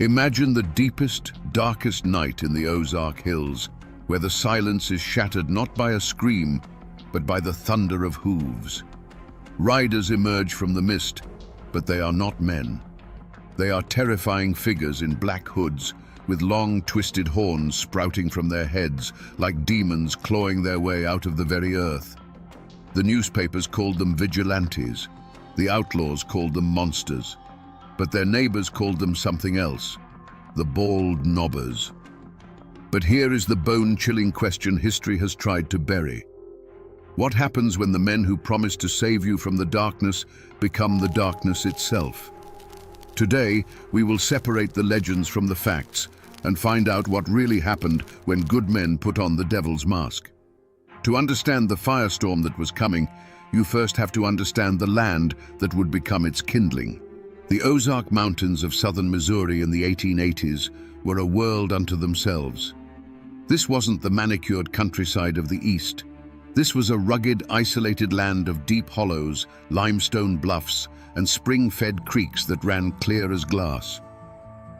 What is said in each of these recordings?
Imagine the deepest, darkest night in the Ozark Hills, where the silence is shattered not by a scream, but by the thunder of hooves. Riders emerge from the mist, but they are not men. They are terrifying figures in black hoods, with long, twisted horns sprouting from their heads, like demons clawing their way out of the very earth. The newspapers called them vigilantes. The outlaws called them monsters. But their neighbors called them something else: the bald knobbers. But here is the bone-chilling question history has tried to bury. What happens when the men who promised to save you from the darkness become the darkness itself? Today, we will separate the legends from the facts and find out what really happened when good men put on the devil's mask. To understand the firestorm that was coming, you first have to understand the land that would become its kindling. The Ozark Mountains of southern Missouri in the 1880s were a world unto themselves. This wasn't the manicured countryside of the East. This was a rugged, isolated land of deep hollows, limestone bluffs, and spring-fed creeks that ran clear as glass.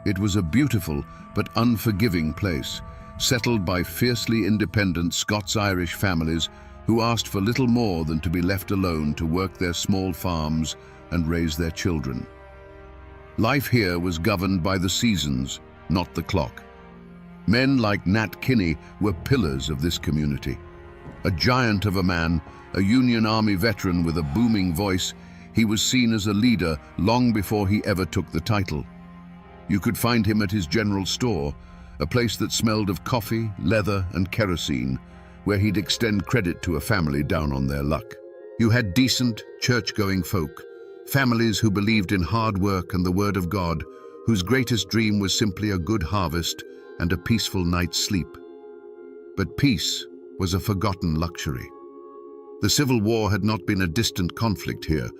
It was a beautiful but unforgiving place, settled by fiercely independent Scots-Irish families who asked for little more than to be left alone to work their small farms and raise their children. Life here was governed by the seasons, not the clock. Men like Nat Kinney were pillars of this community. A giant of a man, a Union Army veteran with a booming voice, he was seen as a leader long before he ever took the title. You could find him at his general store, a place that smelled of coffee, leather, and kerosene, where he'd extend credit to a family down on their luck. You had decent, church-going folk, families who believed in hard work and the word of God, whose greatest dream was simply a good harvest and a peaceful night's sleep. But peace was a forgotten luxury. The Civil War had not been a distant conflict here.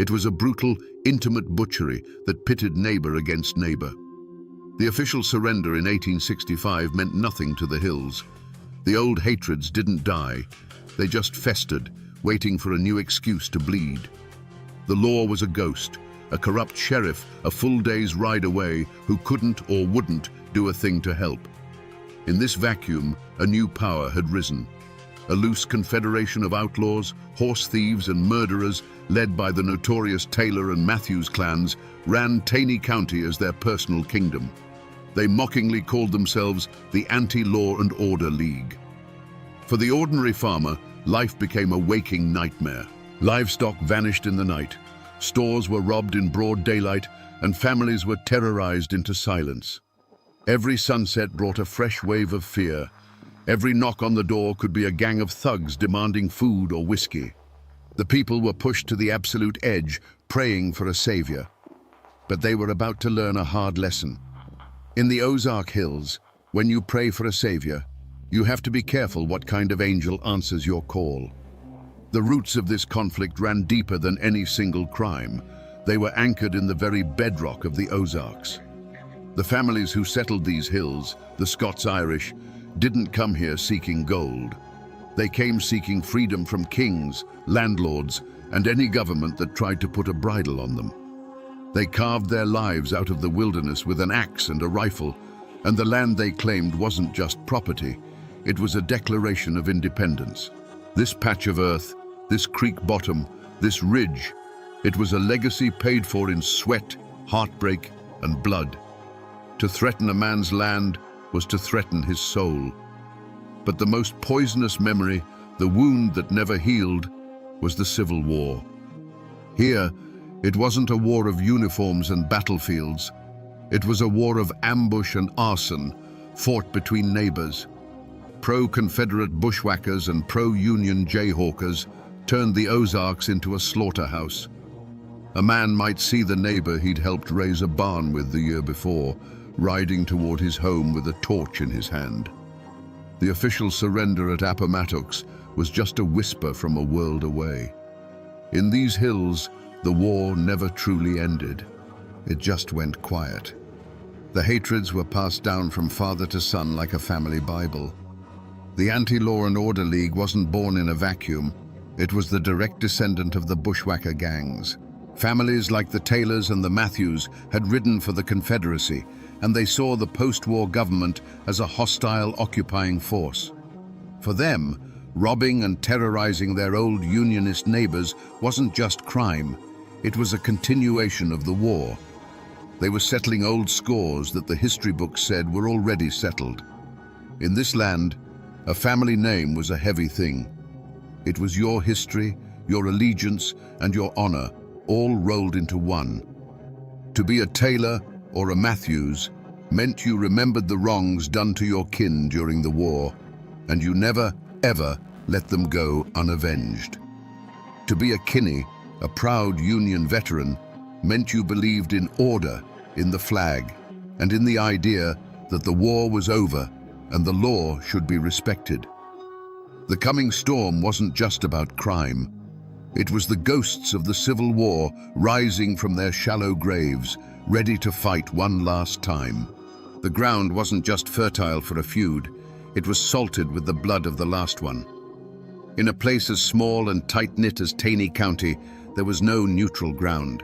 It was a brutal, intimate butchery that pitted neighbor against neighbor. The official surrender in 1865 meant nothing to the hills. The old hatreds didn't die. They just festered, waiting for a new excuse to bleed. The law was a ghost, a corrupt sheriff a full day's ride away who couldn't or wouldn't do a thing to help. In this vacuum, a new power had risen. A loose confederation of outlaws, horse thieves, and murderers, led by the notorious Taylor and Matthews clans, ran Taney County as their personal kingdom. They mockingly called themselves the Anti-Law and Order League. For the ordinary farmer, life became a waking nightmare. Livestock vanished in the night, stores were robbed in broad daylight, and families were terrorized into silence. Every sunset brought a fresh wave of fear. Every knock on the door could be a gang of thugs demanding food or whiskey. The people were pushed to the absolute edge, praying for a savior. But they were about to learn a hard lesson. In the Ozark Hills, when you pray for a savior, you have to be careful what kind of angel answers your call. The roots of this conflict ran deeper than any single crime. They were anchored in the very bedrock of the Ozarks. The families who settled these hills, the Scots-Irish, didn't come here seeking gold. They came seeking freedom from kings, landlords, and any government that tried to put a bridle on them. They carved their lives out of the wilderness with an axe and a rifle, and the land they claimed wasn't just property, it was a declaration of independence. This patch of earth, this creek bottom, this ridge, it was a legacy paid for in sweat, heartbreak, and blood. To threaten a man's land was to threaten his soul. But the most poisonous memory, the wound that never healed, was the Civil War. Here, it wasn't a war of uniforms and battlefields. It was a war of ambush and arson, fought between neighbors. Pro-Confederate bushwhackers and pro-Union jayhawkers turned the Ozarks into a slaughterhouse. A man might see the neighbor he'd helped raise a barn with the year before, riding toward his home with a torch in his hand. The official surrender at Appomattox was just a whisper from a world away. In these hills, the war never truly ended. It just went quiet. The hatreds were passed down from father to son like a family Bible. The Anti-Law and Order League wasn't born in a vacuum. It was the direct descendant of the bushwhacker gangs. Families like the Taylors and the Matthews had ridden for the Confederacy, and they saw the post-war government as a hostile occupying force. For them, robbing and terrorizing their old unionist neighbors wasn't just crime, it was a continuation of the war. They were settling old scores that the history books said were already settled. In this land, a family name was a heavy thing. It was your history, your allegiance, and your honor, all rolled into one. To be a Taylor or a Matthews meant you remembered the wrongs done to your kin during the war, and you never, ever let them go unavenged. To be a Kinney, a proud Union veteran, meant you believed in order, in the flag, and in the idea that the war was over and the law should be respected. The coming storm wasn't just about crime. It was the ghosts of the Civil War rising from their shallow graves, ready to fight one last time. The ground wasn't just fertile for a feud, it was salted with the blood of the last one. In a place as small and tight-knit as Taney County, there was no neutral ground.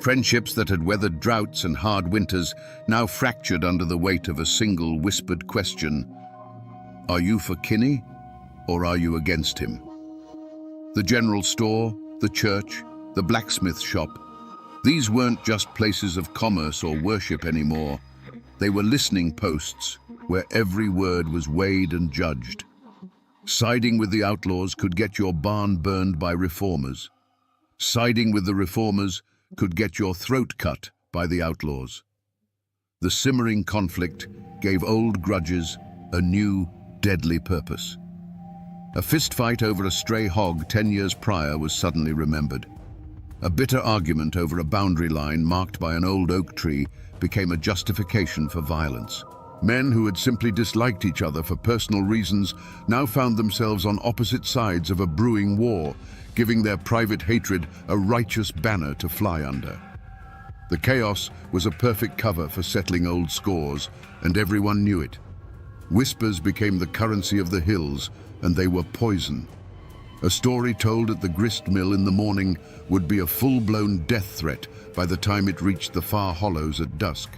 Friendships that had weathered droughts and hard winters now fractured under the weight of a single whispered question: are you for Kinney, or are you against him? The general store, the church, the blacksmith shop, these weren't just places of commerce or worship anymore. They were listening posts where every word was weighed and judged. Siding with the outlaws could get your barn burned by reformers. Siding with the reformers could get your throat cut by the outlaws. The simmering conflict gave old grudges a new, deadly purpose. A fistfight over a stray hog 10 years prior was suddenly remembered. A bitter argument over a boundary line marked by an old oak tree became a justification for violence. Men who had simply disliked each other for personal reasons now found themselves on opposite sides of a brewing war, giving their private hatred a righteous banner to fly under. The chaos was a perfect cover for settling old scores, and everyone knew it. Whispers became the currency of the hills, and they were poison. A story told at the grist mill in the morning would be a full-blown death threat by the time it reached the far hollows at dusk.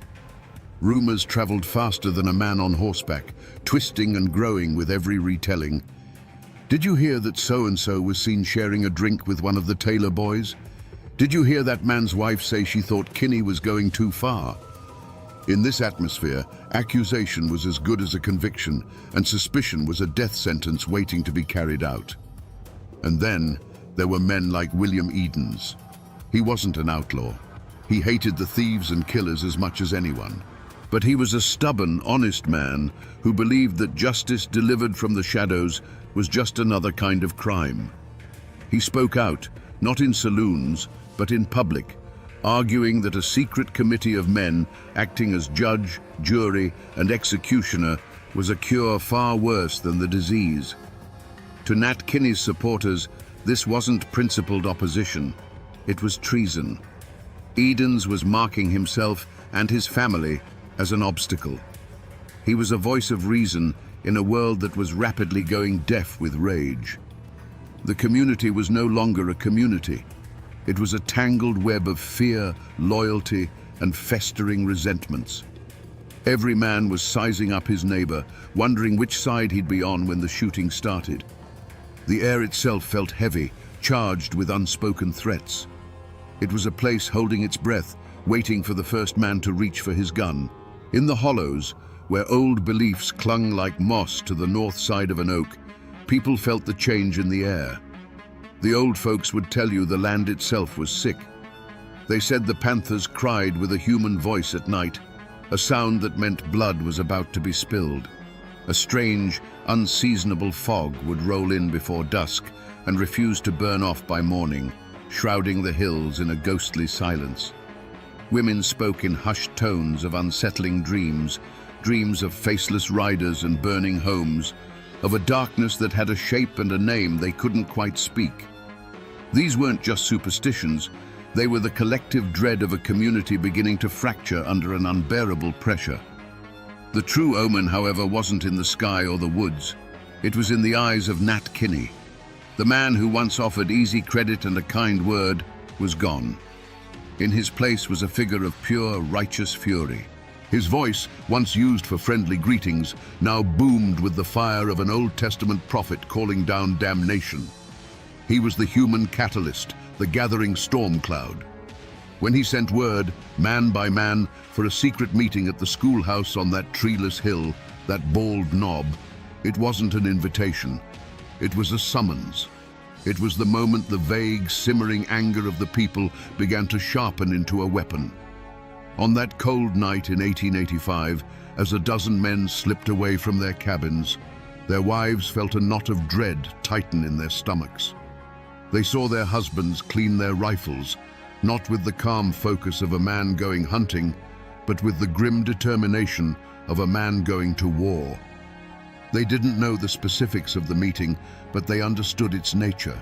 Rumors traveled faster than a man on horseback, twisting and growing with every retelling. Did you hear that so-and-so was seen sharing a drink with one of the Taylor boys? Did you hear that man's wife say she thought Kinney was going too far? In this atmosphere, accusation was as good as a conviction, and suspicion was a death sentence waiting to be carried out. And then there were men like William Edens. He wasn't an outlaw. He hated the thieves and killers as much as anyone. But he was a stubborn, honest man who believed that justice delivered from the shadows was just another kind of crime. He spoke out, not in saloons, but in public, arguing that a secret committee of men acting as judge, jury, and executioner was a cure far worse than the disease. To Nat Kinney's supporters, this wasn't principled opposition, it was treason. Edens was marking himself and his family as an obstacle. He was a voice of reason in a world that was rapidly going deaf with rage. The community was no longer a community. It was a tangled web of fear, loyalty, and festering resentments. Every man was sizing up his neighbor, wondering which side he'd be on when the shooting started. The air itself felt heavy, charged with unspoken threats. It was a place holding its breath, waiting for the first man to reach for his gun. In the hollows, where old beliefs clung like moss to the north side of an oak, people felt the change in the air. The old folks would tell you the land itself was sick. They said the panthers cried with a human voice at night, a sound that meant blood was about to be spilled. A strange, unseasonable fog would roll in before dusk and refuse to burn off by morning, shrouding the hills in a ghostly silence. Women spoke in hushed tones of unsettling dreams, dreams of faceless riders and burning homes, of a darkness that had a shape and a name they couldn't quite speak. These weren't just superstitions, they were the collective dread of a community beginning to fracture under an unbearable pressure. The true omen, however, wasn't in the sky or the woods. It was in the eyes of Nat Kinney. The man who once offered easy credit and a kind word was gone. In his place was a figure of pure, righteous fury. His voice, once used for friendly greetings, now boomed with the fire of an Old Testament prophet calling down damnation. He was the human catalyst, the gathering storm cloud. When he sent word, man by man, for a secret meeting at the schoolhouse on that treeless hill, that bald knob, it wasn't an invitation. It was a summons. It was the moment the vague, simmering anger of the people began to sharpen into a weapon. On that cold night in 1885, as a dozen men slipped away from their cabins, their wives felt a knot of dread tighten in their stomachs. They saw their husbands clean their rifles, not with the calm focus of a man going hunting, but with the grim determination of a man going to war. They didn't know the specifics of the meeting, but they understood its nature.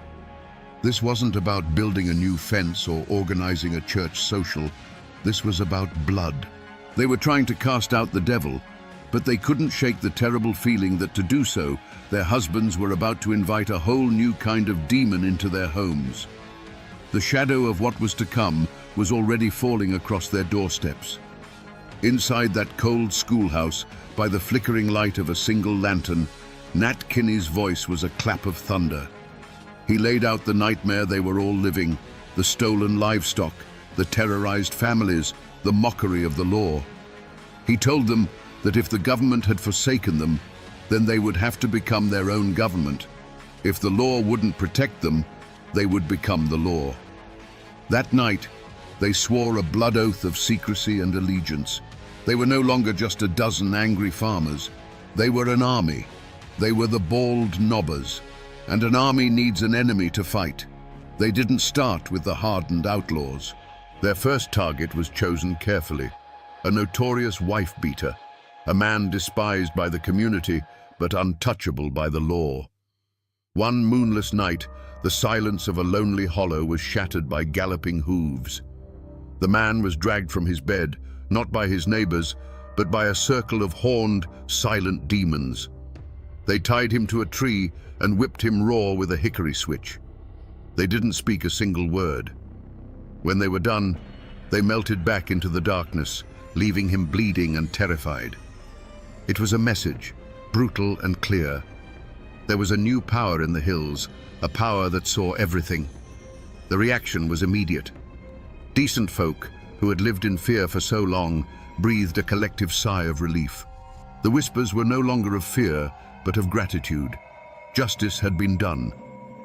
This wasn't about building a new fence or organizing a church social. This was about blood. They were trying to cast out the devil, but they couldn't shake the terrible feeling that to do so, their husbands were about to invite a whole new kind of demon into their homes. The shadow of what was to come was already falling across their doorsteps. Inside that cold schoolhouse, by the flickering light of a single lantern, Nat Kinney's voice was a clap of thunder. He laid out the nightmare they were all living, the stolen livestock, the terrorized families, the mockery of the law. He told them that if the government had forsaken them, then they would have to become their own government. If the law wouldn't protect them, they would become the law. That night, they swore a blood oath of secrecy and allegiance. They were no longer just a dozen angry farmers. They were an army. They were the bald knobbers. And an army needs an enemy to fight. They didn't start with the hardened outlaws. Their first target was chosen carefully. A notorious wife-beater. A man despised by the community, but untouchable by the law. One moonless night, the silence of a lonely hollow was shattered by galloping hooves. The man was dragged from his bed, not by his neighbors, but by a circle of horned, silent demons. They tied him to a tree and whipped him raw with a hickory switch. They didn't speak a single word. When they were done, they melted back into the darkness, leaving him bleeding and terrified. It was a message, brutal and clear. There was a new power in the hills, a power that saw everything. The reaction was immediate. Decent folk, who had lived in fear for so long, breathed a collective sigh of relief. The whispers were no longer of fear, but of gratitude. Justice had been done.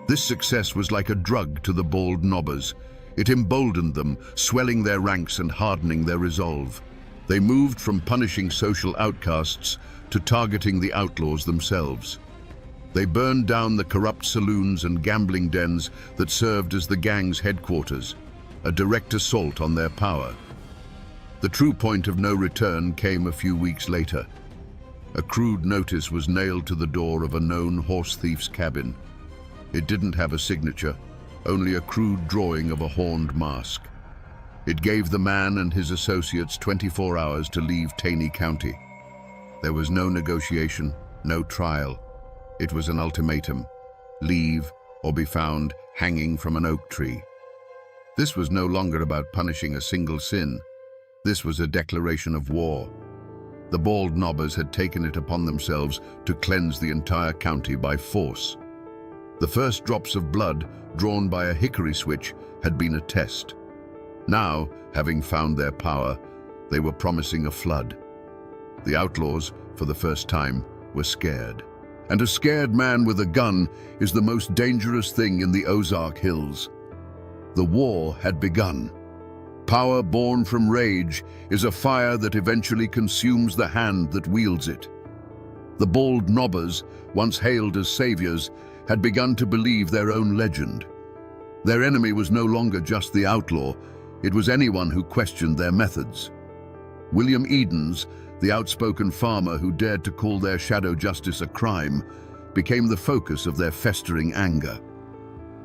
This success was like a drug to the bald knobbers. It emboldened them, swelling their ranks and hardening their resolve. They moved from punishing social outcasts to targeting the outlaws themselves. They burned down the corrupt saloons and gambling dens that served as the gang's headquarters, a direct assault on their power. The true point of no return came a few weeks later. A crude notice was nailed to the door of a known horse thief's cabin. It didn't have a signature, only a crude drawing of a horned mask. It gave the man and his associates 24 hours to leave Taney County. There was no negotiation, no trial. It was an ultimatum: leave or be found hanging from an oak tree. This was no longer about punishing a single sin. This was a declaration of war. The bald knobbers had taken it upon themselves to cleanse the entire county by force. The first drops of blood, drawn by a hickory switch, had been a test. Now, having found their power, they were promising a flood. The outlaws, for the first time, were scared. And a scared man with a gun is the most dangerous thing in the Ozark Hills. The war had begun. Power born from rage is a fire that eventually consumes the hand that wields it. The bald knobbers, once hailed as saviors, had begun to believe their own legend. Their enemy was no longer just the outlaw, it was anyone who questioned their methods. William Edens, the outspoken farmer who dared to call their shadow justice a crime, became the focus of their festering anger.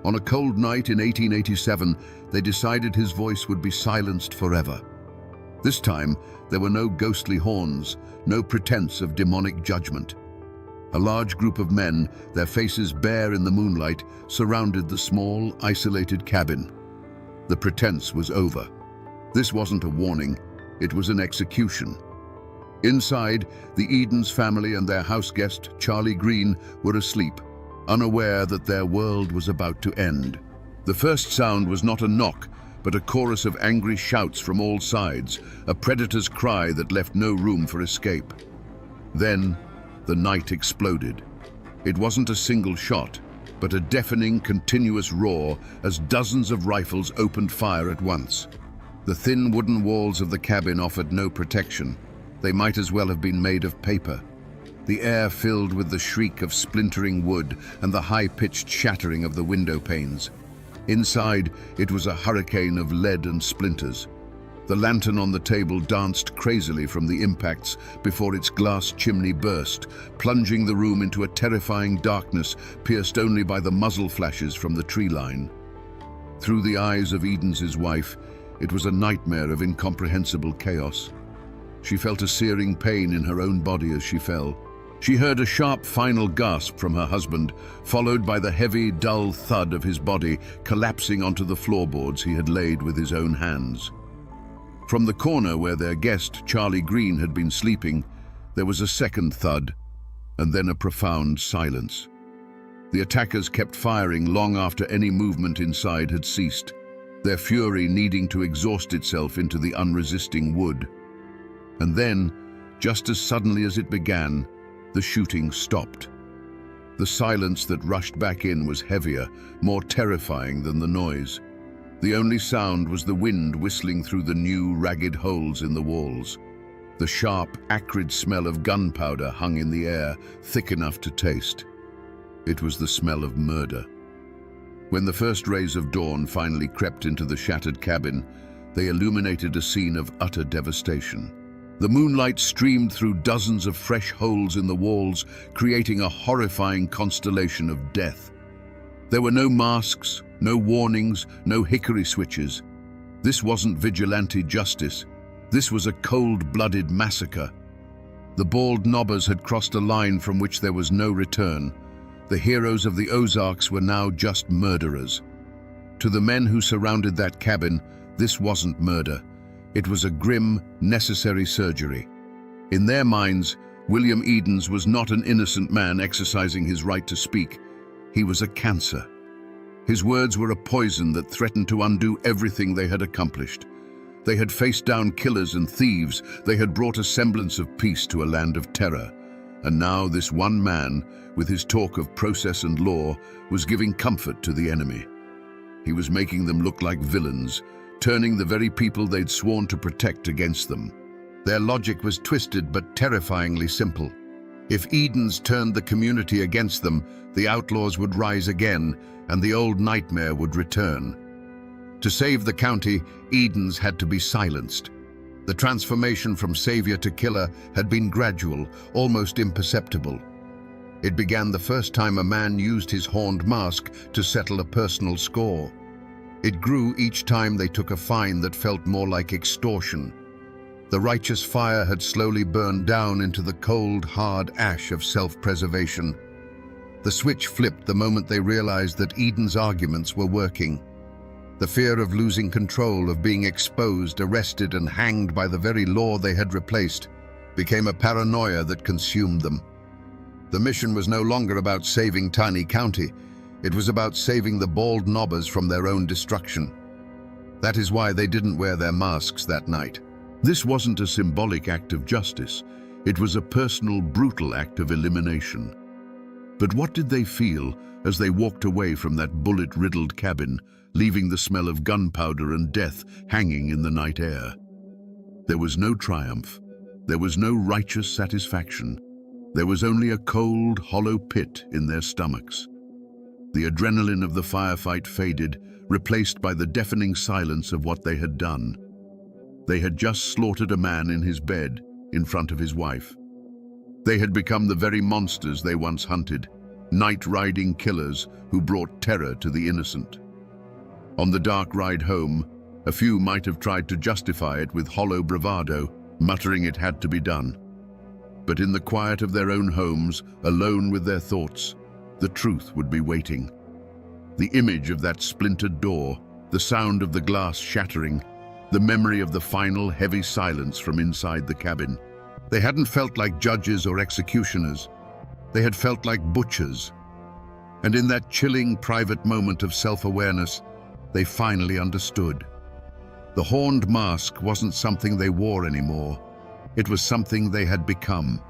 On a cold night in 1887, they decided his voice would be silenced forever. This time, there were no ghostly horns, no pretense of demonic judgment. A large group of men, their faces bare in the moonlight, surrounded the small, isolated cabin. The pretense was over. This wasn't a warning, it was an execution. Inside, the Edens family and their house guest, Charlie Green, were asleep, unaware that their world was about to end. The first sound was not a knock, but a chorus of angry shouts from all sides, a predator's cry that left no room for escape. Then, the night exploded. It wasn't a single shot, but a deafening, continuous roar as dozens of rifles opened fire at once. The thin wooden walls of the cabin offered no protection. They might as well have been made of paper. The air filled with the shriek of splintering wood and the high-pitched shattering of the window panes. Inside, it was a hurricane of lead and splinters. The lantern on the table danced crazily from the impacts before its glass chimney burst, plunging the room into a terrifying darkness pierced only by the muzzle flashes from the tree line. Through the eyes of Edens' wife, it was a nightmare of incomprehensible chaos. She felt a searing pain in her own body as she fell. She heard a sharp final gasp from her husband, followed by the heavy, dull thud of his body collapsing onto the floorboards he had laid with his own hands. From the corner where their guest, Charlie Green, had been sleeping, there was a second thud, and then a profound silence. The attackers kept firing long after any movement inside had ceased, their fury needing to exhaust itself into the unresisting wood. And then, just as suddenly as it began, the shooting stopped. The silence that rushed back in was heavier, more terrifying than the noise. The only sound was the wind whistling through the new, ragged holes in the walls. The sharp, acrid smell of gunpowder hung in the air, thick enough to taste. It was the smell of murder. When the first rays of dawn finally crept into the shattered cabin, they illuminated a scene of utter devastation. The moonlight streamed through dozens of fresh holes in the walls, creating a horrifying constellation of death. There were no masks, no warnings, no hickory switches. This wasn't vigilante justice. This was a cold-blooded massacre. The bald knobbers had crossed a line from which there was no return. The heroes of the Ozarks were now just murderers. To the men who surrounded that cabin, this wasn't murder. It was a grim, necessary surgery. In their minds, William Edens was not an innocent man exercising his right to speak. He was a cancer. His words were a poison that threatened to undo everything they had accomplished. They had faced down killers and thieves. They had brought a semblance of peace to a land of terror. And now this one man, with his talk of process and law, was giving comfort to the enemy. He was making them look like villains, turning the very people they'd sworn to protect against them. Their logic was twisted but terrifyingly simple. If Edens turned the community against them, the outlaws would rise again, and the old nightmare would return. To save the county, Edens had to be silenced. The transformation from savior to killer had been gradual, almost imperceptible. It began the first time a man used his horned mask to settle a personal score. It grew each time they took a fine that felt more like extortion. The righteous fire had slowly burned down into the cold, hard ash of self-preservation. The switch flipped the moment they realized that Edens' arguments were working. The fear of losing control, of being exposed, arrested, and hanged by the very law they had replaced, became a paranoia that consumed them. The mission was no longer about saving Tiny County. It was about saving the bald knobbers from their own destruction. That is why they didn't wear their masks that night. This wasn't a symbolic act of justice. It was a personal, brutal act of elimination. But what did they feel as they walked away from that bullet-riddled cabin, leaving the smell of gunpowder and death hanging in the night air? There was no triumph. There was no righteous satisfaction. There was only a cold, hollow pit in their stomachs. The adrenaline of the firefight faded, replaced by the deafening silence of what they had done. They had just slaughtered a man in his bed, in front of his wife. They had become the very monsters they once hunted, night-riding killers who brought terror to the innocent. On the dark ride home, a few might have tried to justify it with hollow bravado, muttering it had to be done. But in the quiet of their own homes, alone with their thoughts, the truth would be waiting. The image of that splintered door, the sound of the glass shattering, the memory of the final heavy silence from inside the cabin. They hadn't felt like judges or executioners. They had felt like butchers. And in that chilling, private moment of self-awareness, they finally understood. The horned mask wasn't something they wore anymore. It was something they had become.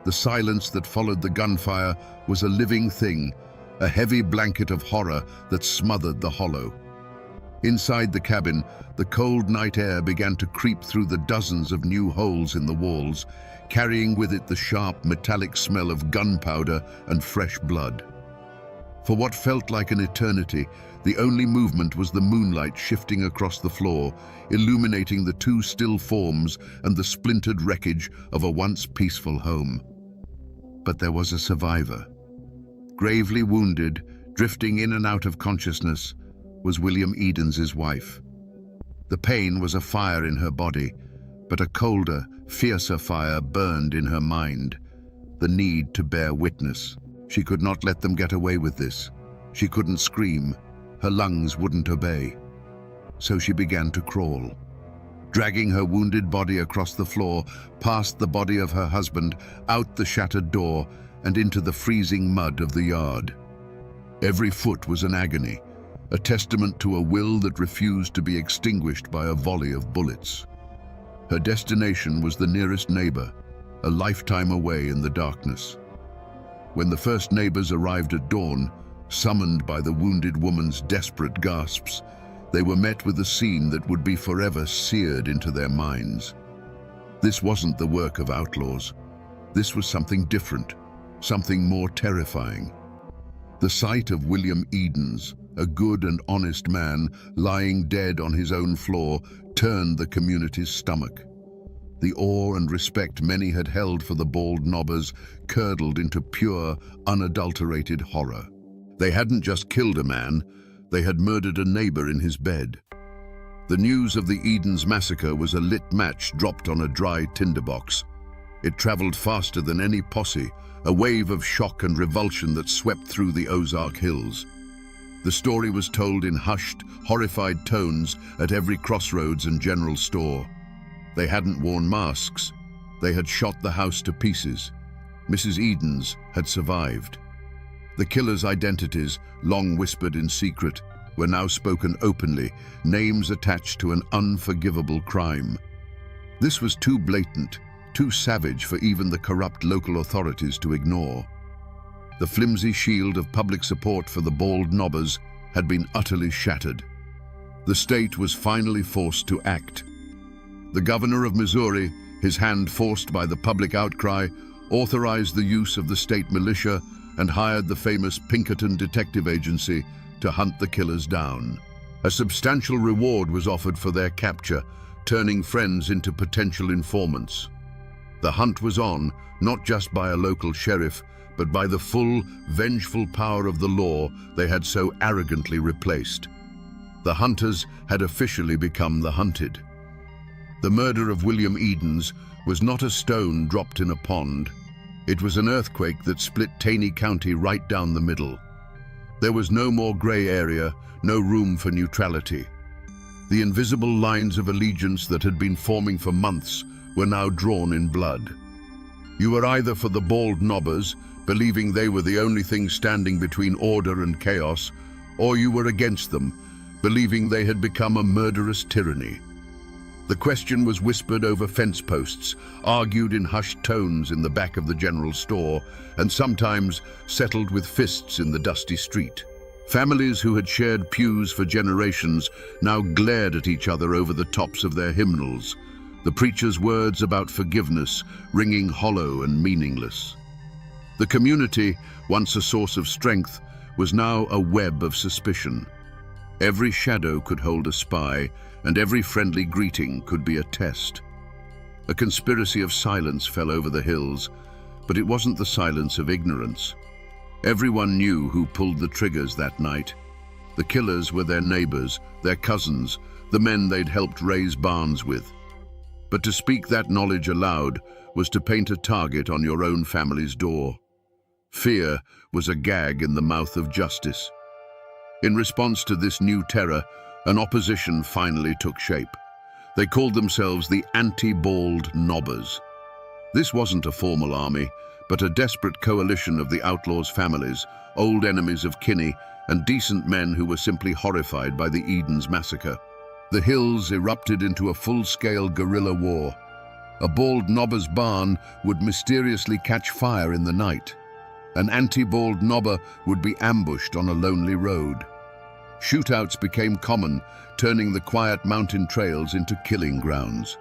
The silence that followed the gunfire was a living thing, a heavy blanket of horror that smothered the hollow. Inside the cabin, the cold night air began to creep through the dozens of new holes in the walls, carrying with it the sharp, metallic smell of gunpowder and fresh blood. For what felt like an eternity, the only movement was the moonlight shifting across the floor, illuminating the two still forms and the splintered wreckage of a once peaceful home. But there was a survivor. Gravely wounded, drifting in and out of consciousness, was William Edens's wife. The pain was a fire in her body, but a colder, fiercer fire burned in her mind. The need to bear witness. She could not let them get away with this. She couldn't scream. Her lungs wouldn't obey. So she began to crawl, dragging her wounded body across the floor, past the body of her husband, out the shattered door, and into the freezing mud of the yard. Every foot was an agony, a testament to a will that refused to be extinguished by a volley of bullets. Her destination was the nearest neighbor, a lifetime away in the darkness. When the first neighbors arrived at dawn, summoned by the wounded woman's desperate gasps, they were met with a scene that would be forever seared into their minds. This wasn't the work of outlaws. This was something different, something more terrifying. The sight of William Edens, a good and honest man, lying dead on his own floor, turned the community's stomach. The awe and respect many had held for the bald nobbers curdled into pure, unadulterated horror. They hadn't just killed a man, they had murdered a neighbor in his bed. The news of the Edens massacre was a lit match dropped on a dry tinderbox. It traveled faster than any posse, a wave of shock and revulsion that swept through the Ozark Hills. The story was told in hushed, horrified tones at every crossroads and general store. They hadn't worn masks. They had shot the house to pieces. Mrs. Edens had survived. The killers' identities, long whispered in secret, were now spoken openly, names attached to an unforgivable crime. This was too blatant, too savage for even the corrupt local authorities to ignore. The flimsy shield of public support for the bald nobbers had been utterly shattered. The state was finally forced to act. The governor of Missouri, his hand forced by the public outcry, authorized the use of the state militia and hired the famous Pinkerton Detective Agency to hunt the killers down. A substantial reward was offered for their capture, turning friends into potential informants. The hunt was on, not just by a local sheriff, but by the full, vengeful power of the law they had so arrogantly replaced. The hunters had officially become the hunted. The murder of William Edens was not a stone dropped in a pond. It was an earthquake that split Taney County right down the middle. There was no more gray area, no room for neutrality. The invisible lines of allegiance that had been forming for months were now drawn in blood. You were either for the bald nobbers, believing they were the only thing standing between order and chaos, or you were against them, believing they had become a murderous tyranny. The question was whispered over fence posts, argued in hushed tones in the back of the general store, and sometimes settled with fists in the dusty street. Families who had shared pews for generations now glared at each other over the tops of their hymnals, the preacher's words about forgiveness ringing hollow and meaningless. The community, once a source of strength, was now a web of suspicion. Every shadow could hold a spy, and every friendly greeting could be a test. A conspiracy of silence fell over the hills, but it wasn't the silence of ignorance. Everyone knew who pulled the triggers that night. The killers were their neighbors, their cousins, the men they'd helped raise barns with. But to speak that knowledge aloud was to paint a target on your own family's door. Fear was a gag in the mouth of justice. In response to this new terror, an opposition finally took shape. They called themselves the anti-bald nobbers. This wasn't a formal army, but a desperate coalition of the outlaws' families, old enemies of Kinney, and decent men who were simply horrified by the Edens massacre. The hills erupted into a full-scale guerrilla war. A bald nobber's barn would mysteriously catch fire in the night. An anti-bald nobber would be ambushed on a lonely road. Shootouts became common, turning the quiet mountain trails into killing grounds.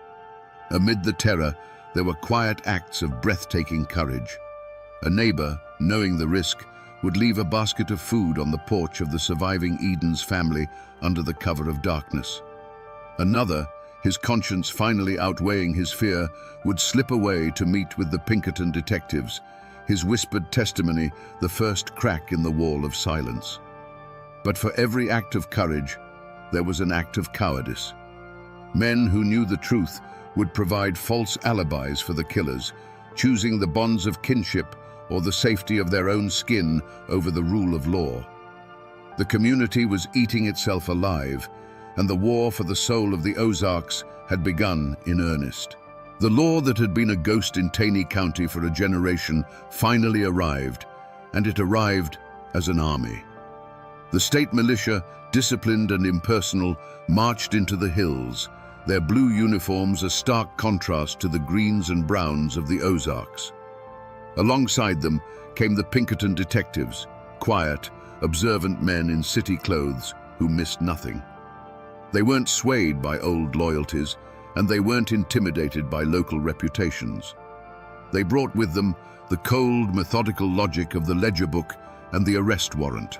Amid the terror, there were quiet acts of breathtaking courage. A neighbor, knowing the risk, would leave a basket of food on the porch of the surviving Edens family under the cover of darkness. Another, his conscience finally outweighing his fear, would slip away to meet with the Pinkerton detectives, his whispered testimony the first crack in the wall of silence. But for every act of courage, there was an act of cowardice. Men who knew the truth would provide false alibis for the killers, choosing the bonds of kinship or the safety of their own skin over the rule of law. The community was eating itself alive, and the war for the soul of the Ozarks had begun in earnest. The law that had been a ghost in Taney County for a generation finally arrived, and it arrived as an army. The state militia, disciplined and impersonal, marched into the hills, their blue uniforms a stark contrast to the greens and browns of the Ozarks. Alongside them came the Pinkerton detectives, quiet, observant men in city clothes who missed nothing. They weren't swayed by old loyalties, and they weren't intimidated by local reputations. They brought with them the cold, methodical logic of the ledger book and the arrest warrant.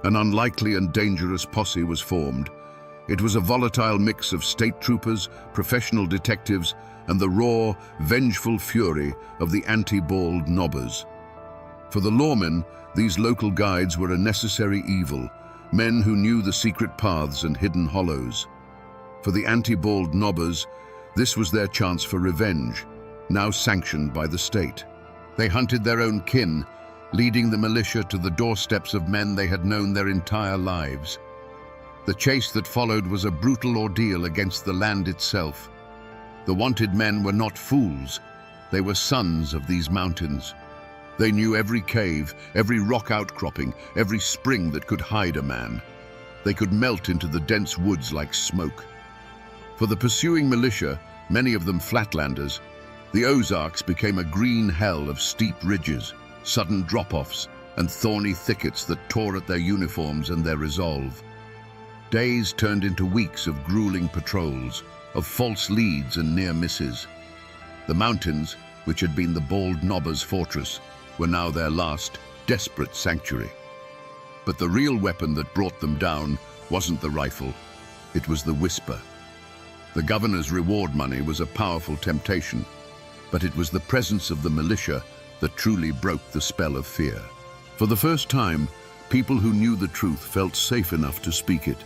An unlikely and dangerous posse was formed. It was a volatile mix of state troopers, professional detectives, and the raw, vengeful fury of the anti-bald nobbers. For the lawmen, these local guides were a necessary evil, men who knew the secret paths and hidden hollows. For the anti-bald nobbers, this was their chance for revenge, now sanctioned by the state. They hunted their own kin, leading the militia to the doorsteps of men they had known their entire lives. The chase that followed was a brutal ordeal against the land itself. The wanted men were not fools. They were sons of these mountains. They knew every cave, every rock outcropping, every spring that could hide a man. They could melt into the dense woods like smoke. For the pursuing militia, many of them flatlanders, the Ozarks became a green hell of steep ridges, sudden drop-offs, and thorny thickets that tore at their uniforms and their resolve. Days turned into weeks of grueling patrols, of false leads and near misses. The mountains, which had been the bald nobbers' fortress, were now their last, desperate sanctuary. But the real weapon that brought them down wasn't the rifle, it was the whisper. The governor's reward money was a powerful temptation, but it was the presence of the militia that truly broke the spell of fear. For the first time, people who knew the truth felt safe enough to speak it.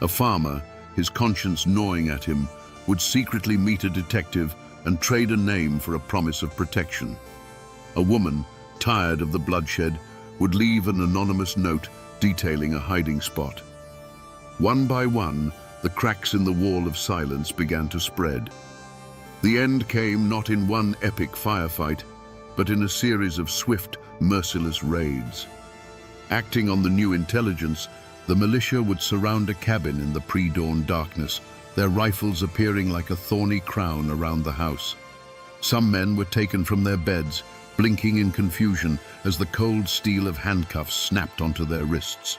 A farmer, his conscience gnawing at him, would secretly meet a detective and trade a name for a promise of protection. A woman, tired of the bloodshed, would leave an anonymous note detailing a hiding spot. One by one, the cracks in the wall of silence began to spread. The end came not in one epic firefight, but in a series of swift, merciless raids. Acting on the new intelligence, the militia would surround a cabin in the pre-dawn darkness, their rifles appearing like a thorny crown around the house. Some men were taken from their beds, blinking in confusion as the cold steel of handcuffs snapped onto their wrists.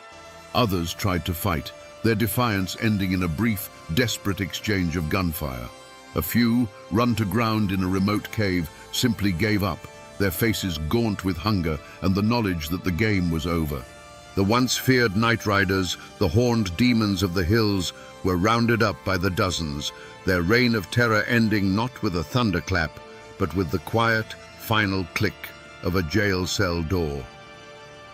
Others tried to fight, their defiance ending in a brief, desperate exchange of gunfire. A few, run to ground in a remote cave, simply gave up, their faces gaunt with hunger and the knowledge that the game was over. The once feared night riders, the horned demons of the hills, were rounded up by the dozens, their reign of terror ending not with a thunderclap, but with the quiet, final click of a jail cell door.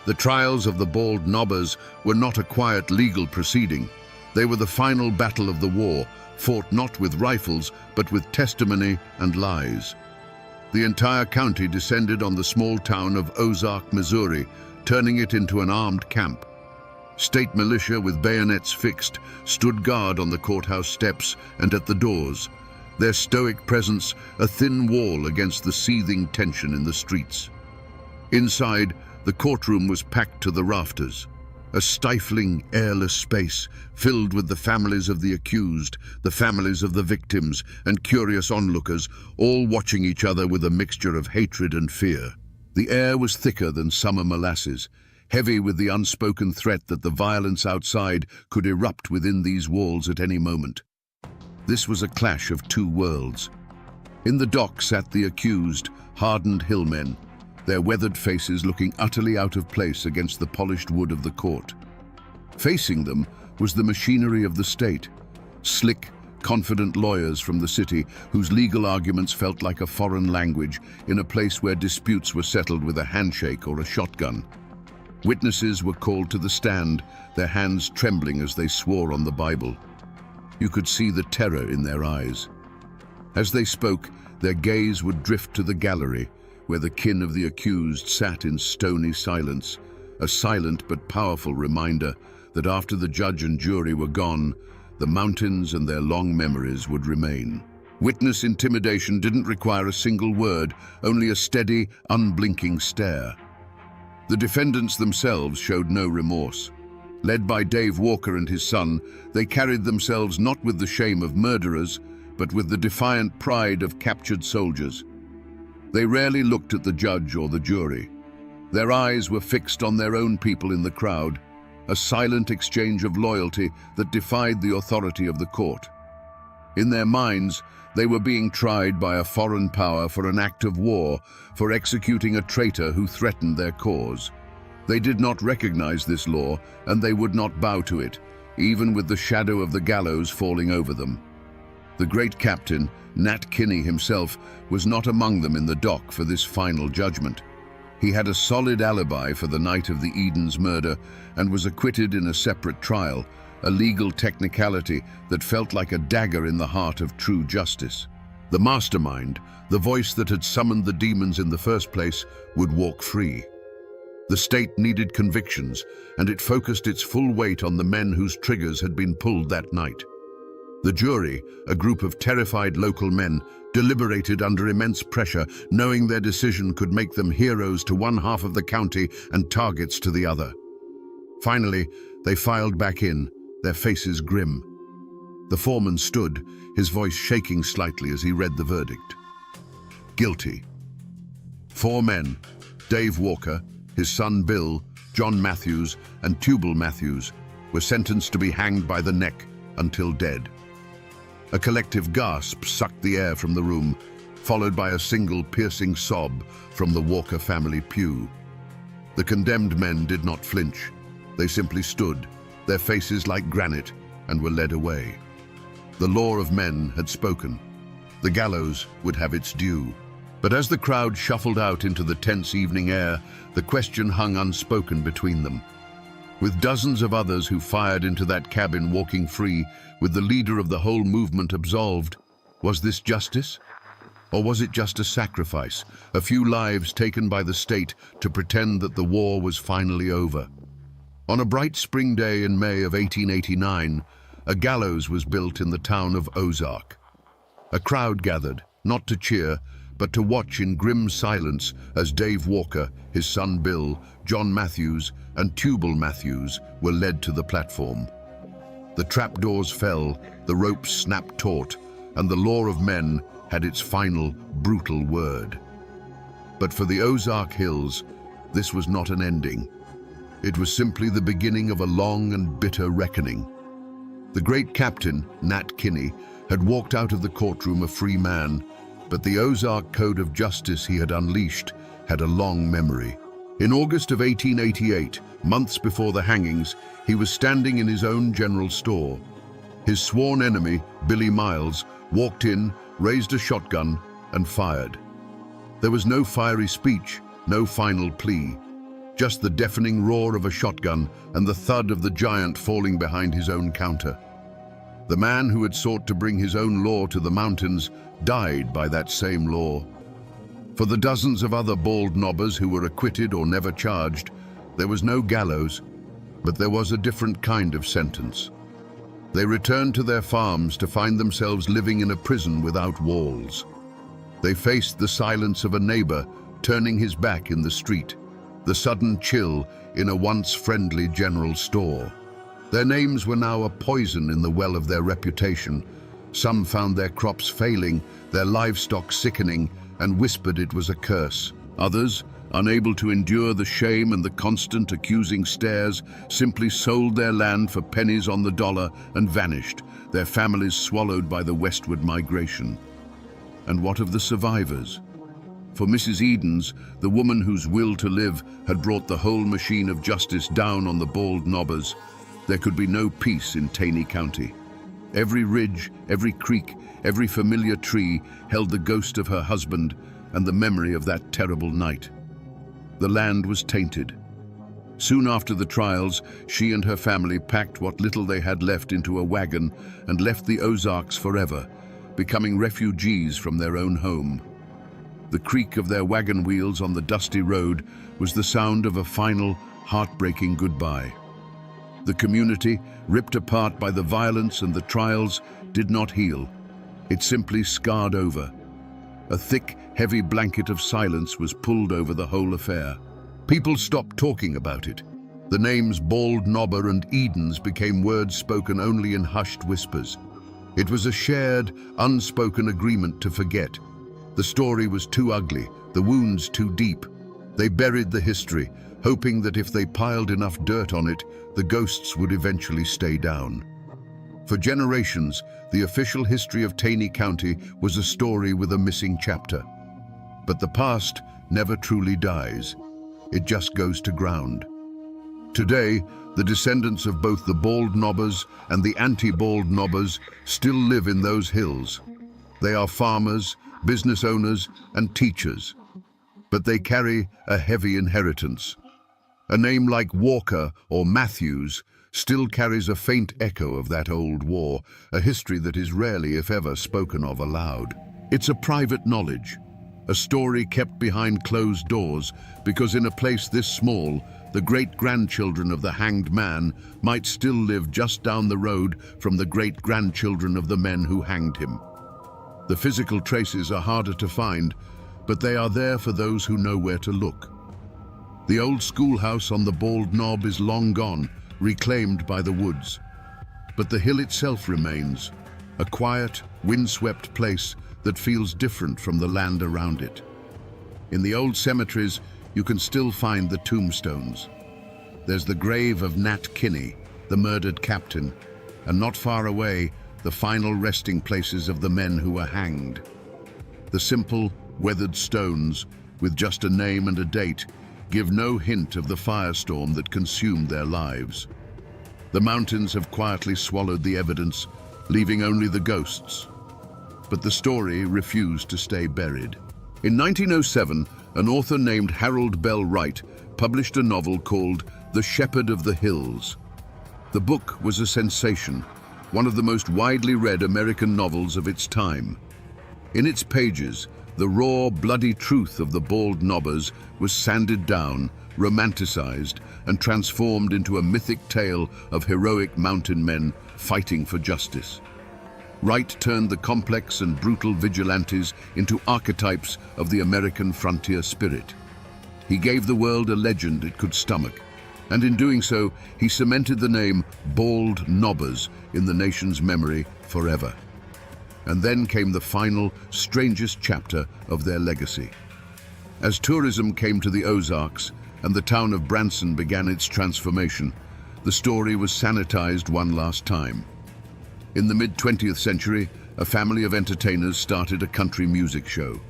The trials of the bald nobbers were not a quiet legal proceeding. They were the final battle of the war, fought not with rifles, but with testimony and lies. The entire county descended on the small town of Ozark, Missouri, turning it into an armed camp. State militia with bayonets fixed stood guard on the courthouse steps and at the doors, their stoic presence a thin wall against the seething tension in the streets. Inside, the courtroom was packed to the rafters, a stifling, airless space filled with the families of the accused, the families of the victims, and curious onlookers, all watching each other with a mixture of hatred and fear. The air was thicker than summer molasses, heavy with the unspoken threat that the violence outside could erupt within these walls at any moment. This was a clash of two worlds. In the dock sat the accused, hardened hillmen, their weathered faces looking utterly out of place against the polished wood of the court. Facing them was the machinery of the state, slick, confident lawyers from the city whose legal arguments felt like a foreign language in a place where disputes were settled with a handshake or a shotgun. Witnesses were called to the stand, their hands trembling as they swore on the Bible. You could see the terror in their eyes. As they spoke, their gaze would drift to the gallery, where the kin of the accused sat in stony silence, a silent but powerful reminder that after the judge and jury were gone, the mountains and their long memories would remain. Witness intimidation didn't require a single word, only a steady, unblinking stare. The defendants themselves showed no remorse. Led by Dave Walker and his son, they carried themselves not with the shame of murderers, but with the defiant pride of captured soldiers. They rarely looked at the judge or the jury. Their eyes were fixed on their own people in the crowd, a silent exchange of loyalty that defied the authority of the court. In their minds, they were being tried by a foreign power for an act of war, for executing a traitor who threatened their cause. They did not recognize this law, and they would not bow to it, even with the shadow of the gallows falling over them. The great captain, Nat Kinney himself, was not among them in the dock for this final judgment. He had a solid alibi for the night of the Eden's murder and was acquitted in a separate trial, a legal technicality that felt like a dagger in the heart of true justice. The mastermind, the voice that had summoned the demons in the first place, would walk free. The state needed convictions, and it focused its full weight on the men whose triggers had been pulled that night. The jury, a group of terrified local men, deliberated under immense pressure, knowing their decision could make them heroes to one half of the county and targets to the other. Finally, they filed back in, their faces grim. The foreman stood, his voice shaking slightly as he read the verdict. Guilty. 4 men, Dave Walker, his son Bill, John Matthews, and Tubal Matthews, were sentenced to be hanged by the neck until dead. A collective gasp sucked the air from the room, followed by a single piercing sob from the Walker family pew. The condemned men did not flinch. They simply stood, their faces like granite, and were led away. The law of men had spoken. The gallows would have its due. But as the crowd shuffled out into the tense evening air, the question hung unspoken between them. With dozens of others who fired into that cabin walking free, with the leader of the whole movement absolved, was this justice? Or was it just a sacrifice, a few lives taken by the state to pretend that the war was finally over? On a bright spring day in May of 1889, a gallows was built in the town of Ozark. A crowd gathered, not to cheer, but to watch in grim silence as Dave Walker, his son Bill, John Matthews, and Tubal Matthews were led to the platform. The trapdoors fell, the ropes snapped taut, and the law of men had its final, brutal word. But for the Ozark Hills, this was not an ending. It was simply the beginning of a long and bitter reckoning. The great captain, Nat Kinney, had walked out of the courtroom a free man, but the Ozark Code of Justice he had unleashed had a long memory. In August of 1888, months before the hangings, he was standing in his own general store. His sworn enemy, Billy Miles, walked in, raised a shotgun, and fired. There was no fiery speech, no final plea, just the deafening roar of a shotgun and the thud of the giant falling behind his own counter. The man who had sought to bring his own law to the mountains died by that same law. For the dozens of other bald knobbers who were acquitted or never charged, there was no gallows, but there was a different kind of sentence. They returned to their farms to find themselves living in a prison without walls. They faced the silence of a neighbor turning his back in the street, the sudden chill in a once friendly general store. Their names were now a poison in the well of their reputation. Some found their crops failing, their livestock sickening, and whispered it was a curse. Others, unable to endure the shame and the constant accusing stares, simply sold their land for pennies on the dollar and vanished, their families swallowed by the westward migration. And what of the survivors? For Mrs. Edens, the woman whose will to live had brought the whole machine of justice down on the bald knobbers, there could be no peace in Taney County. Every ridge, every creek, every familiar tree held the ghost of her husband and the memory of that terrible night. The land was tainted. Soon after the trials, she and her family packed what little they had left into a wagon and left the Ozarks forever, becoming refugees from their own home. The creak of their wagon wheels on the dusty road was the sound of a final, heartbreaking goodbye. The community, ripped apart by the violence and the trials, did not heal. It simply scarred over. A thick, heavy blanket of silence was pulled over the whole affair. People stopped talking about it. The names Bald Knobber and Edens became words spoken only in hushed whispers. It was a shared, unspoken agreement to forget. The story was too ugly, the wounds too deep. They buried the history, hoping that if they piled enough dirt on it, the ghosts would eventually stay down. For generations, the official history of Taney County was a story with a missing chapter. But the past never truly dies. It just goes to ground. Today, the descendants of both the Bald Knobbers and the anti-Bald Knobbers still live in those hills. They are farmers, business owners, and teachers. But they carry a heavy inheritance. A name like Walker or Matthews still carries a faint echo of that old war, a history that is rarely, if ever, spoken of aloud. It's a private knowledge, a story kept behind closed doors, because in a place this small, the great-grandchildren of the hanged man might still live just down the road from the great-grandchildren of the men who hanged him. The physical traces are harder to find, but they are there for those who know where to look. The old schoolhouse on the Bald Knob is long gone, reclaimed by the woods. But the hill itself remains, a quiet, windswept place that feels different from the land around it. In the old cemeteries, you can still find the tombstones. There's the grave of Nat Kinney, the murdered captain, and not far away, the final resting places of the men who were hanged. The simple, weathered stones, with just a name and a date, give no hint of the firestorm that consumed their lives. The mountains have quietly swallowed the evidence, leaving only the ghosts. But the story refused to stay buried. In 1907, an author named Harold Bell Wright published a novel called The Shepherd of the Hills. The book was a sensation, one of the most widely read American novels of its time. In its pages, the raw, bloody truth of the Bald Knobbers was sanded down, romanticized, and transformed into a mythic tale of heroic mountain men fighting for justice. Wright turned the complex and brutal vigilantes into archetypes of the American frontier spirit. He gave the world a legend it could stomach, and in doing so, he cemented the name Bald Knobbers in the nation's memory forever. And then came the final, strangest chapter of their legacy. As tourism came to the Ozarks and the town of Branson began its transformation, the story was sanitized one last time. In the mid-20th century, a family of entertainers started a country music show.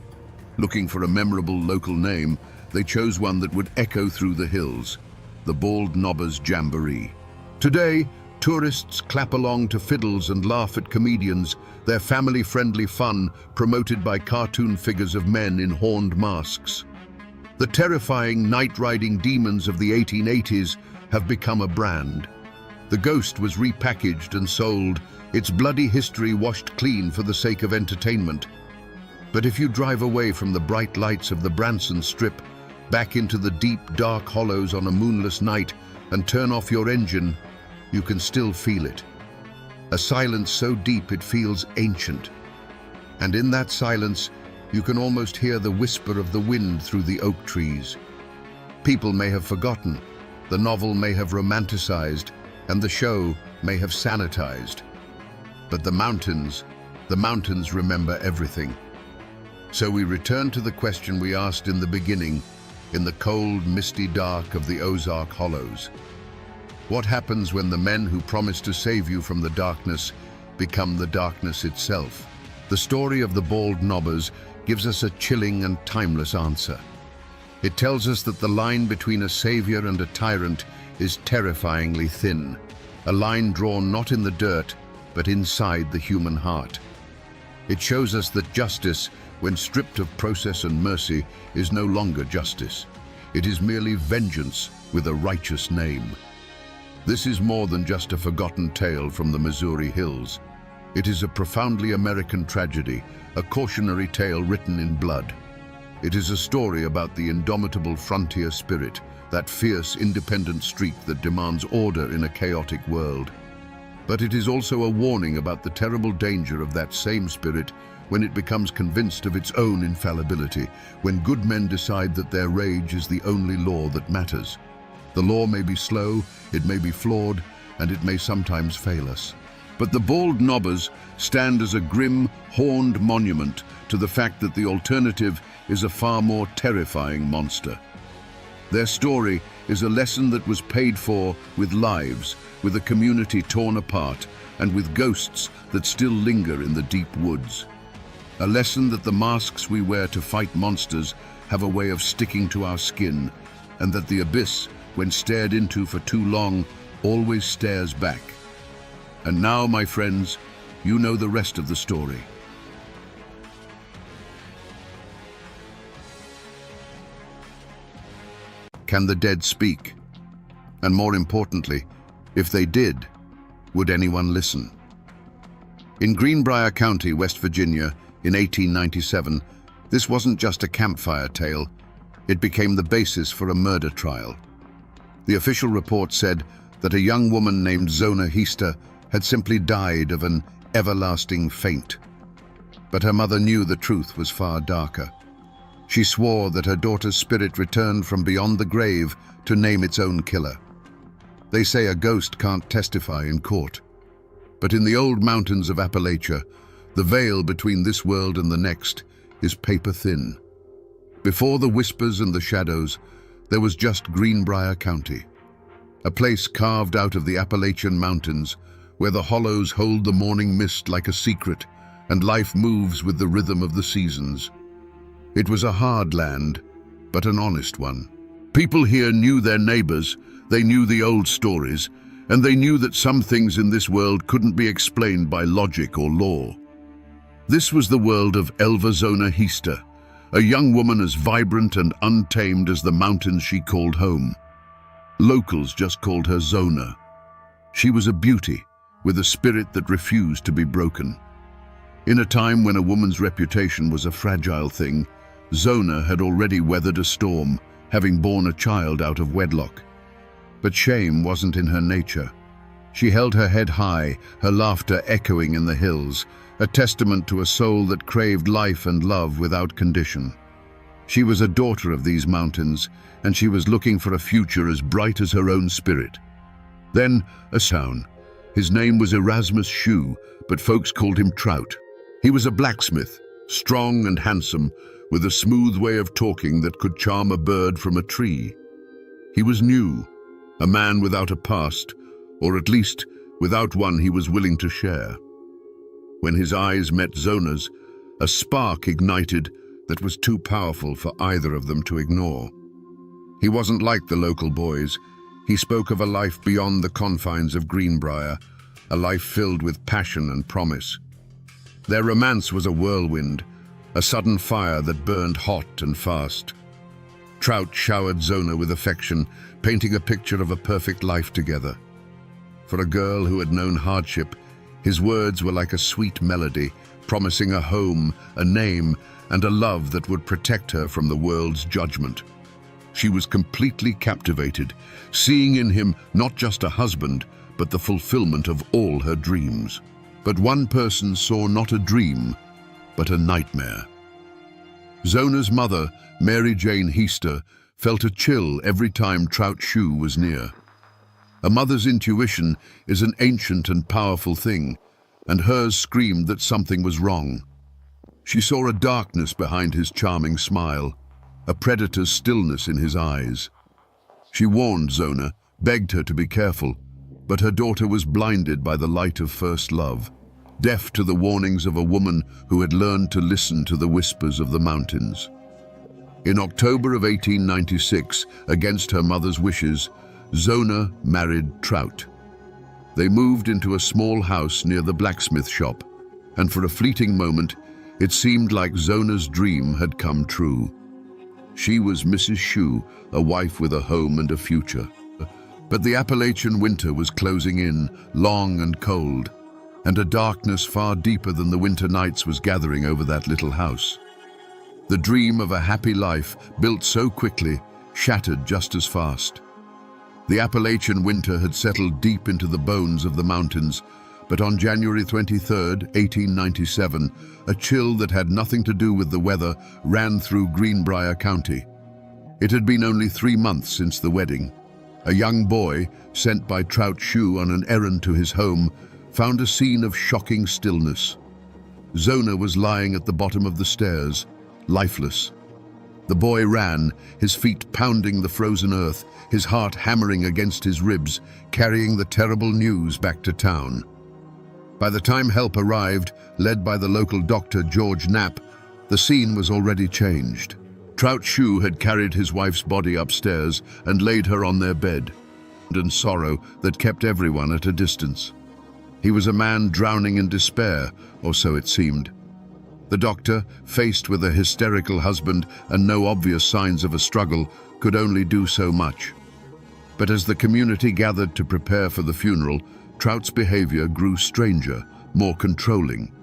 Looking for a memorable local name, they chose one that would echo through the hills, the Bald Knobbers Jamboree. Today, tourists clap along to fiddles and laugh at comedians, their family-friendly fun promoted by cartoon figures of men in horned masks. The terrifying night-riding demons of the 1880s have become a brand. The ghost was repackaged and sold, its bloody history washed clean for the sake of entertainment. But if you drive away from the bright lights of the Branson Strip, back into the deep, dark hollows on a moonless night, and turn off your engine, you can still feel it. a silence so deep it feels ancient. And in that silence, you can almost hear the whisper of the wind through the oak trees. People may have forgotten, the novel may have romanticized, and the show may have sanitized. But the mountains remember everything. So we return to the question we asked in the beginning, in the cold, misty dark of the Ozark Hollows. What happens when the men who promise to save you from the darkness become the darkness itself? The story of the Bald Knobbers gives us a chilling and timeless answer. It tells us that the line between a savior and a tyrant is terrifyingly thin, a line drawn not in the dirt, but inside the human heart. It shows us that justice, when stripped of process and mercy, is no longer justice. It is merely vengeance with a righteous name. This is more than just a forgotten tale from the Missouri hills. It is a profoundly American tragedy, a cautionary tale written in blood. It is a story about the indomitable frontier spirit, that fierce, independent streak that demands order in a chaotic world. But it is also a warning about the terrible danger of that same spirit when it becomes convinced of its own infallibility, when good men decide that their rage is the only law that matters. The law may be slow, it may be flawed, and it may sometimes fail us. But the Bald Knobbers stand as a grim, horned monument to the fact that the alternative is a far more terrifying monster. Their story is a lesson that was paid for with lives, with a community torn apart, and with ghosts that still linger in the deep woods. A lesson that the masks we wear to fight monsters have a way of sticking to our skin, and that the abyss, when stared into for too long, always stares back. And now, my friends, you know the rest of the story. Can the dead speak? And more importantly, if they did, would anyone listen? In Greenbrier County, West Virginia, in 1897, this wasn't just a campfire tale, it became the basis for a murder trial. The official report said that a young woman named Zona Heaster had simply died of an everlasting faint. But her mother knew the truth was far darker. She swore that her daughter's spirit returned from beyond the grave to name its own killer. They say a ghost can't testify in court. But in the old mountains of Appalachia, the veil between this world and the next is paper thin. Before the whispers and the shadows, there was just Greenbrier County, a place carved out of the Appalachian Mountains where the hollows hold the morning mist like a secret and life moves with the rhythm of the seasons. It was a hard land, but an honest one. People here knew their neighbors, they knew the old stories, and they knew that some things in this world couldn't be explained by logic or law. This was the world of Elva Zona Heaster, a young woman as vibrant and untamed as the mountains she called home. Locals just called her Zona. She was a beauty, with a spirit that refused to be broken. In a time when a woman's reputation was a fragile thing, Zona had already weathered a storm, having borne a child out of wedlock. But shame wasn't in her nature. She held her head high, her laughter echoing in the hills, a testament to a soul that craved life and love without condition. She was a daughter of these mountains, and she was looking for a future as bright as her own spirit. Then, a sound. His name was Erasmus Shue, but folks called him Trout. He was a blacksmith, strong and handsome, with a smooth way of talking that could charm a bird from a tree. He was new, a man without a past, or at least without one he was willing to share. When his eyes met Zona's, a spark ignited that was too powerful for either of them to ignore. He wasn't like the local boys. He spoke of a life beyond the confines of Greenbrier, a life filled with passion and promise. Their romance was a whirlwind, a sudden fire that burned hot and fast. Trout showered Zona with affection, painting a picture of a perfect life together. For a girl who had known hardship, his words were like a sweet melody, promising a home, a name, and a love that would protect her from the world's judgment. She was completely captivated, seeing in him not just a husband, but the fulfillment of all her dreams. But one person saw not a dream, but a nightmare. Zona's mother, Mary Jane Heaster, felt a chill every time Trout Shue was near. A mother's intuition is an ancient and powerful thing, and hers screamed that something was wrong. She saw a darkness behind his charming smile, a predator's stillness in his eyes. She warned Zona, begged her to be careful, but her daughter was blinded by the light of first love, deaf to the warnings of a woman who had learned to listen to the whispers of the mountains. In October of 1896, against her mother's wishes, Zona married Trout. They moved into a small house near the blacksmith shop, and for a fleeting moment, it seemed like Zona's dream had come true. She was Mrs. Shue, a wife with a home and a future. But the Appalachian winter was closing in, long and cold, and a darkness far deeper than the winter nights was gathering over that little house. The dream of a happy life, built so quickly, shattered just as fast. The Appalachian winter had settled deep into the bones of the mountains, but on January 23, 1897, a chill that had nothing to do with the weather ran through Greenbrier County. It had been only 3 months since the wedding. A young boy, sent by Trout Shue on an errand to his home, found a scene of shocking stillness. Zona was lying at the bottom of the stairs, lifeless. The boy ran, his feet pounding the frozen earth, his heart hammering against his ribs, carrying the terrible news back to town. By the time help arrived, led by the local doctor George Knapp, the scene was already changed. Trout Shue had carried his wife's body upstairs and laid her on their bed, and sorrow that kept everyone at a distance. He was a man drowning in despair, or so it seemed. The doctor, faced with a hysterical husband and no obvious signs of a struggle, could only do so much. But as the community gathered to prepare for the funeral, Trout's behavior grew stranger, more controlling.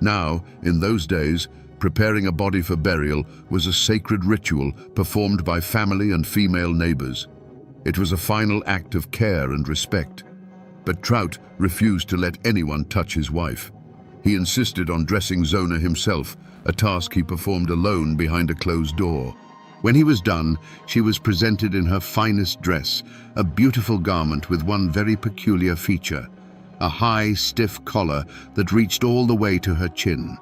Now, in those days, preparing a body for burial was a sacred ritual performed by family and female neighbors. It was a final act of care and respect. But Trout refused to let anyone touch his wife. He insisted on dressing Zona himself, a task he performed alone behind a closed door. When he was done, she was presented in her finest dress, a beautiful garment with one very peculiar feature, a high, stiff collar that reached all the way to her chin.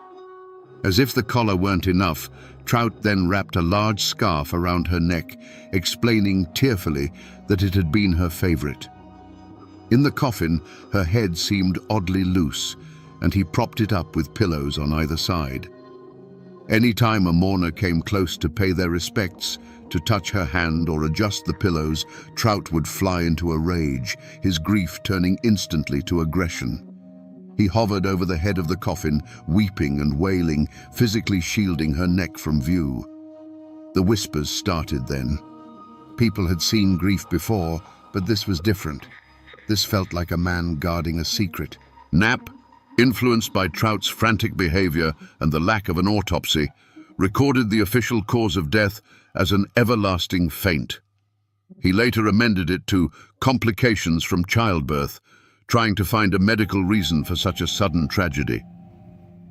As if the collar weren't enough, Trout then wrapped a large scarf around her neck, explaining tearfully that it had been her favorite. In the coffin, her head seemed oddly loose, and he propped it up with pillows on either side. Any time a mourner came close to pay their respects, to touch her hand or adjust the pillows, Trout would fly into a rage, his grief turning instantly to aggression. He hovered over the head of the coffin, weeping and wailing, physically shielding her neck from view. The whispers started then. People had seen grief before, but this was different. This felt like a man guarding a secret. Knapp, influenced by Trout's frantic behavior and the lack of an autopsy, recorded the official cause of death as an everlasting faint. He later amended it to complications from childbirth, trying to find a medical reason for such a sudden tragedy.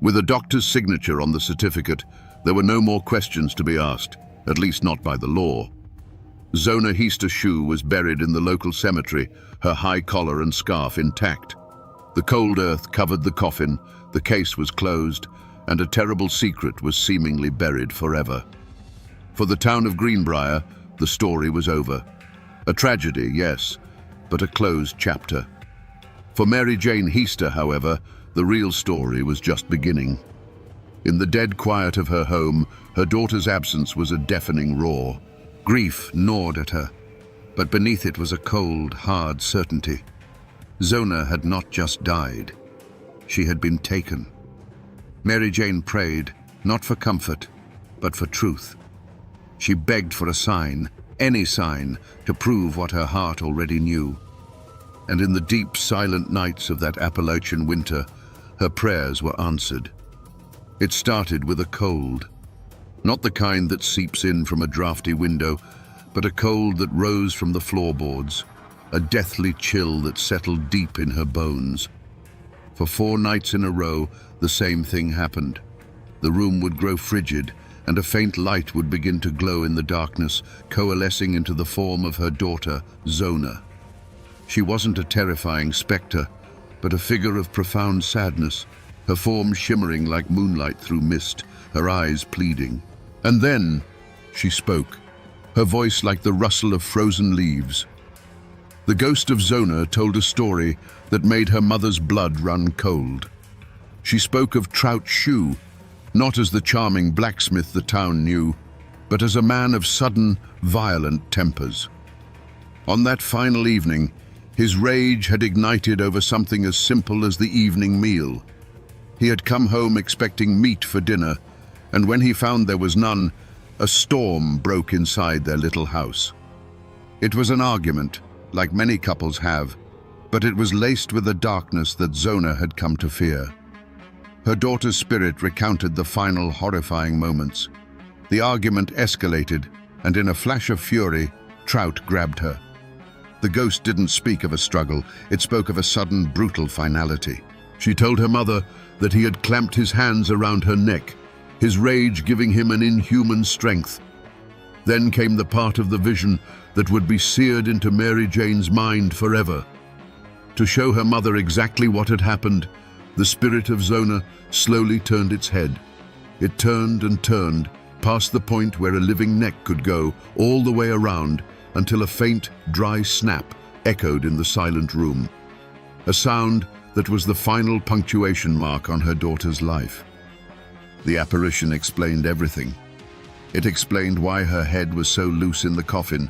With a doctor's signature on the certificate, there were no more questions to be asked, at least not by the law. Zona Heaster Shue was buried in the local cemetery, her high collar and scarf intact. The cold earth covered the coffin, the case was closed, and a terrible secret was seemingly buried forever. For the town of Greenbrier, the story was over. A tragedy, yes, but a closed chapter. For Mary Jane Heaster, however, the real story was just beginning. In the dead quiet of her home, her daughter's absence was a deafening roar. Grief gnawed at her, but beneath it was a cold, hard certainty. Zona had not just died. She had been taken. Mary Jane prayed, not for comfort, but for truth. She begged for a sign, any sign, to prove what her heart already knew. And in the deep, silent nights of that Appalachian winter, her prayers were answered. It started with a cold. Not the kind that seeps in from a drafty window, but a cold that rose from the floorboards, a deathly chill that settled deep in her bones. For 4 nights in a row, the same thing happened. The room would grow frigid, and a faint light would begin to glow in the darkness, coalescing into the form of her daughter, Zona. She wasn't a terrifying spectre, but a figure of profound sadness, her form shimmering like moonlight through mist, her eyes pleading. And then she spoke, her voice like the rustle of frozen leaves. The ghost of Zona told a story that made her mother's blood run cold. She spoke of Trout Shoe, not as the charming blacksmith the town knew, but as a man of sudden, violent tempers. On that final evening, his rage had ignited over something as simple as the evening meal. He had come home expecting meat for dinner, and when he found there was none, a storm broke inside their little house. It was an argument, like many couples have, but it was laced with a darkness that Zona had come to fear. Her daughter's spirit recounted the final horrifying moments. The argument escalated, and in a flash of fury, Trout grabbed her. The ghost didn't speak of a struggle, it spoke of a sudden, brutal finality. She told her mother that he had clamped his hands around her neck, his rage giving him an inhuman strength. Then came the part of the vision that would be seared into Mary Jane's mind forever. To show her mother exactly what had happened, the spirit of Zona slowly turned its head. It turned and turned, past the point where a living neck could go, all the way around, until a faint, dry snap echoed in the silent room. A sound that was the final punctuation mark on her daughter's life. The apparition explained everything. It explained why her head was so loose in the coffin,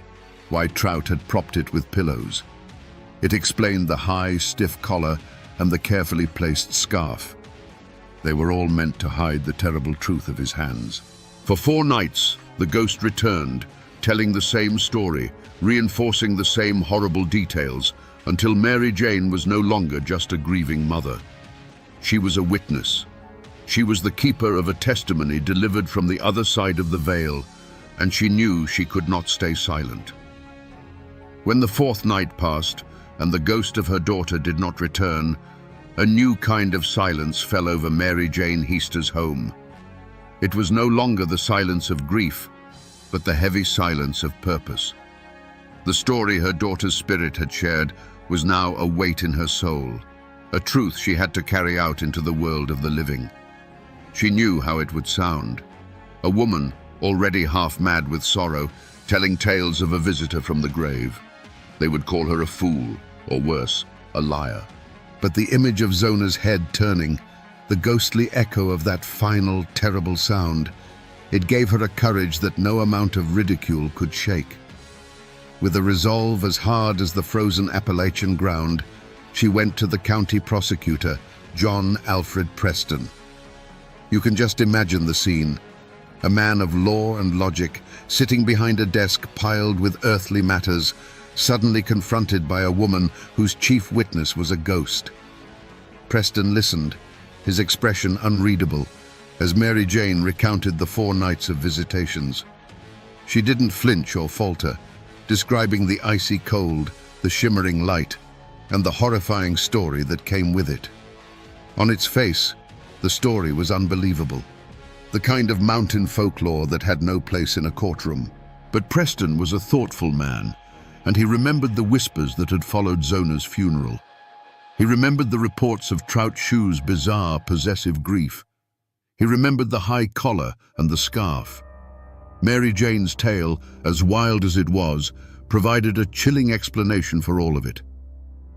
why Trout had propped it with pillows. It explained the high, stiff collar and the carefully placed scarf. They were all meant to hide the terrible truth of his hands. For 4 nights, the ghost returned, telling the same story, reinforcing the same horrible details, until Mary Jane was no longer just a grieving mother. She was a witness. She was the keeper of a testimony delivered from the other side of the veil, and she knew she could not stay silent. When the 4th night passed, and the ghost of her daughter did not return, a new kind of silence fell over Mary Jane Heaster's home. It was no longer the silence of grief, but the heavy silence of purpose. The story her daughter's spirit had shared was now a weight in her soul, a truth she had to carry out into the world of the living. She knew how it would sound. A woman, already half mad with sorrow, telling tales of a visitor from the grave. They would call her a fool, or worse, a liar. But the image of Zona's head turning, the ghostly echo of that final, terrible sound, it gave her a courage that no amount of ridicule could shake. With a resolve as hard as the frozen Appalachian ground, she went to the county prosecutor, John Alfred Preston. You can just imagine the scene. A man of law and logic, sitting behind a desk piled with earthly matters, suddenly confronted by a woman whose chief witness was a ghost. Preston listened, his expression unreadable, as Mary Jane recounted the 4 nights of visitations. She didn't flinch or falter, describing the icy cold, the shimmering light, and the horrifying story that came with it. On its face, the story was unbelievable, the kind of mountain folklore that had no place in a courtroom. But Preston was a thoughtful man, and he remembered the whispers that had followed Zona's funeral. He remembered the reports of Trout Shoe's bizarre, possessive grief. He remembered the high collar and the scarf. Mary Jane's tale, as wild as it was, provided a chilling explanation for all of it.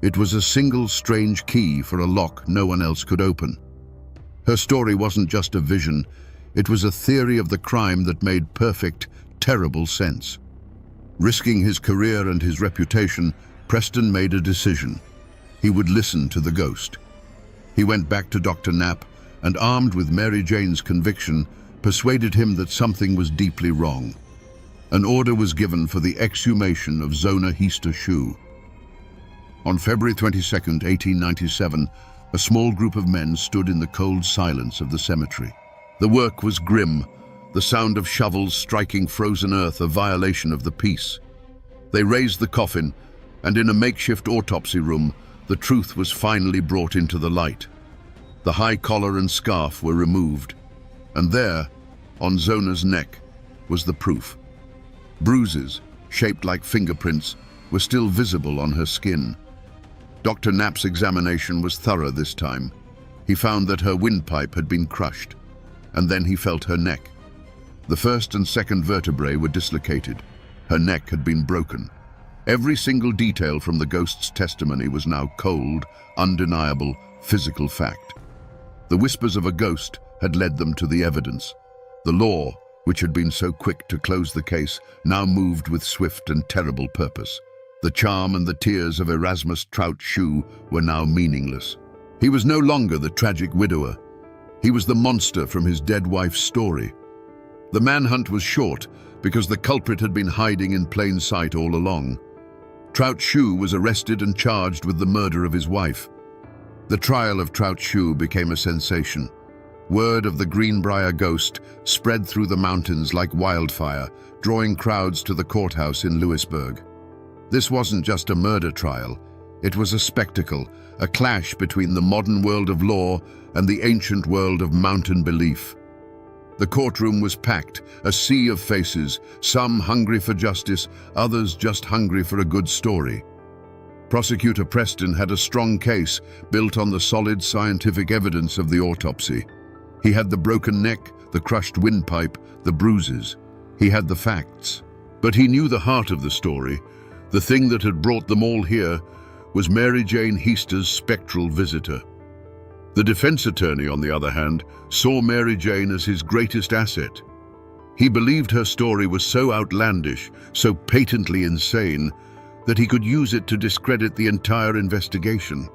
It was a single strange key for a lock no one else could open. Her story wasn't just a vision, it was a theory of the crime that made perfect, terrible sense. Risking his career and his reputation, Preston made a decision. He would listen to the ghost. He went back to Dr. Knapp and, armed with Mary Jane's conviction, persuaded him that something was deeply wrong. An order was given for the exhumation of Zona Heaster Shoe. On February 22, 1897, a small group of men stood in the cold silence of the cemetery. The work was grim, the sound of shovels striking frozen earth a violation of the peace. They raised the coffin, and in a makeshift autopsy room, the truth was finally brought into the light. The high collar and scarf were removed, and there, on Zona's neck, was the proof. Bruises, shaped like fingerprints, were still visible on her skin. Dr. Knapp's examination was thorough this time. He found that her windpipe had been crushed, and then he felt her neck. The first and second vertebrae were dislocated. Her neck had been broken. Every single detail from the ghost's testimony was now cold, undeniable, physical fact. The whispers of a ghost had led them to the evidence. The law, which had been so quick to close the case, now moved with swift and terrible purpose. The charm and the tears of Erasmus Trout-Shue were now meaningless. He was no longer the tragic widower. He was the monster from his dead wife's story. The manhunt was short because the culprit had been hiding in plain sight all along. Trout-Shue was arrested and charged with the murder of his wife. The trial of Trout-Shue became a sensation. Word of the Greenbrier ghost spread through the mountains like wildfire, drawing crowds to the courthouse in Louisburg. This wasn't just a murder trial. It was a spectacle, a clash between the modern world of law and the ancient world of mountain belief. The courtroom was packed, a sea of faces, some hungry for justice, others just hungry for a good story. Prosecutor Preston had a strong case built on the solid scientific evidence of the autopsy. He had the broken neck, the crushed windpipe, the bruises. He had the facts. But he knew the heart of the story. The thing that had brought them all here was Mary Jane Heaster's spectral visitor. The defense attorney, on the other hand, saw Mary Jane as his greatest asset. He believed her story was so outlandish, so patently insane, that he could use it to discredit the entire investigation.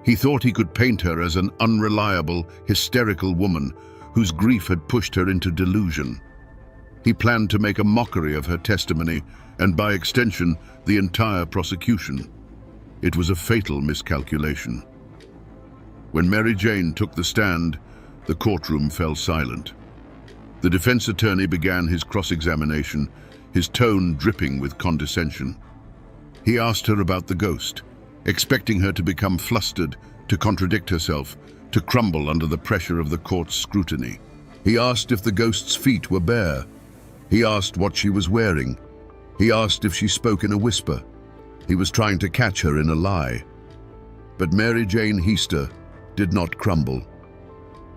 He thought he could paint her as an unreliable, hysterical woman whose grief had pushed her into delusion. He planned to make a mockery of her testimony and, by extension, the entire prosecution. It was a fatal miscalculation. When Mary Jane took the stand, the courtroom fell silent. The defense attorney began his cross-examination, his tone dripping with condescension. He asked her about the ghost, expecting her to become flustered, to contradict herself, to crumble under the pressure of the court's scrutiny. He asked if the ghost's feet were bare. He asked what she was wearing. He asked if she spoke in a whisper. He was trying to catch her in a lie. But Mary Jane Heaster did not crumble.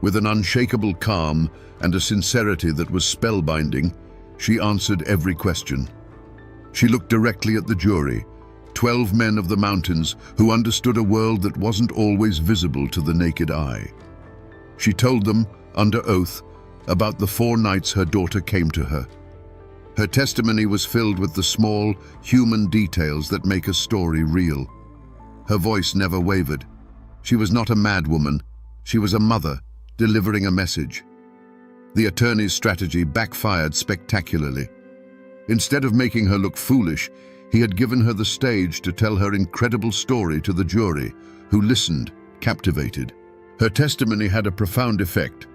With an unshakable calm and a sincerity that was spellbinding, she answered every question. She looked directly at the jury, 12 men of the mountains who understood a world that wasn't always visible to the naked eye. She told them, under oath, about the 4 nights her daughter came to her. Her testimony was filled with the small, human details that make a story real. Her voice never wavered. She was not a madwoman. She was a mother, delivering a message. The attorney's strategy backfired spectacularly. Instead of making her look foolish, he had given her the stage to tell her incredible story to the jury, who listened, captivated. Her testimony had a profound effect.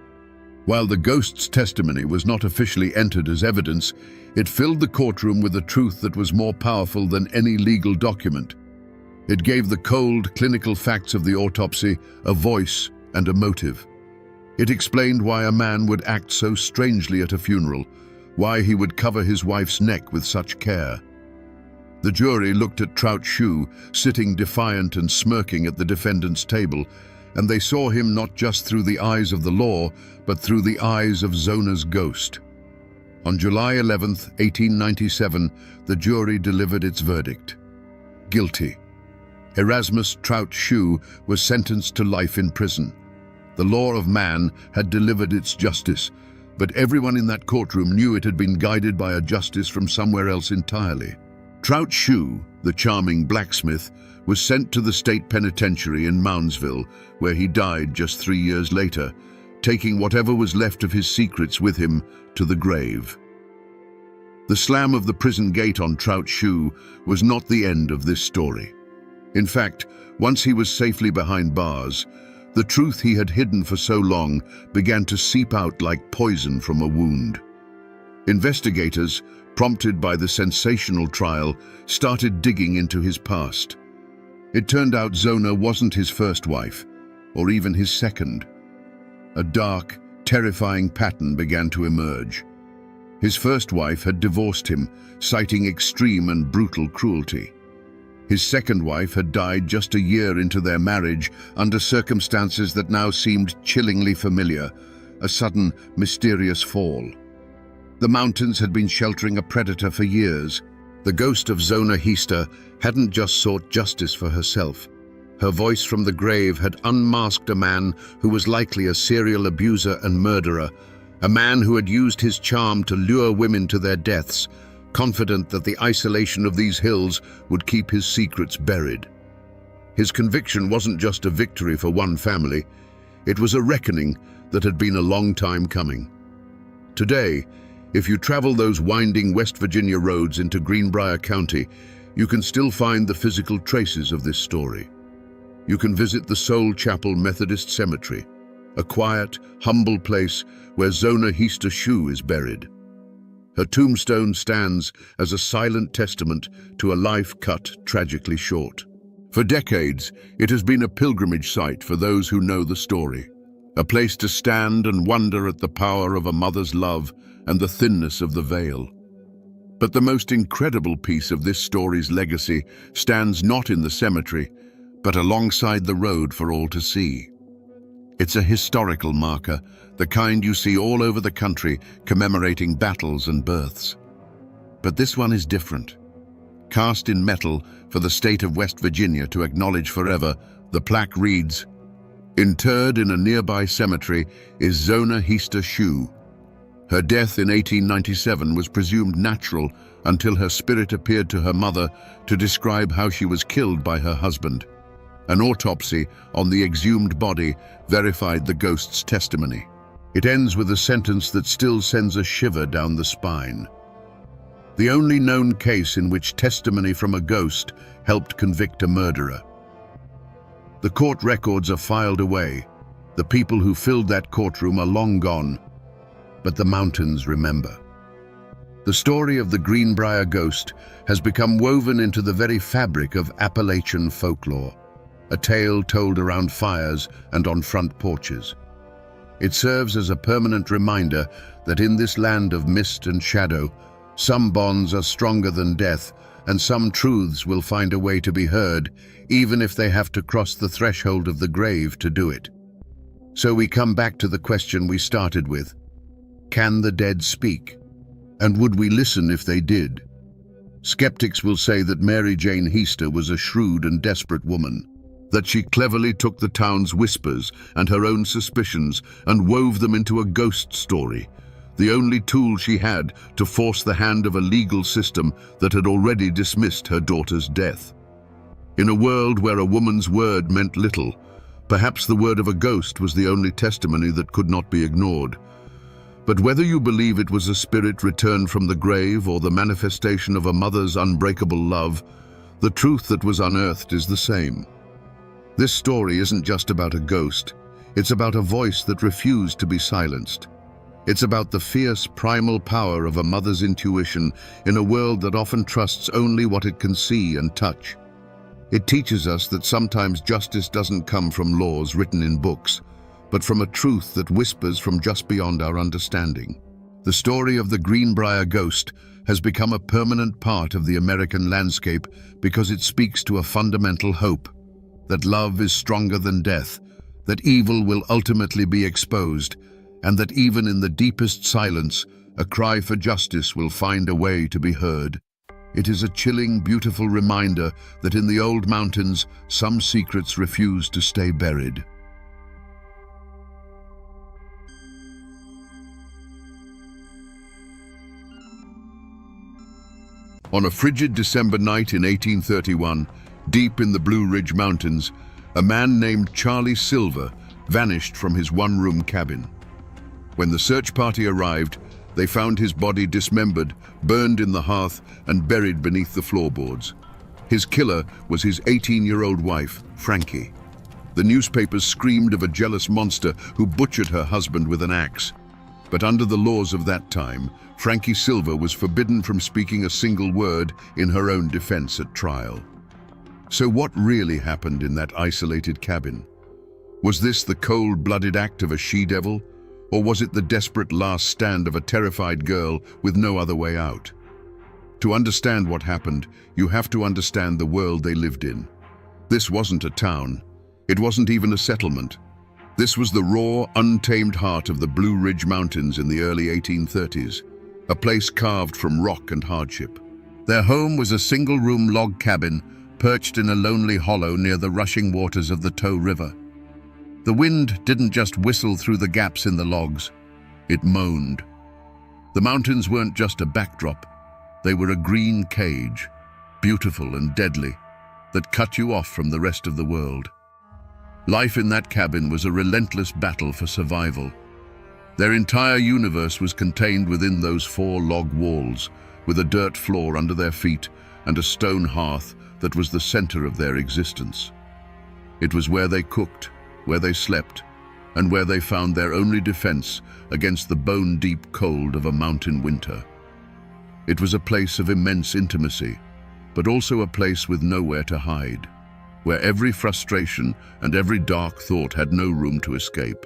While the ghost's testimony was not officially entered as evidence, it filled the courtroom with a truth that was more powerful than any legal document. It gave the cold, clinical facts of the autopsy a voice and a motive. It explained why a man would act so strangely at a funeral, why he would cover his wife's neck with such care. The jury looked at Trout-Shue, sitting defiant and smirking at the defendant's table, and they saw him not just through the eyes of the law, but through the eyes of Zona's ghost. On July 11, 1897, the jury delivered its verdict. Guilty. Erasmus Trout-Shue was sentenced to life in prison. The law of man had delivered its justice, but everyone in that courtroom knew it had been guided by a justice from somewhere else entirely. Trout-Shue, the charming blacksmith, was sent to the state penitentiary in Moundsville, where he died just 3 years later, taking whatever was left of his secrets with him to the grave. The slam of the prison gate on Trout-Shue was not the end of this story. In fact, once he was safely behind bars, The truth he had hidden for so long began to seep out like poison from a wound. Investigators, prompted by the sensational trial, started digging into his past. It turned out Zona wasn't his first wife, or even his second. A dark, terrifying pattern began to emerge. His first wife had divorced him, citing extreme and brutal cruelty. His second wife had died just a year into their marriage under circumstances that now seemed chillingly familiar, a sudden, mysterious fall. The mountains had been sheltering a predator for years. The ghost of Zona Hista hadn't just sought justice for herself. Her voice from the grave had unmasked a man who was likely a serial abuser and murderer, a man who had used his charm to lure women to their deaths, confident that the isolation of these hills would keep his secrets buried. His conviction wasn't just a victory for one family, it was a reckoning that had been a long time coming. Today, if you travel those winding West Virginia roads into Greenbrier County, you can still find the physical traces of this story. You can visit the Soul Chapel Methodist Cemetery, a quiet, humble place where Zona Hista Shue is buried. Her tombstone stands as a silent testament to a life cut tragically short. For decades, it has been a pilgrimage site for those who know the story, a place to stand and wonder at the power of a mother's love and the thinness of the veil. But the most incredible piece of this story's legacy stands not in the cemetery, but alongside the road for all to see. It's a historical marker, the kind you see all over the country commemorating battles and births. But this one is different. Cast in metal for the state of West Virginia to acknowledge forever, the plaque reads, "Interred in a nearby cemetery is Zona Hista Shue. Her death in 1897 was presumed natural until her spirit appeared to her mother to describe how she was killed by her husband. An autopsy on the exhumed body verified the ghost's testimony." It ends with a sentence that still sends a shiver down the spine. The only known case in which testimony from a ghost helped convict a murderer. The court records are filed away. The people who filled that courtroom are long gone, but the mountains remember. The story of the Greenbrier ghost has become woven into the very fabric of Appalachian folklore, a tale told around fires and on front porches. It serves as a permanent reminder that in this land of mist and shadow, some bonds are stronger than death, and some truths will find a way to be heard, even if they have to cross the threshold of the grave to do it. So we come back to the question we started with. Can the dead speak? And would we listen if they did? Skeptics will say that Mary Jane Hista was a shrewd and desperate woman, that she cleverly took the town's whispers and her own suspicions and wove them into a ghost story, the only tool she had to force the hand of a legal system that had already dismissed her daughter's death. In a world where a woman's word meant little, perhaps the word of a ghost was the only testimony that could not be ignored. But whether you believe it was a spirit returned from the grave or the manifestation of a mother's unbreakable love, the truth that was unearthed is the same. This story isn't just about a ghost, it's about a voice that refused to be silenced. It's about the fierce, primal power of a mother's intuition in a world that often trusts only what it can see and touch. It teaches us that sometimes justice doesn't come from laws written in books, but from a truth that whispers from just beyond our understanding. The story of the Greenbrier ghost has become a permanent part of the American landscape because it speaks to a fundamental hope, that love is stronger than death, that evil will ultimately be exposed, and that even in the deepest silence, a cry for justice will find a way to be heard. It is a chilling, beautiful reminder that in the old mountains, some secrets refuse to stay buried. On a frigid December night in 1831, deep in the Blue Ridge Mountains, a man named Charlie Silver vanished from his one-room cabin. When the search party arrived, they found his body dismembered, burned in the hearth, and buried beneath the floorboards. His killer was his 18-year-old wife, Frankie. The newspapers screamed of a jealous monster who butchered her husband with an axe. But under the laws of that time, Frankie Silver was forbidden from speaking a single word in her own defense at trial. So what really happened in that isolated cabin? Was this the cold-blooded act of a she-devil, or was it the desperate last stand of a terrified girl with no other way out? To understand what happened, you have to understand the world they lived in. This wasn't a town. It wasn't even a settlement. This was the raw, untamed heart of the Blue Ridge Mountains in the early 1830s, a place carved from rock and hardship. Their home was a single-room log cabin perched in a lonely hollow near the rushing waters of the Tow River. The wind didn't just whistle through the gaps in the logs, it moaned. The mountains weren't just a backdrop, they were a green cage, beautiful and deadly, that cut you off from the rest of the world. Life in that cabin was a relentless battle for survival. Their entire universe was contained within those 4 log walls, with a dirt floor under their feet and a stone hearth that was the center of their existence. It was where they cooked, where they slept, and where they found their only defense against the bone-deep cold of a mountain winter. It was a place of immense intimacy, but also a place with nowhere to hide, where every frustration and every dark thought had no room to escape.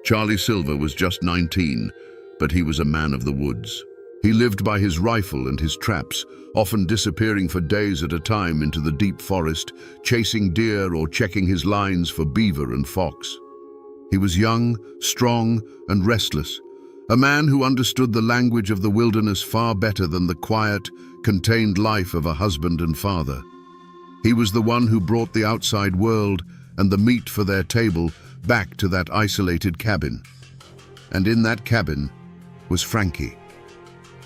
Charlie Silver was just 19, but he was a man of the woods. He lived by his rifle and his traps, often disappearing for days at a time into the deep forest, chasing deer or checking his lines for beaver and fox. He was young, strong, and restless, a man who understood the language of the wilderness far better than the quiet, contained life of a husband and father. He was the one who brought the outside world and the meat for their table back to that isolated cabin. And in that cabin was Frankie.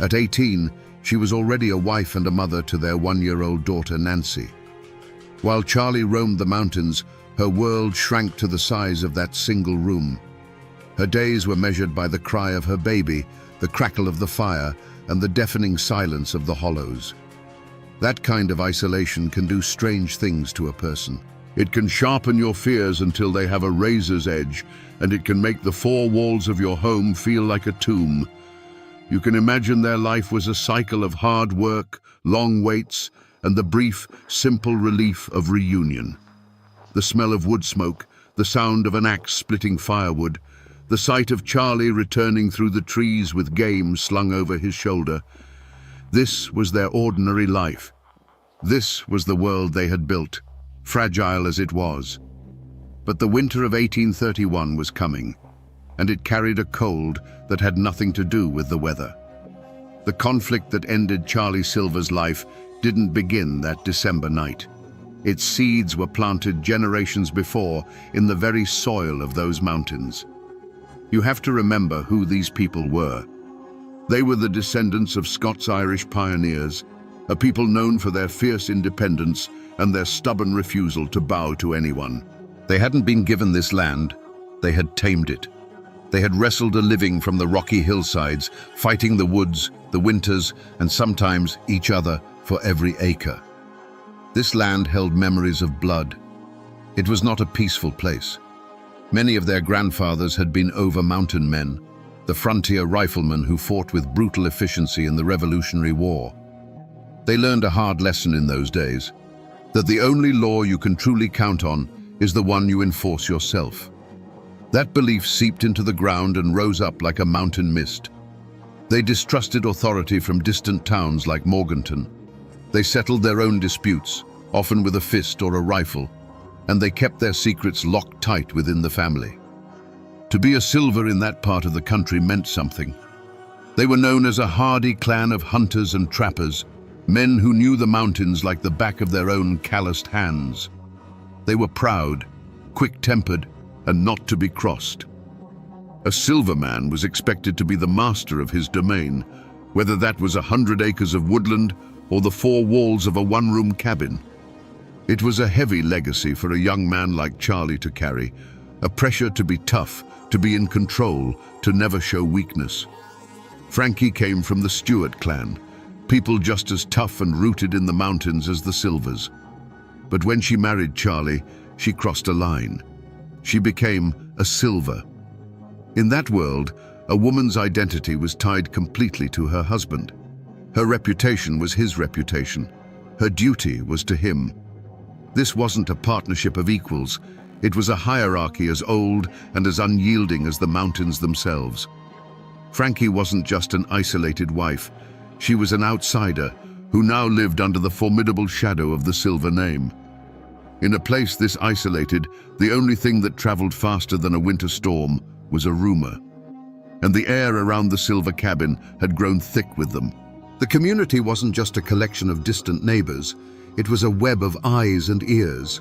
At 18, she was already a wife and a mother to their 1-year-old daughter, Nancy. While Charlie roamed the mountains, her world shrank to the size of that single room. Her days were measured by the cry of her baby, the crackle of the fire, and the deafening silence of the hollows. That kind of isolation can do strange things to a person. It can sharpen your fears until they have a razor's edge, and it can make the 4 walls of your home feel like a tomb. You can imagine their life was a cycle of hard work, long waits, and the brief, simple relief of reunion. The smell of wood smoke, the sound of an axe splitting firewood, the sight of Charlie returning through the trees with game slung over his shoulder. This was their ordinary life. This was the world they had built, fragile as it was. But the winter of 1831 was coming, and it carried a cold that had nothing to do with the weather. The conflict that ended Charlie Silver's life didn't begin that December night. Its seeds were planted generations before in the very soil of those mountains. You have to remember who these people were. They were the descendants of Scots-Irish pioneers, a people known for their fierce independence and their stubborn refusal to bow to anyone. They hadn't been given this land, they had tamed it. They had wrestled a living from the rocky hillsides, fighting the woods, the winters, and sometimes each other for every acre. This land held memories of blood. It was not a peaceful place. Many of their grandfathers had been over-mountain men, the frontier riflemen who fought with brutal efficiency in the Revolutionary War. They learned a hard lesson in those days, that the only law you can truly count on is the one you enforce yourself. That belief seeped into the ground and rose up like a mountain mist. They distrusted authority from distant towns like Morganton. They settled their own disputes, often with a fist or a rifle, and they kept their secrets locked tight within the family. To be a Silver in that part of the country meant something. They were known as a hardy clan of hunters and trappers, men who knew the mountains like the back of their own calloused hands. They were proud, quick-tempered, and not to be crossed. A Silver man was expected to be the master of his domain, whether that was 100 acres of woodland or the 4 walls of a one-room cabin. It was a heavy legacy for a young man like Charlie to carry, a pressure to be tough, to be in control, to never show weakness. Frankie came from the Stewart clan, people just as tough and rooted in the mountains as the Silvers. But when she married Charlie, she crossed a line. She became a Silver. In that world, a woman's identity was tied completely to her husband. Her reputation was his reputation. Her duty was to him. This wasn't a partnership of equals. It was a hierarchy as old and as unyielding as the mountains themselves. Frankie wasn't just an isolated wife. She was an outsider who now lived under the formidable shadow of the Silver name. In a place this isolated, the only thing that traveled faster than a winter storm was a rumor. And the air around the Silver cabin had grown thick with them. The community wasn't just a collection of distant neighbors. It was a web of eyes and ears.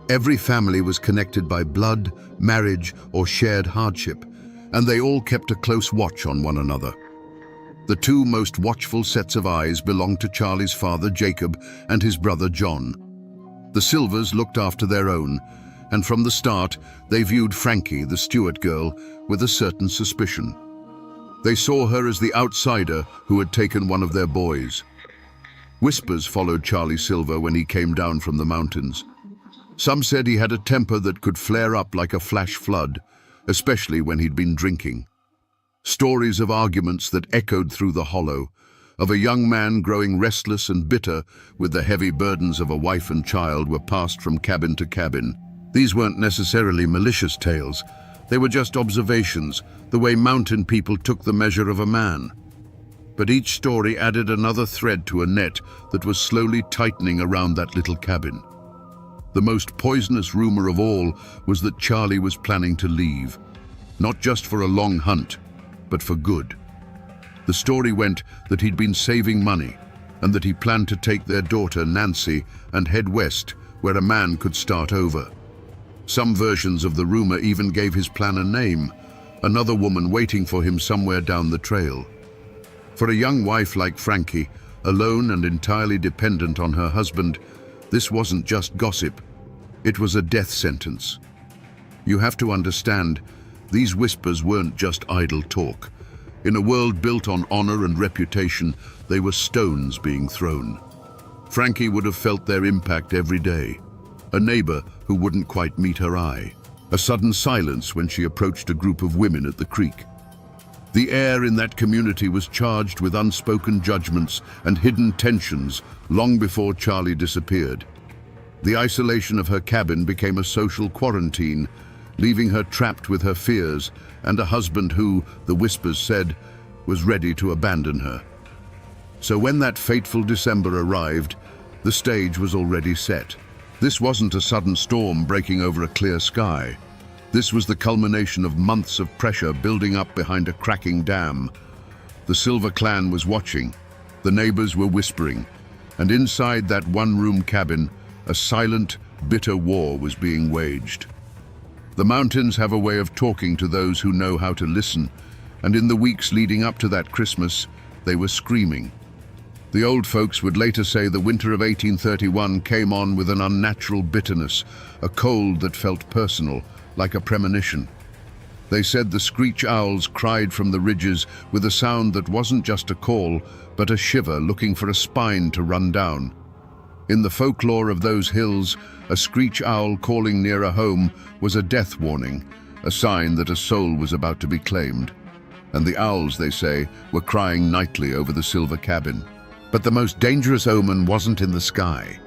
Every family was connected by blood, marriage, or shared hardship, and they all kept a close watch on one another. The two most watchful sets of eyes belonged to Charlie's father, Jacob, and his brother, John. The Silvers looked after their own, and from the start, they viewed Frankie, the Stewart girl, with a certain suspicion. They saw her as the outsider who had taken one of their boys. Whispers followed Charlie Silver when he came down from the mountains. Some said he had a temper that could flare up like a flash flood, especially when he'd been drinking. Stories of arguments that echoed through the hollow, of a young man growing restless and bitter with the heavy burdens of a wife and child, were passed from cabin to cabin. These weren't necessarily malicious tales. They were just observations, the way mountain people took the measure of a man. But each story added another thread to a net that was slowly tightening around that little cabin. The most poisonous rumor of all was that Charlie was planning to leave, not just for a long hunt, but for good. The story went that he'd been saving money and that he planned to take their daughter, Nancy, and head west, where a man could start over. Some versions of the rumor even gave his plan a name, another woman waiting for him somewhere down the trail. For a young wife like Frankie, alone and entirely dependent on her husband, this wasn't just gossip, it was a death sentence. You have to understand, these whispers weren't just idle talk. In a world built on honor and reputation, they were stones being thrown. Frankie would have felt their impact every day. A neighbor who wouldn't quite meet her eye. A sudden silence when she approached a group of women at the creek. The air in that community was charged with unspoken judgments and hidden tensions long before Charlie disappeared. The isolation of her cabin became a social quarantine, leaving her trapped with her fears and a husband who, the whispers said, was ready to abandon her. So when that fateful December arrived, the stage was already set. This wasn't a sudden storm breaking over a clear sky. This was the culmination of months of pressure building up behind a cracking dam. The Silver clan was watching, the neighbors were whispering, and inside that one-room cabin, a silent, bitter war was being waged. The mountains have a way of talking to those who know how to listen, and in the weeks leading up to that Christmas, they were screaming. The old folks would later say the winter of 1831 came on with an unnatural bitterness, a cold that felt personal, like a premonition. They said the screech owls cried from the ridges with a sound that wasn't just a call, but a shiver looking for a spine to run down. In the folklore of those hills, a screech owl calling near a home was a death warning, a sign that a soul was about to be claimed. And the owls, they say, were crying nightly over the Silver cabin. But the most dangerous omen wasn't in the sky.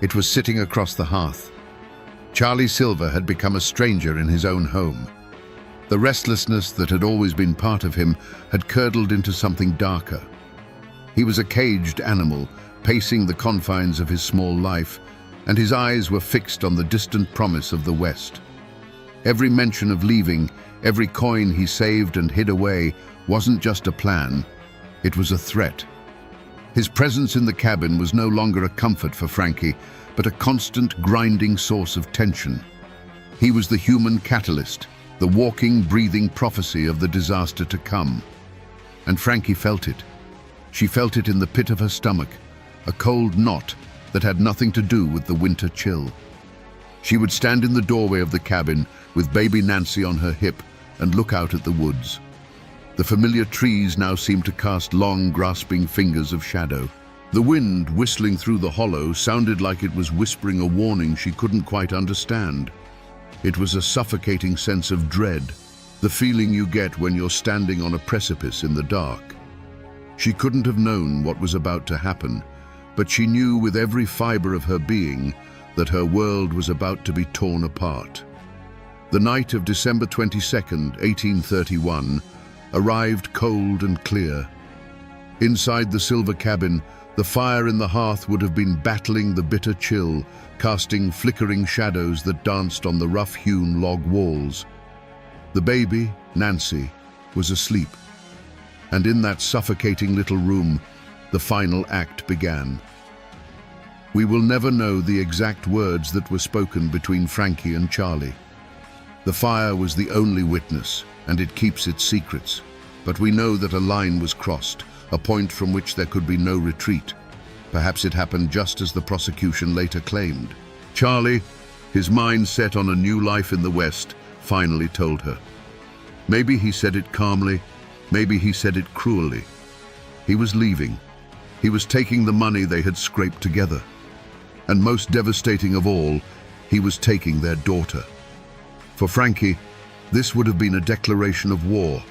It was sitting across the hearth. Charlie Silver had become a stranger in his own home. The restlessness that had always been part of him had curdled into something darker. He was a caged animal, pacing the confines of his small life, and his eyes were fixed on the distant promise of the West. Every mention of leaving, every coin he saved and hid away, wasn't just a plan, it was a threat. His presence in the cabin was no longer a comfort for Frankie, but a constant, grinding source of tension. He was the human catalyst, the walking, breathing prophecy of the disaster to come. And Frankie felt it. She felt it in the pit of her stomach, a cold knot that had nothing to do with the winter chill. She would stand in the doorway of the cabin with baby Nancy on her hip and look out at the woods. The familiar trees now seemed to cast long, grasping fingers of shadow. The wind whistling through the hollow sounded like it was whispering a warning she couldn't quite understand. It was a suffocating sense of dread, the feeling you get when you're standing on a precipice in the dark. She couldn't have known what was about to happen, but she knew with every fiber of her being that her world was about to be torn apart. The night of December 22nd, 1831, arrived cold and clear. Inside the silver cabin, the fire in the hearth would have been battling the bitter chill, casting flickering shadows that danced on the rough-hewn log walls. The baby, Nancy, was asleep, and in that suffocating little room, the final act began. We will never know the exact words that were spoken between Frankie and Charlie. The fire was the only witness, and it keeps its secrets, but we know that a line was crossed, a point from which there could be no retreat. Perhaps it happened just as the prosecution later claimed. Charlie, his mind set on a new life in the West, finally told her. Maybe he said it calmly, maybe he said it cruelly. He was leaving. He was taking the money they had scraped together. And most devastating of all, he was taking their daughter. For Frankie, this would have been a declaration of war,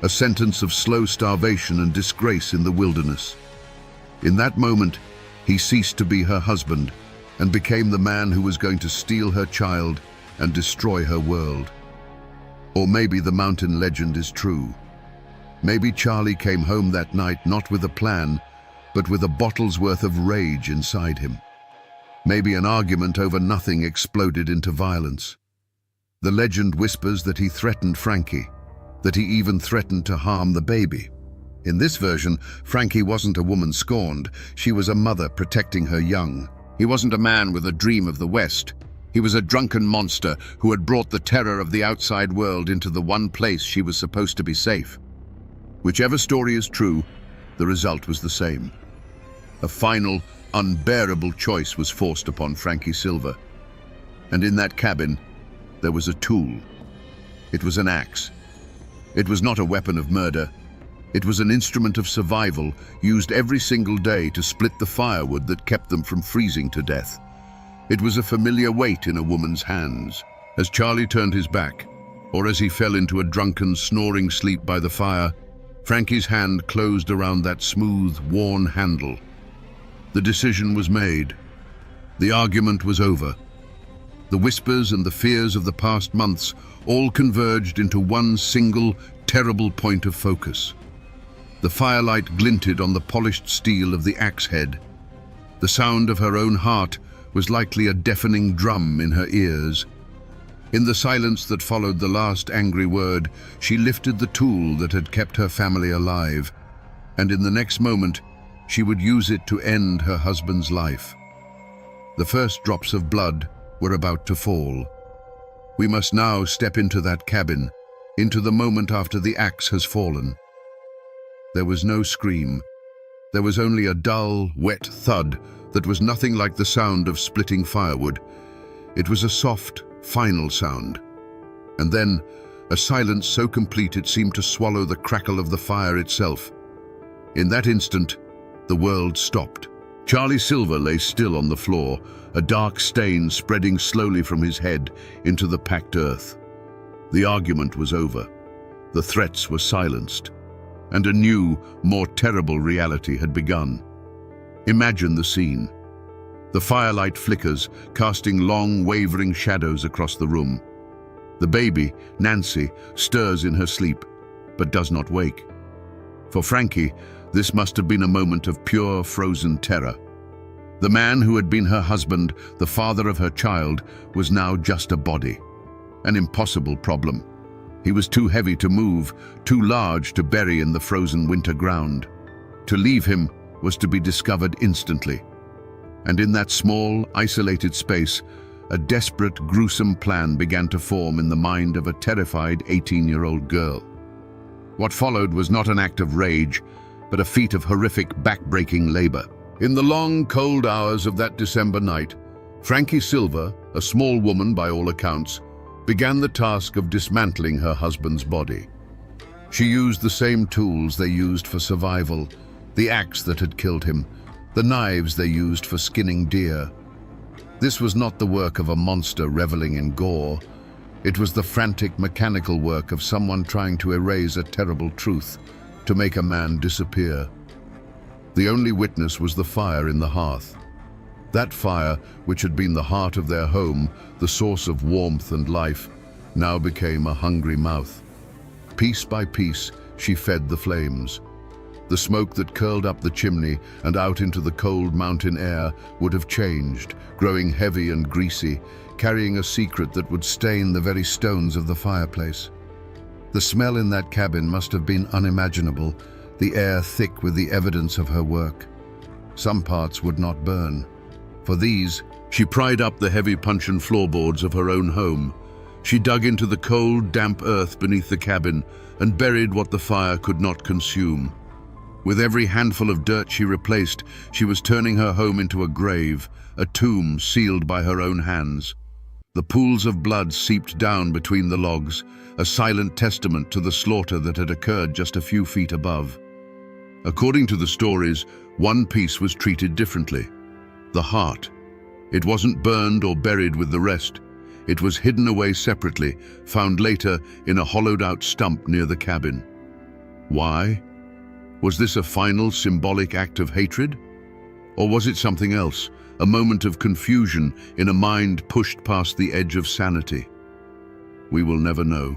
a sentence of slow starvation and disgrace in the wilderness. In that moment, he ceased to be her husband and became the man who was going to steal her child and destroy her world. Or maybe the mountain legend is true. Maybe Charlie came home that night not with a plan, but with a bottle's worth of rage inside him. Maybe an argument over nothing exploded into violence. The legend whispers that he threatened Frankie, that he even threatened to harm the baby. In this version, Frankie wasn't a woman scorned, she was a mother protecting her young. He wasn't a man with a dream of the West. He was a drunken monster who had brought the terror of the outside world into the one place she was supposed to be safe. Whichever story is true, the result was the same. A final, unbearable choice was forced upon Frankie Silver. And in that cabin, there was a tool. It was an axe. It was not a weapon of murder. It was an instrument of survival, used every single day to split the firewood that kept them from freezing to death. It was a familiar weight in a woman's hands. As Charlie turned his back, or as he fell into a drunken, snoring sleep by the fire, Frankie's hand closed around that smooth, worn handle. The decision was made. The argument was over. The whispers and the fears of the past months all converged into one single, terrible point of focus. The firelight glinted on the polished steel of the axe head. The sound of her own heart was likely a deafening drum in her ears. In the silence that followed the last angry word, she lifted the tool that had kept her family alive, and in the next moment, she would use it to end her husband's life. The first drops of blood were about to fall. We must now step into that cabin, into the moment after the axe has fallen. There was no scream. There was only a dull, wet thud that was nothing like the sound of splitting firewood. It was a soft, final sound. And then, a silence so complete it seemed to swallow the crackle of the fire itself. In that instant, the world stopped. Charlie Silver lay still on the floor, a dark stain spreading slowly from his head into the packed earth. The argument was over. The threats were silenced. And a new, more terrible reality had begun. Imagine the scene. The firelight flickers, casting long, wavering shadows across the room. The baby, Nancy, stirs in her sleep, but does not wake. For Frankie, this must have been a moment of pure, frozen terror. The man who had been her husband, the father of her child, was now just a body. An impossible problem. He was too heavy to move, too large to bury in the frozen winter ground. To leave him was to be discovered instantly. And in that small, isolated space, a desperate, gruesome plan began to form in the mind of a terrified 18-year-old girl. What followed was not an act of rage, but a feat of horrific, back-breaking labor. In the long, cold hours of that December night, Frankie Silver, a small woman by all accounts, began the task of dismantling her husband's body. She used the same tools they used for survival, the axe that had killed him, the knives they used for skinning deer. This was not the work of a monster reveling in gore. It was the frantic mechanical work of someone trying to erase a terrible truth, to make a man disappear. The only witness was the fire in the hearth. That fire, which had been the heart of their home, the source of warmth and life, now became a hungry mouth. Piece by piece, she fed the flames. The smoke that curled up the chimney and out into the cold mountain air would have changed, growing heavy and greasy, carrying a secret that would stain the very stones of the fireplace. The smell in that cabin must have been unimaginable, the air thick with the evidence of her work. Some parts would not burn. For these, she pried up the heavy puncheon floorboards of her own home. She dug into the cold, damp earth beneath the cabin and buried what the fire could not consume. With every handful of dirt she replaced, she was turning her home into a grave, a tomb sealed by her own hands. The pools of blood seeped down between the logs, a silent testament to the slaughter that had occurred just a few feet above. According to the stories, one piece was treated differently. The heart. It wasn't burned or buried with the rest. It was hidden away separately, found later in a hollowed-out stump near the cabin. Why? Was this a final symbolic act of hatred? Or was it something else, a moment of confusion in a mind pushed past the edge of sanity? We will never know.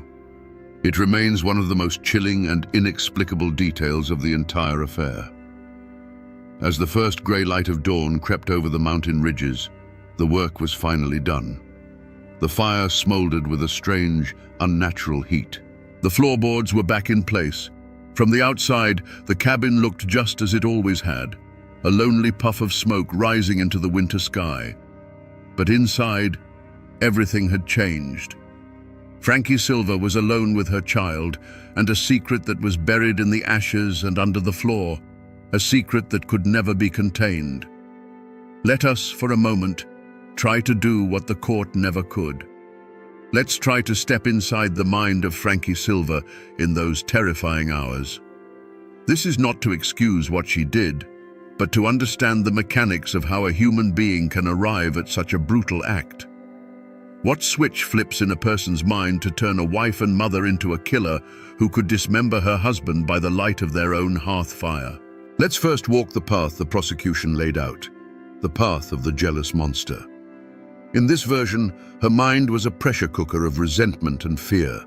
It remains one of the most chilling and inexplicable details of the entire affair. As the first grey light of dawn crept over the mountain ridges, the work was finally done. The fire smoldered with a strange, unnatural heat. The floorboards were back in place. From the outside, the cabin looked just as it always had, a lonely puff of smoke rising into the winter sky. But inside, everything had changed. Frankie Silver was alone with her child, and a secret that was buried in the ashes and under the floor, a secret that could never be contained. Let us, for a moment, try to do what the court never could. Let's try to step inside the mind of Frankie Silver in those terrifying hours. This is not to excuse what she did, but to understand the mechanics of how a human being can arrive at such a brutal act. What switch flips in a person's mind to turn a wife and mother into a killer who could dismember her husband by the light of their own hearth fire? Let's first walk the path the prosecution laid out, the path of the jealous monster. In this version, her mind was a pressure cooker of resentment and fear.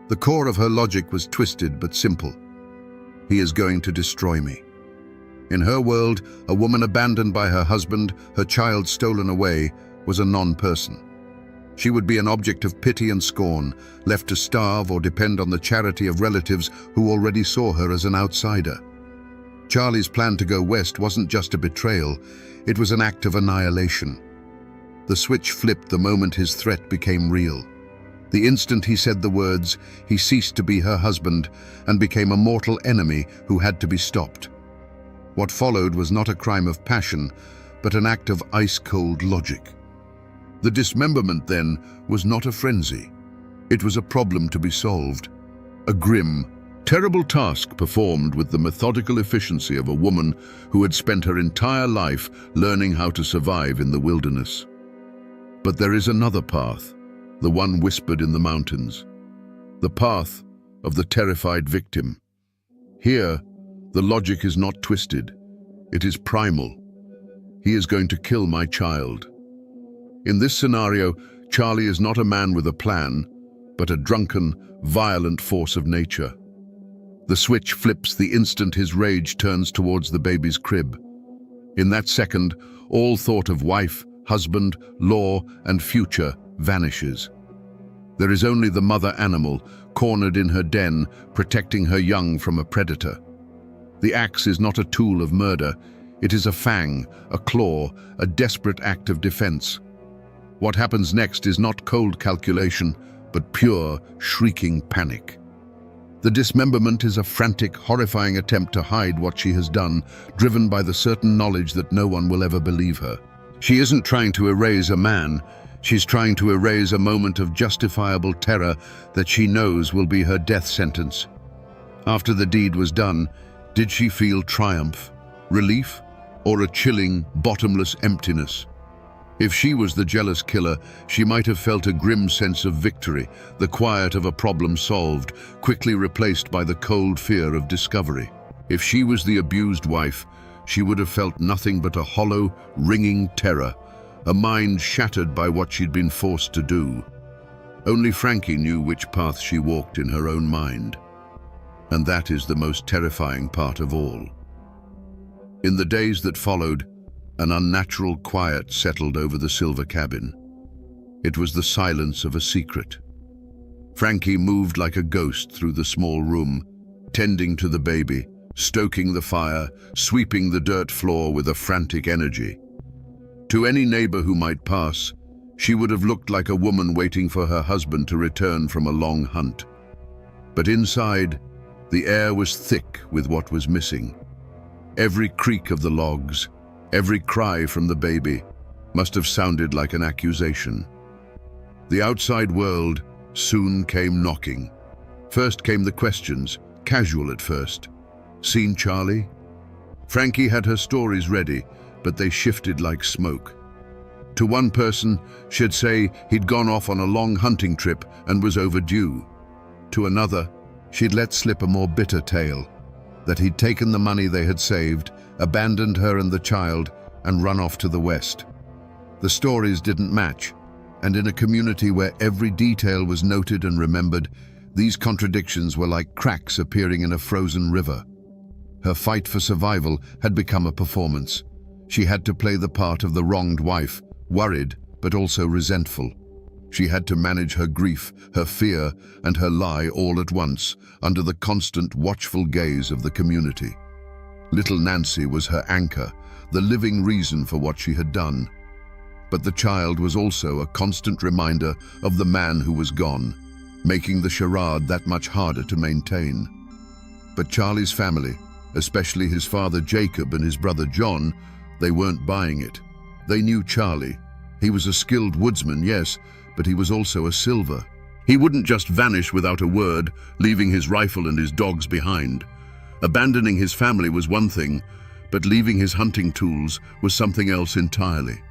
The core of her logic was twisted but simple. He is going to destroy me. In her world, a woman abandoned by her husband, her child stolen away, was a non-person. She would be an object of pity and scorn, left to starve or depend on the charity of relatives who already saw her as an outsider. Charlie's plan to go west wasn't just a betrayal, it was an act of annihilation. The switch flipped the moment his threat became real. The instant he said the words, he ceased to be her husband and became a mortal enemy who had to be stopped. What followed was not a crime of passion, but an act of ice-cold logic. The dismemberment, then, was not a frenzy. It was a problem to be solved. A grim, terrible task performed with the methodical efficiency of a woman who had spent her entire life learning how to survive in the wilderness. But there is another path, the one whispered in the mountains. The path of the terrified victim. Here, the logic is not twisted. It is primal. He is going to kill my child. In this scenario, Charlie is not a man with a plan, but a drunken, violent force of nature. The switch flips the instant his rage turns towards the baby's crib. In that second, all thought of wife, husband, law, and future vanishes. There is only the mother animal, cornered in her den, protecting her young from a predator. The axe is not a tool of murder. It is a fang, a claw, a desperate act of defense. What happens next is not cold calculation, but pure, shrieking panic. The dismemberment is a frantic, horrifying attempt to hide what she has done, driven by the certain knowledge that no one will ever believe her. She isn't trying to erase a man. She's trying to erase a moment of justifiable terror that she knows will be her death sentence. After the deed was done, did she feel triumph, relief, or a chilling, bottomless emptiness. If she was the jealous killer, she might have felt a grim sense of victory, the quiet of a problem solved, quickly replaced by the cold fear of discovery. If she was the abused wife, she would have felt nothing but a hollow, ringing terror, a mind shattered by what she'd been forced to do. Only Frankie knew which path she walked in her own mind. And that is the most terrifying part of all. In the days that followed, an unnatural quiet settled over the silver cabin. It was the silence of a secret. Frankie moved like a ghost through the small room, tending to the baby, stoking the fire, sweeping the dirt floor with a frantic energy. To any neighbor who might pass, she would have looked like a woman waiting for her husband to return from a long hunt. But inside, the air was thick with what was missing. Every creak of the logs, every cry from the baby, must have sounded like an accusation. The outside world soon came knocking. First came the questions, casual at first. Seen Charlie? Frankie had her stories ready, but they shifted like smoke. To one person, she'd say he'd gone off on a long hunting trip and was overdue. To another, she'd let slip a more bitter tale, that he'd taken the money they had saved, abandoned her and the child, and run off to the west. The stories didn't match, and in a community where every detail was noted and remembered, these contradictions were like cracks appearing in a frozen river. Her fight for survival had become a performance. She had to play the part of the wronged wife, worried but also resentful. She had to manage her grief, her fear, and her lie all at once, under the constant, watchful gaze of the community. Little Nancy was her anchor, the living reason for what she had done. But the child was also a constant reminder of the man who was gone, making the charade that much harder to maintain. But Charlie's family, especially his father Jacob and his brother John, they weren't buying it. They knew Charlie. He was a skilled woodsman, yes, but he was also a silver. He wouldn't just vanish without a word, leaving his rifle and his dogs behind. Abandoning his family was one thing, but leaving his hunting tools was something else entirely.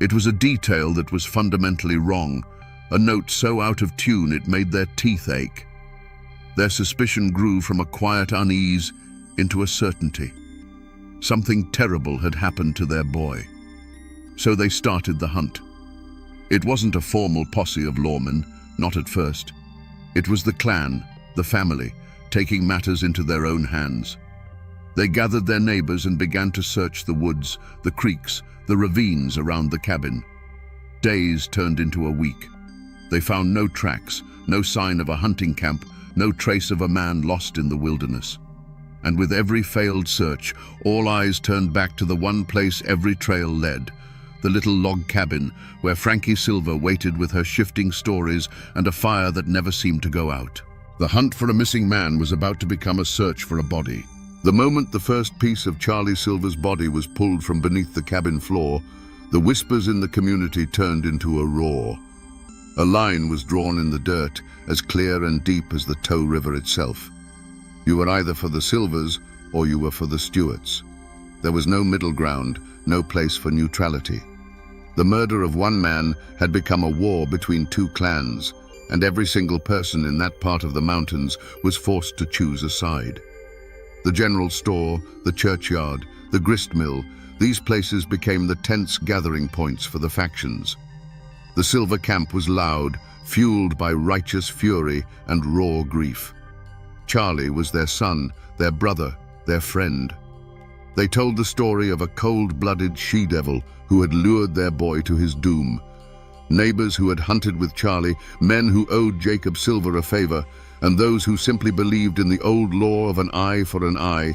It was a detail that was fundamentally wrong, a note so out of tune it made their teeth ache. Their suspicion grew from a quiet unease into a certainty. Something terrible had happened to their boy. So they started the hunt. It wasn't a formal posse of lawmen, not at first. It was the clan, the family, taking matters into their own hands. They gathered their neighbors and began to search the woods, the creeks, the ravines around the cabin. Days turned into a week. They found no tracks, no sign of a hunting camp, no trace of a man lost in the wilderness. And with every failed search, all eyes turned back to the one place every trail led, the little log cabin where Frankie Silver waited with her shifting stories and a fire that never seemed to go out. The hunt for a missing man was about to become a search for a body. The moment the first piece of Charlie Silver's body was pulled from beneath the cabin floor, the whispers in the community turned into a roar. A line was drawn in the dirt, as clear and deep as the Tow River itself. You were either for the Silvers or you were for the Stewarts. There was no middle ground, no place for neutrality. The murder of one man had become a war between two clans, and every single person in that part of the mountains was forced to choose a side. The general store, the churchyard, the grist mill, these places became the tense gathering points for the factions. The Silver camp was loud, fueled by righteous fury and raw grief. Charlie was their son, their brother, their friend. They told the story of a cold-blooded she-devil who had lured their boy to his doom. Neighbors who had hunted with Charlie, men who owed Jacob Silver a favor, and those who simply believed in the old law of an eye for an eye,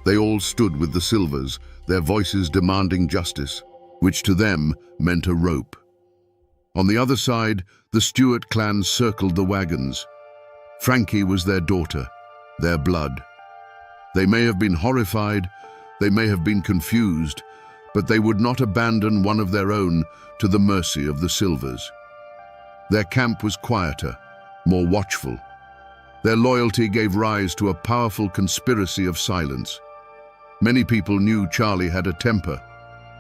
they all stood with the Silvers, their voices demanding justice, which to them meant a rope. On the other side, the Stewart clan circled the wagons. Frankie was their daughter, their blood. They may have been horrified, they may have been confused, but they would not abandon one of their own to the mercy of the Silvers. Their camp was quieter, more watchful. Their loyalty gave rise to a powerful conspiracy of silence. Many people knew Charlie had a temper.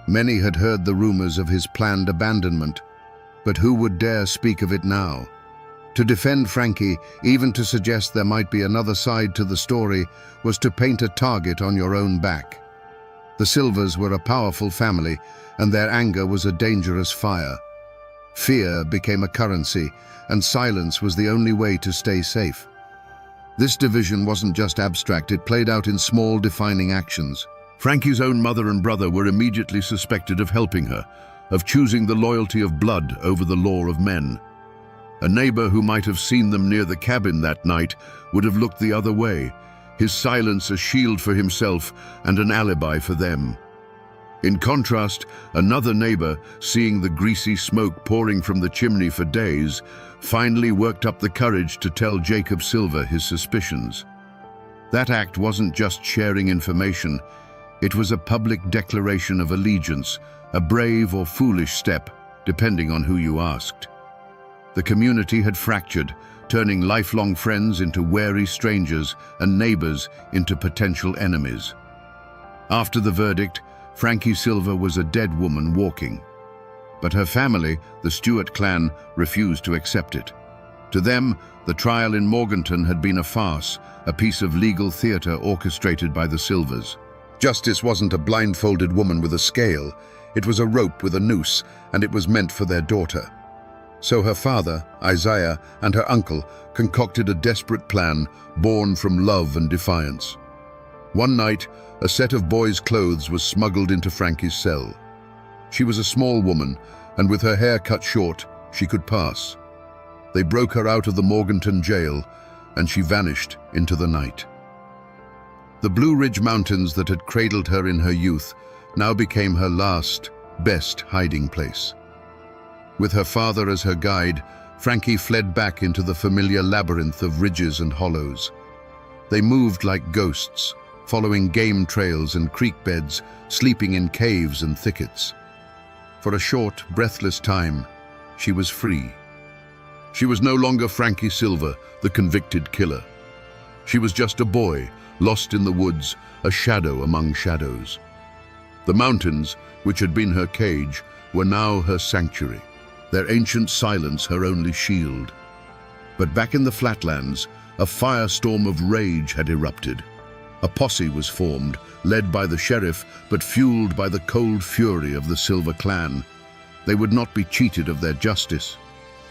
Many had heard the rumors of his planned abandonment. But who would dare speak of it now? To defend Frankie, even to suggest there might be another side to the story, was to paint a target on your own back. The Silvers were a powerful family, and their anger was a dangerous fire. Fear became a currency, and silence was the only way to stay safe. This division wasn't just abstract, it played out in small, defining actions. Frankie's own mother and brother were immediately suspected of helping her, of choosing the loyalty of blood over the law of men. A neighbor who might have seen them near the cabin that night would have looked the other way, his silence a shield for himself and an alibi for them. In contrast, another neighbor, seeing the greasy smoke pouring from the chimney for days, finally worked up the courage to tell Jacob Silver his suspicions. That act wasn't just sharing information, it was a public declaration of allegiance, a brave or foolish step, depending on who you asked. The community had fractured, turning lifelong friends into wary strangers and neighbors into potential enemies. After the verdict, Frankie Silver was a dead woman walking. But her family, the Stewart clan, refused to accept it. To them, the trial in Morganton had been a farce, a piece of legal theater orchestrated by the Silvers. Justice wasn't a blindfolded woman with a scale, it was a rope with a noose, and it was meant for their daughter. So her father, Isaiah, and her uncle concocted a desperate plan born from love and defiance. One night, a set of boys' clothes was smuggled into Frankie's cell. She was a small woman, and with her hair cut short, she could pass. They broke her out of the Morganton jail, and she vanished into the night. The Blue Ridge Mountains that had cradled her in her youth now became her last, best hiding place. With her father as her guide, Frankie fled back into the familiar labyrinth of ridges and hollows. They moved like ghosts, following game trails and creek beds, sleeping in caves and thickets. For a short, breathless time, she was free. She was no longer Frankie Silver, the convicted killer. She was just a boy, lost in the woods, a shadow among shadows. The mountains, which had been her cage, were now her sanctuary, their ancient silence her only shield. But back in the flatlands, a firestorm of rage had erupted. A posse was formed, led by the sheriff, but fueled by the cold fury of the Silver clan. They would not be cheated of their justice.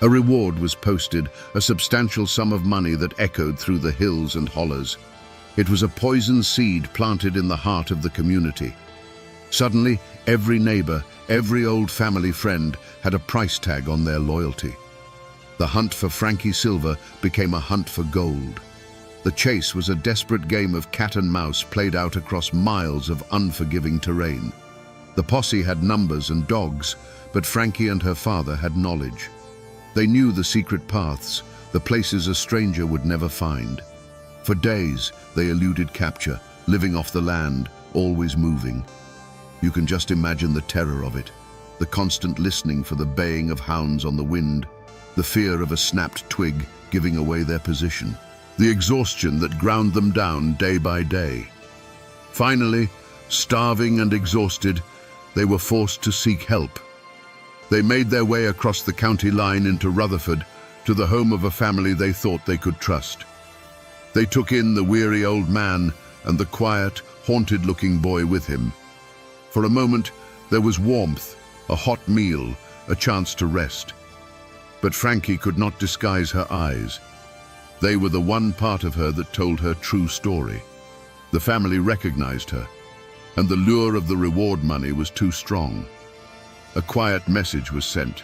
A reward was posted, a substantial sum of money that echoed through the hills and hollows. It was a poison seed planted in the heart of the community. Suddenly, every neighbor, every old family friend had a price tag on their loyalty. The hunt for Frankie Silver became a hunt for gold. The chase was a desperate game of cat and mouse played out across miles of unforgiving terrain. The posse had numbers and dogs, but Frankie and her father had knowledge. They knew the secret paths, the places a stranger would never find. For days, they eluded capture, living off the land, always moving. You can just imagine the terror of it, the constant listening for the baying of hounds on the wind, the fear of a snapped twig giving away their position, the exhaustion that ground them down day by day. Finally, starving and exhausted, they were forced to seek help. They made their way across the county line into Rutherford, to the home of a family they thought they could trust. They took in the weary old man and the quiet, haunted-looking boy with him. For a moment, there was warmth, a hot meal, a chance to rest. But Frankie could not disguise her eyes. They were the one part of her that told her true story. The family recognized her, and the lure of the reward money was too strong. A quiet message was sent.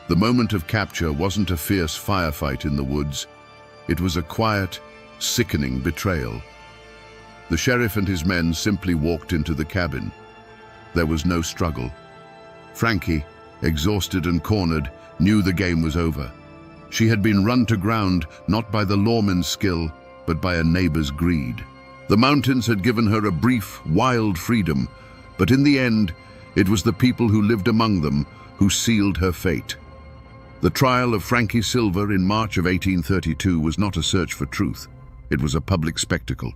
The moment of capture wasn't a fierce firefight in the woods. It was a quiet, sickening betrayal. The sheriff and his men simply walked into the cabin. There was no struggle. Frankie, exhausted and cornered, knew the game was over. She had been run to ground not by the lawman's skill, but by a neighbor's greed. The mountains had given her a brief, wild freedom, but in the end, it was the people who lived among them who sealed her fate. The trial of Frankie Silver in March of 1832 was not a search for truth. It was a public spectacle.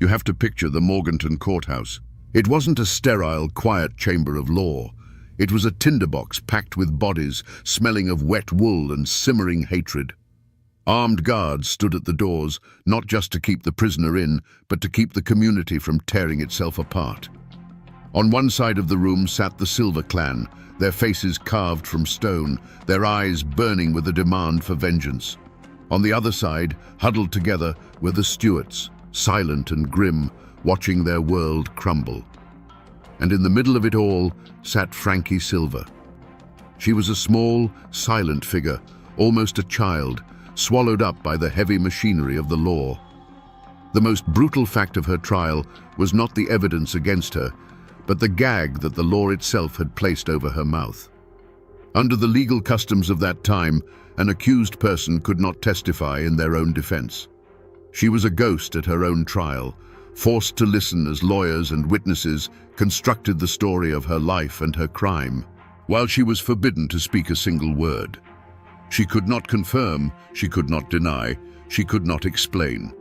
You have to picture the Morganton courthouse. It wasn't a sterile, quiet chamber of law. It was a tinderbox packed with bodies, smelling of wet wool and simmering hatred. Armed guards stood at the doors, not just to keep the prisoner in, but to keep the community from tearing itself apart. On one side of the room sat the Silver clan, their faces carved from stone, their eyes burning with a demand for vengeance. On the other side, huddled together, were the Stuarts, silent and grim, watching their world crumble. And in the middle of it all sat Frankie Silver. She was a small, silent figure, almost a child, swallowed up by the heavy machinery of the law. The most brutal fact of her trial was not the evidence against her, but the gag that the law itself had placed over her mouth. Under the legal customs of that time, an accused person could not testify in their own defense. She was a ghost at her own trial, forced to listen as lawyers and witnesses constructed the story of her life and her crime, while she was forbidden to speak a single word. She could not confirm, she could not deny, she could not explain.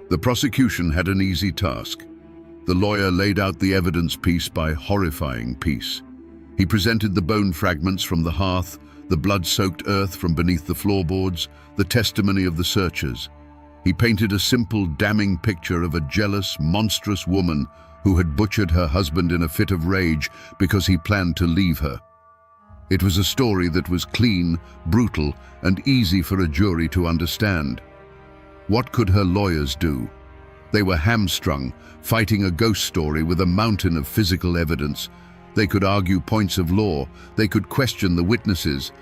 The prosecution had an easy task. The lawyer laid out the evidence piece by horrifying piece. He presented the bone fragments from the hearth, the blood-soaked earth from beneath the floorboards, the testimony of the searchers. He painted a simple, damning picture of a jealous, monstrous woman who had butchered her husband in a fit of rage because he planned to leave her. It was a story that was clean, brutal, and easy for a jury to understand. What could her lawyers do? They were hamstrung, fighting a ghost story with a mountain of physical evidence. They could argue points of law, they could question the witnesses,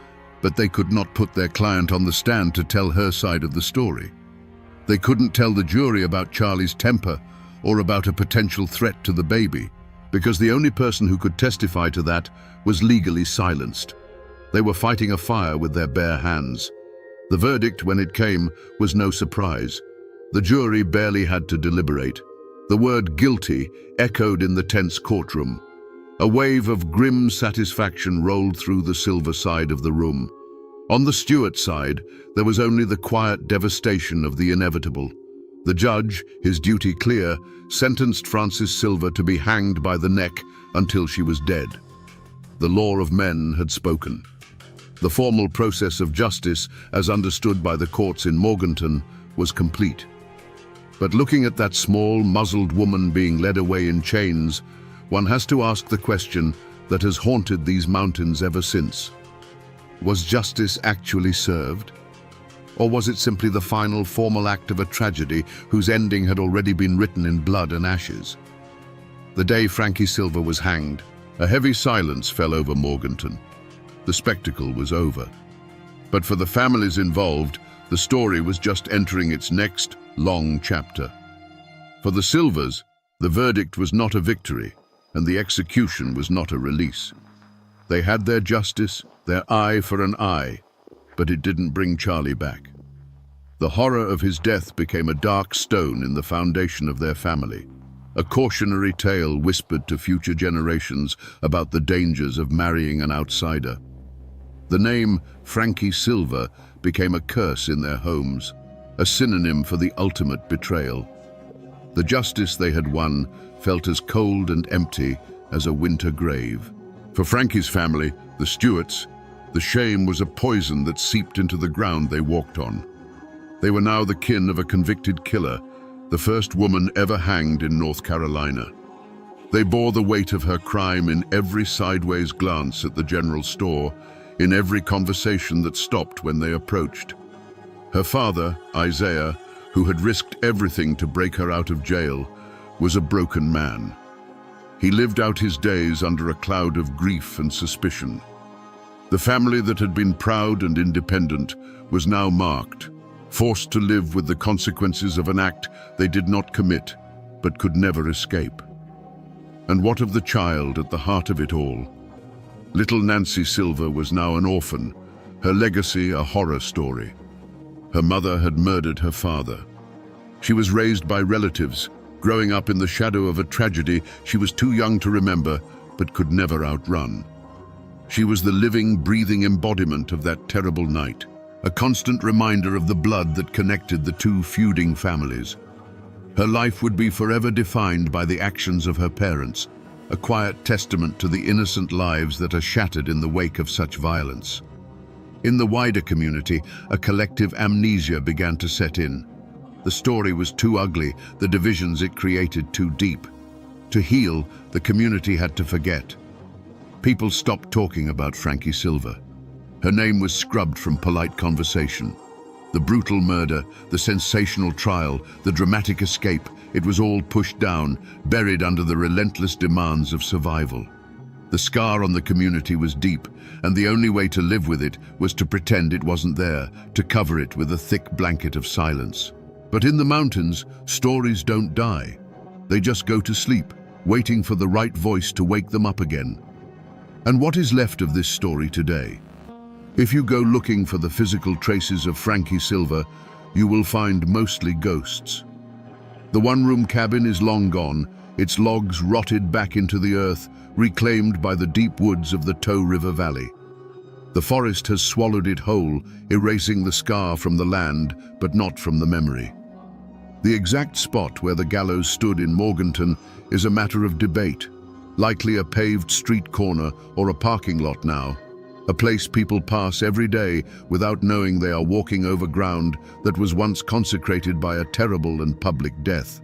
but they could not put their client on the stand to tell her side of the story. They couldn't tell the jury about Charlie's temper or about a potential threat to the baby, because the only person who could testify to that was legally silenced. They were fighting a fire with their bare hands. The verdict, when it came, was no surprise. The jury barely had to deliberate. The word guilty echoed in the tense courtroom. A wave of grim satisfaction rolled through the Silver side of the room. On the Stuart side, there was only the quiet devastation of the inevitable. The judge, his duty clear, sentenced Frances Silver to be hanged by the neck until she was dead. The law of men had spoken. The formal process of justice, as understood by the courts in Morganton, was complete. But looking at that small, muzzled woman being led away in chains, one has to ask the question that has haunted these mountains ever since. Was justice actually served? Or was it simply the final formal act of a tragedy whose ending had already been written in blood and ashes? The day Frankie Silver was hanged, a heavy silence fell over Morganton. The spectacle was over. But for the families involved, the story was just entering its next long chapter. For the Silvers, the verdict was not a victory, and the execution was not a release. They had their justice, their eye for an eye, but it didn't bring Charlie back. The horror of his death became a dark stone in the foundation of their family, a cautionary tale whispered to future generations about the dangers of marrying an outsider. The name Frankie Silver became a curse in their homes, a synonym for the ultimate betrayal. The justice they had won felt as cold and empty as a winter grave. For Frankie's family, the Stuarts, the shame was a poison that seeped into the ground they walked on. They were now the kin of a convicted killer, the first woman ever hanged in North Carolina. They bore the weight of her crime in every sideways glance at the general store, in every conversation that stopped when they approached. Her father, Isaiah, who had risked everything to break her out of jail, was a broken man. He lived out his days under a cloud of grief and suspicion. The family that had been proud and independent was now marked, forced to live with the consequences of an act they did not commit, but could never escape. And what of the child at the heart of it all? Little Nancy Silver was now an orphan, her legacy a horror story. Her mother had murdered her father. She was raised by relatives, growing up in the shadow of a tragedy she was too young to remember, but could never outrun. She was the living, breathing embodiment of that terrible night, a constant reminder of the blood that connected the two feuding families. Her life would be forever defined by the actions of her parents, a quiet testament to the innocent lives that are shattered in the wake of such violence. In the wider community, a collective amnesia began to set in. The story was too ugly, the divisions it created too deep. To heal, the community had to forget. People stopped talking about Frankie Silver. Her name was scrubbed from polite conversation. The brutal murder, the sensational trial, the dramatic escape, it was all pushed down, buried under the relentless demands of survival. The scar on the community was deep, and the only way to live with it was to pretend it wasn't there, to cover it with a thick blanket of silence. But in the mountains, stories don't die. They just go to sleep, waiting for the right voice to wake them up again. And what is left of this story today? If you go looking for the physical traces of Frankie Silver, you will find mostly ghosts. The one-room cabin is long gone, its logs rotted back into the earth, reclaimed by the deep woods of the Tow River Valley. The forest has swallowed it whole, erasing the scar from the land, but not from the memory. The exact spot where the gallows stood in Morganton is a matter of debate, likely a paved street corner or a parking lot now, a place people pass every day without knowing they are walking over ground that was once consecrated by a terrible and public death.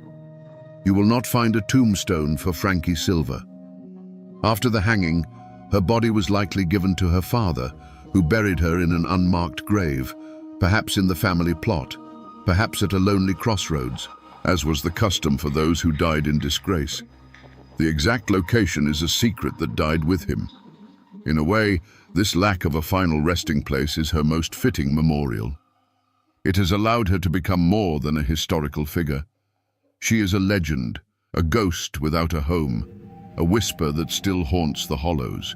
You will not find a tombstone for Frankie Silver. After the hanging, her body was likely given to her father, who buried her in an unmarked grave, perhaps in the family plot, perhaps at a lonely crossroads, as was the custom for those who died in disgrace. The exact location is a secret that died with him. In a way, this lack of a final resting place is her most fitting memorial. It has allowed her to become more than a historical figure. She is a legend, a ghost without a home, a whisper that still haunts the hollows.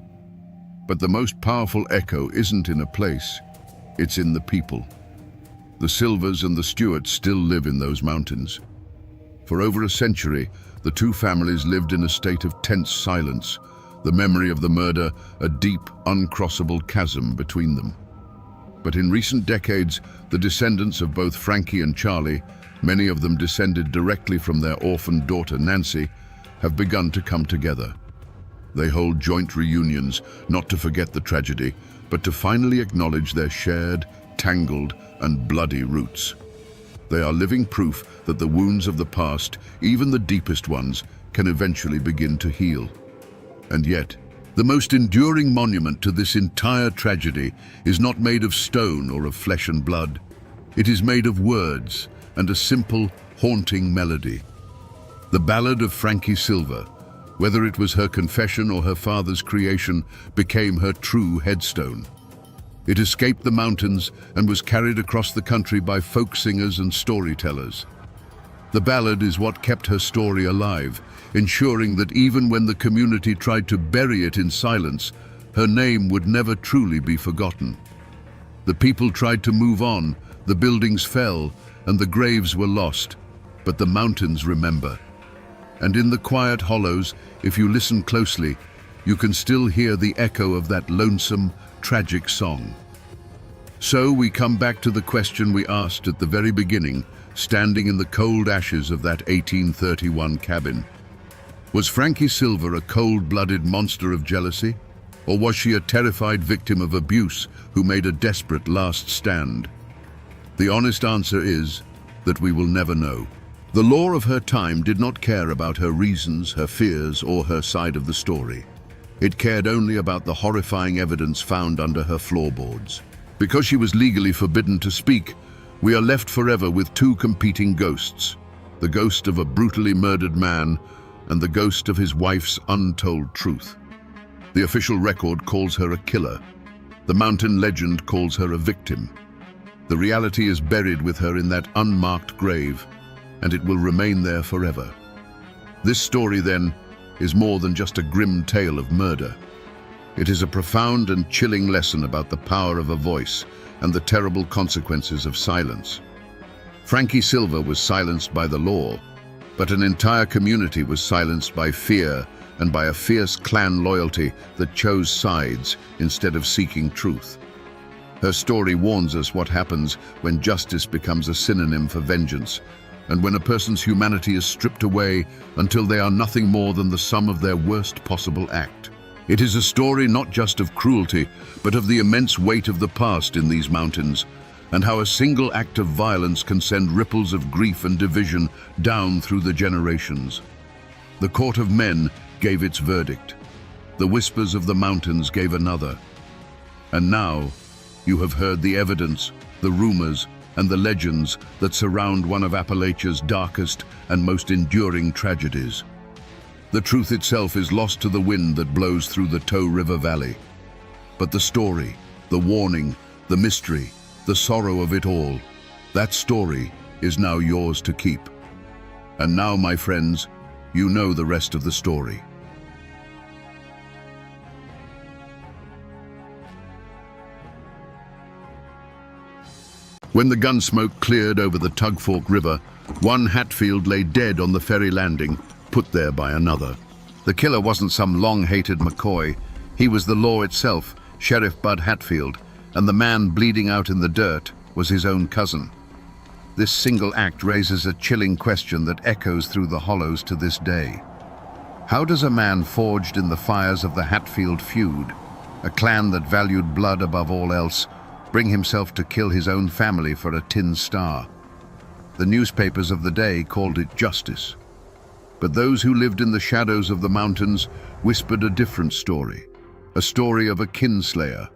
But the most powerful echo isn't in a place, it's in the people. The Silvers and the Stewarts still live in those mountains. For over a century, the two families lived in a state of tense silence, the memory of the murder a deep, uncrossable chasm between them. But in recent decades, the descendants of both Frankie and Charlie, many of them descended directly from their orphaned daughter Nancy, have begun to come together. They hold joint reunions, not to forget the tragedy, but to finally acknowledge their shared, tangled, and bloody roots. They are living proof that the wounds of the past, even the deepest ones, can eventually begin to heal. And yet, the most enduring monument to this entire tragedy is not made of stone or of flesh and blood. It is made of words and a simple, haunting melody. The ballad of Frankie Silver, whether it was her confession or her father's creation, became her true headstone. It escaped the mountains and was carried across the country by folk singers and storytellers. The ballad is what kept her story alive, ensuring that even when the community tried to bury it in silence, her name would never truly be forgotten. The people tried to move on, the buildings fell, and the graves were lost, but the mountains remember. And in the quiet hollows, if you listen closely, you can still hear the echo of that lonesome, tragic song. So we come back to the question we asked at the very beginning, standing in the cold ashes of that 1831 cabin. Was Frankie Silver a cold-blooded monster of jealousy? Or was she a terrified victim of abuse who made a desperate last stand? The honest answer is that we will never know. The law of her time did not care about her reasons, her fears, or her side of the story. It cared only about the horrifying evidence found under her floorboards. Because she was legally forbidden to speak, we are left forever with two competing ghosts, the ghost of a brutally murdered man and the ghost of his wife's untold truth. The official record calls her a killer. The mountain legend calls her a victim. The reality is buried with her in that unmarked grave, and it will remain there forever. This story, then, is more than just a grim tale of murder. It is a profound and chilling lesson about the power of a voice and the terrible consequences of silence. Frankie Silver was silenced by the law, but an entire community was silenced by fear and by a fierce clan loyalty that chose sides instead of seeking truth. Her story warns us what happens when justice becomes a synonym for vengeance, and when a person's humanity is stripped away until they are nothing more than the sum of their worst possible act. It is a story not just of cruelty, but of the immense weight of the past in these mountains, and how a single act of violence can send ripples of grief and division down through the generations. The court of men gave its verdict. The whispers of the mountains gave another. And now, you have heard the evidence, the rumors, and the legends that surround one of Appalachia's darkest and most enduring tragedies. The truth itself is lost to the wind that blows through the Tow River Valley. But the story, the warning, the mystery, the sorrow of it all, that story is now yours to keep. And now, my friends, you know the rest of the story. When the gun smoke cleared over the Tug Fork River, one Hatfield lay dead on the ferry landing, put there by another. The killer wasn't some long-hated McCoy. He was the law itself, Sheriff Bud Hatfield, and the man bleeding out in the dirt was his own cousin. This single act raises a chilling question that echoes through the hollows to this day. How does a man forged in the fires of the Hatfield feud, a clan that valued blood above all else, bring himself to kill his own family for a tin star? The newspapers of the day called it justice. But those who lived in the shadows of the mountains whispered a different story. A story of a kinslayer,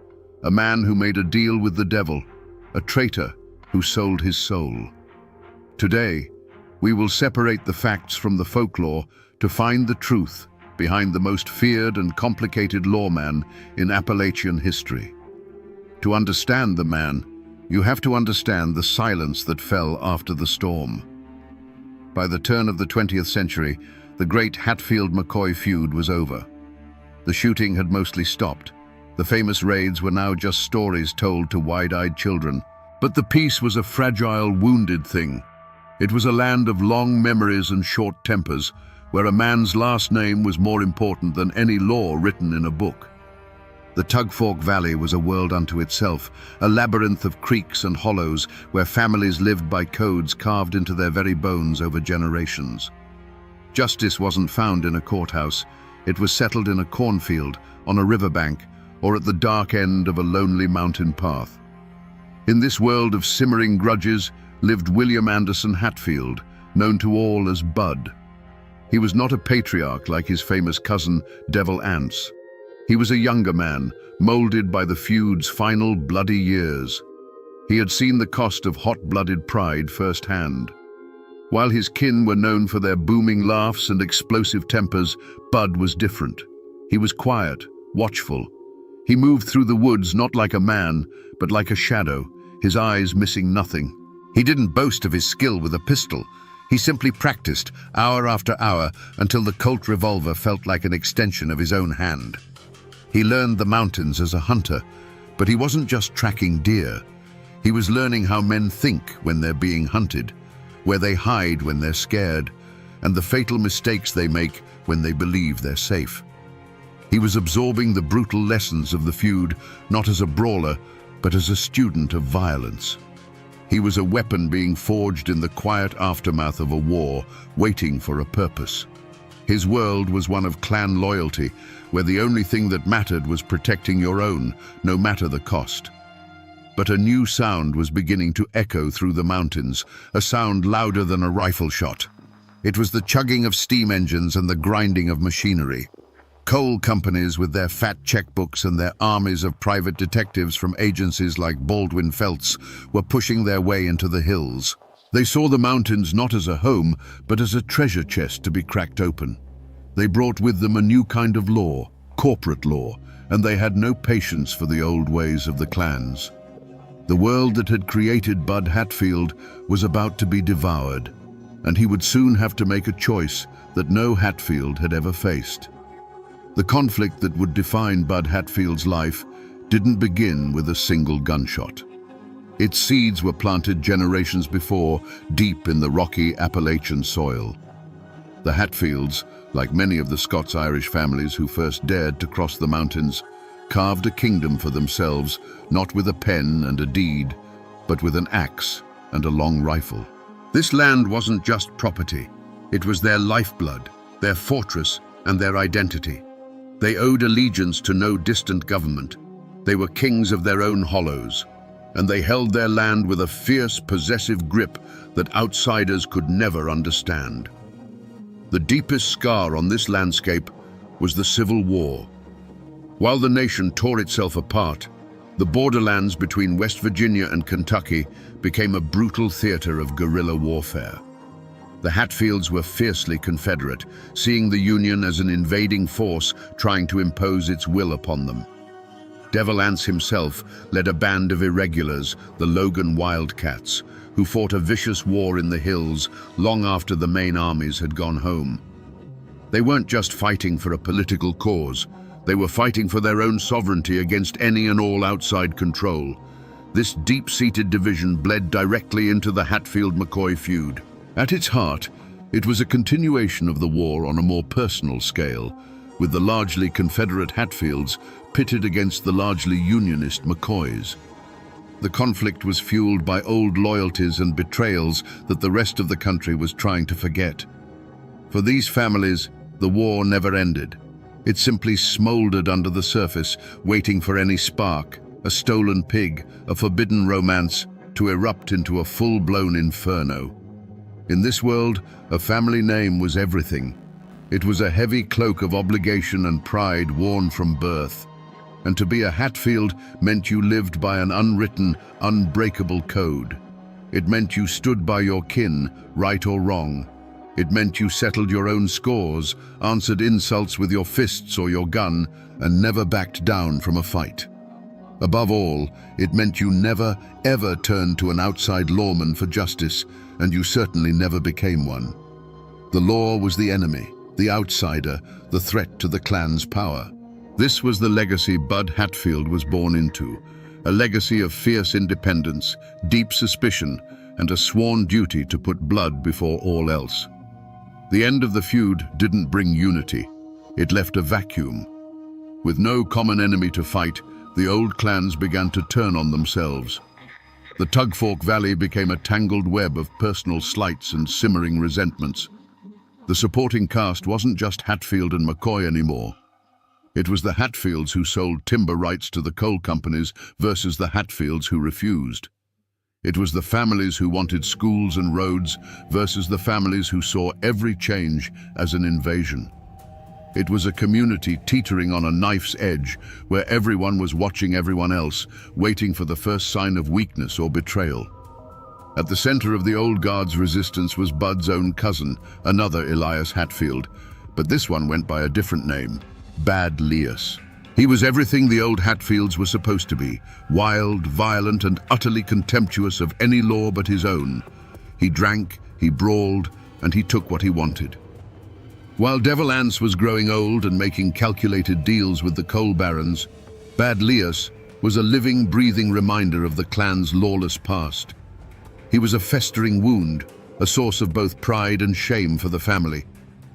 a man who made a deal with the devil, a traitor who sold his soul. Today, we will separate the facts from the folklore to find the truth behind the most feared and complicated lawman in Appalachian history. To understand the man, you have to understand the silence that fell after the storm. By the turn of the 20th century, the great Hatfield-McCoy feud was over. The shooting had mostly stopped. The famous raids were now just stories told to wide-eyed children. But the peace was a fragile, wounded thing. It was a land of long memories and short tempers, where a man's last name was more important than any law written in a book. The Tug Fork Valley was a world unto itself, a labyrinth of creeks and hollows where families lived by codes carved into their very bones over generations. Justice wasn't found in a courthouse. It was settled in a cornfield, on a riverbank, or at the dark end of a lonely mountain path. In this world of simmering grudges lived William Anderson Hatfield, known to all as Bud. He was not a patriarch like his famous cousin, Devil Anse. He was a younger man, molded by the feud's final bloody years. He had seen the cost of hot-blooded pride firsthand. While his kin were known for their booming laughs and explosive tempers, Bud was different. He was quiet, watchful. He moved through the woods not like a man, but like a shadow, his eyes missing nothing. He didn't boast of his skill with a pistol. He simply practiced, hour after hour, until the Colt revolver felt like an extension of his own hand. He learned the mountains as a hunter, but he wasn't just tracking deer. He was learning how men think when they're being hunted, where they hide when they're scared, and the fatal mistakes they make when they believe they're safe. He was absorbing the brutal lessons of the feud, not as a brawler, but as a student of violence. He was a weapon being forged in the quiet aftermath of a war, waiting for a purpose. His world was one of clan loyalty, where the only thing that mattered was protecting your own, no matter the cost. But a new sound was beginning to echo through the mountains, a sound louder than a rifle shot. It was the chugging of steam engines and the grinding of machinery. Coal companies with their fat checkbooks and their armies of private detectives from agencies like Baldwin Felts were pushing their way into the hills. They saw the mountains not as a home, but as a treasure chest to be cracked open. They brought with them a new kind of law, corporate law, and they had no patience for the old ways of the clans. The world that had created Bud Hatfield was about to be devoured, and he would soon have to make a choice that no Hatfield had ever faced. The conflict that would define Bud Hatfield's life didn't begin with a single gunshot. Its seeds were planted generations before, deep in the rocky Appalachian soil. The Hatfields, like many of the Scots-Irish families who first dared to cross the mountains, carved a kingdom for themselves, not with a pen and a deed, but with an axe and a long rifle. This land wasn't just property. It was their lifeblood, their fortress, and their identity. They owed allegiance to no distant government. They were kings of their own hollows, and they held their land with a fierce, possessive grip that outsiders could never understand. The deepest scar on this landscape was the Civil War. While the nation tore itself apart, the borderlands between West Virginia and Kentucky became a brutal theater of guerrilla warfare. The Hatfields were fiercely Confederate, seeing the Union as an invading force trying to impose its will upon them. Devil Anse himself led a band of irregulars, the Logan Wildcats, who fought a vicious war in the hills long after the main armies had gone home. They weren't just fighting for a political cause. They were fighting for their own sovereignty against any and all outside control. This deep-seated division bled directly into the Hatfield-McCoy feud. At its heart, it was a continuation of the war on a more personal scale, with the largely Confederate Hatfields pitted against the largely Unionist McCoys. The conflict was fueled by old loyalties and betrayals that the rest of the country was trying to forget. For these families, the war never ended. It simply smoldered under the surface, waiting for any spark, a stolen pig, a forbidden romance, to erupt into a full-blown inferno. In this world, a family name was everything. It was a heavy cloak of obligation and pride worn from birth. And to be a Hatfield meant you lived by an unwritten, unbreakable code. It meant you stood by your kin, right or wrong. It meant you settled your own scores, answered insults with your fists or your gun, and never backed down from a fight. Above all, it meant you never, ever turned to an outside lawman for justice, and you certainly never became one. The law was the enemy, the outsider, the threat to the clan's power. This was the legacy Bud Hatfield was born into, a legacy of fierce independence, deep suspicion, and a sworn duty to put blood before all else. The end of the feud didn't bring unity. It left a vacuum. With no common enemy to fight, the old clans began to turn on themselves. The Tugfork Valley became a tangled web of personal slights and simmering resentments. The supporting cast wasn't just Hatfield and McCoy anymore. It was the Hatfields who sold timber rights to the coal companies versus the Hatfields who refused. It was the families who wanted schools and roads versus the families who saw every change as an invasion. It was a community teetering on a knife's edge, where everyone was watching everyone else, waiting for the first sign of weakness or betrayal. At the center of the old guard's resistance was Bud's own cousin, another Elias Hatfield, but this one went by a different name, Bad Lias. He was everything the old Hatfields were supposed to be, wild, violent, and utterly contemptuous of any law but his own. He drank, he brawled, and he took what he wanted. While Devil Anse was growing old and making calculated deals with the coal barons, Bad Lias was a living, breathing reminder of the clan's lawless past. He was a festering wound, a source of both pride and shame for the family,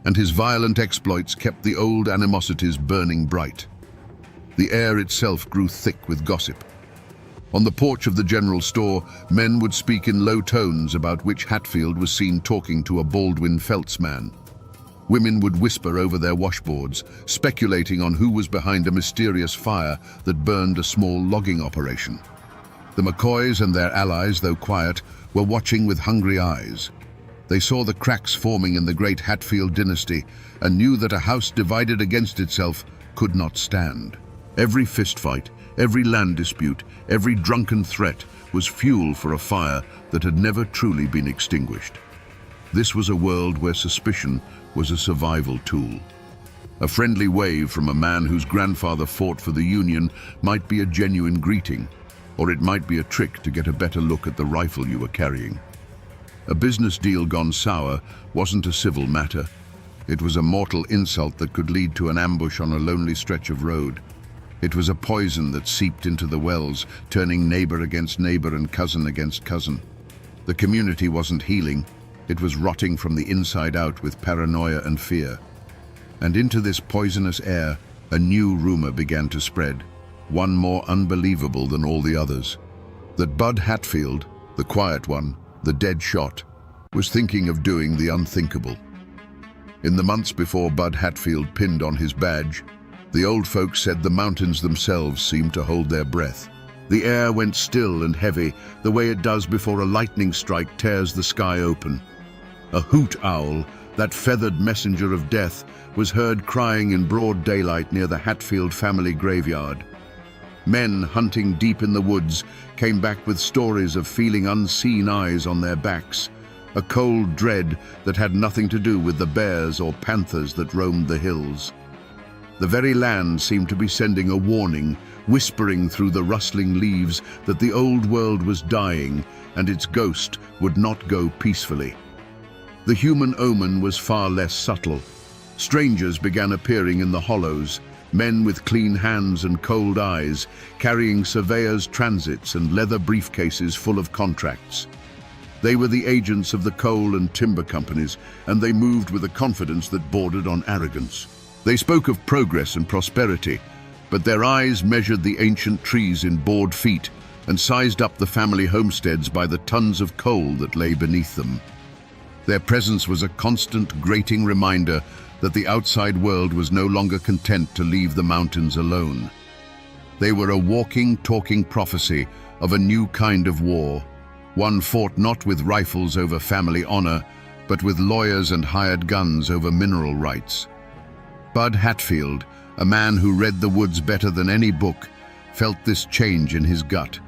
and his violent exploits kept the old animosities burning bright. The air itself grew thick with gossip. On the porch of the general store, men would speak in low tones about which Hatfield was seen talking to a Baldwin Felts man. Women would whisper over their washboards, speculating on who was behind a mysterious fire that burned a small logging operation. The McCoys and their allies, though quiet, were watching with hungry eyes. They saw the cracks forming in the great Hatfield dynasty and knew that a house divided against itself could not stand. Every fistfight, every land dispute, every drunken threat was fuel for a fire that had never truly been extinguished. This was a world where suspicion was a survival tool. A friendly wave from a man whose grandfather fought for the Union might be a genuine greeting, or it might be a trick to get a better look at the rifle you were carrying. A business deal gone sour wasn't a civil matter. It was a mortal insult that could lead to an ambush on a lonely stretch of road. It was a poison that seeped into the wells, turning neighbor against neighbor and cousin against cousin. The community wasn't healing. It was rotting from the inside out with paranoia and fear. And into this poisonous air, a new rumor began to spread, one more unbelievable than all the others. That Bud Hatfield, the quiet one, the dead shot, was thinking of doing the unthinkable. In the months before Bud Hatfield pinned on his badge, the old folks said the mountains themselves seemed to hold their breath. The air went still and heavy, the way it does before a lightning strike tears the sky open. A hoot owl, that feathered messenger of death, was heard crying in broad daylight near the Hatfield family graveyard. Men hunting deep in the woods came back with stories of feeling unseen eyes on their backs, a cold dread that had nothing to do with the bears or panthers that roamed the hills. The very land seemed to be sending a warning, whispering through the rustling leaves that the old world was dying and its ghost would not go peacefully. The human omen was far less subtle. Strangers began appearing in the hollows, men with clean hands and cold eyes, carrying surveyors' transits and leather briefcases full of contracts. They were the agents of the coal and timber companies, and they moved with a confidence that bordered on arrogance. They spoke of progress and prosperity, but their eyes measured the ancient trees in bored feet and sized up the family homesteads by the tons of coal that lay beneath them. Their presence was a constant, grating reminder that the outside world was no longer content to leave the mountains alone. They were a walking, talking prophecy of a new kind of war, one fought not with rifles over family honor, but with lawyers and hired guns over mineral rights. Bud Hatfield, a man who read the woods better than any book, felt this change in his gut.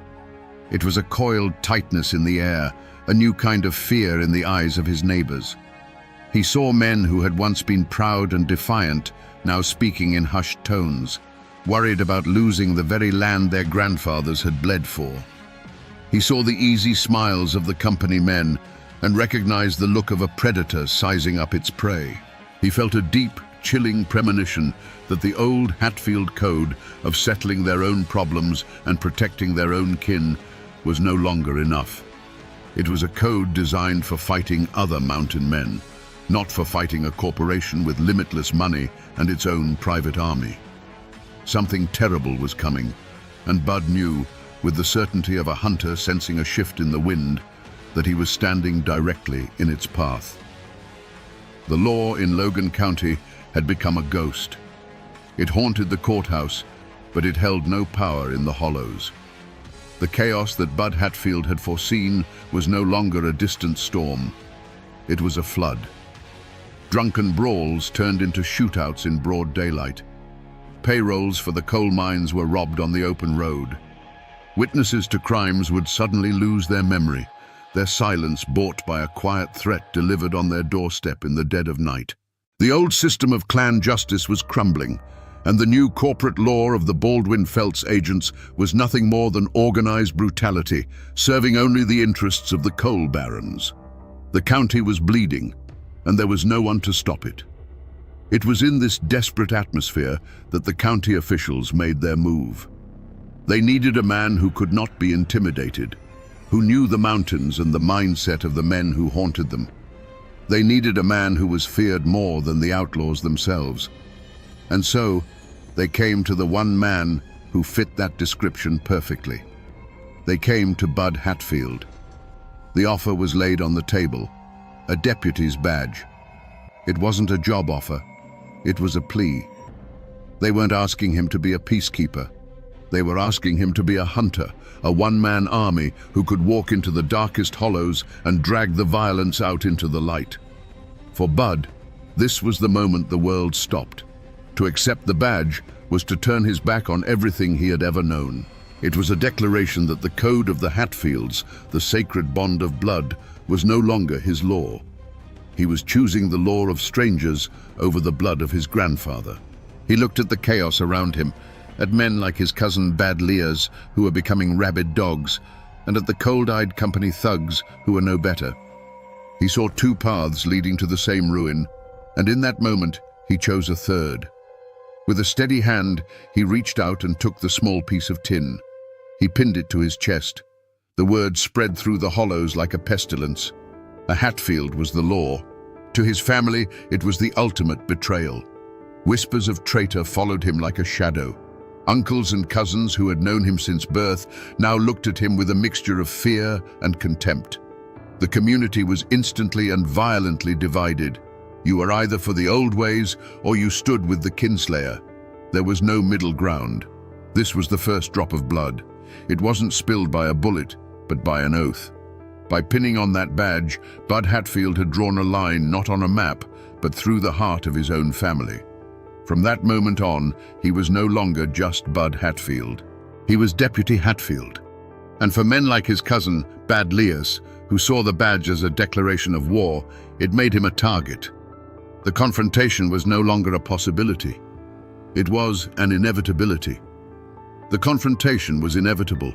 It was a coiled tightness in the air, a new kind of fear in the eyes of his neighbors. He saw men who had once been proud and defiant, now speaking in hushed tones, worried about losing the very land their grandfathers had bled for. He saw the easy smiles of the company men and recognized the look of a predator sizing up its prey. He felt a deep, chilling premonition that the old Hatfield code of settling their own problems and protecting their own kin was no longer enough. It was a code designed for fighting other mountain men, not for fighting a corporation with limitless money and its own private army. Something terrible was coming, and Bud knew, with the certainty of a hunter sensing a shift in the wind, that he was standing directly in its path. The law in Logan County had become a ghost. It haunted the courthouse, but it held no power in the hollows. The chaos that Bud Hatfield had foreseen was no longer a distant storm. It was a flood. Drunken brawls turned into shootouts in broad daylight. Payrolls for the coal mines were robbed on the open road. Witnesses to crimes would suddenly lose their memory, their silence bought by a quiet threat delivered on their doorstep in the dead of night. The old system of clan justice was crumbling, and the new corporate law of the Baldwin-Felts agents was nothing more than organized brutality, serving only the interests of the coal barons. The county was bleeding, and there was no one to stop it. It was in this desperate atmosphere that the county officials made their move. They needed a man who could not be intimidated, who knew the mountains and the mindset of the men who haunted them. They needed a man who was feared more than the outlaws themselves. And so, they came to the one man who fit that description perfectly. They came to Bud Hatfield. The offer was laid on the table, a deputy's badge. It wasn't a job offer, it was a plea. They weren't asking him to be a peacekeeper. They were asking him to be a hunter, a one-man army who could walk into the darkest hollows and drag the violence out into the light. For Bud, this was the moment the world stopped. To accept the badge was to turn his back on everything he had ever known. It was a declaration that the code of the Hatfields, the sacred bond of blood, was no longer his law. He was choosing the law of strangers over the blood of his grandfather. He looked at the chaos around him, at men like his cousin Bad Lears, who were becoming rabid dogs, and at the cold-eyed company thugs who were no better. He saw two paths leading to the same ruin, and in that moment he chose a third. With a steady hand, he reached out and took the small piece of tin. He pinned it to his chest. The word spread through the hollows like a pestilence. A Hatfield was the law. To his family, it was the ultimate betrayal. Whispers of traitor followed him like a shadow. Uncles and cousins who had known him since birth now looked at him with a mixture of fear and contempt. The community was instantly and violently divided. You were either for the old ways or you stood with the kinslayer. There was no middle ground. This was the first drop of blood. It wasn't spilled by a bullet, but by an oath. By pinning on that badge, Bud Hatfield had drawn a line not on a map, but through the heart of his own family. From that moment on, he was no longer just Bud Hatfield. He was Deputy Hatfield. And for men like his cousin, Bad Lias, who saw the badge as a declaration of war, it made him a target. The confrontation was no longer a possibility. It was an inevitability. The confrontation was inevitable,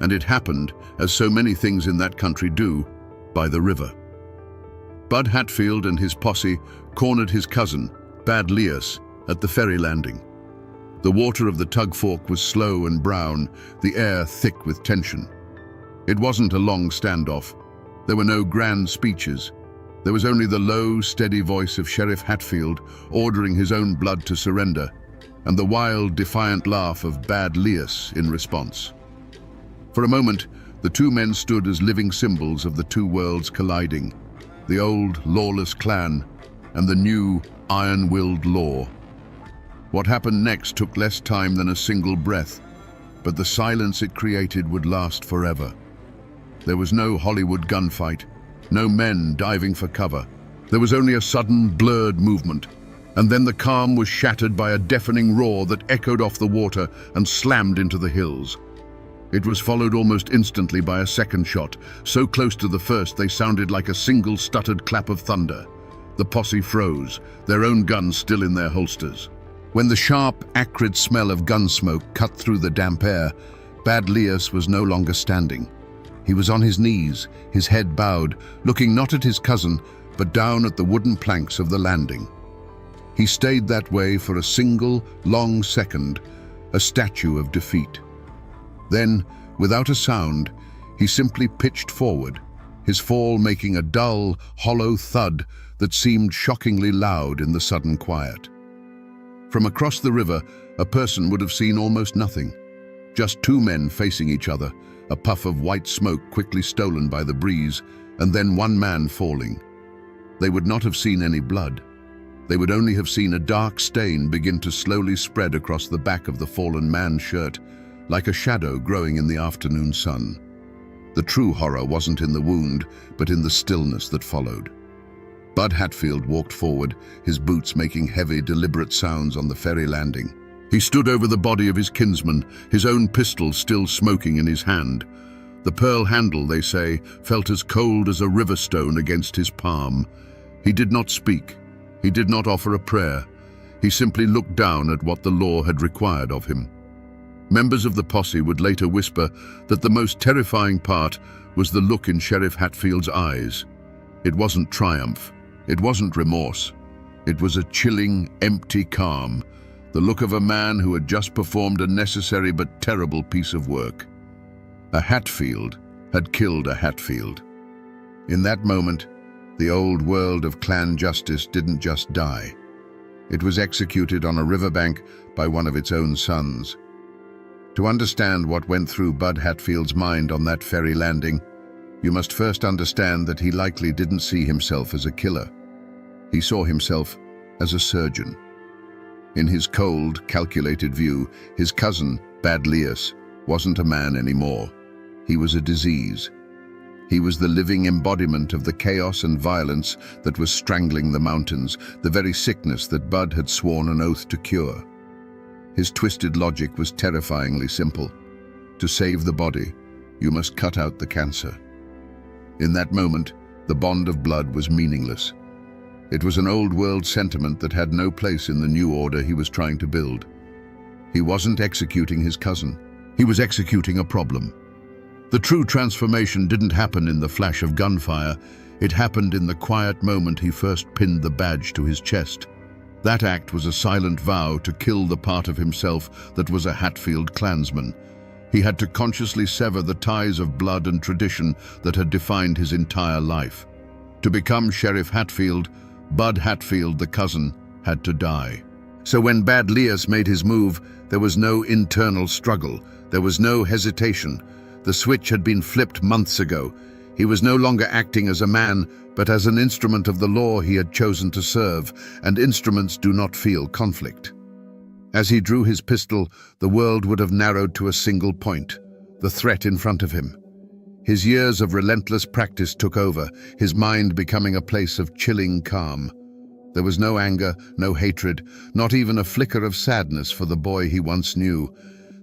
and it happened, as so many things in that country do, by the river. Bud Hatfield and his posse cornered his cousin, Bad Lias, at the ferry landing. The water of the tug fork was slow and brown, the air thick with tension. It wasn't a long standoff. There were no grand speeches. There was only the low, steady voice of Sheriff Hatfield ordering his own blood to surrender, and the wild, defiant laugh of Bad Lias in response. For a moment, the two men stood as living symbols of the two worlds colliding, the old, lawless clan and the new, iron-willed law. What happened next took less time than a single breath, but the silence it created would last forever. There was no Hollywood gunfight, no men diving for cover. There was only a sudden, blurred movement, and then the calm was shattered by a deafening roar that echoed off the water and slammed into the hills. It was followed almost instantly by a second shot, so close to the first they sounded like a single stuttered clap of thunder. The posse froze, their own guns still in their holsters. When the sharp, acrid smell of gun smoke cut through the damp air, Bad Lias was no longer standing. He was on his knees, his head bowed, looking not at his cousin, but down at the wooden planks of the landing. He stayed that way for a single, long second, a statue of defeat. Then, without a sound, he simply pitched forward, his fall making a dull, hollow thud that seemed shockingly loud in the sudden quiet. From across the river, a person would have seen almost nothing. Just two men facing each other, a puff of white smoke quickly stolen by the breeze, and then one man falling. They would not have seen any blood. They would only have seen a dark stain begin to slowly spread across the back of the fallen man's shirt, like a shadow growing in the afternoon sun. The true horror wasn't in the wound, but in the stillness that followed. Bud Hatfield walked forward, his boots making heavy, deliberate sounds on the ferry landing. He stood over the body of his kinsman, his own pistol still smoking in his hand. The pearl handle, they say, felt as cold as a river stone against his palm. He did not speak. He did not offer a prayer. He simply looked down at what the law had required of him. Members of the posse would later whisper that the most terrifying part was the look in Sheriff Hatfield's eyes. It wasn't triumph. It wasn't remorse. It was a chilling, empty calm, the look of a man who had just performed a necessary but terrible piece of work. A Hatfield had killed a Hatfield. In that moment, the old world of clan justice didn't just die. It was executed on a riverbank by one of its own sons. To understand what went through Bud Hatfield's mind on that ferry landing, you must first understand that he likely didn't see himself as a killer. He saw himself as a surgeon. In his cold, calculated view, his cousin, Bad Lias, wasn't a man anymore. He was a disease. He was the living embodiment of the chaos and violence that was strangling the mountains, the very sickness that Bud had sworn an oath to cure. His twisted logic was terrifyingly simple. To save the body, you must cut out the cancer. In that moment, the bond of blood was meaningless. It was an old-world sentiment that had no place in the new order he was trying to build. He wasn't executing his cousin. He was executing a problem. The true transformation didn't happen in the flash of gunfire. It happened in the quiet moment he first pinned the badge to his chest. That act was a silent vow to kill the part of himself that was a Hatfield clansman. He had to consciously sever the ties of blood and tradition that had defined his entire life. To become Sheriff Hatfield, Bud Hatfield, the cousin, had to die. So when Bad Lias made his move, there was no internal struggle. There was no hesitation. The switch had been flipped months ago. He was no longer acting as a man, but as an instrument of the law he had chosen to serve, and instruments do not feel conflict. As he drew his pistol, the world would have narrowed to a single point, the threat in front of him. His years of relentless practice took over, his mind becoming a place of chilling calm. There was no anger, no hatred, not even a flicker of sadness for the boy he once knew.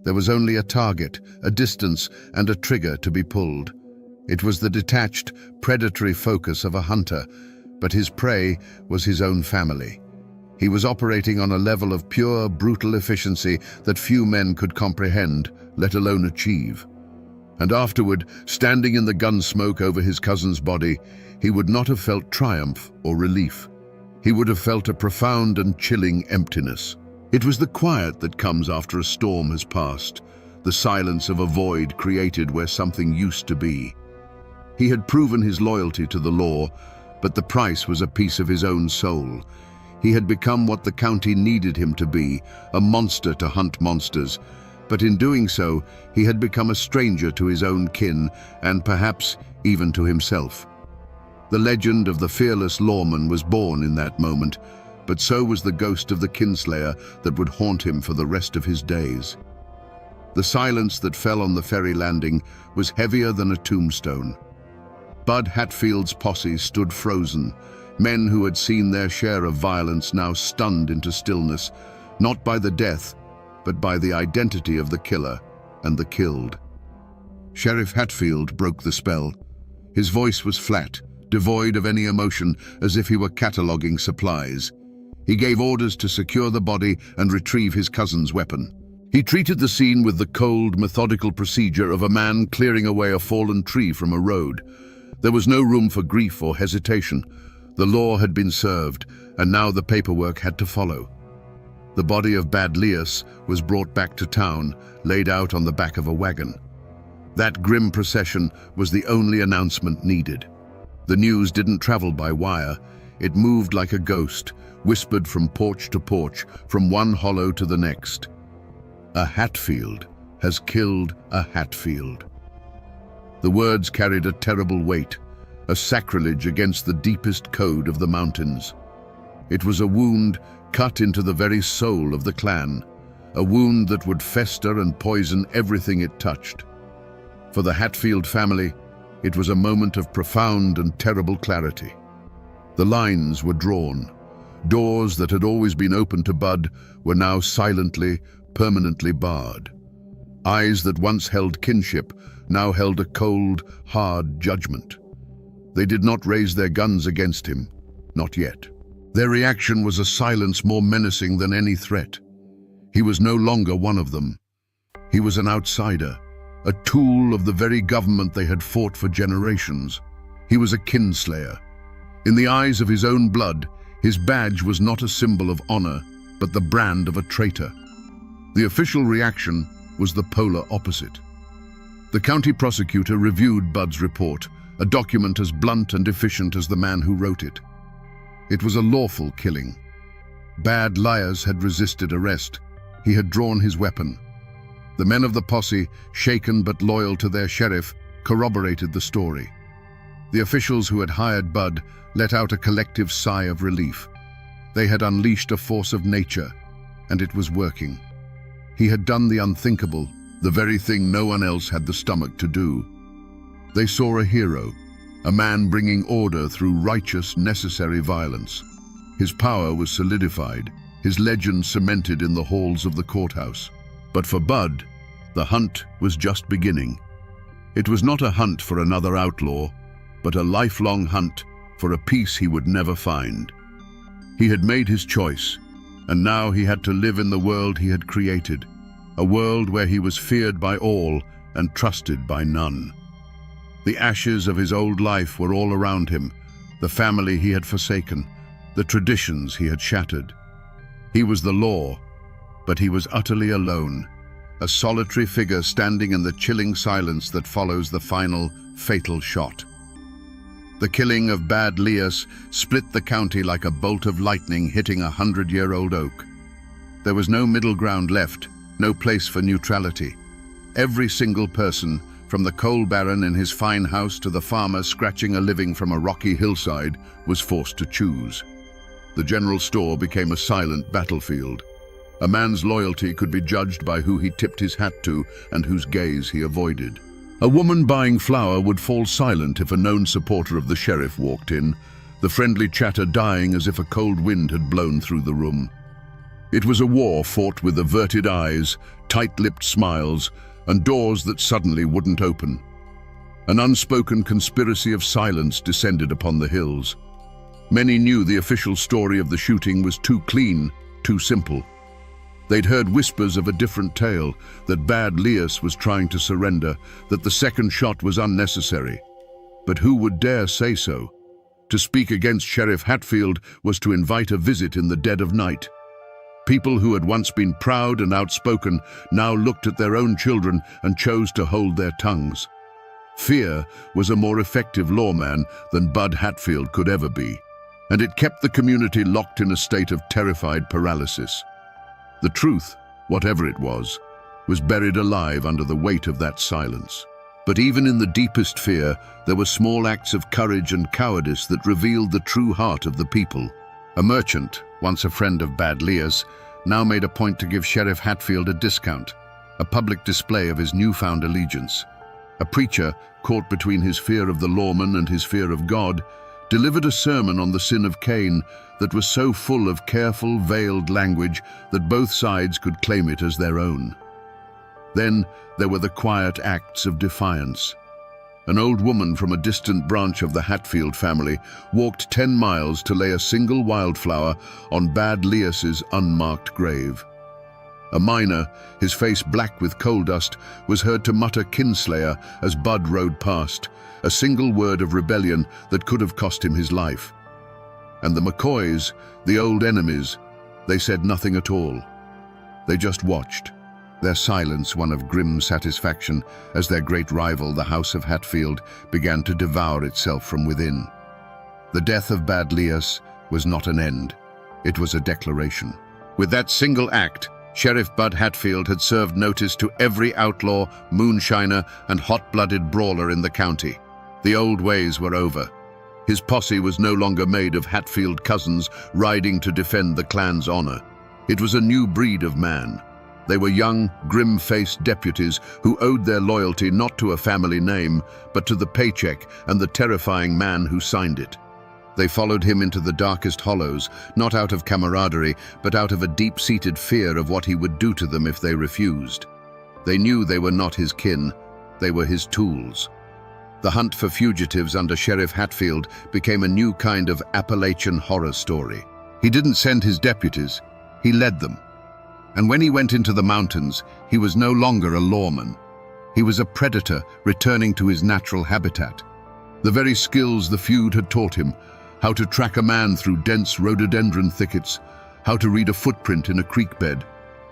There was only a target, a distance, and a trigger to be pulled. It was the detached, predatory focus of a hunter, but his prey was his own family. He was operating on a level of pure, brutal efficiency that few men could comprehend, let alone achieve. And afterward, standing in the gun smoke over his cousin's body, he would not have felt triumph or relief. He would have felt a profound and chilling emptiness. It was the quiet that comes after a storm has passed, the silence of a void created where something used to be. He had proven his loyalty to the law, but the price was a piece of his own soul. He had become what the county needed him to be, a monster to hunt monsters, but in doing so, he had become a stranger to his own kin and perhaps even to himself. The legend of the fearless lawman was born in that moment, but so was the ghost of the kinslayer that would haunt him for the rest of his days. The silence that fell on the ferry landing was heavier than a tombstone. Bud Hatfield's posse stood frozen, men who had seen their share of violence now stunned into stillness, not by the death, but by the identity of the killer and the killed. Sheriff Hatfield broke the spell. His voice was flat, devoid of any emotion, as if he were cataloging supplies. He gave orders to secure the body and retrieve his cousin's weapon. He treated the scene with the cold, methodical procedure of a man clearing away a fallen tree from a road. There was no room for grief or hesitation. The law had been served, and now the paperwork had to follow. The body of Bandits was brought back to town, laid out on the back of a wagon. That grim procession was the only announcement needed. The news didn't travel by wire. It moved like a ghost, whispered from porch to porch, from one hollow to the next. A Hatfield has killed a Hatfield. The words carried a terrible weight, a sacrilege against the deepest code of the mountains. It was a wound cut into the very soul of the clan, a wound that would fester and poison everything it touched. For the Hatfield family, it was a moment of profound and terrible clarity. The lines were drawn. Doors that had always been open to Bud were now silently, permanently barred. Eyes that once held kinship now held a cold, hard judgment. They did not raise their guns against him, not yet. Their reaction was a silence more menacing than any threat. He was no longer one of them. He was an outsider, a tool of the very government they had fought for generations. He was a kinslayer. In the eyes of his own blood, his badge was not a symbol of honor, but the brand of a traitor. The official reaction was the polar opposite. The county prosecutor reviewed Bud's report, a document as blunt and efficient as the man who wrote it. It was a lawful killing. Bad liars had resisted arrest. He had drawn his weapon. The men of the posse, shaken but loyal to their sheriff, corroborated the story. The officials who had hired Bud let out a collective sigh of relief. They had unleashed a force of nature, and it was working. He had done the unthinkable, the very thing no one else had the stomach to do. They saw a hero, a man bringing order through righteous, necessary violence. His power was solidified, his legend cemented in the halls of the courthouse. But for Bud, the hunt was just beginning. It was not a hunt for another outlaw, but a lifelong hunt for a peace he would never find. He had made his choice, and now he had to live in the world he had created, a world where he was feared by all and trusted by none. The ashes of his old life were all around him, the family he had forsaken, the traditions he had shattered. He was the law, but he was utterly alone, a solitary figure standing in the chilling silence that follows the final, fatal shot. The killing of Bandits split the county like a bolt of lightning hitting a 100-year-old oak. There was no middle ground left, no place for neutrality. Every single person, from the coal baron in his fine house to the farmer scratching a living from a rocky hillside, was forced to choose. The general store became a silent battlefield. A man's loyalty could be judged by who he tipped his hat to and whose gaze he avoided. A woman buying flour would fall silent if a known supporter of the sheriff walked in, the friendly chatter dying as if a cold wind had blown through the room. It was a war fought with averted eyes, tight-lipped smiles, and doors that suddenly wouldn't open. An unspoken conspiracy of silence descended upon the hills. Many knew the official story of the shooting was too clean, too simple. They'd heard whispers of a different tale, that Bad Lias was trying to surrender, that the second shot was unnecessary. But who would dare say so? To speak against Sheriff Hatfield was to invite a visit in the dead of night. People who had once been proud and outspoken now looked at their own children and chose to hold their tongues. Fear was a more effective lawman than Bud Hatfield could ever be, and it kept the community locked in a state of terrified paralysis. The truth, whatever it was buried alive under the weight of that silence. But even in the deepest fear, there were small acts of courage and cowardice that revealed the true heart of the people. A merchant, once a friend of Bad Lias, now made a point to give Sheriff Hatfield a discount, a public display of his newfound allegiance. A preacher, caught between his fear of the lawman and his fear of God, delivered a sermon on the sin of Cain that was so full of careful, veiled language that both sides could claim it as their own. Then there were the quiet acts of defiance. An old woman from a distant branch of the Hatfield family walked 10 miles to lay a single wildflower on Bad Lias's unmarked grave. A miner, his face black with coal dust, was heard to mutter "Kinslayer" as Bud rode past, a single word of rebellion that could have cost him his life. And the McCoys, the old enemies, they said nothing at all. They just watched, their silence one of grim satisfaction as their great rival, the House of Hatfield, began to devour itself from within. The death of Bad Lias was not an end, it was a declaration. With that single act, Sheriff Bud Hatfield had served notice to every outlaw, moonshiner, and hot-blooded brawler in the county. The old ways were over. His posse was no longer made of Hatfield cousins riding to defend the clan's honor. It was a new breed of man. They were young, grim-faced deputies who owed their loyalty not to a family name, but to the paycheck and the terrifying man who signed it. They followed him into the darkest hollows, not out of camaraderie, but out of a deep-seated fear of what he would do to them if they refused. They knew they were not his kin, they were his tools. The hunt for fugitives under Sheriff Hatfield became a new kind of Appalachian horror story. He didn't send his deputies, he led them. And when he went into the mountains, he was no longer a lawman. He was a predator returning to his natural habitat. The very skills the feud had taught him, how to track a man through dense rhododendron thickets, how to read a footprint in a creek bed,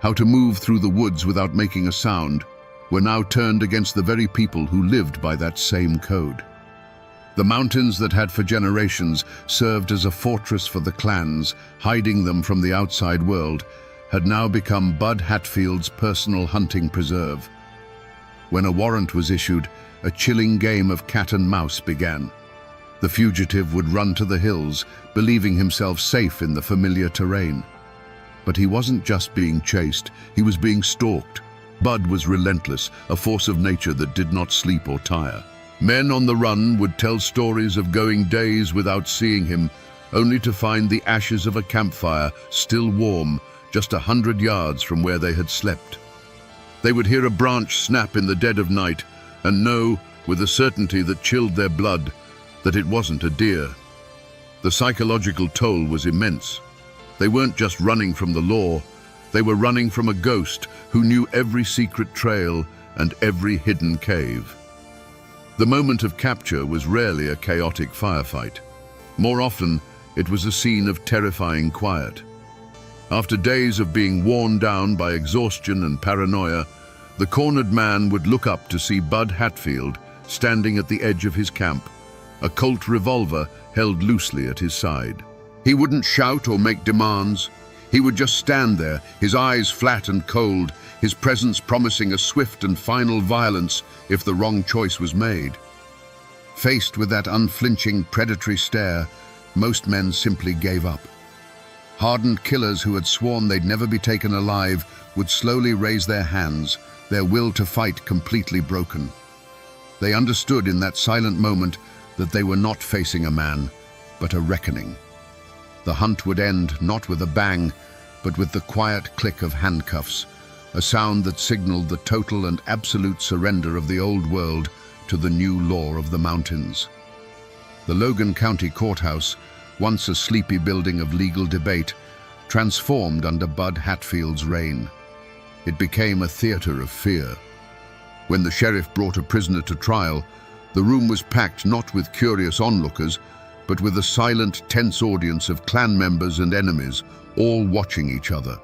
how to move through the woods without making a sound, were now turned against the very people who lived by that same code. The mountains that had for generations served as a fortress for the clans, hiding them from the outside world, had now become Bud Hatfield's personal hunting preserve. When a warrant was issued, a chilling game of cat and mouse began. The fugitive would run to the hills, believing himself safe in the familiar terrain. But he wasn't just being chased, he was being stalked. Bud was relentless, a force of nature that did not sleep or tire. Men on the run would tell stories of going days without seeing him, only to find the ashes of a campfire still warm, just 100 yards from where they had slept. They would hear a branch snap in the dead of night and know, with a certainty that chilled their blood, that it wasn't a deer. The psychological toll was immense. They weren't just running from the law, they were running from a ghost who knew every secret trail and every hidden cave. The moment of capture was rarely a chaotic firefight. More often, it was a scene of terrifying quiet. After days of being worn down by exhaustion and paranoia, the cornered man would look up to see Bud Hatfield standing at the edge of his camp, a Colt revolver held loosely at his side. He wouldn't shout or make demands. He would just stand there, his eyes flat and cold, his presence promising a swift and final violence if the wrong choice was made. Faced with that unflinching, predatory stare, most men simply gave up. Hardened killers who had sworn they'd never be taken alive would slowly raise their hands, their will to fight completely broken. They understood in that silent moment that they were not facing a man, but a reckoning. The hunt would end not with a bang, but with the quiet click of handcuffs, a sound that signaled the total and absolute surrender of the old world to the new law of the mountains. The Logan County Courthouse, once a sleepy building of legal debate, transformed under Bud Hatfield's reign. It became a theater of fear. When the sheriff brought a prisoner to trial, the room was packed not with curious onlookers, but with a silent, tense audience of clan members and enemies, all watching each other.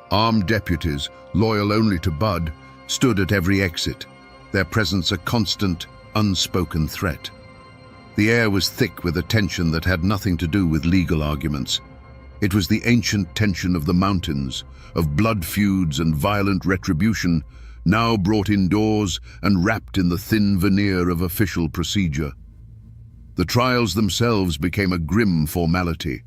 Armed deputies, loyal only to Bud, stood at every exit, their presence a constant, unspoken threat. The air was thick with a tension that had nothing to do with legal arguments. It was the ancient tension of the mountains, of blood feuds and violent retribution, now brought indoors and wrapped in the thin veneer of official procedure. The trials themselves became a grim formality.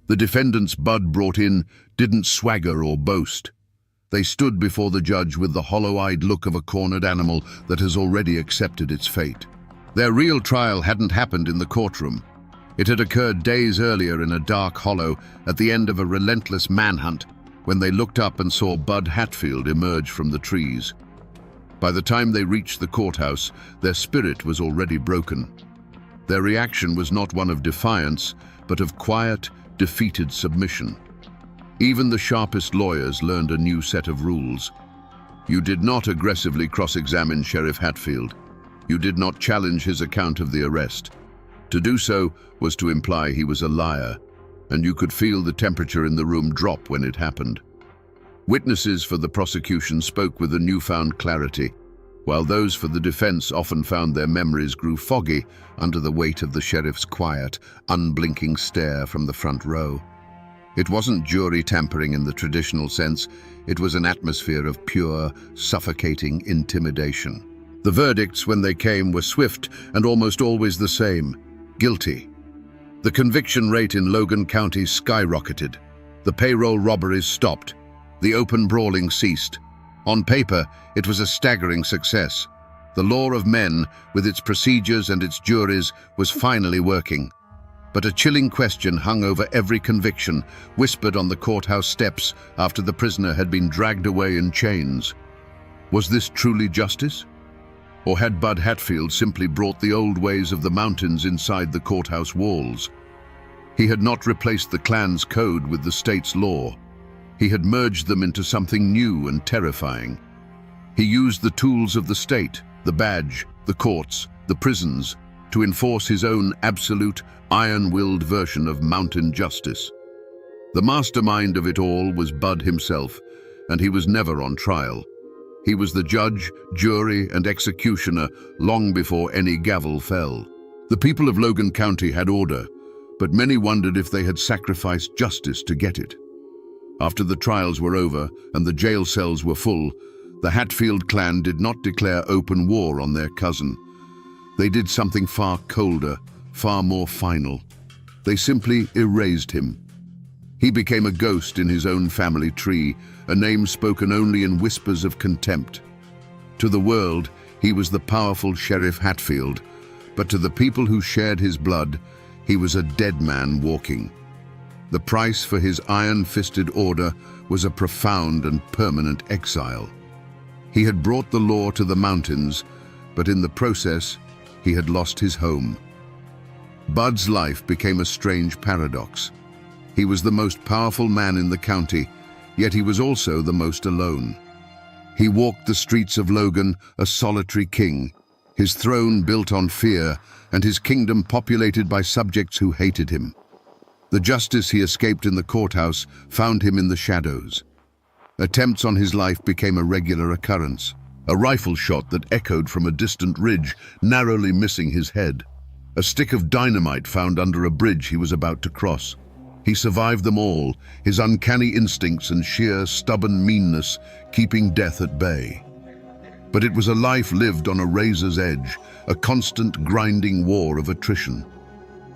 The defendants Bud brought in didn't swagger or boast. They stood before the judge with the hollow-eyed look of a cornered animal that has already accepted its fate. Their real trial hadn't happened in the courtroom. It had occurred days earlier in a dark hollow at the end of a relentless manhunt when they looked up and saw Bud Hatfield emerge from the trees. By the time they reached the courthouse, their spirit was already broken. Their reaction was not one of defiance, but of quiet, defeated submission. Even the sharpest lawyers learned a new set of rules. You did not aggressively cross-examine Sheriff Hatfield. You did not challenge his account of the arrest. To do so was to imply he was a liar, and you could feel the temperature in the room drop when it happened. Witnesses for the prosecution spoke with a newfound clarity, while those for the defense often found their memories grew foggy under the weight of the sheriff's quiet, unblinking stare from the front row. It wasn't jury tampering in the traditional sense, it was an atmosphere of pure, suffocating intimidation. The verdicts, when they came, were swift and almost always the same: guilty. The conviction rate in Logan County skyrocketed. The payroll robberies stopped. The open brawling ceased. On paper, it was a staggering success. The law of men, with its procedures and its juries, was finally working. But a chilling question hung over every conviction, whispered on the courthouse steps after the prisoner had been dragged away in chains. Was this truly justice? Or had Bud Hatfield simply brought the old ways of the mountains inside the courthouse walls? He had not replaced the clan's code with the state's law. He had merged them into something new and terrifying. He used the tools of the state, the badge, the courts, the prisons, to enforce his own absolute, iron-willed version of mountain justice. The mastermind of it all was Bud himself, and he was never on trial. He was the judge, jury, and executioner long before any gavel fell. The people of Logan County had order, but many wondered if they had sacrificed justice to get it. After the trials were over and the jail cells were full, the Hatfield clan did not declare open war on their cousin. They did something far colder, far more final. They simply erased him. He became a ghost in his own family tree, a name spoken only in whispers of contempt. To the world, he was the powerful Sheriff Hatfield, but to the people who shared his blood, he was a dead man walking. The price for his iron-fisted order was a profound and permanent exile. He had brought the law to the mountains, but in the process, he had lost his home. Bud's life became a strange paradox. He was the most powerful man in the county, yet he was also the most alone. He walked the streets of Logan, a solitary king, his throne built on fear, and his kingdom populated by subjects who hated him. The justice he escaped in the courthouse found him in the shadows. Attempts on his life became a regular occurrence. A rifle shot that echoed from a distant ridge, narrowly missing his head. A stick of dynamite found under a bridge he was about to cross. He survived them all, his uncanny instincts and sheer stubborn meanness keeping death at bay. But it was a life lived on a razor's edge, a constant grinding war of attrition.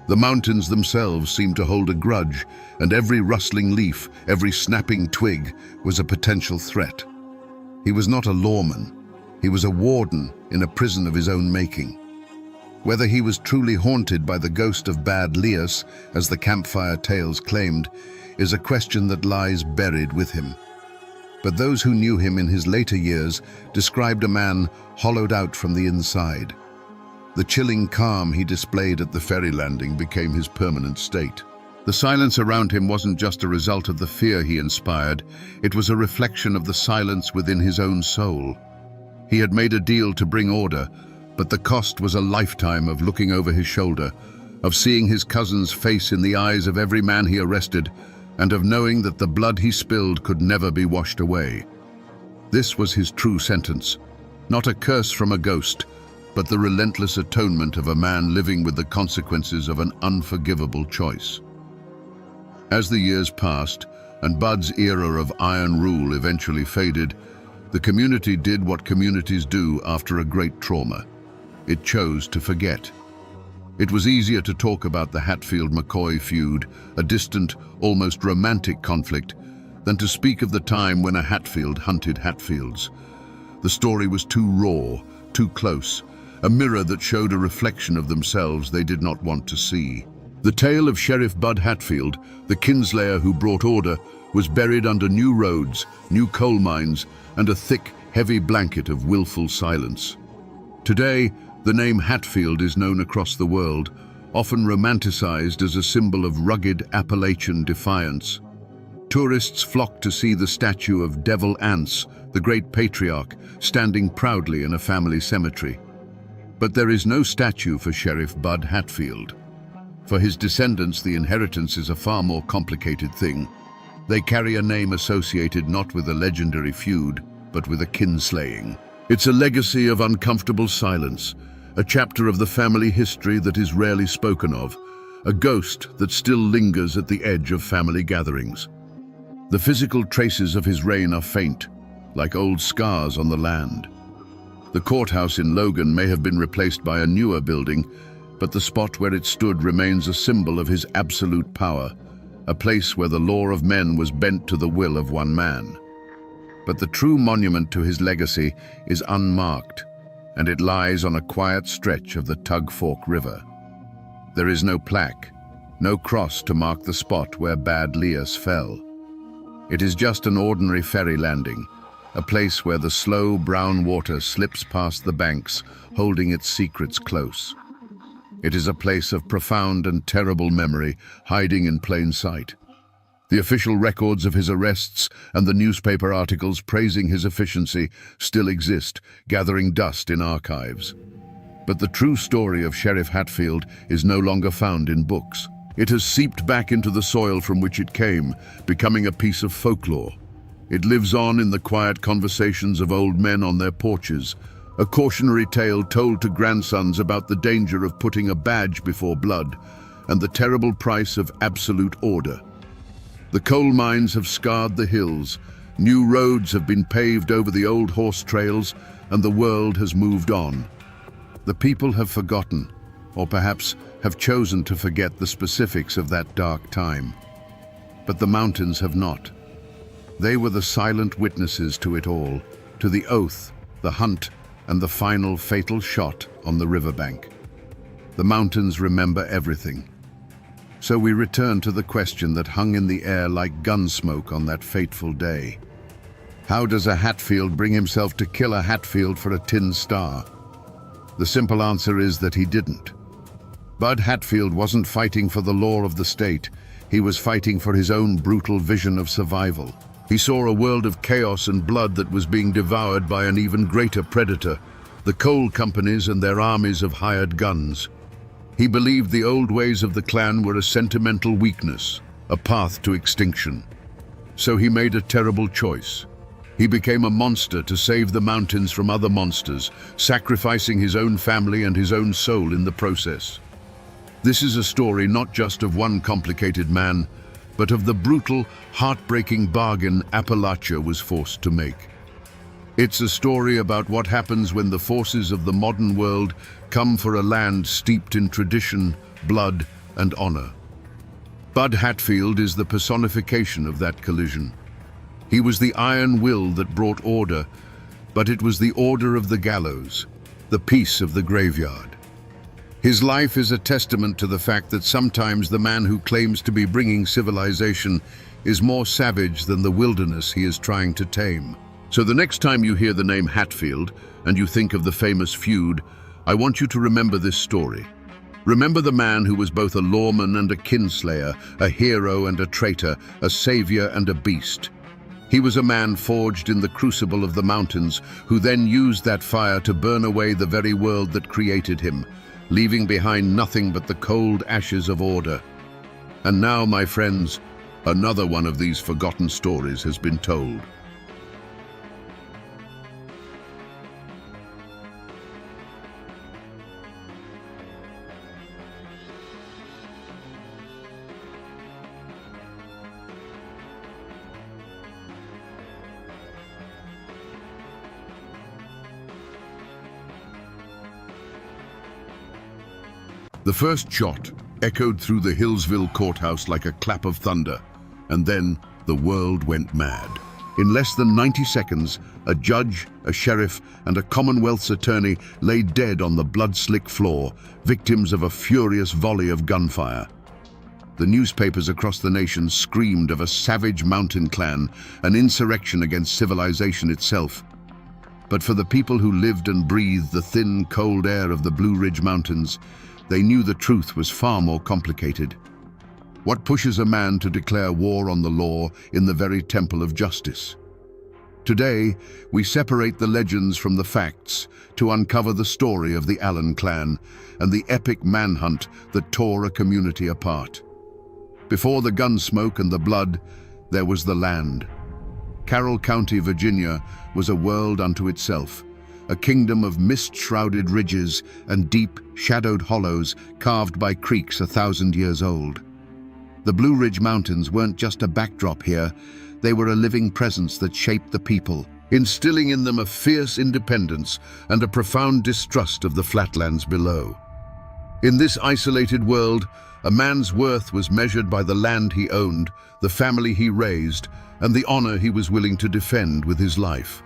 The mountains themselves seemed to hold a grudge, and every rustling leaf, every snapping twig was a potential threat. He was not a lawman. He was a warden in a prison of his own making. Whether he was truly haunted by the ghost of Bad Lias, as the campfire tales claimed, is a question that lies buried with him. But those who knew him in his later years described a man hollowed out from the inside. The chilling calm he displayed at the ferry landing became his permanent state. The silence around him wasn't just a result of the fear he inspired, it was a reflection of the silence within his own soul. He had made a deal to bring order, but the cost was a lifetime of looking over his shoulder, of seeing his cousin's face in the eyes of every man he arrested, and of knowing that the blood he spilled could never be washed away. This was his true sentence, not a curse from a ghost, but the relentless atonement of a man living with the consequences of an unforgivable choice. As the years passed, and Bud's era of iron rule eventually faded, the community did what communities do after a great trauma. It chose to forget. It was easier to talk about the Hatfield-McCoy feud, a distant, almost romantic conflict, than to speak of the time when a Hatfield hunted Hatfields. The story was too raw, too close, a mirror that showed a reflection of themselves they did not want to see. The tale of Sheriff Bud Hatfield, the kinslayer who brought order, was buried under new roads, new coal mines, and a thick, heavy blanket of willful silence. Today, the name Hatfield is known across the world, often romanticized as a symbol of rugged Appalachian defiance. Tourists flock to see the statue of Devil Anse, the great patriarch, standing proudly in a family cemetery. But there is no statue for Sheriff Bud Hatfield. For his descendants, the inheritance is a far more complicated thing. They carry a name associated not with a legendary feud, but with a kinslaying. It's a legacy of uncomfortable silence, a chapter of the family history that is rarely spoken of, a ghost that still lingers at the edge of family gatherings. The physical traces of his reign are faint, like old scars on the land. The courthouse in Logan may have been replaced by a newer building, but the spot where it stood remains a symbol of his absolute power, a place where the law of men was bent to the will of one man. But the true monument to his legacy is unmarked, and it lies on a quiet stretch of the Tug Fork River. There is no plaque, no cross to mark the spot where Bad Lias fell. It is just an ordinary ferry landing, a place where the slow brown water slips past the banks, holding its secrets close. It is a place of profound and terrible memory, hiding in plain sight. The official records of his arrests and the newspaper articles praising his efficiency still exist, gathering dust in archives. But the true story of Sheriff Hatfield is no longer found in books. It has seeped back into the soil from which it came, becoming a piece of folklore. It lives on in the quiet conversations of old men on their porches, a cautionary tale told to grandsons about the danger of putting a badge before blood and the terrible price of absolute order. The coal mines have scarred the hills, new roads have been paved over the old horse trails, and the world has moved on. The people have forgotten, or perhaps have chosen to forget the specifics of that dark time. But the mountains have not. They were the silent witnesses to it all, to the oath, the hunt, and the final fatal shot on the riverbank. The mountains remember everything. So we return to the question that hung in the air like gun smoke on that fateful day. How does a Hatfield bring himself to kill a Hatfield for a tin star? The simple answer is that he didn't. Bud Hatfield wasn't fighting for the law of the state. He was fighting for his own brutal vision of survival. He saw a world of chaos and blood that was being devoured by an even greater predator, the coal companies and their armies of hired guns. He believed the old ways of the clan were a sentimental weakness, a path to extinction. So he made a terrible choice. He became a monster to save the mountains from other monsters, sacrificing his own family and his own soul in the process. This is a story not just of one complicated man, but of the brutal, heartbreaking bargain Appalachia was forced to make. It's a story about what happens when the forces of the modern world come for a land steeped in tradition, blood, and honor. Bud Hatfield is the personification of that collision. He was the iron will that brought order, but it was the order of the gallows, the peace of the graveyard. His life is a testament to the fact that sometimes the man who claims to be bringing civilization is more savage than the wilderness he is trying to tame. So the next time you hear the name Hatfield and you think of the famous feud, I want you to remember this story. Remember the man who was both a lawman and a kinslayer, a hero and a traitor, a savior and a beast. He was a man forged in the crucible of the mountains, who then used that fire to burn away the very world that created him, leaving behind nothing but the cold ashes of order. And now, my friends, another one of these forgotten stories has been told. The first shot echoed through the Hillsville courthouse like a clap of thunder, and then the world went mad. In less than 90 seconds, a judge, a sheriff, and a Commonwealth's attorney lay dead on the blood-slick floor, victims of a furious volley of gunfire. The newspapers across the nation screamed of a savage mountain clan, an insurrection against civilization itself. But for the people who lived and breathed the thin, cold air of the Blue Ridge Mountains, they knew the truth was far more complicated. What pushes a man to declare war on the law in the very temple of justice? Today, we separate the legends from the facts to uncover the story of the Allen clan and the epic manhunt that tore a community apart. Before the gun smoke and the blood, there was the land. Carroll County, Virginia, was a world unto itself, a kingdom of mist-shrouded ridges and deep, shadowed hollows carved by creeks 1,000 years old. The Blue Ridge Mountains weren't just a backdrop here, they were a living presence that shaped the people, instilling in them a fierce independence and a profound distrust of the flatlands below. In this isolated world, a man's worth was measured by the land he owned, the family he raised, and the honor he was willing to defend with his life.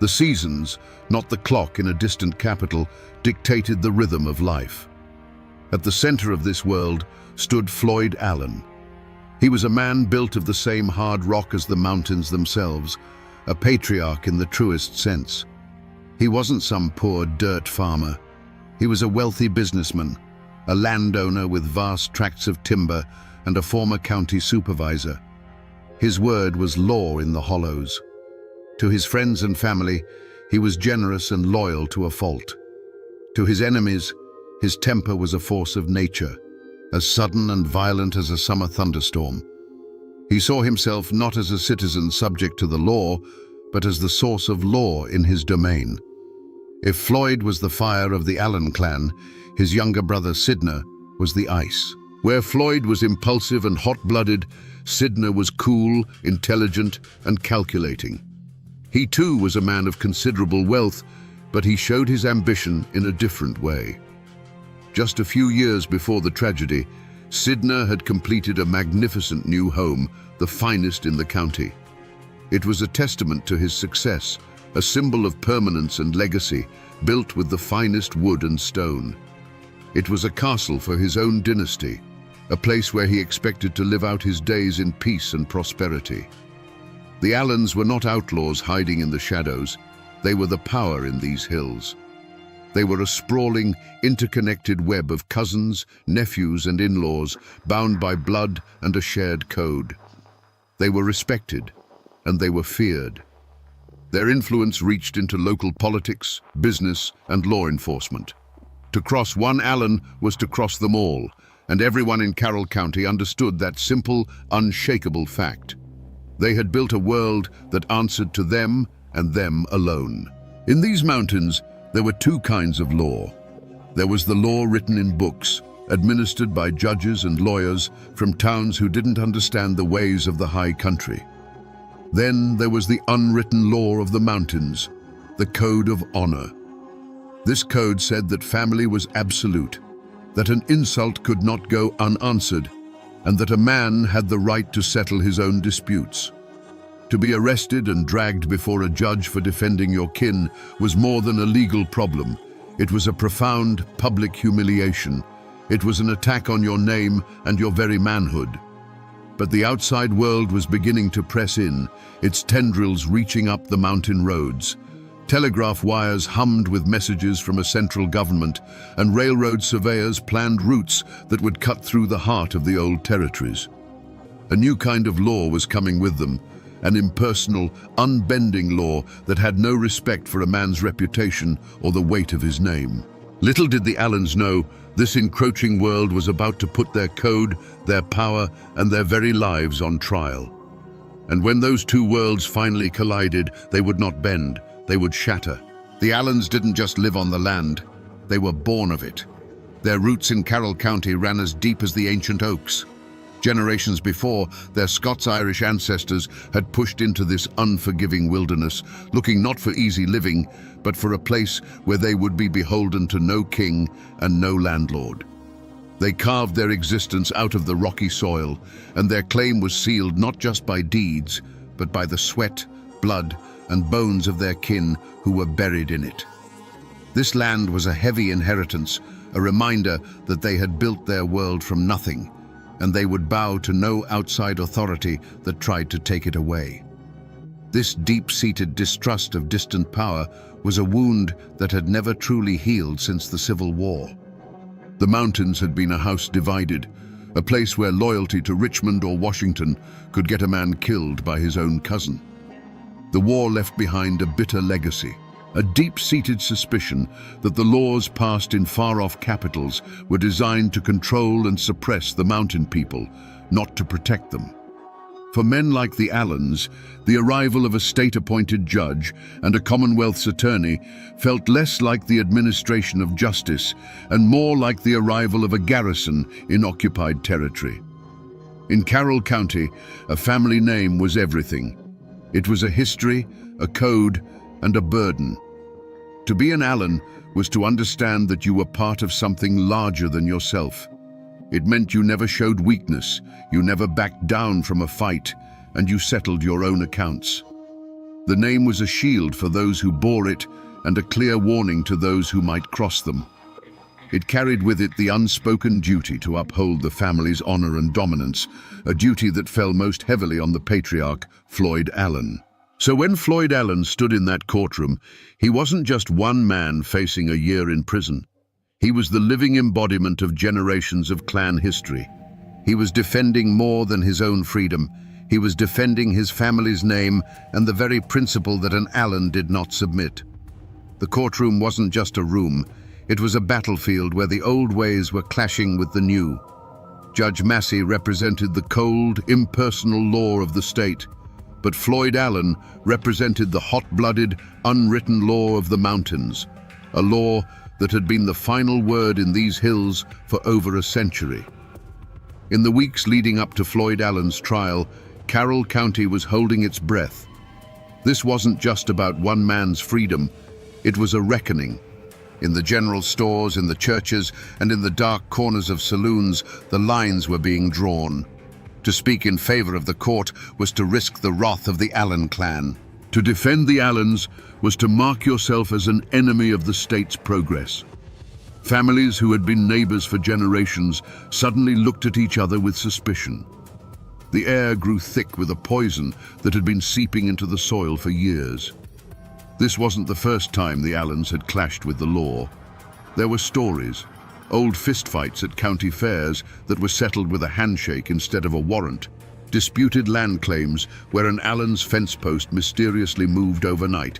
The seasons, not the clock in a distant capital, dictated the rhythm of life. At the center of this world stood Floyd Allen. He was a man built of the same hard rock as the mountains themselves, a patriarch in the truest sense. He wasn't some poor dirt farmer. He was a wealthy businessman, a landowner with vast tracts of timber and a former county supervisor. His word was law in the hollows. To his friends and family, he was generous and loyal to a fault. To his enemies, his temper was a force of nature, as sudden and violent as a summer thunderstorm. He saw himself not as a citizen subject to the law, but as the source of law in his domain. If Floyd was the fire of the Allen clan, his younger brother Sidner was the ice. Where Floyd was impulsive and hot-blooded, Sidner was cool, intelligent, and calculating. He too was a man of considerable wealth, but he showed his ambition in a different way. Just a few years before the tragedy, Sidner had completed a magnificent new home, the finest in the county. It was a testament to his success, a symbol of permanence and legacy, built with the finest wood and stone. It was a castle for his own dynasty, a place where he expected to live out his days in peace and prosperity. The Allens were not outlaws hiding in the shadows. They were the power in these hills. They were a sprawling, interconnected web of cousins, nephews, and in-laws, bound by blood and a shared code. They were respected, and they were feared. Their influence reached into local politics, business, and law enforcement. To cross one Allen was to cross them all, and everyone in Carroll County understood that simple, unshakable fact. They had built a world that answered to them and them alone. In these mountains, there were two kinds of law. There was the law written in books, administered by judges and lawyers from towns who didn't understand the ways of the high country. Then there was the unwritten law of the mountains, the code of honor. This code said that family was absolute, that an insult could not go unanswered, and that a man had the right to settle his own disputes. To be arrested and dragged before a judge for defending your kin was more than a legal problem. It was a profound public humiliation. It was an attack on your name and your very manhood. But the outside world was beginning to press in, its tendrils reaching up the mountain roads. Telegraph wires hummed with messages from a central government, and railroad surveyors planned routes that would cut through the heart of the old territories. A new kind of law was coming with them, an impersonal, unbending law that had no respect for a man's reputation or the weight of his name. Little did the Allens know, this encroaching world was about to put their code, their power, and their very lives on trial. And when those two worlds finally collided, they would not bend, they would shatter. The Allens didn't just live on the land, they were born of it. Their roots in Carroll County ran as deep as the ancient oaks. Generations before, their Scots-Irish ancestors had pushed into this unforgiving wilderness, looking not for easy living, but for a place where they would be beholden to no king and no landlord. They carved their existence out of the rocky soil, and their claim was sealed not just by deeds, but by the sweat, blood, and bones of their kin who were buried in it. This land was a heavy inheritance, a reminder that they had built their world from nothing, and they would bow to no outside authority that tried to take it away. This deep-seated distrust of distant power was a wound that had never truly healed since the Civil War. The mountains had been a house divided, a place where loyalty to Richmond or Washington could get a man killed by his own cousin. The war left behind a bitter legacy, a deep-seated suspicion that the laws passed in far-off capitals were designed to control and suppress the mountain people, not to protect them. For men like the Allens, the arrival of a state-appointed judge and a Commonwealth's attorney felt less like the administration of justice and more like the arrival of a garrison in occupied territory. In Carroll County, a family name was everything. It was a history, a code, and a burden. To be an Allen was to understand that you were part of something larger than yourself. It meant you never showed weakness, you never backed down from a fight, and you settled your own accounts. The name was a shield for those who bore it and a clear warning to those who might cross them. It carried with it the unspoken duty to uphold the family's honor and dominance, a duty that fell most heavily on the patriarch, Floyd Allen. So when Floyd Allen stood in that courtroom, he wasn't just one man facing a year in prison. He was the living embodiment of generations of clan history. He was defending more than his own freedom. He was defending his family's name and the very principle that an Allen did not submit. The courtroom wasn't just a room. It was a battlefield where the old ways were clashing with the new. Judge Massey represented the cold, impersonal law of the state, but Floyd Allen represented the hot-blooded, unwritten law of the mountains, a law that had been the final word in these hills for over a century. In the weeks leading up to Floyd Allen's trial, Carroll County was holding its breath. This wasn't just about one man's freedom, it was a reckoning. In the general stores, in the churches, and in the dark corners of saloons, the lines were being drawn. To speak in favor of the court was to risk the wrath of the Allen clan. To defend the Allens was to mark yourself as an enemy of the state's progress. Families who had been neighbors for generations suddenly looked at each other with suspicion. The air grew thick with a poison that had been seeping into the soil for years. This wasn't the first time the Allens had clashed with the law. There were stories, old fistfights at county fairs that were settled with a handshake instead of a warrant, disputed land claims where an Allen's fence post mysteriously moved overnight,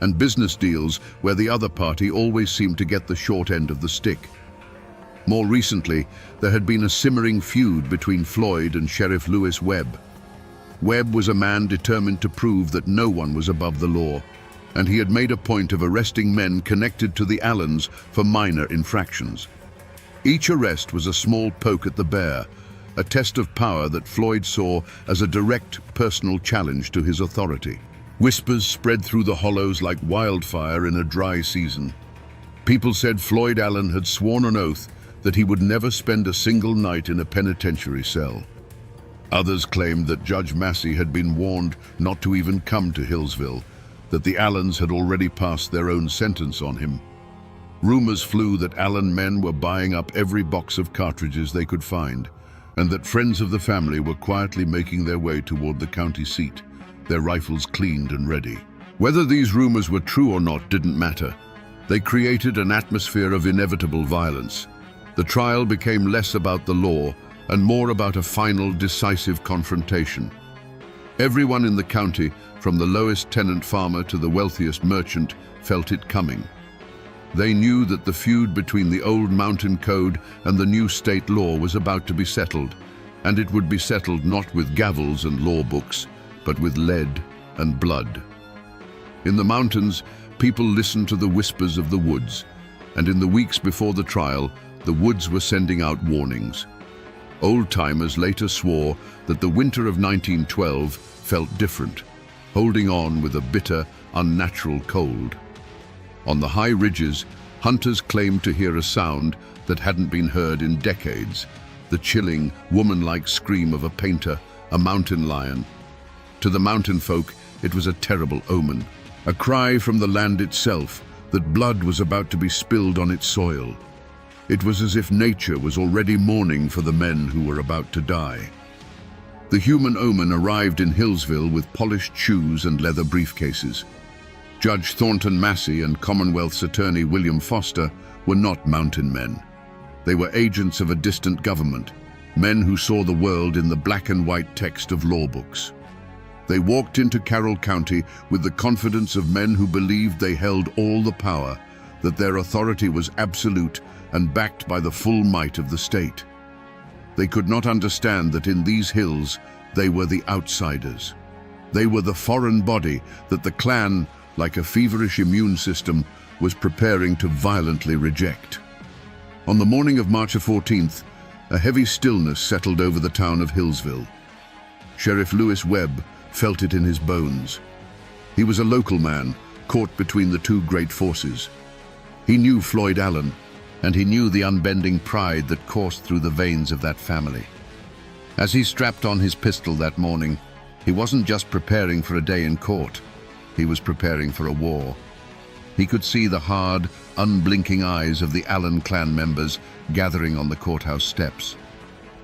and business deals where the other party always seemed to get the short end of the stick. More recently, there had been a simmering feud between Floyd and Sheriff Lewis Webb. Webb was a man determined to prove that no one was above the law, and he had made a point of arresting men connected to the Allens for minor infractions. Each arrest was a small poke at the bear, a test of power that Floyd saw as a direct personal challenge to his authority. Whispers spread through the hollows like wildfire in a dry season. People said Floyd Allen had sworn an oath that he would never spend a single night in a penitentiary cell. Others claimed that Judge Massey had been warned not to even come to Hillsville, that the Allens had already passed their own sentence on him. Rumors flew that Allen men were buying up every box of cartridges they could find, and that friends of the family were quietly making their way toward the county seat, their rifles cleaned and ready. Whether these rumors were true or not didn't matter. They created an atmosphere of inevitable violence. The trial became less about the law and more about a final, decisive confrontation. Everyone in the county, from the lowest tenant farmer to the wealthiest merchant, felt it coming. They knew that the feud between the old mountain code and the new state law was about to be settled, and it would be settled not with gavels and law books, but with lead and blood. In the mountains, people listened to the whispers of the woods, and in the weeks before the trial, the woods were sending out warnings. Old-timers later swore that the winter of 1912 felt different, holding on with a bitter, unnatural cold. On the high ridges, hunters claimed to hear a sound that hadn't been heard in decades, the chilling, woman-like scream of a painter, a mountain lion. To the mountain folk, it was a terrible omen, a cry from the land itself that blood was about to be spilled on its soil. It was as if nature was already mourning for the men who were about to die. The human omen arrived in Hillsville with polished shoes and leather briefcases. Judge Thornton Massey and Commonwealth's attorney William Foster were not mountain men. They were agents of a distant government, men who saw the world in the black and white text of law books. They walked into Carroll County with the confidence of men who believed they held all the power, that their authority was absolute and backed by the full might of the state. They could not understand that in these hills they were the outsiders. They were the foreign body that the clan, like a feverish immune system, was preparing to violently reject. On the morning of March 14th, a heavy stillness settled over the town of Hillsville. Sheriff Lewis Webb felt it in his bones. He was a local man, caught between the two great forces. He knew Floyd Allen, and he knew the unbending pride that coursed through the veins of that family. As he strapped on his pistol that morning, he wasn't just preparing for a day in court. He was preparing for a war. He could see the hard, unblinking eyes of the Allen clan members gathering on the courthouse steps.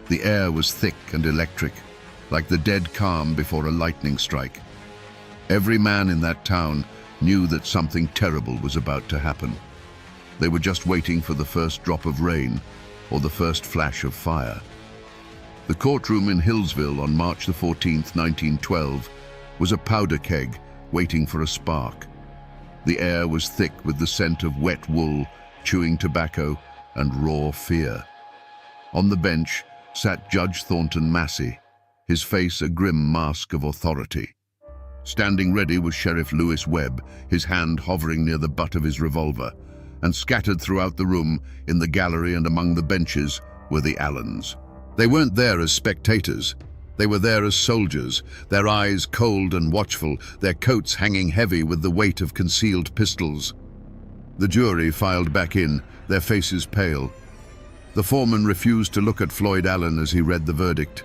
The air was thick and electric, like the dead calm before a lightning strike. Every man in that town knew that something terrible was about to happen. They were just waiting for the first drop of rain or the first flash of fire. The courtroom in Hillsville on March 14th, 1912, was a powder keg waiting for a spark. The air was thick with the scent of wet wool, chewing tobacco, and raw fear. On the bench sat Judge Thornton Massey, his face a grim mask of authority. Standing ready was Sheriff Lewis Webb, his hand hovering near the butt of his revolver, and scattered throughout the room, in the gallery and among the benches, were the Allens. They weren't there as spectators. They were there as soldiers, their eyes cold and watchful, their coats hanging heavy with the weight of concealed pistols. The jury filed back in, their faces pale. The foreman refused to look at Floyd Allen as he read the verdict.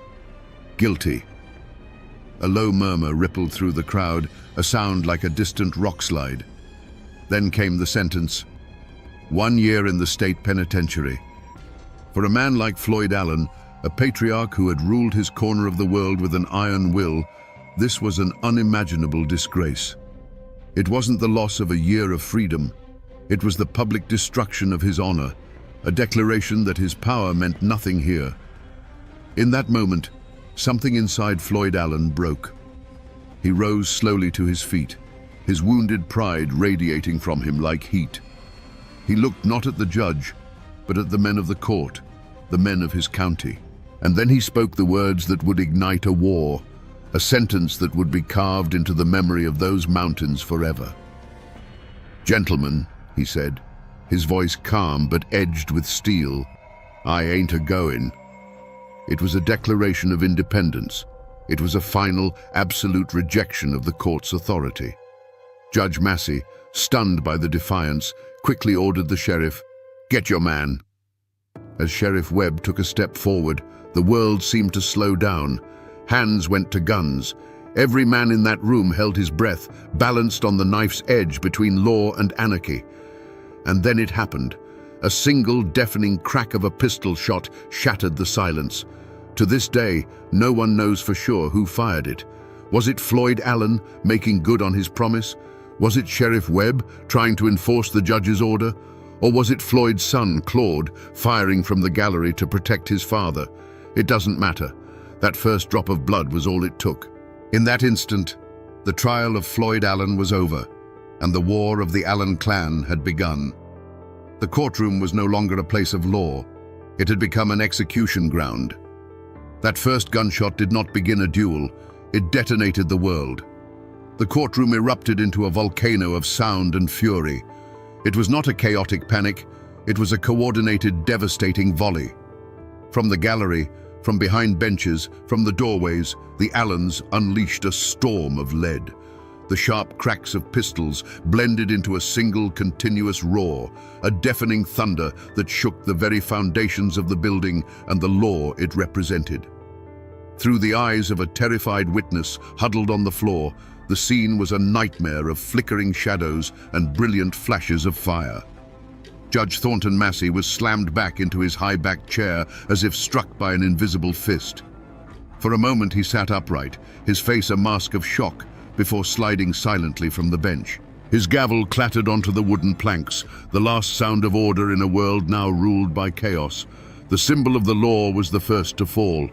Guilty. A low murmur rippled through the crowd, a sound like a distant rock slide. Then came the sentence. 1 year in the state penitentiary. For a man like Floyd Allen, a patriarch who had ruled his corner of the world with an iron will, this was an unimaginable disgrace. It wasn't the loss of a year of freedom. It was the public destruction of his honor, a declaration that his power meant nothing here. In that moment, something inside Floyd Allen broke. He rose slowly to his feet, his wounded pride radiating from him like heat. He looked not at the judge, but at the men of the court, the men of his county. And then he spoke the words that would ignite a war, a sentence that would be carved into the memory of those mountains forever. "Gentlemen," he said, his voice calm but edged with steel, "I ain't a-goin'." It was a declaration of independence. It was a final, absolute rejection of the court's authority. Judge Massey, stunned by the defiance, quickly ordered the sheriff, "Get your man." As Sheriff Webb took a step forward, the world seemed to slow down. Hands went to guns. Every man in that room held his breath, balanced on the knife's edge between law and anarchy. And then it happened. A single deafening crack of a pistol shot shattered the silence. To this day, no one knows for sure who fired it. Was it Floyd Allen making good on his promise? Was it Sheriff Webb trying to enforce the judge's order? Or was it Floyd's son, Claude, firing from the gallery to protect his father? It doesn't matter. That first drop of blood was all it took. In that instant, the trial of Floyd Allen was over, and the war of the Allen clan had begun. The courtroom was no longer a place of law. It had become an execution ground. That first gunshot did not begin a duel. It detonated the world. The courtroom erupted into a volcano of sound and fury. It was not a chaotic panic. It was a coordinated, devastating volley. From the gallery, from behind benches, from the doorways, the Allens unleashed a storm of lead. The sharp cracks of pistols blended into a single continuous roar, a deafening thunder that shook the very foundations of the building and the law it represented. Through the eyes of a terrified witness huddled on the floor, the scene was a nightmare of flickering shadows and brilliant flashes of fire. Judge Thornton Massey was slammed back into his high-backed chair as if struck by an invisible fist. For a moment he sat upright, his face a mask of shock, before sliding silently from the bench. His gavel clattered onto the wooden planks, the last sound of order in a world now ruled by chaos. The symbol of the law was the first to fall.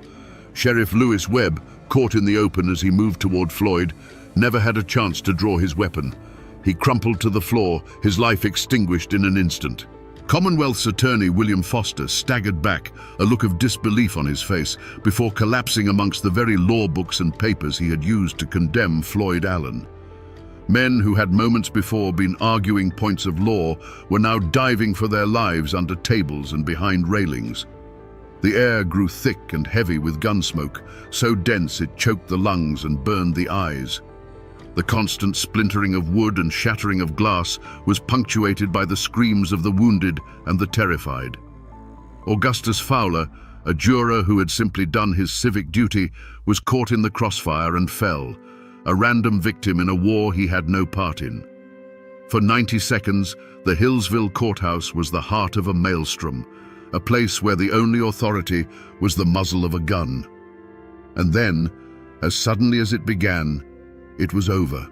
Sheriff Lewis Webb, caught in the open as he moved toward Floyd, never had a chance to draw his weapon. He crumpled to the floor, his life extinguished in an instant. Commonwealth's attorney William Foster staggered back, a look of disbelief on his face, before collapsing amongst the very law books and papers he had used to condemn Floyd Allen. Men who had moments before been arguing points of law were now diving for their lives under tables and behind railings. The air grew thick and heavy with gun smoke, so dense it choked the lungs and burned the eyes. The constant splintering of wood and shattering of glass was punctuated by the screams of the wounded and the terrified. Augustus Fowler, a juror who had simply done his civic duty, was caught in the crossfire and fell, a random victim in a war he had no part in. For 90 seconds, the Hillsville courthouse was the heart of a maelstrom, a place where the only authority was the muzzle of a gun. And then, as suddenly as it began, it was over.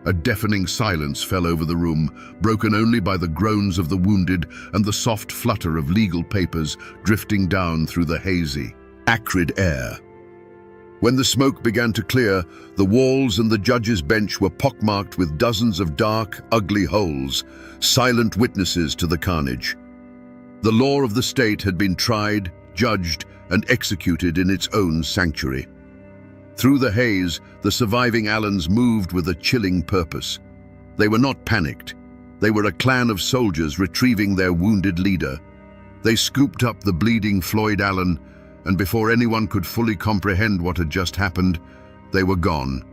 A deafening silence fell over the room, broken only by the groans of the wounded and the soft flutter of legal papers drifting down through the hazy, acrid air. When the smoke began to clear, the walls and the judge's bench were pockmarked with dozens of dark, ugly holes, silent witnesses to the carnage. The law of the state had been tried, judged, and executed in its own sanctuary. Through the haze, the surviving Allens moved with a chilling purpose. They were not panicked. They were a clan of soldiers retrieving their wounded leader. They scooped up the bleeding Floyd Allen, and before anyone could fully comprehend what had just happened, they were gone.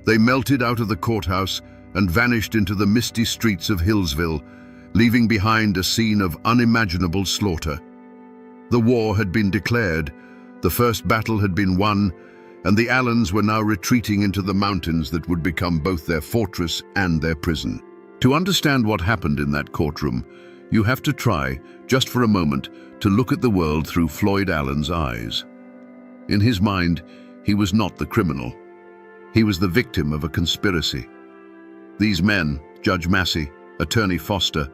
They melted out of the courthouse and vanished into the misty streets of Hillsville, leaving behind a scene of unimaginable slaughter. The war had been declared, the first battle had been won, and the Allens were now retreating into the mountains that would become both their fortress and their prison. To understand what happened in that courtroom, you have to try, just for a moment, to look at the world through Floyd Allen's eyes. In his mind, he was not the criminal. He was the victim of a conspiracy. These men, Judge Massey, Attorney Foster,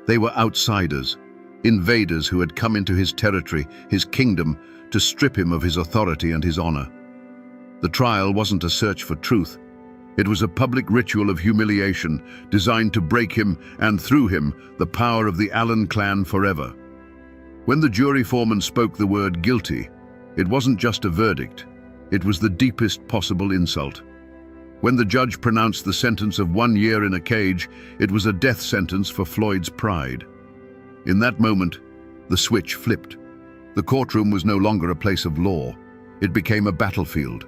they were outsiders, invaders who had come into his territory, his kingdom, to strip him of his authority and his honor. The trial wasn't a search for truth. It was a public ritual of humiliation designed to break him and, through him, the power of the Allen clan forever. When the jury foreman spoke the word guilty, it wasn't just a verdict. It was the deepest possible insult. When the judge pronounced the sentence of 1 year in a cage, it was a death sentence for Floyd's pride. In that moment, The switch flipped. The courtroom was no longer a place of law. It became a battlefield.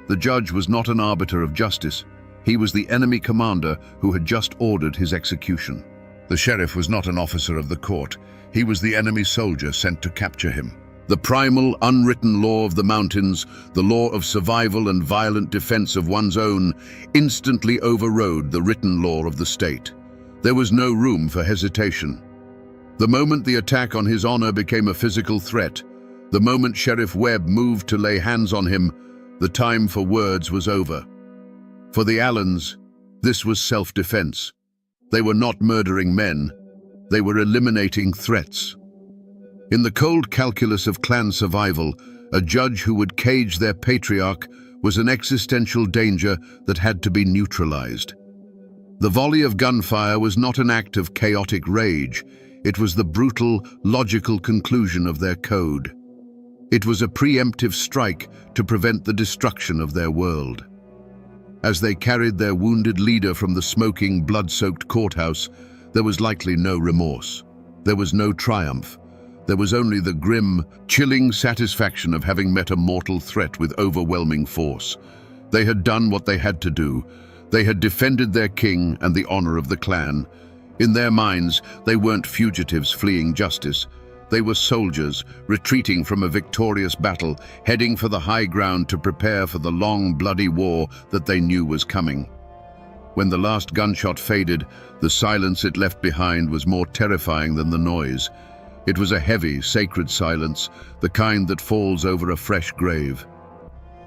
The judge was not an arbiter of justice. He was the enemy commander who had just ordered his execution. The sheriff was not an officer of the court. He was the enemy soldier sent to capture him. The primal, unwritten law of the mountains, the law of survival and violent defense of one's own, instantly overrode the written law of the state. There was no room for hesitation. The moment the attack on his honor became a physical threat, the moment Sheriff Webb moved to lay hands on him, the time for words was over. For the Allens, this was self-defense. They were not murdering men. They were eliminating threats. In the cold calculus of clan survival, a judge who would cage their patriarch was an existential danger that had to be neutralized. The volley of gunfire was not an act of chaotic rage. It was the brutal, logical conclusion of their code. It was a preemptive strike to prevent the destruction of their world. As they carried their wounded leader from the smoking, blood-soaked courthouse, there was likely no remorse. There was no triumph. There was only the grim, chilling satisfaction of having met a mortal threat with overwhelming force. They had done what they had to do. They had defended their king and the honor of the clan. In their minds, they weren't fugitives fleeing justice. They were soldiers, retreating from a victorious battle, heading for the high ground to prepare for the long, bloody war that they knew was coming. When the last gunshot faded, the silence it left behind was more terrifying than the noise. It was a heavy, sacred silence, the kind that falls over a fresh grave.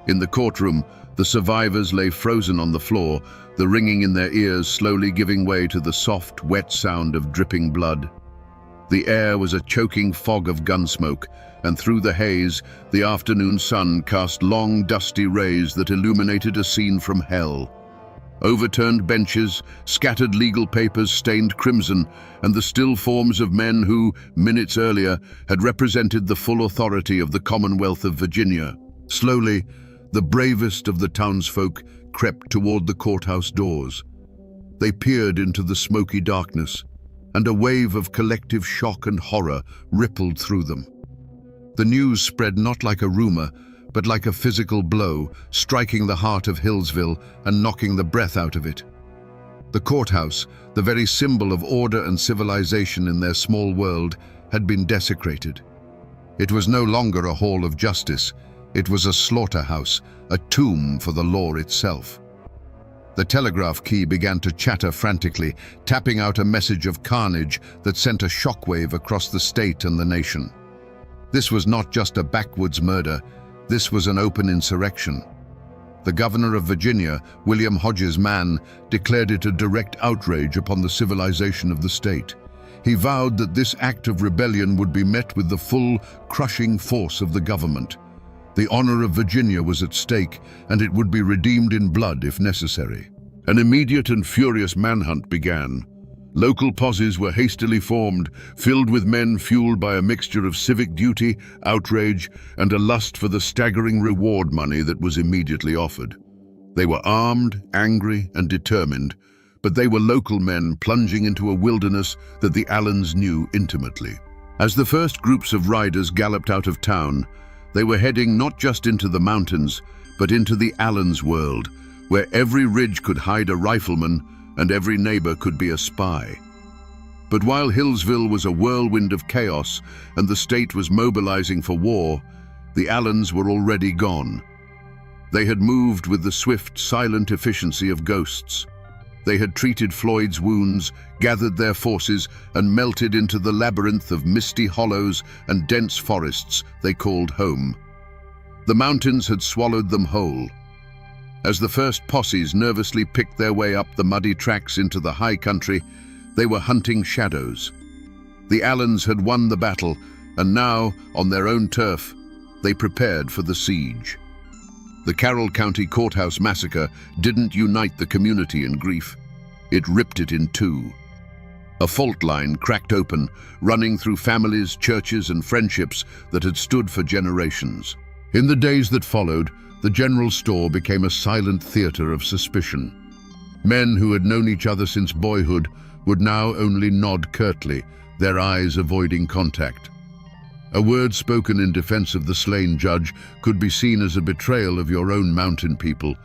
In the courtroom, the survivors lay frozen on the floor, the ringing in their ears slowly giving way to the soft, wet sound of dripping blood. The air was a choking fog of gun smoke, and through the haze, the afternoon sun cast long, dusty rays that illuminated a scene from hell. Overturned benches, scattered legal papers stained crimson, and the still forms of men who, minutes earlier, had represented the full authority of the Commonwealth of Virginia. Slowly, the bravest of the townsfolk crept toward the courthouse doors. They peered into the smoky darkness, and a wave of collective shock and horror rippled through them. The news spread not like a rumor, but like a physical blow, striking the heart of Hillsville and knocking the breath out of it. The courthouse, the very symbol of order and civilization in their small world, had been desecrated. It was no longer a hall of justice. It was a slaughterhouse, a tomb for the law itself. The telegraph key began to chatter frantically, tapping out a message of carnage that sent a shockwave across the state and the nation. This was not just a backwoods murder. This was an open insurrection. The governor of Virginia, William Hodges Mann, declared it a direct outrage upon the civilization of the state. He vowed that this act of rebellion would be met with the full, crushing force of the government. The honor of Virginia was at stake, and it would be redeemed in blood if necessary. An immediate and furious manhunt began. Local posses were hastily formed, filled with men fueled by a mixture of civic duty, outrage, and a lust for the staggering reward money that was immediately offered. They were armed, angry, and determined, but they were local men plunging into a wilderness that the Allens knew intimately. As the first groups of riders galloped out of town, they were heading not just into the mountains, but into the Allens' world, where every ridge could hide a rifleman and every neighbor could be a spy. But while Hillsville was a whirlwind of chaos and the state was mobilizing for war, the Allens were already gone. They had moved with the swift, silent efficiency of ghosts. They had treated Floyd's wounds, gathered their forces, and melted into the labyrinth of misty hollows and dense forests they called home. The mountains had swallowed them whole. As the first posses nervously picked their way up the muddy tracks into the high country, they were hunting shadows. The Allens had won the battle, and now, on their own turf, they prepared for the siege. The Carroll County Courthouse massacre didn't unite the community in grief. It ripped it in two. A fault line cracked open, running through families, churches, and friendships that had stood for generations. In the days that followed, the general store became a silent theater of suspicion. Men who had known each other since boyhood would now only nod curtly, their eyes avoiding contact. A word spoken in defense of the slain judge could be seen as a betrayal of your own mountain people,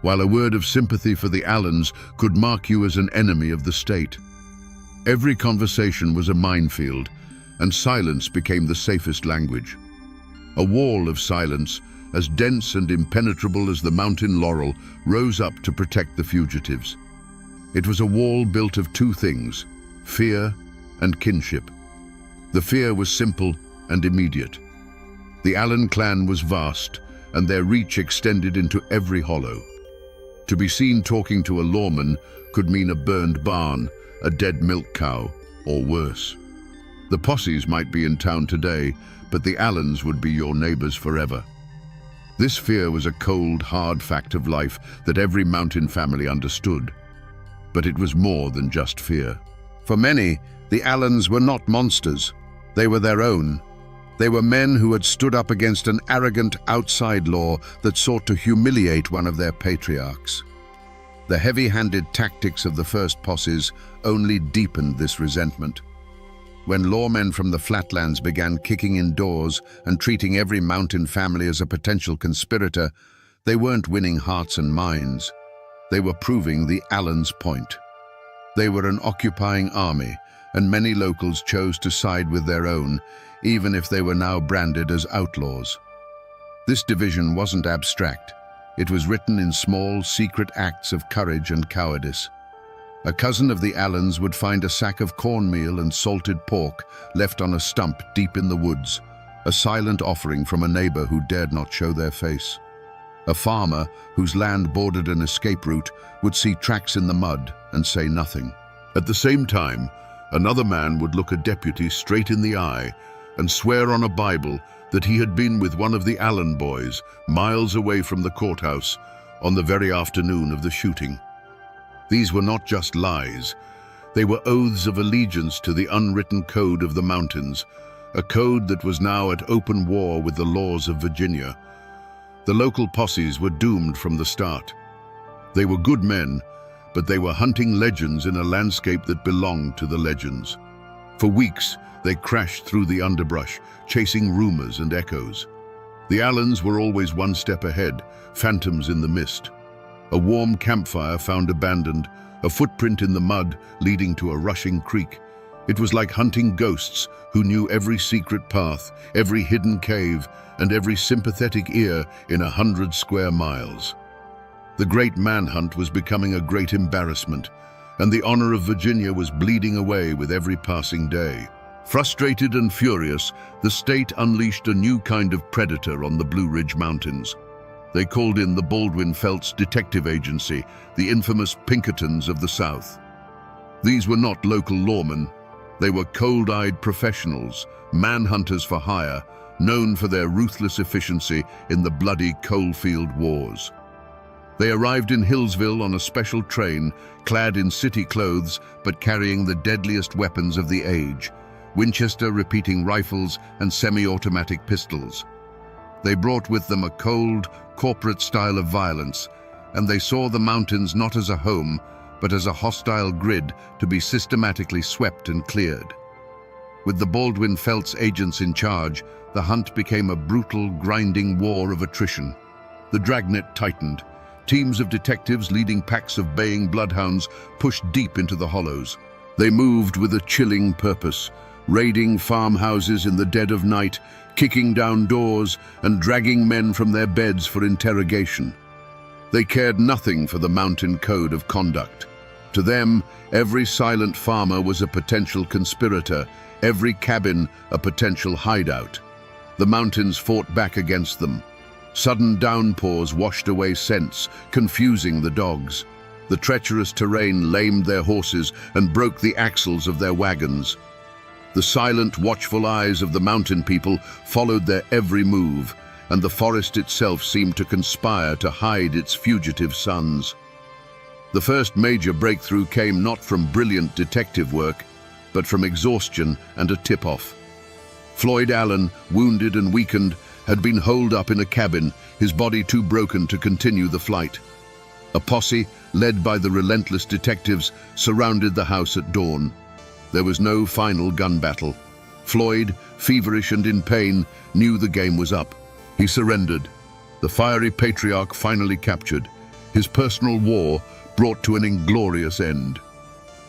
while a word of sympathy for the Allens could mark you as an enemy of the state. Every conversation was a minefield, and silence became the safest language. A wall of silence, as dense and impenetrable as the mountain laurel, rose up to protect the fugitives. It was a wall built of two things: fear and kinship. The fear was simple and immediate. The Allen clan was vast, and their reach extended into every hollow. To be seen talking to a lawman could mean a burned barn, a dead milk cow, or worse. The posses might be in town today, but the Allens would be your neighbors forever. This fear was a cold, hard fact of life that every mountain family understood. But it was more than just fear. For many, the Allens were not monsters. They were their own. They were men who had stood up against an arrogant outside law that sought to humiliate one of their patriarchs. The heavy-handed tactics of the first posses only deepened this resentment. When lawmen from the flatlands began kicking in doors and treating every mountain family as a potential conspirator, they weren't winning hearts and minds. They were proving the Allens' point. They were an occupying army, and many locals chose to side with their own, even if they were now branded as outlaws. This division wasn't abstract. It was written in small, secret acts of courage and cowardice. A cousin of the Allens would find a sack of cornmeal and salted pork left on a stump deep in the woods, a silent offering from a neighbor who dared not show their face. A farmer whose land bordered an escape route would see tracks in the mud and say nothing. At the same time, another man would look a deputy straight in the eye and swear on a Bible that he had been with one of the Allen boys miles away from the courthouse on the very afternoon of the shooting. These were not just lies. They were oaths of allegiance to the unwritten code of the mountains, a code that was now at open war with the laws of Virginia. The local posses were doomed from the start. They were good men, but they were hunting legends in a landscape that belonged to the legends. For weeks, they crashed through the underbrush, chasing rumors and echoes. The Allens were always one step ahead, phantoms in the mist. A warm campfire found abandoned, a footprint in the mud leading to a rushing creek. It was like hunting ghosts who knew every secret path, every hidden cave, and every sympathetic ear in 100 square miles. The great manhunt was becoming a great embarrassment, and the honor of Virginia was bleeding away with every passing day. Frustrated and furious, the state unleashed a new kind of predator on the Blue Ridge Mountains. They called in the Baldwin-Felts Detective Agency, the infamous Pinkertons of the South. These were not local lawmen. They were cold-eyed professionals, manhunters for hire, known for their ruthless efficiency in the bloody coalfield wars. They arrived in Hillsville on a special train, clad in city clothes but carrying the deadliest weapons of the age: Winchester repeating rifles and semi-automatic pistols. They brought with them a cold, corporate style of violence, and they saw the mountains not as a home, but as a hostile grid to be systematically swept and cleared. With the Baldwin-Felts agents in charge, the hunt became a brutal, grinding war of attrition. The dragnet tightened. Teams of detectives leading packs of baying bloodhounds pushed deep into the hollows. They moved with a chilling purpose, raiding farmhouses in the dead of night, kicking down doors and dragging men from their beds for interrogation. They cared nothing for the mountain code of conduct. To them, every silent farmer was a potential conspirator, every cabin a potential hideout. The mountains fought back against them. Sudden downpours washed away scents, confusing the dogs. The treacherous terrain lamed their horses and broke the axles of their wagons. The silent, watchful eyes of the mountain people followed their every move, and the forest itself seemed to conspire to hide its fugitive sons. The first major breakthrough came not from brilliant detective work, but from exhaustion and a tip-off. Floyd Allen, wounded and weakened, had been holed up in a cabin, his body too broken to continue the flight. A posse, led by the relentless detectives, surrounded the house at dawn. There was no final gun battle. Floyd, feverish and in pain, knew the game was up. He surrendered. The fiery patriarch finally captured. His personal war brought to an inglorious end.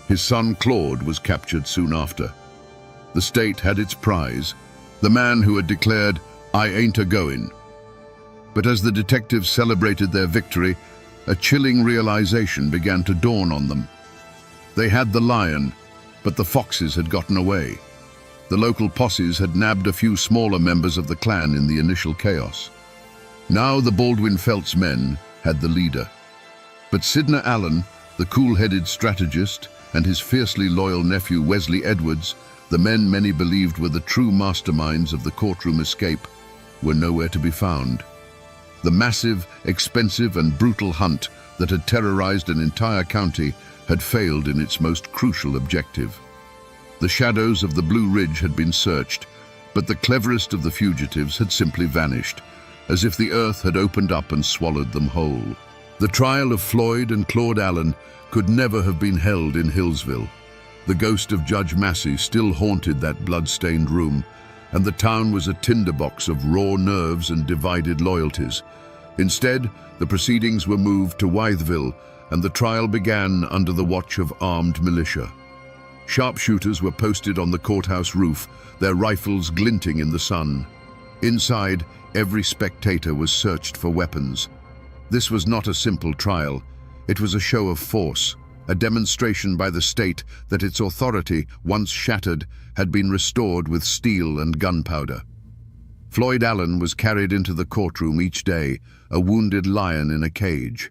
His son Claude was captured soon after. The state had its prize, the man who had declared, "I ain't a-goin'." But as the detectives celebrated their victory, a chilling realization began to dawn on them. They had the lion, but the foxes had gotten away. The local posses had nabbed a few smaller members of the clan in the initial chaos. Now the Baldwin Felts men had the leader. But Sidney Allen, the cool-headed strategist, and his fiercely loyal nephew Wesley Edwards, the men many believed were the true masterminds of the courtroom escape, were nowhere to be found. The massive, expensive and brutal hunt that had terrorized an entire county had failed in its most crucial objective. The shadows of the Blue Ridge had been searched, but the cleverest of the fugitives had simply vanished, as if the earth had opened up and swallowed them whole. The trial of Floyd and Claude Allen could never have been held in Hillsville. The ghost of Judge Massey still haunted that blood-stained room, and the town was a tinderbox of raw nerves and divided loyalties. Instead, the proceedings were moved to Wytheville, and the trial began under the watch of armed militia. Sharpshooters were posted on the courthouse roof, their rifles glinting in the sun. Inside, every spectator was searched for weapons. This was not a simple trial. It was a show of force, a demonstration by the state that its authority, once shattered, had been restored with steel and gunpowder. Floyd Allen was carried into the courtroom each day, a wounded lion in a cage.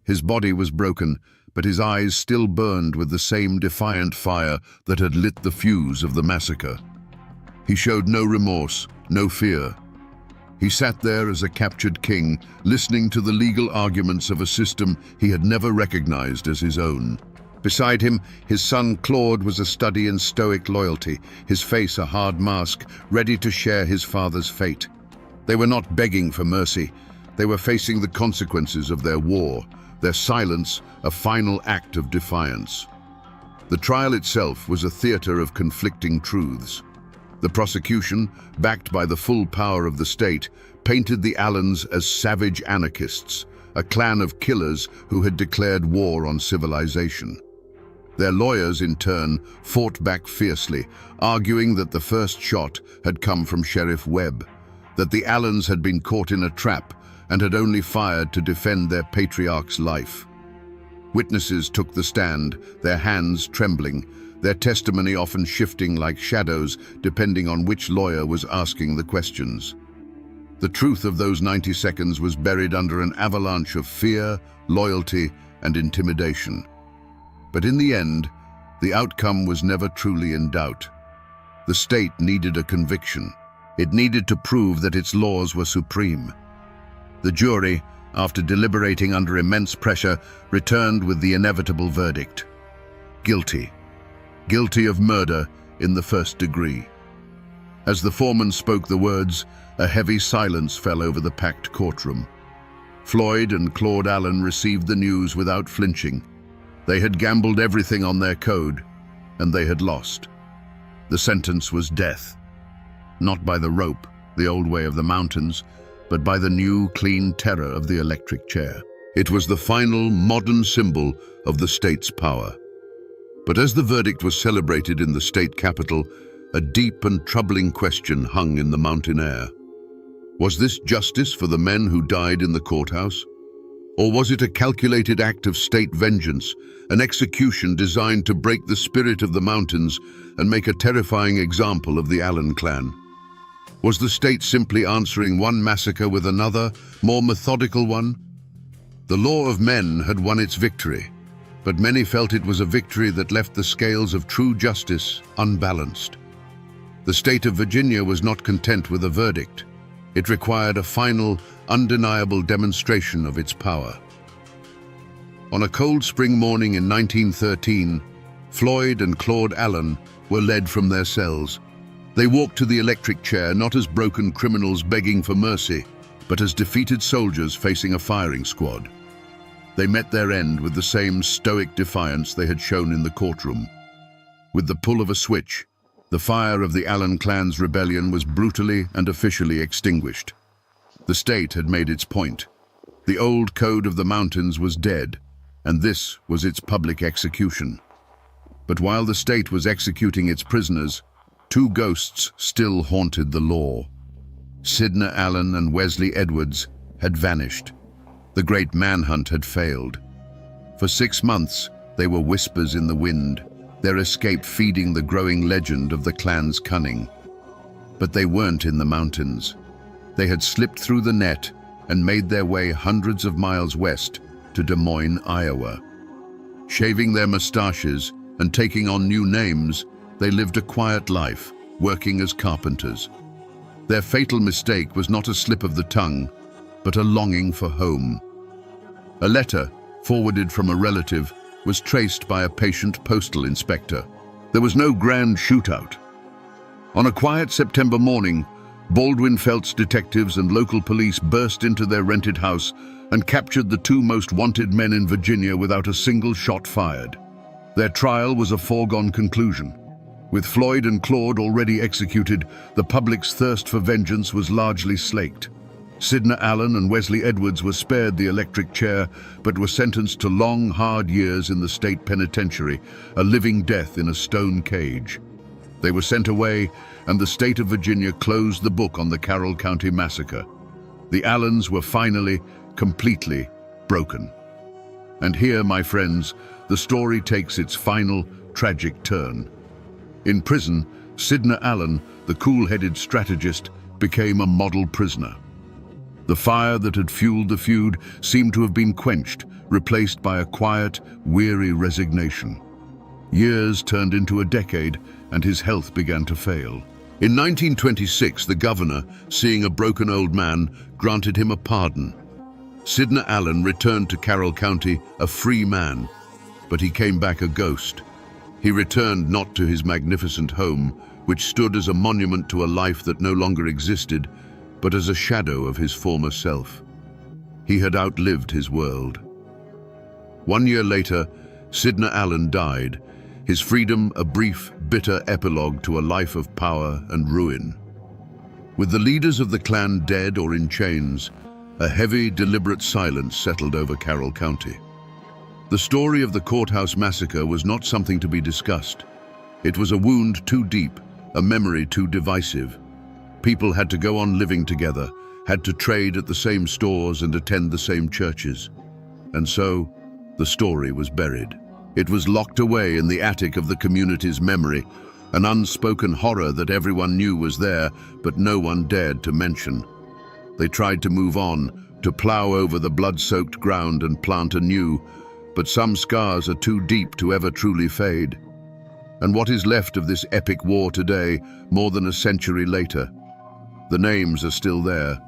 His body was broken, but his eyes still burned with the same defiant fire that had lit the fuse of the massacre. He showed no remorse, no fear. He sat there as a captured king, listening to the legal arguments of a system he had never recognized as his own. Beside him, his son Claude was a study in stoic loyalty, his face a hard mask, ready to share his father's fate. They were not begging for mercy. They were facing the consequences of their war, their silence a final act of defiance. The trial itself was a theater of conflicting truths. The prosecution, backed by the full power of the state, painted the Allens as savage anarchists, a clan of killers who had declared war on civilization. Their lawyers, in turn, fought back fiercely, arguing that the first shot had come from Sheriff Webb, that the Allens had been caught in a trap and had only fired to defend their patriarch's life. Witnesses took the stand, their hands trembling, their testimony often shifting like shadows depending on which lawyer was asking the questions. The truth of those 90 seconds was buried under an avalanche of fear, loyalty, and intimidation. But in the end, the outcome was never truly in doubt. The state needed a conviction. It needed to prove that its laws were supreme. The jury, after deliberating under immense pressure, returned with the inevitable verdict: guilty. Guilty of murder in the first degree. As the foreman spoke the words, a heavy silence fell over the packed courtroom. Floyd and Claude Allen received the news without flinching. They had gambled everything on their code, and they had lost. The sentence was death. Not by the rope, the old way of the mountains, but by the new, clean terror of the electric chair. It was the final, modern symbol of the state's power. But as the verdict was celebrated in the state capital, a deep and troubling question hung in the mountain air. Was this justice for the men who died in the courthouse? Or was it a calculated act of state vengeance, an execution designed to break the spirit of the mountains and make a terrifying example of the Allen clan? Was the state simply answering one massacre with another, more methodical one? The law of men had won its victory, but many felt it was a victory that left the scales of true justice unbalanced. The state of Virginia was not content with a verdict. It required a final, undeniable demonstration of its power. On a cold spring morning in 1913, Floyd and Claude Allen were led from their cells. They walked to the electric chair not as broken criminals begging for mercy, but as defeated soldiers facing a firing squad. They met their end with the same stoic defiance they had shown in the courtroom. With the pull of a switch, The fire of the Allen clan's rebellion was brutally and officially extinguished. The state had made its point. The old code of the mountains was dead, and this was its public execution. But while the state was executing its prisoners, two ghosts still haunted the law. Sidney Allen and Wesley Edwards had vanished. The great manhunt had failed. For 6 months, they were whispers in the wind, their escape feeding the growing legend of the clan's cunning. But they weren't in the mountains. They had slipped through the net and made their way hundreds of miles west to Des Moines, Iowa. Shaving their mustaches and taking on new names, they lived a quiet life, working as carpenters. Their fatal mistake was not a slip of the tongue, but a longing for home. A letter, forwarded from a relative, was traced by a patient postal inspector. There was no grand shootout. On a quiet September morning, Baldwin Felts detectives and local police burst into their rented house and captured the two most wanted men in Virginia without a single shot fired. Their trial was a foregone conclusion. With Floyd and Claude already executed, the public's thirst for vengeance was largely slaked. Sidney Allen and Wesley Edwards were spared the electric chair, but were sentenced to long, hard years in the state penitentiary, a living death in a stone cage. They were sent away, and the state of Virginia closed the book on the Carroll County massacre. The Allens were finally, completely broken. And here, my friends, the story takes its final, tragic turn. In prison, Sidney Allen, the cool-headed strategist, became a model prisoner. The fire that had fueled the feud seemed to have been quenched, replaced by a quiet, weary resignation. Years turned into a decade, and his health began to fail. In 1926, the governor, seeing a broken old man, granted him a pardon. Sidney Allen returned to Carroll County a free man, but he came back a ghost. He returned not to his magnificent home, which stood as a monument to a life that no longer existed, but as a shadow of his former self. He had outlived his world. 1 year later, Sidney Allen died, his freedom a brief, bitter epilogue to a life of power and ruin. With the leaders of the clan dead or in chains, a heavy, deliberate silence settled over Carroll County. The story of the courthouse massacre was not something to be discussed. It was a wound too deep, a memory too divisive. People had to go on living together, had to trade at the same stores and attend the same churches. And so, the story was buried. It was locked away in the attic of the community's memory, an unspoken horror that everyone knew was there, but no one dared to mention. They tried to move on, to plow over the blood-soaked ground and plant anew, but some scars are too deep to ever truly fade. And what is left of this epic war today, more than a century later? The names are still there.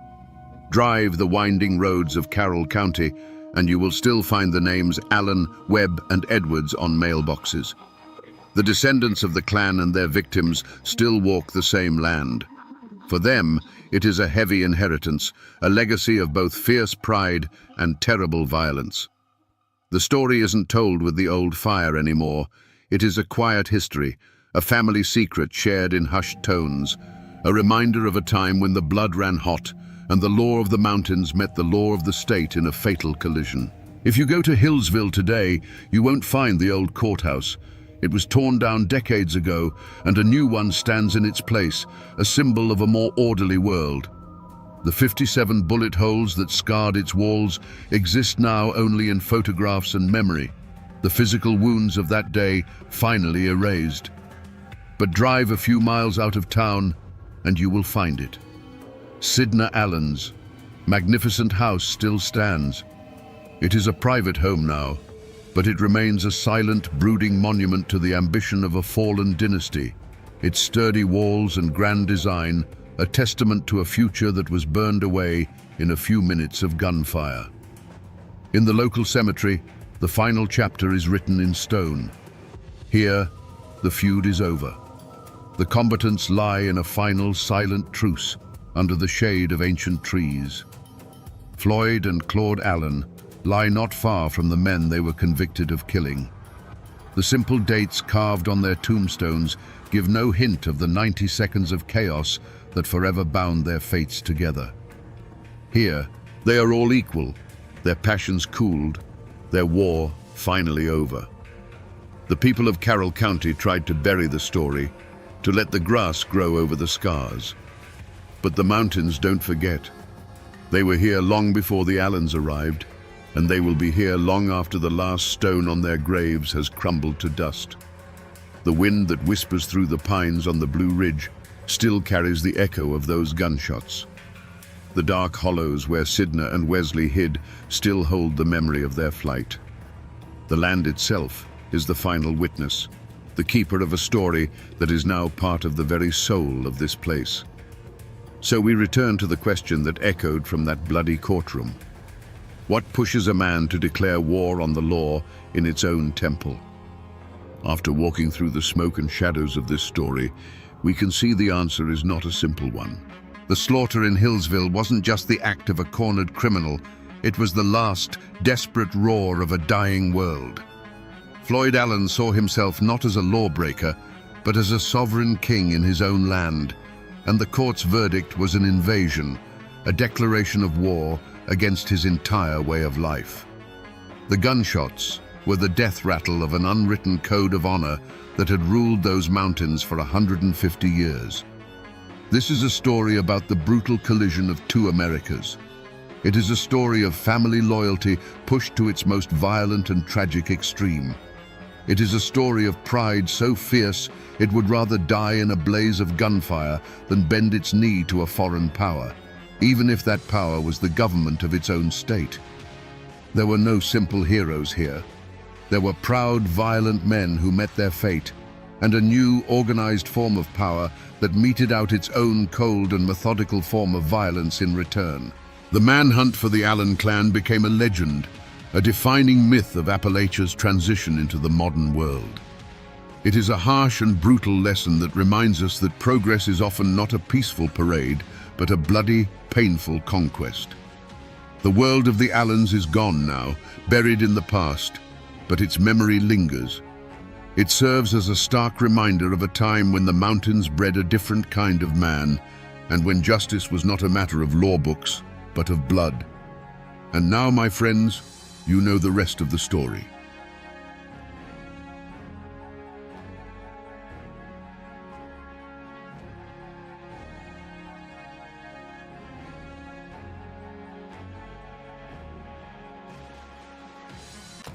Drive the winding roads of Carroll County, and you will still find the names Allen, Webb, and Edwards on mailboxes. The descendants of the clan and their victims still walk the same land. For them, it is a heavy inheritance, a legacy of both fierce pride and terrible violence. The story isn't told with the old fire anymore. It is a quiet history, a family secret shared in hushed tones, a reminder of a time when the blood ran hot and the law of the mountains met the law of the state in a fatal collision. If you go to Hillsville today, you won't find the old courthouse. It was torn down decades ago, and a new one stands in its place, a symbol of a more orderly world. The 57 bullet holes that scarred its walls exist now only in photographs and memory, the physical wounds of that day finally erased. But drive a few miles out of town, and you will find it. Sidney Allen's magnificent house still stands. It is a private home now, but it remains a silent, brooding monument to the ambition of a fallen dynasty. Its sturdy walls and grand design, a testament to a future that was burned away in a few minutes of gunfire. In the local cemetery, the final chapter is written in stone. Here, the feud is over. The combatants lie in a final, silent truce under the shade of ancient trees. Floyd and Claude Allen lie not far from the men they were convicted of killing. The simple dates carved on their tombstones give no hint of the 90 seconds of chaos that forever bound their fates together. Here, they are all equal, their passions cooled, their war finally over. The people of Carroll County tried to bury the story, to let the grass grow over the scars. But the mountains don't forget. They were here long before the Allens arrived, and they will be here long after the last stone on their graves has crumbled to dust. The wind that whispers through the pines on the Blue Ridge still carries the echo of those gunshots. The dark hollows where Sydney and Wesley hid still hold the memory of their flight. The land itself is the final witness, the keeper of a story that is now part of the very soul of this place. So we return to the question that echoed from that bloody courtroom. What pushes a man to declare war on the law in its own temple? After walking through the smoke and shadows of this story, we can see the answer is not a simple one. The slaughter in Hillsville wasn't just the act of a cornered criminal, it was the last, desperate roar of a dying world. Floyd Allen saw himself not as a lawbreaker, but as a sovereign king in his own land, and the court's verdict was an invasion, a declaration of war against his entire way of life. The gunshots were the death rattle of an unwritten code of honor that had ruled those mountains for 150 years. This is a story about the brutal collision of two Americas. It is a story of family loyalty pushed to its most violent and tragic extreme. It is a story of pride so fierce it would rather die in a blaze of gunfire than bend its knee to a foreign power, even if that power was the government of its own state. There were no simple heroes here. There were proud, violent men who met their fate, and a new, organized form of power that meted out its own cold and methodical form of violence in return. The manhunt for the Allen clan became a legend, a defining myth of Appalachia's transition into the modern world. It is a harsh and brutal lesson that reminds us that progress is often not a peaceful parade, but a bloody, painful conquest. The world of the Allens is gone now, buried in the past, but its memory lingers. It serves as a stark reminder of a time when the mountains bred a different kind of man, and when justice was not a matter of law books, but of blood. And now, my friends, you know the rest of the story.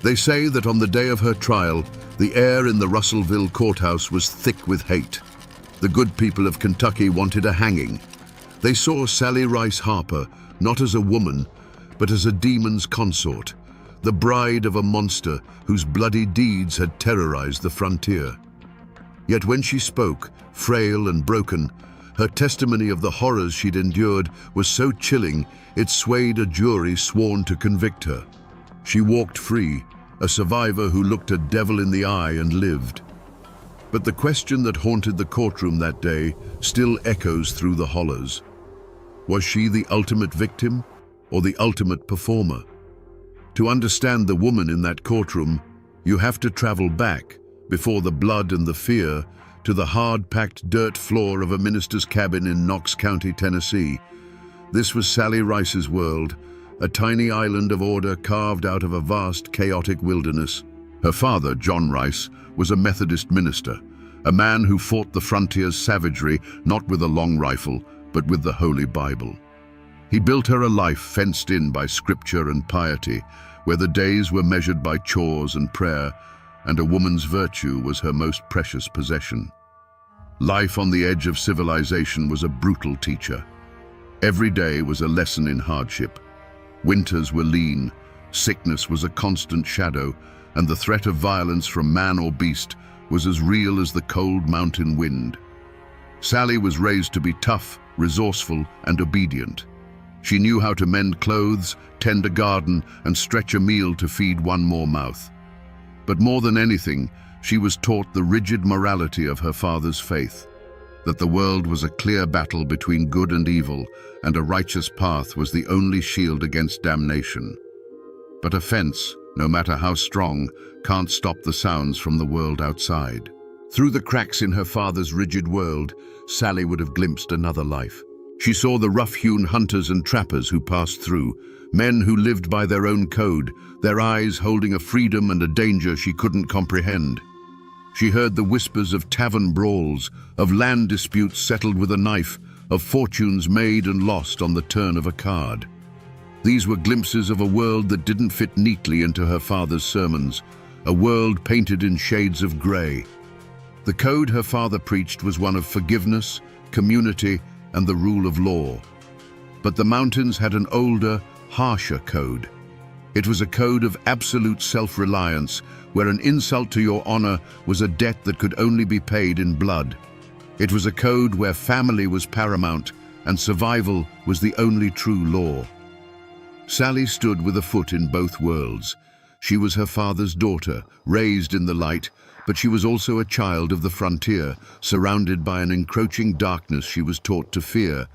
They say that on the day of her trial, the air in the Russellville courthouse was thick with hate. The good people of Kentucky wanted a hanging. They saw Sally Rice Harper not as a woman, but as a demon's consort, the bride of a monster whose bloody deeds had terrorized the frontier. Yet when she spoke, frail and broken, her testimony of the horrors she'd endured was so chilling it swayed a jury sworn to convict her. She walked free, a survivor who looked a devil in the eye and lived. But the question that haunted the courtroom that day still echoes through the hollows. Was she the ultimate victim or the ultimate performer? To understand the woman in that courtroom, you have to travel back, before the blood and the fear, to the hard-packed dirt floor of a minister's cabin in Knox County, Tennessee. This was Sally Rice's world, a tiny island of order carved out of a vast, chaotic wilderness. Her father, John Rice, was a Methodist minister, a man who fought the frontier's savagery not with a long rifle, but with the Holy Bible. He built her a life fenced in by scripture and piety, where the days were measured by chores and prayer, and a woman's virtue was her most precious possession. Life on the edge of civilization was a brutal teacher. Every day was a lesson in hardship. Winters were lean, sickness was a constant shadow, and the threat of violence from man or beast was as real as the cold mountain wind. Sally was raised to be tough, resourceful, and obedient. She knew how to mend clothes, tend a garden, and stretch a meal to feed one more mouth. But more than anything, she was taught the rigid morality of her father's faith, that the world was a clear battle between good and evil, and a righteous path was the only shield against damnation. But offense, no matter how strong, can't stop the sounds from the world outside. Through the cracks in her father's rigid world, Sally would have glimpsed another life. She saw the rough-hewn hunters and trappers who passed through, men who lived by their own code, their eyes holding a freedom and a danger she couldn't comprehend. She heard the whispers of tavern brawls, of land disputes settled with a knife, of fortunes made and lost on the turn of a card. These were glimpses of a world that didn't fit neatly into her father's sermons, a world painted in shades of grey. The code her father preached was one of forgiveness, community, and the rule of law. But the mountains had an older, harsher code. It was a code of absolute self-reliance, where an insult to your honor was a debt that could only be paid in blood. It was a code where family was paramount and survival was the only true law. Sally stood with a foot in both worlds. She was her father's daughter, raised in the light, but she was also a child of the frontier, surrounded by an encroaching darkness she was taught to fear,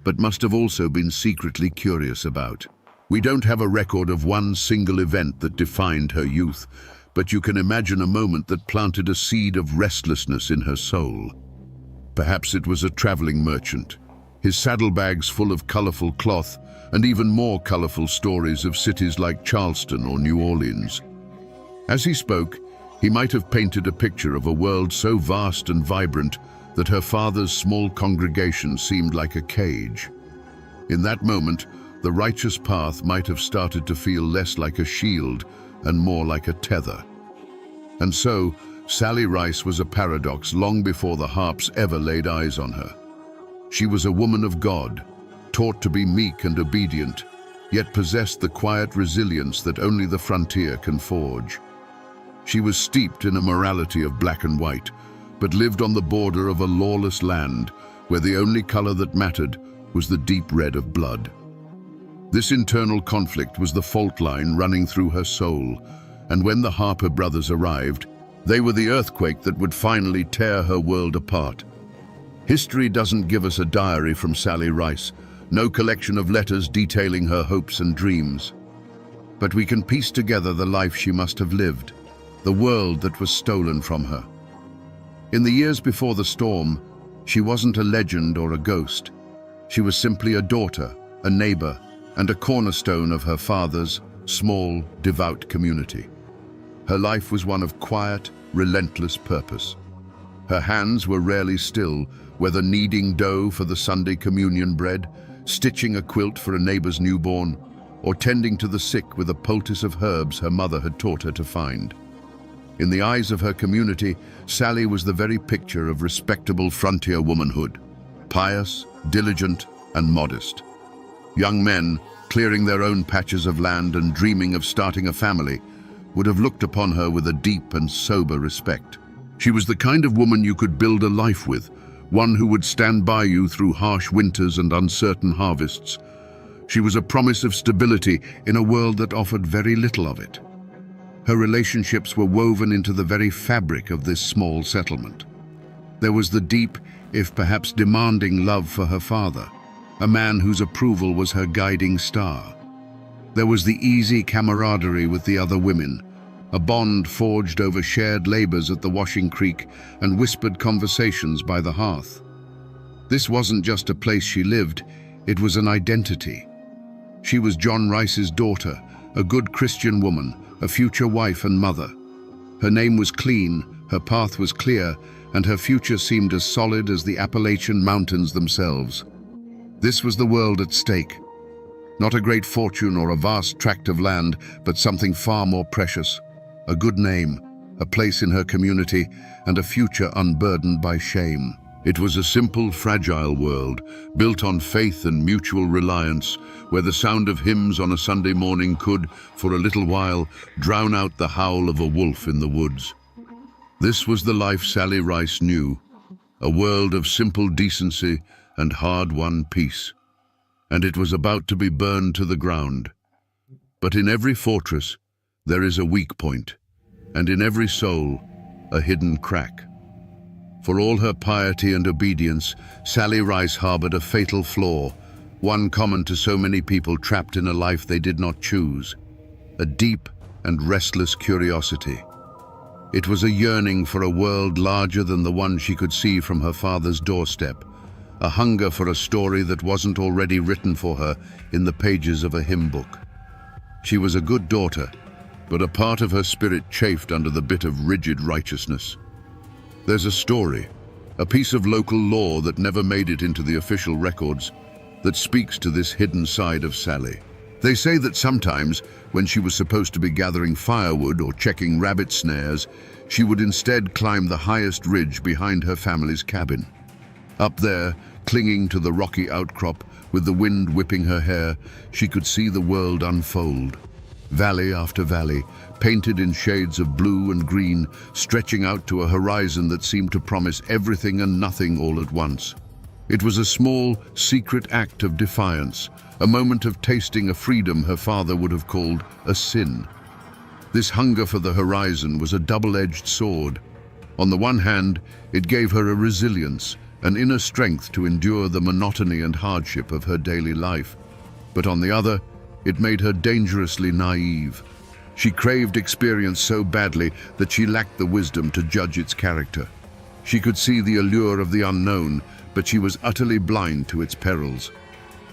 but must have also been secretly curious about. We don't have a record of one single event that defined her youth, but you can imagine a moment that planted a seed of restlessness in her soul. Perhaps it was a traveling merchant, his saddlebags full of colorful cloth and even more colorful stories of cities like Charleston or New Orleans. As he spoke, he might have painted a picture of a world so vast and vibrant that her father's small congregation seemed like a cage. In that moment, the righteous path might have started to feel less like a shield and more like a tether. And so, Sally Rice was a paradox long before the Harps ever laid eyes on her. She was a woman of God, taught to be meek and obedient, yet possessed the quiet resilience that only the frontier can forge. She was steeped in a morality of black and white, but lived on the border of a lawless land where the only color that mattered was the deep red of blood. This internal conflict was the fault line running through her soul, and when the Harper brothers arrived, they were the earthquake that would finally tear her world apart. History doesn't give us a diary from Sally Rice, no collection of letters detailing her hopes and dreams. But we can piece together the life she must have lived, the world that was stolen from her. In the years before the storm, she wasn't a legend or a ghost. She was simply a daughter, a neighbor, and a cornerstone of her father's small, devout community. Her life was one of quiet, relentless purpose. Her hands were rarely still, whether kneading dough for the Sunday communion bread, stitching a quilt for a neighbor's newborn, or tending to the sick with a poultice of herbs her mother had taught her to find. In the eyes of her community, Sally was the very picture of respectable frontier womanhood, pious, diligent, and modest. Young men, clearing their own patches of land and dreaming of starting a family, would have looked upon her with a deep and sober respect. She was the kind of woman you could build a life with, one who would stand by you through harsh winters and uncertain harvests. She was a promise of stability in a world that offered very little of it. Her relationships were woven into the very fabric of this small settlement. There was the deep, if perhaps demanding, love for her father, a man whose approval was her guiding star. There was the easy camaraderie with the other women, a bond forged over shared labors at the washing creek and whispered conversations by the hearth. This wasn't just a place she lived, it was an identity. She was John Rice's daughter, a good Christian woman, a future wife and mother. Her name was clean, her path was clear, and her future seemed as solid as the Appalachian mountains themselves. This was the world at stake. Not a great fortune or a vast tract of land, but something far more precious. A good name, a place in her community, and a future unburdened by shame. It was a simple, fragile world, built on faith and mutual reliance, where the sound of hymns on a Sunday morning could, for a little while, drown out the howl of a wolf in the woods. This was the life Sally Rice knew, a world of simple decency and hard-won peace. And it was about to be burned to the ground. But in every fortress, there is a weak point, and in every soul, a hidden crack. For all her piety and obedience, Sally Rice harbored a fatal flaw, one common to so many people trapped in a life they did not choose. A deep, and restless curiosity. It was a yearning for a world larger than the one she could see from her father's doorstep, a hunger for a story that wasn't already written for her in the pages of a hymn book. She was a good daughter, but a part of her spirit chafed under the bit of rigid righteousness. There's a story, a piece of local law that never made it into the official records, that speaks to this hidden side of Sally. They say that sometimes, when she was supposed to be gathering firewood or checking rabbit snares, she would instead climb the highest ridge behind her family's cabin. Up there, clinging to the rocky outcrop, with the wind whipping her hair, she could see the world unfold. Valley after valley, painted in shades of blue and green, stretching out to a horizon that seemed to promise everything and nothing all at once. It was a small, secret act of defiance, a moment of tasting a freedom her father would have called a sin. This hunger for the horizon was a double-edged sword. On the one hand, it gave her a resilience, an inner strength to endure the monotony and hardship of her daily life. But on the other, it made her dangerously naive. She craved experience so badly that she lacked the wisdom to judge its character. She could see the allure of the unknown, but she was utterly blind to its perils.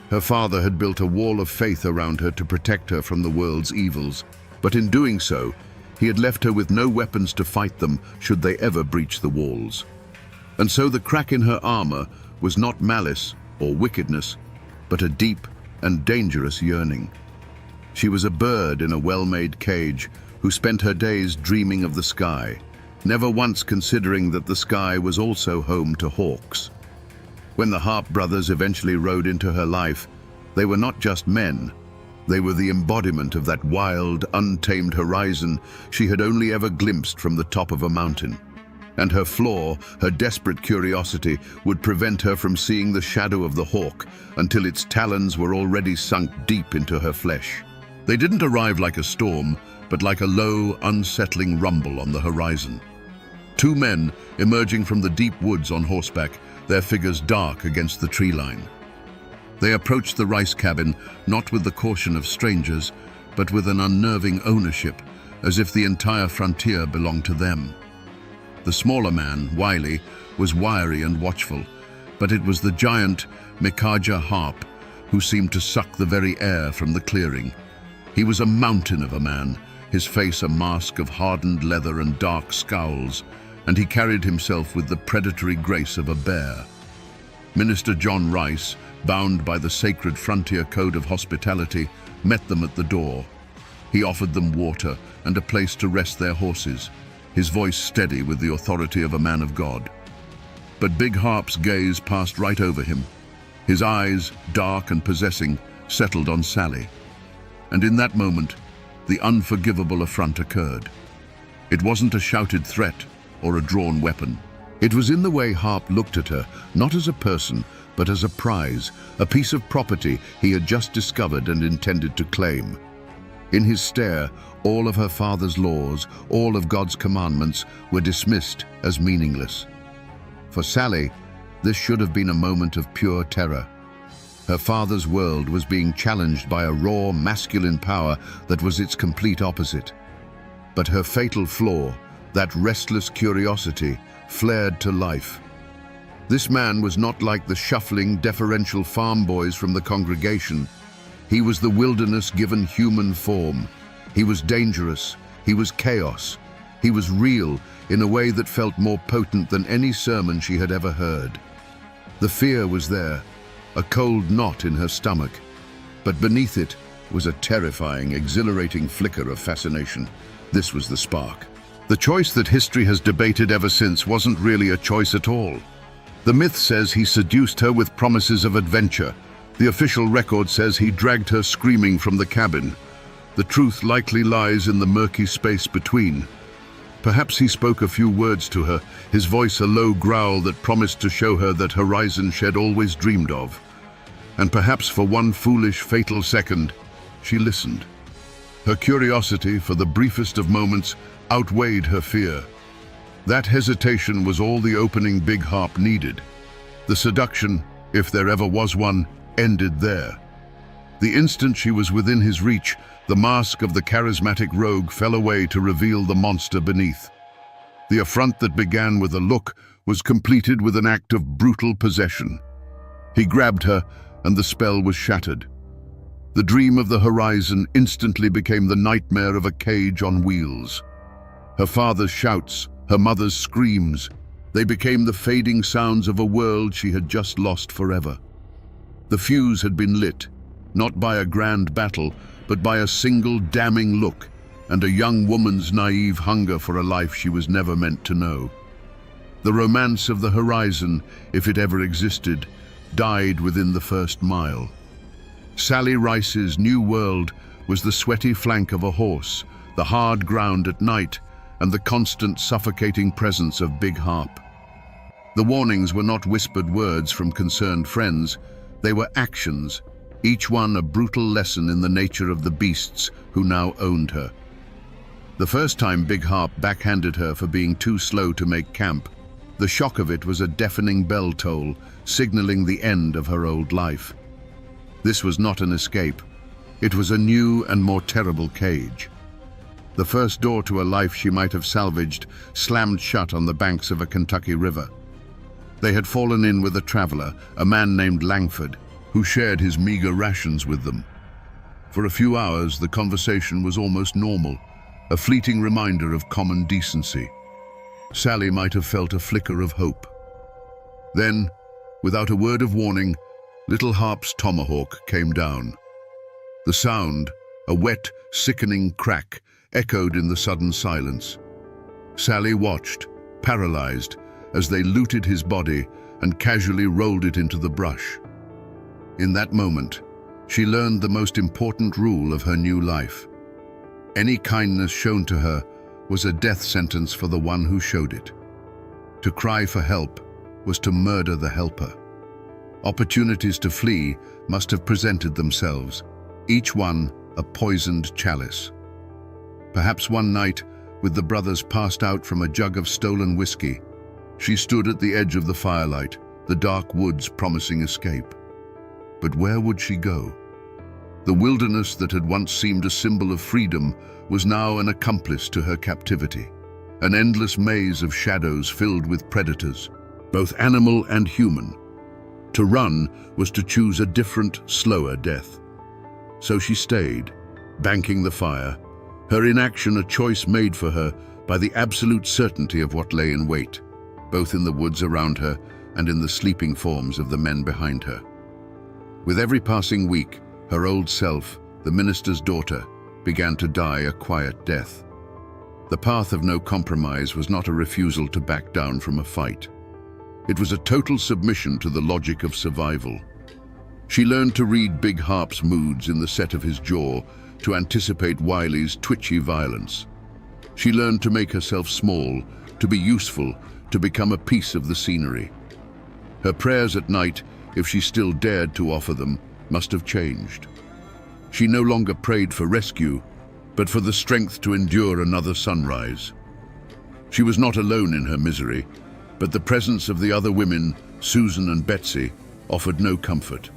Her father had built a wall of faith around her to protect her from the world's evils, but in doing so, he had left her with no weapons to fight them should they ever breach the walls. And so the crack in her armor was not malice or wickedness, but a deep and dangerous yearning. She was a bird in a well-made cage who spent her days dreaming of the sky, never once considering that the sky was also home to hawks. When the Harp brothers eventually rode into her life, they were not just men. They were the embodiment of that wild, untamed horizon she had only ever glimpsed from the top of a mountain. And her flaw, her desperate curiosity, would prevent her from seeing the shadow of the hawk until its talons were already sunk deep into her flesh. They didn't arrive like a storm, but like a low, unsettling rumble on the horizon. Two men emerging from the deep woods on horseback, their figures dark against the tree line. They approached the rice cabin not with the caution of strangers, but with an unnerving ownership, as if the entire frontier belonged to them. The smaller man, Wiley, was wiry and watchful, but it was the giant Mikaja Harp who seemed to suck the very air from the clearing. He was a mountain of a man, his face a mask of hardened leather and dark scowls, and he carried himself with the predatory grace of a bear. Minister John Rice, bound by the sacred frontier code of hospitality, met them at the door. He offered them water and a place to rest their horses, his voice steady with the authority of a man of God. But Big Harp's gaze passed right over him. His eyes, dark and possessing, settled on Sally. And in that moment, the unforgivable affront occurred. It wasn't a shouted threat or a drawn weapon. It was in the way Harp looked at her, not as a person, but as a prize, a piece of property he had just discovered and intended to claim. In his stare, all of her father's laws, all of God's commandments, were dismissed as meaningless. For Sally, this should have been a moment of pure terror. Her father's world was being challenged by a raw, masculine power that was its complete opposite. But her fatal flaw, that restless curiosity, flared to life. This man was not like the shuffling, deferential farm boys from the congregation. He was the wilderness given human form. He was dangerous. He was chaos. He was real in a way that felt more potent than any sermon she had ever heard. The fear was there, a cold knot in her stomach, but beneath it was a terrifying, exhilarating flicker of fascination. This was the spark. The choice that history has debated ever since wasn't really a choice at all. The myth says he seduced her with promises of adventure. The official record says he dragged her screaming from the cabin. The truth likely lies in the murky space between. Perhaps he spoke a few words to her, his voice a low growl that promised to show her that horizon she had always dreamed of. And perhaps for one foolish, fatal second, she listened. Her curiosity, for the briefest of moments, outweighed her fear. That hesitation was all the opening Big Harp needed. The seduction, if there ever was one, ended there. The instant she was within his reach, the mask of the charismatic rogue fell away to reveal the monster beneath. The affront that began with a look was completed with an act of brutal possession. He grabbed her, and the spell was shattered. The dream of the horizon instantly became the nightmare of a cage on wheels. Her father's shouts, her mother's screams, they became the fading sounds of a world she had just lost forever. The fuse had been lit, not by a grand battle, but by a single damning look and a young woman's naive hunger for a life she was never meant to know. The romance of the horizon, if it ever existed, died within the first mile. Sally Rice's new world was the sweaty flank of a horse, the hard ground at night, and the constant suffocating presence of Big Harp. The warnings were not whispered words from concerned friends, they were actions, each one a brutal lesson in the nature of the beasts who now owned her. The first time Big Harp backhanded her for being too slow to make camp, the shock of it was a deafening bell toll, signaling the end of her old life. This was not an escape. It was a new and more terrible cage. The first door to a life she might have salvaged slammed shut on the banks of a Kentucky river. They had fallen in with a traveler, a man named Langford, who shared his meager rations with them. For a few hours, the conversation was almost normal, a fleeting reminder of common decency. Sally might have felt a flicker of hope. Then, without a word of warning, little Harp's tomahawk came down. The sound, a wet, sickening crack, echoed in the sudden silence. Sally watched, paralyzed, as they looted his body and casually rolled it into the brush. In that moment, she learned the most important rule of her new life. Any kindness shown to her was a death sentence for the one who showed it. To cry for help was to murder the helper. Opportunities to flee must have presented themselves, each one a poisoned chalice. Perhaps one night, with the brothers passed out from a jug of stolen whiskey, she stood at the edge of the firelight, the dark woods promising escape. But where would she go? The wilderness that had once seemed a symbol of freedom was now an accomplice to her captivity, an endless maze of shadows filled with predators, both animal and human. To run was to choose a different, slower death. So she stayed, banking the fire, her inaction a choice made for her by the absolute certainty of what lay in wait, both in the woods around her and in the sleeping forms of the men behind her. With every passing week, her old self, the minister's daughter, began to die a quiet death. The path of no compromise was not a refusal to back down from a fight. It was a total submission to the logic of survival. She learned to read Big Harp's moods in the set of his jaw, to anticipate Wiley's twitchy violence. She learned to make herself small, to be useful, to become a piece of the scenery. Her prayers at night, if she still dared to offer them, must have changed. She no longer prayed for rescue, but for the strength to endure another sunrise. She was not alone in her misery, but the presence of the other women, Susan and Betsy, offered no comfort.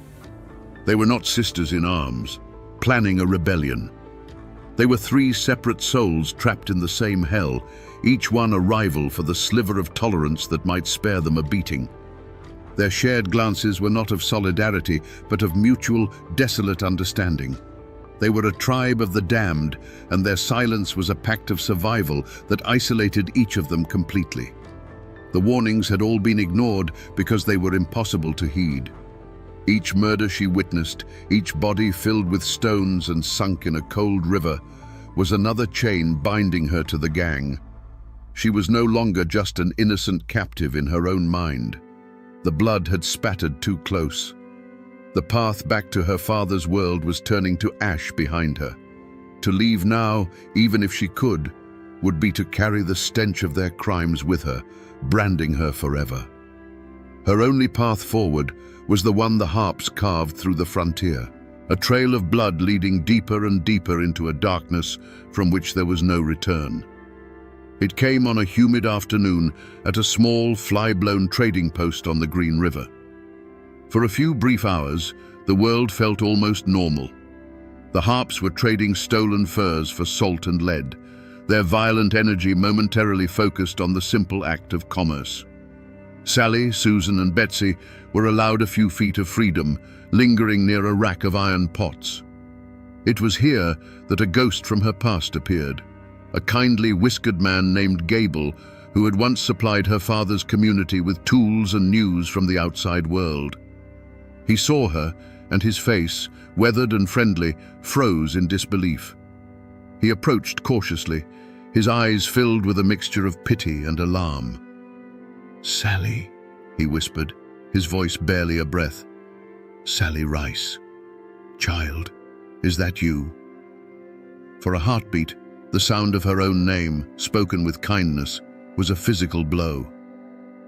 They were not sisters in arms, planning a rebellion. They were three separate souls trapped in the same hell, each one a rival for the sliver of tolerance that might spare them a beating. Their shared glances were not of solidarity, but of mutual, desolate understanding. They were a tribe of the damned, and their silence was a pact of survival that isolated each of them completely. The warnings had all been ignored because they were impossible to heed. Each murder she witnessed, each body filled with stones and sunk in a cold river, was another chain binding her to the gang. She was no longer just an innocent captive in her own mind. The blood had spattered too close. The path back to her father's world was turning to ash behind her. To leave now, even if she could, would be to carry the stench of their crimes with her, branding her forever. Her only path forward was the one the Harps carved through the frontier, a trail of blood leading deeper and deeper into a darkness from which there was no return. It came on a humid afternoon at a small, fly-blown trading post on the Green River. For a few brief hours, the world felt almost normal. The harps were trading stolen furs for salt and lead, their violent energy momentarily focused on the simple act of commerce. Sally, Susan, and Betsy were allowed a few feet of freedom, lingering near a rack of iron pots. It was here that a ghost from her past appeared, a kindly, whiskered man named Gable, who had once supplied her father's community with tools and news from the outside world. He saw her, and his face, weathered and friendly, froze in disbelief. He approached cautiously, his eyes filled with a mixture of pity and alarm. "Sally," he whispered, his voice barely a breath. "Sally Rice. Child, is that you?" For a heartbeat, the sound of her own name, spoken with kindness, was a physical blow.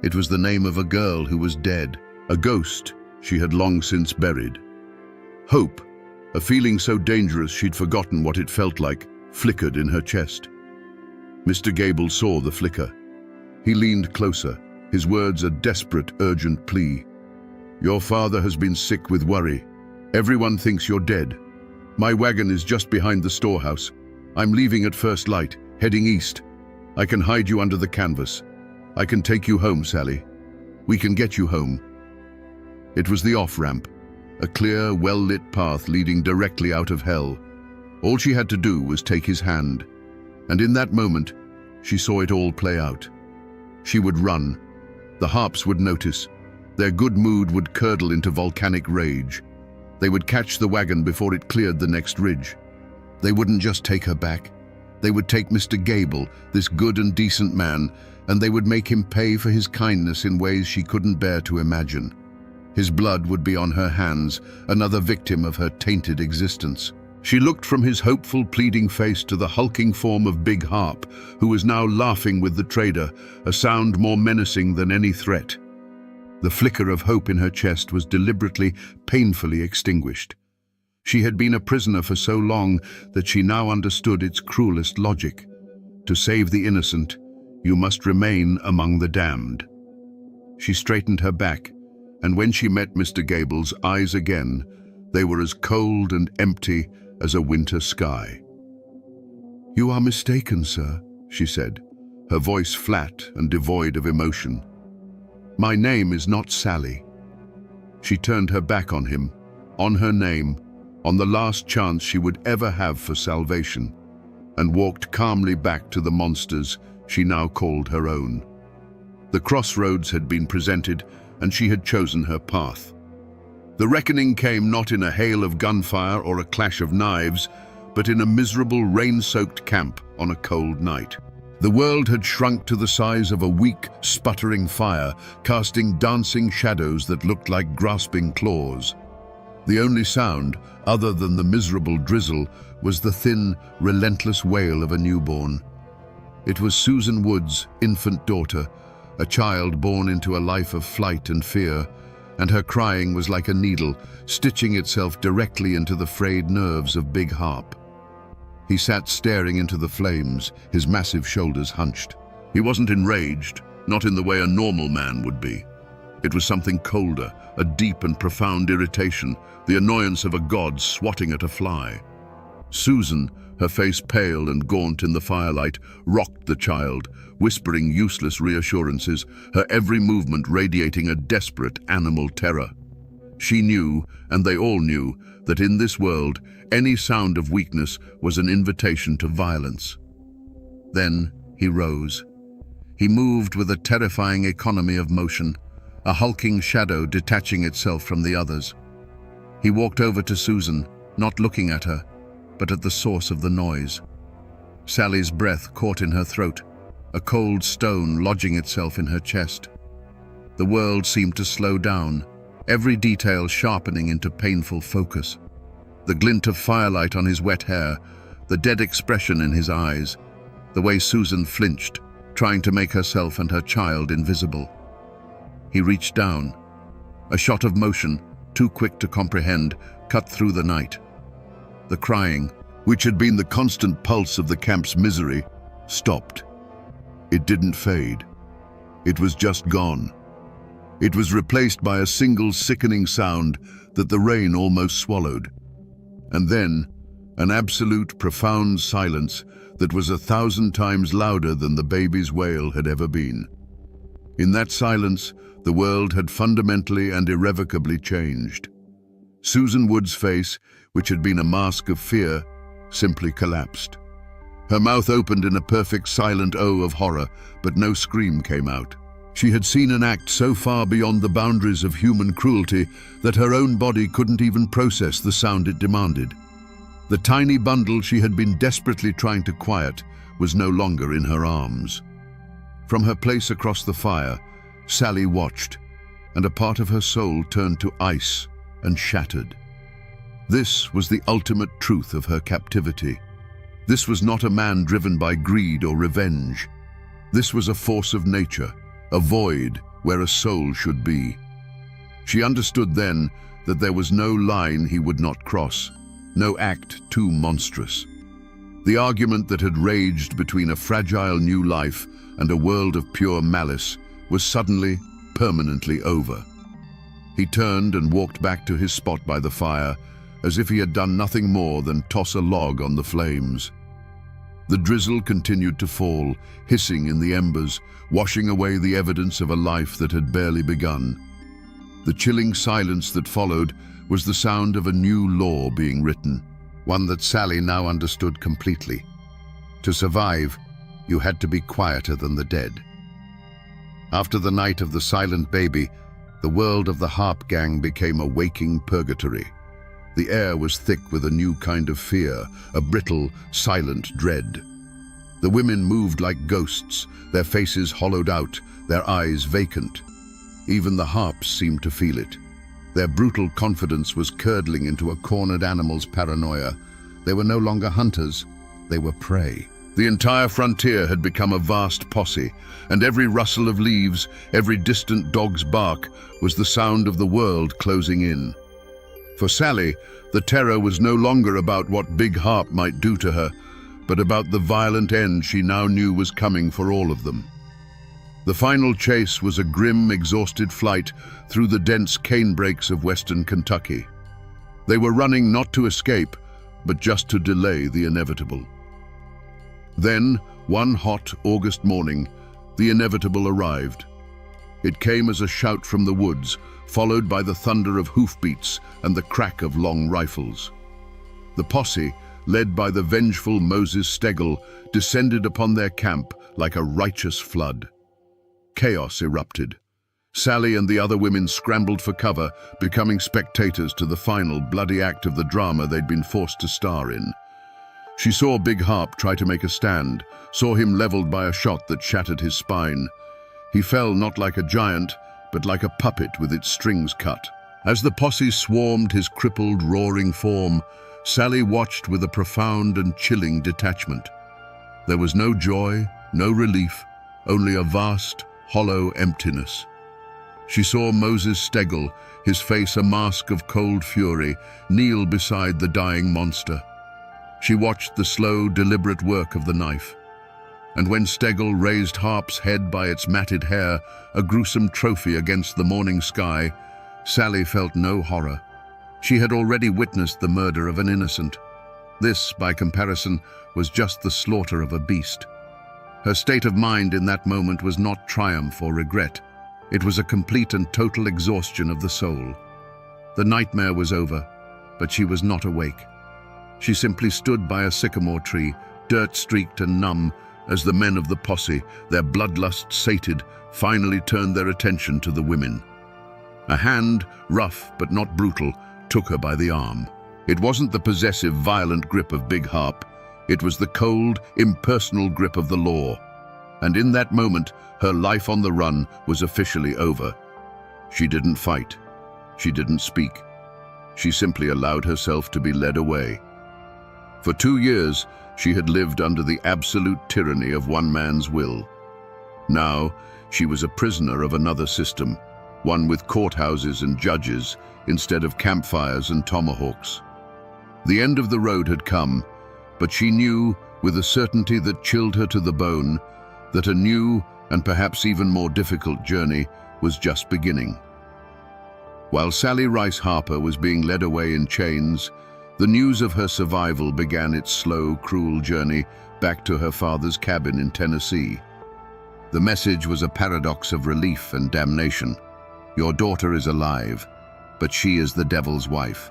It was the name of a girl who was dead, a ghost she had long since buried. Hope, a feeling so dangerous she'd forgotten what it felt like, flickered in her chest. Mr. Gable saw the flicker. He leaned closer, his words a desperate, urgent plea. "Your father has been sick with worry. Everyone thinks you're dead. My wagon is just behind the storehouse. I'm leaving at first light, heading east. I can hide you under the canvas. I can take you home, Sally. We can get you home." It was the off-ramp, a clear, well-lit path leading directly out of hell. All she had to do was take his hand, and in that moment, she saw it all play out. She would run. The harps would notice. Their good mood would curdle into volcanic rage. They would catch the wagon before it cleared the next ridge. They wouldn't just take her back. They would take Mr. Gable, this good and decent man, and they would make him pay for his kindness in ways she couldn't bear to imagine. His blood would be on her hands, another victim of her tainted existence. She looked from his hopeful, pleading face to the hulking form of Big Harp, who was now laughing with the trader, a sound more menacing than any threat. The flicker of hope in her chest was deliberately, painfully extinguished. She had been a prisoner for so long that she now understood its cruelest logic. To save the innocent, you must remain among the damned. She straightened her back, and when she met Mr. Gable's eyes again, they were as cold and empty as a winter sky. "You are mistaken, sir," she said, her voice flat and devoid of emotion. "My name is not Sally." She turned her back on him, on her name, on the last chance she would ever have for salvation, and walked calmly back to the monsters she now called her own. The crossroads had been presented, and she had chosen her path. The reckoning came not in a hail of gunfire or a clash of knives, but in a miserable, rain-soaked camp on a cold night. The world had shrunk to the size of a weak, sputtering fire, casting dancing shadows that looked like grasping claws. The only sound, other than the miserable drizzle, was the thin, relentless wail of a newborn. It was Susan Wood's infant daughter, a child born into a life of flight and fear, and her crying was like a needle, stitching itself directly into the frayed nerves of Big Harp. He sat staring into the flames, his massive shoulders hunched. He wasn't enraged, not in the way a normal man would be. It was something colder, a deep and profound irritation, the annoyance of a god swatting at a fly. Susan, her face pale and gaunt in the firelight, rocked the child, whispering useless reassurances, her every movement radiating a desperate animal terror. She knew, and they all knew, that in this world, any sound of weakness was an invitation to violence. Then he rose. He moved with a terrifying economy of motion, a hulking shadow detaching itself from the others. He walked over to Susan, not looking at her, but at the source of the noise. Sally's breath caught in her throat, a cold stone lodging itself in her chest. The world seemed to slow down, every detail sharpening into painful focus. The glint of firelight on his wet hair, the dead expression in his eyes, the way Susan flinched, trying to make herself and her child invisible. He reached down. A shot of motion, too quick to comprehend, cut through the night. The crying, which had been the constant pulse of the camp's misery, stopped. It didn't fade. It was just gone. It was replaced by a single sickening sound that the rain almost swallowed. And then, an absolute, profound silence that was 1,000 times louder than the baby's wail had ever been. In that silence, the world had fundamentally and irrevocably changed. Susan Wood's face, which had been a mask of fear, simply collapsed. Her mouth opened in a perfect silent O of horror, but no scream came out. She had seen an act so far beyond the boundaries of human cruelty that her own body couldn't even process the sound it demanded. The tiny bundle she had been desperately trying to quiet was no longer in her arms. From her place across the fire, Sally watched, and a part of her soul turned to ice and shattered. This was the ultimate truth of her captivity. This was not a man driven by greed or revenge. This was a force of nature, a void where a soul should be. She understood then that there was no line he would not cross, no act too monstrous. The argument that had raged between a fragile new life and a world of pure malice was suddenly, permanently over. He turned and walked back to his spot by the fire, as if he had done nothing more than toss a log on the flames. The drizzle continued to fall, hissing in the embers, washing away the evidence of a life that had barely begun. The chilling silence that followed was the sound of a new law being written, one that Sally now understood completely. To survive, you had to be quieter than the dead. After the night of the silent baby, the world of the harp gang became a waking purgatory. The air was thick with a new kind of fear, a brittle, silent dread. The women moved like ghosts, their faces hollowed out, their eyes vacant. Even the harps seemed to feel it. Their brutal confidence was curdling into a cornered animal's paranoia. They were no longer hunters, they were prey. The entire frontier had become a vast posse, and every rustle of leaves, every distant dog's bark, was the sound of the world closing in. For Sally, the terror was no longer about what Big Harp might do to her, but about the violent end she now knew was coming for all of them. The final chase was a grim, exhausted flight through the dense canebrakes of western Kentucky. They were running not to escape, but just to delay the inevitable. Then, one hot August morning, the inevitable arrived. It came as a shout from the woods, followed by the thunder of hoofbeats and the crack of long rifles. The posse, led by the vengeful Moses Stegel, descended upon their camp like a righteous flood. Chaos erupted. Sally and the other women scrambled for cover, becoming spectators to the final bloody act of the drama they'd been forced to star in. She saw Big Harp try to make a stand, saw him leveled by a shot that shattered his spine. He fell not like a giant, but like a puppet with its strings cut. As the posse swarmed his crippled, roaring form, Sally watched with a profound and chilling detachment. There was no joy, no relief, only a vast, hollow emptiness. She saw Moses Stegel, his face a mask of cold fury, kneel beside the dying monster. She watched the slow, deliberate work of the knife. And when Stegel raised Harp's head by its matted hair, a gruesome trophy against the morning sky, Sally felt no horror. She had already witnessed the murder of an innocent. This, by comparison, was just the slaughter of a beast. Her state of mind in that moment was not triumph or regret. It was a complete and total exhaustion of the soul. The nightmare was over, but she was not awake. She simply stood by a sycamore tree, dirt-streaked and numb, as the men of the posse, their bloodlust sated, finally turned their attention to the women. A hand, rough but not brutal, took her by the arm. It wasn't the possessive, violent grip of Big Harp. It was the cold, impersonal grip of the law. And in that moment, her life on the run was officially over. She didn't fight. She didn't speak. She simply allowed herself to be led away. For 2 years, she had lived under the absolute tyranny of one man's will. Now, she was a prisoner of another system, one with courthouses and judges instead of campfires and tomahawks. The end of the road had come, but she knew, with a certainty that chilled her to the bone, that a new and perhaps even more difficult journey was just beginning. While Sally Rice Harper was being led away in chains, the news of her survival began its slow, cruel journey back to her father's cabin in Tennessee. The message was a paradox of relief and damnation. Your daughter is alive, but she is the devil's wife.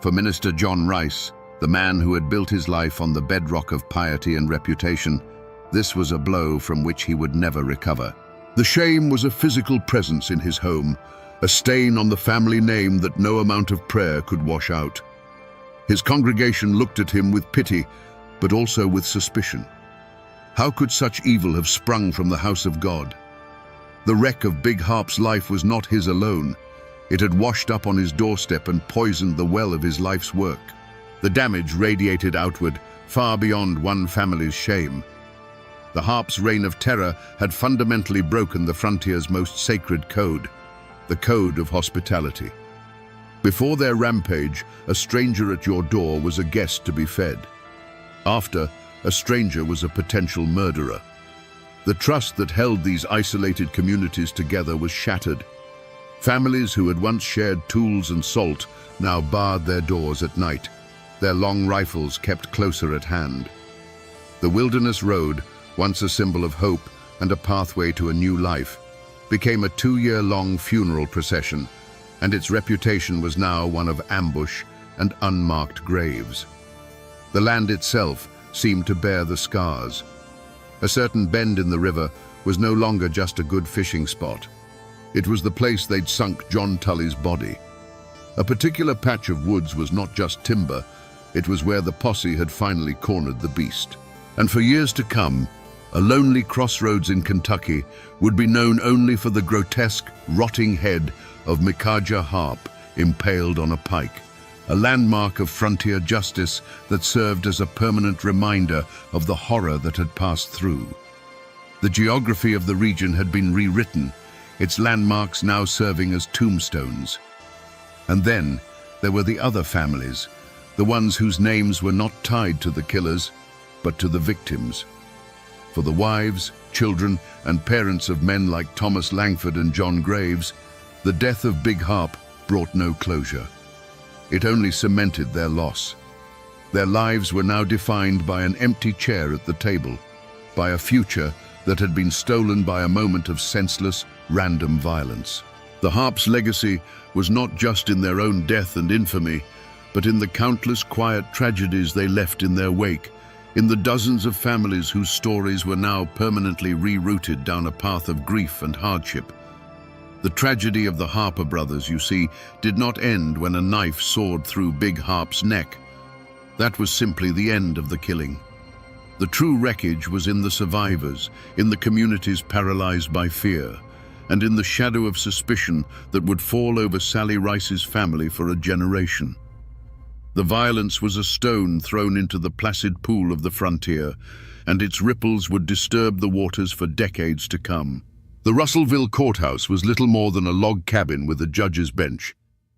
For Minister John Rice, the man who had built his life on the bedrock of piety and reputation, this was a blow from which he would never recover. The shame was a physical presence in his home, a stain on the family name that no amount of prayer could wash out. His congregation looked at him with pity, but also with suspicion. How could such evil have sprung from the house of God? The wreck of Big Harp's life was not his alone. It had washed up on his doorstep and poisoned the well of his life's work. The damage radiated outward, far beyond one family's shame. The Harps' reign of terror had fundamentally broken the frontier's most sacred code, the code of hospitality. Before their rampage, a stranger at your door was a guest to be fed. After, a stranger was a potential murderer. The trust that held these isolated communities together was shattered. Families who had once shared tools and salt now barred their doors at night, their long rifles kept closer at hand. The Wilderness Road, once a symbol of hope and a pathway to a new life, became a 2-year-long funeral procession, and its reputation was now one of ambush and unmarked graves. The land itself seemed to bear the scars. A certain bend in the river was no longer just a good fishing spot. It was the place they'd sunk John Tully's body. A particular patch of woods was not just timber, it was where the posse had finally cornered the beast. And for years to come, a lonely crossroads in Kentucky would be known only for the grotesque, rotting head of Micajah Harp impaled on a pike, a landmark of frontier justice that served as a permanent reminder of the horror that had passed through. The geography of the region had been rewritten, its landmarks now serving as tombstones. And then there were the other families, the ones whose names were not tied to the killers, but to the victims. For the wives, children, and parents of men like Thomas Langford and John Graves, the death of Big Harp brought no closure. It only cemented their loss. Their lives were now defined by an empty chair at the table, by a future that had been stolen by a moment of senseless, random violence. The Harps' legacy was not just in their own death and infamy, but in the countless quiet tragedies they left in their wake, in the dozens of families whose stories were now permanently rerouted down a path of grief and hardship. The tragedy of the Harper brothers, you see, did not end when a knife sawed through Big Harp's neck. That was simply the end of the killing. The true wreckage was in the survivors, in the communities paralyzed by fear, and in the shadow of suspicion that would fall over Sally Rice's family for a generation. The violence was a stone thrown into the placid pool of the frontier, and its ripples would disturb the waters for decades to come. The Russellville courthouse was little more than a log cabin with a judge's bench,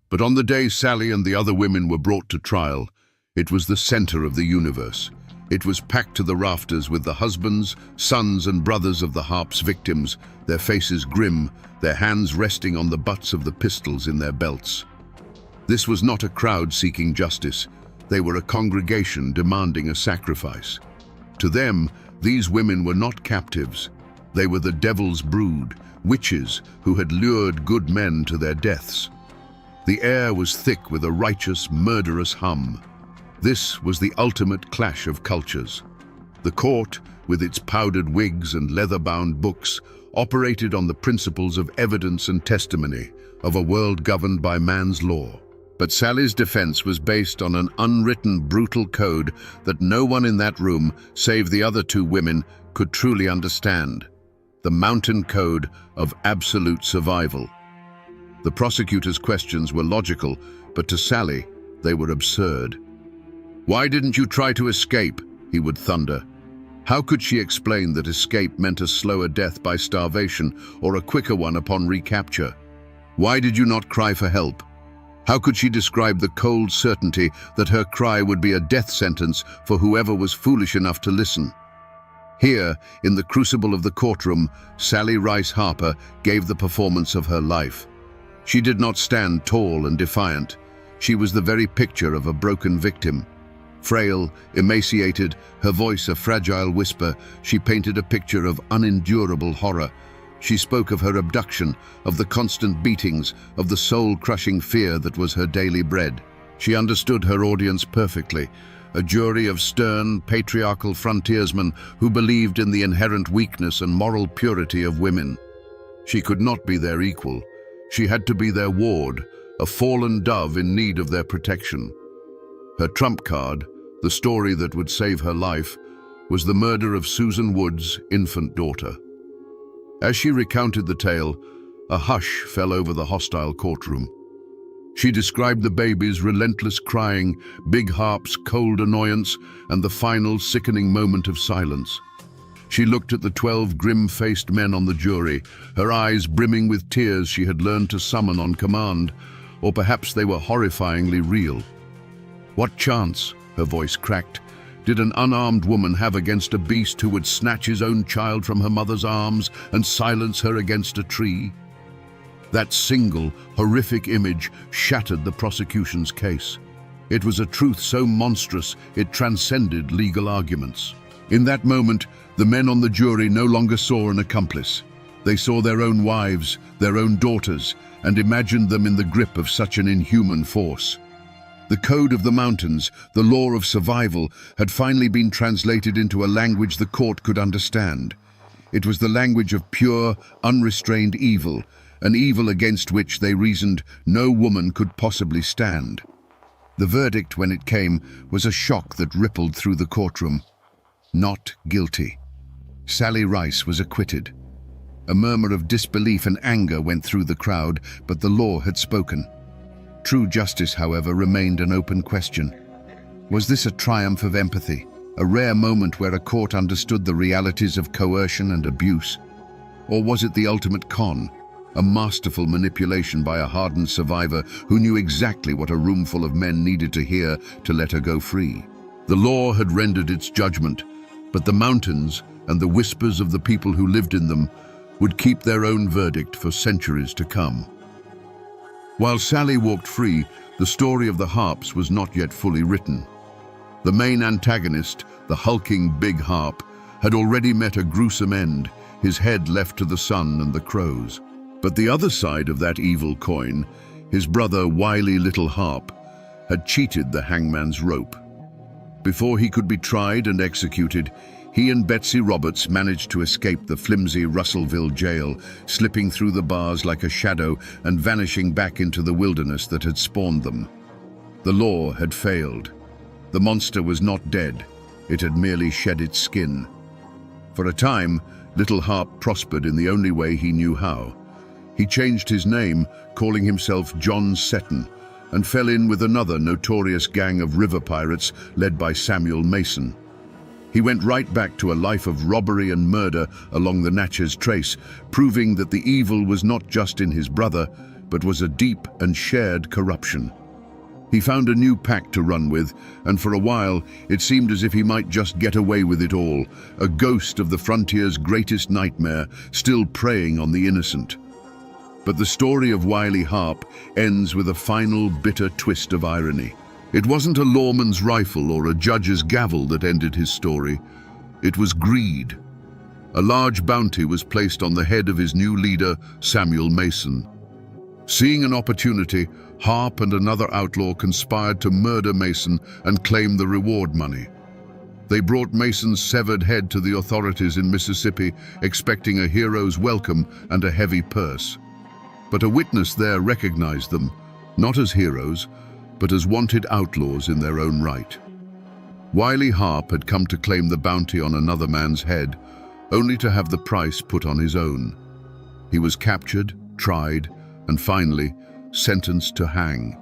but on the day Sally and the other women were brought to trial, it was the center of the universe. It was packed to the rafters with the husbands, sons, and brothers of the Harps' victims, their faces grim, their hands resting on the butts of the pistols in their belts. This was not a crowd seeking justice. They were a congregation demanding a sacrifice. To them, these women were not captives. They were the devil's brood, witches who had lured good men to their deaths. The air was thick with a righteous, murderous hum. This was the ultimate clash of cultures. The court, with its powdered wigs and leather-bound books, operated on the principles of evidence and testimony, of a world governed by man's law. But Sally's defense was based on an unwritten, brutal code that no one in that room, save the other two women, could truly understand. The mountain code of absolute survival. The prosecutor's questions were logical, but to Sally, they were absurd. "Why didn't you try to escape?" he would thunder. How could she explain that escape meant a slower death by starvation or a quicker one upon recapture? Why did you not cry for help? How could she describe the cold certainty that her cry would be a death sentence for whoever was foolish enough to listen? Here, in the crucible of the courtroom, Sally Rice Harper gave the performance of her life. She did not stand tall and defiant. She was the very picture of a broken victim. Frail, emaciated, her voice a fragile whisper, she painted a picture of unendurable horror. She spoke of her abduction, of the constant beatings, of the soul-crushing fear that was her daily bread. She understood her audience perfectly, a jury of stern, patriarchal frontiersmen who believed in the inherent weakness and moral purity of women. She could not be their equal. She had to be their ward, a fallen dove in need of their protection. Her trump card, the story that would save her life, was the murder of Susan Wood's infant daughter. As she recounted the tale, a hush fell over the hostile courtroom. She described the baby's relentless crying, Big Harp's cold annoyance, and the final sickening moment of silence. She looked at the 12 grim-faced men on the jury, her eyes brimming with tears she had learned to summon on command, or perhaps they were horrifyingly real. What chance, her voice cracked, did an unarmed woman have against a beast who would snatch his own child from her mother's arms and silence her against a tree? That single, horrific image shattered the prosecution's case. It was a truth so monstrous it transcended legal arguments. In that moment, the men on the jury no longer saw an accomplice. They saw their own wives, their own daughters, and imagined them in the grip of such an inhuman force. The code of the mountains, the law of survival, had finally been translated into a language the court could understand. It was the language of pure, unrestrained evil, an evil against which, they reasoned, no woman could possibly stand. The verdict, when it came, was a shock that rippled through the courtroom. Not guilty. Sally Rice was acquitted. A murmur of disbelief and anger went through the crowd, but the law had spoken. True justice, however, remained an open question. Was this a triumph of empathy, a rare moment where a court understood the realities of coercion and abuse? Or was it the ultimate con, a masterful manipulation by a hardened survivor who knew exactly what a roomful of men needed to hear to let her go free? The law had rendered its judgment, but the mountains and the whispers of the people who lived in them would keep their own verdict for centuries to come. While Sally walked free, the story of the Harps was not yet fully written. The main antagonist, the hulking Big Harp, had already met a gruesome end, his head left to the sun and the crows. But the other side of that evil coin, his brother wily Little Harp, had cheated the hangman's rope. Before he could be tried and executed, he and Betsy Roberts managed to escape the flimsy Russellville jail, slipping through the bars like a shadow and vanishing back into the wilderness that had spawned them. The law had failed. The monster was not dead. It had merely shed its skin. For a time, Little Harp prospered in the only way he knew how. He changed his name, calling himself John Seton, and fell in with another notorious gang of river pirates led by Samuel Mason. He went right back to a life of robbery and murder along the Natchez Trace, proving that the evil was not just in his brother, but was a deep and shared corruption. He found a new pack to run with, and for a while it seemed as if he might just get away with it all, a ghost of the frontier's greatest nightmare, still preying on the innocent. But the story of Wily Harp ends with a final bitter twist of irony. It wasn't a lawman's rifle or a judge's gavel that ended his story. It was greed. A large bounty was placed on the head of his new leader, Samuel Mason. Seeing an opportunity, Harp and another outlaw conspired to murder Mason and claim the reward money. They brought Mason's severed head to the authorities in Mississippi, expecting a hero's welcome and a heavy purse. But a witness there recognized them, not as heroes, but as wanted outlaws in their own right. Wily Harp had come to claim the bounty on another man's head, only to have the price put on his own. He was captured, tried, and finally sentenced to hang.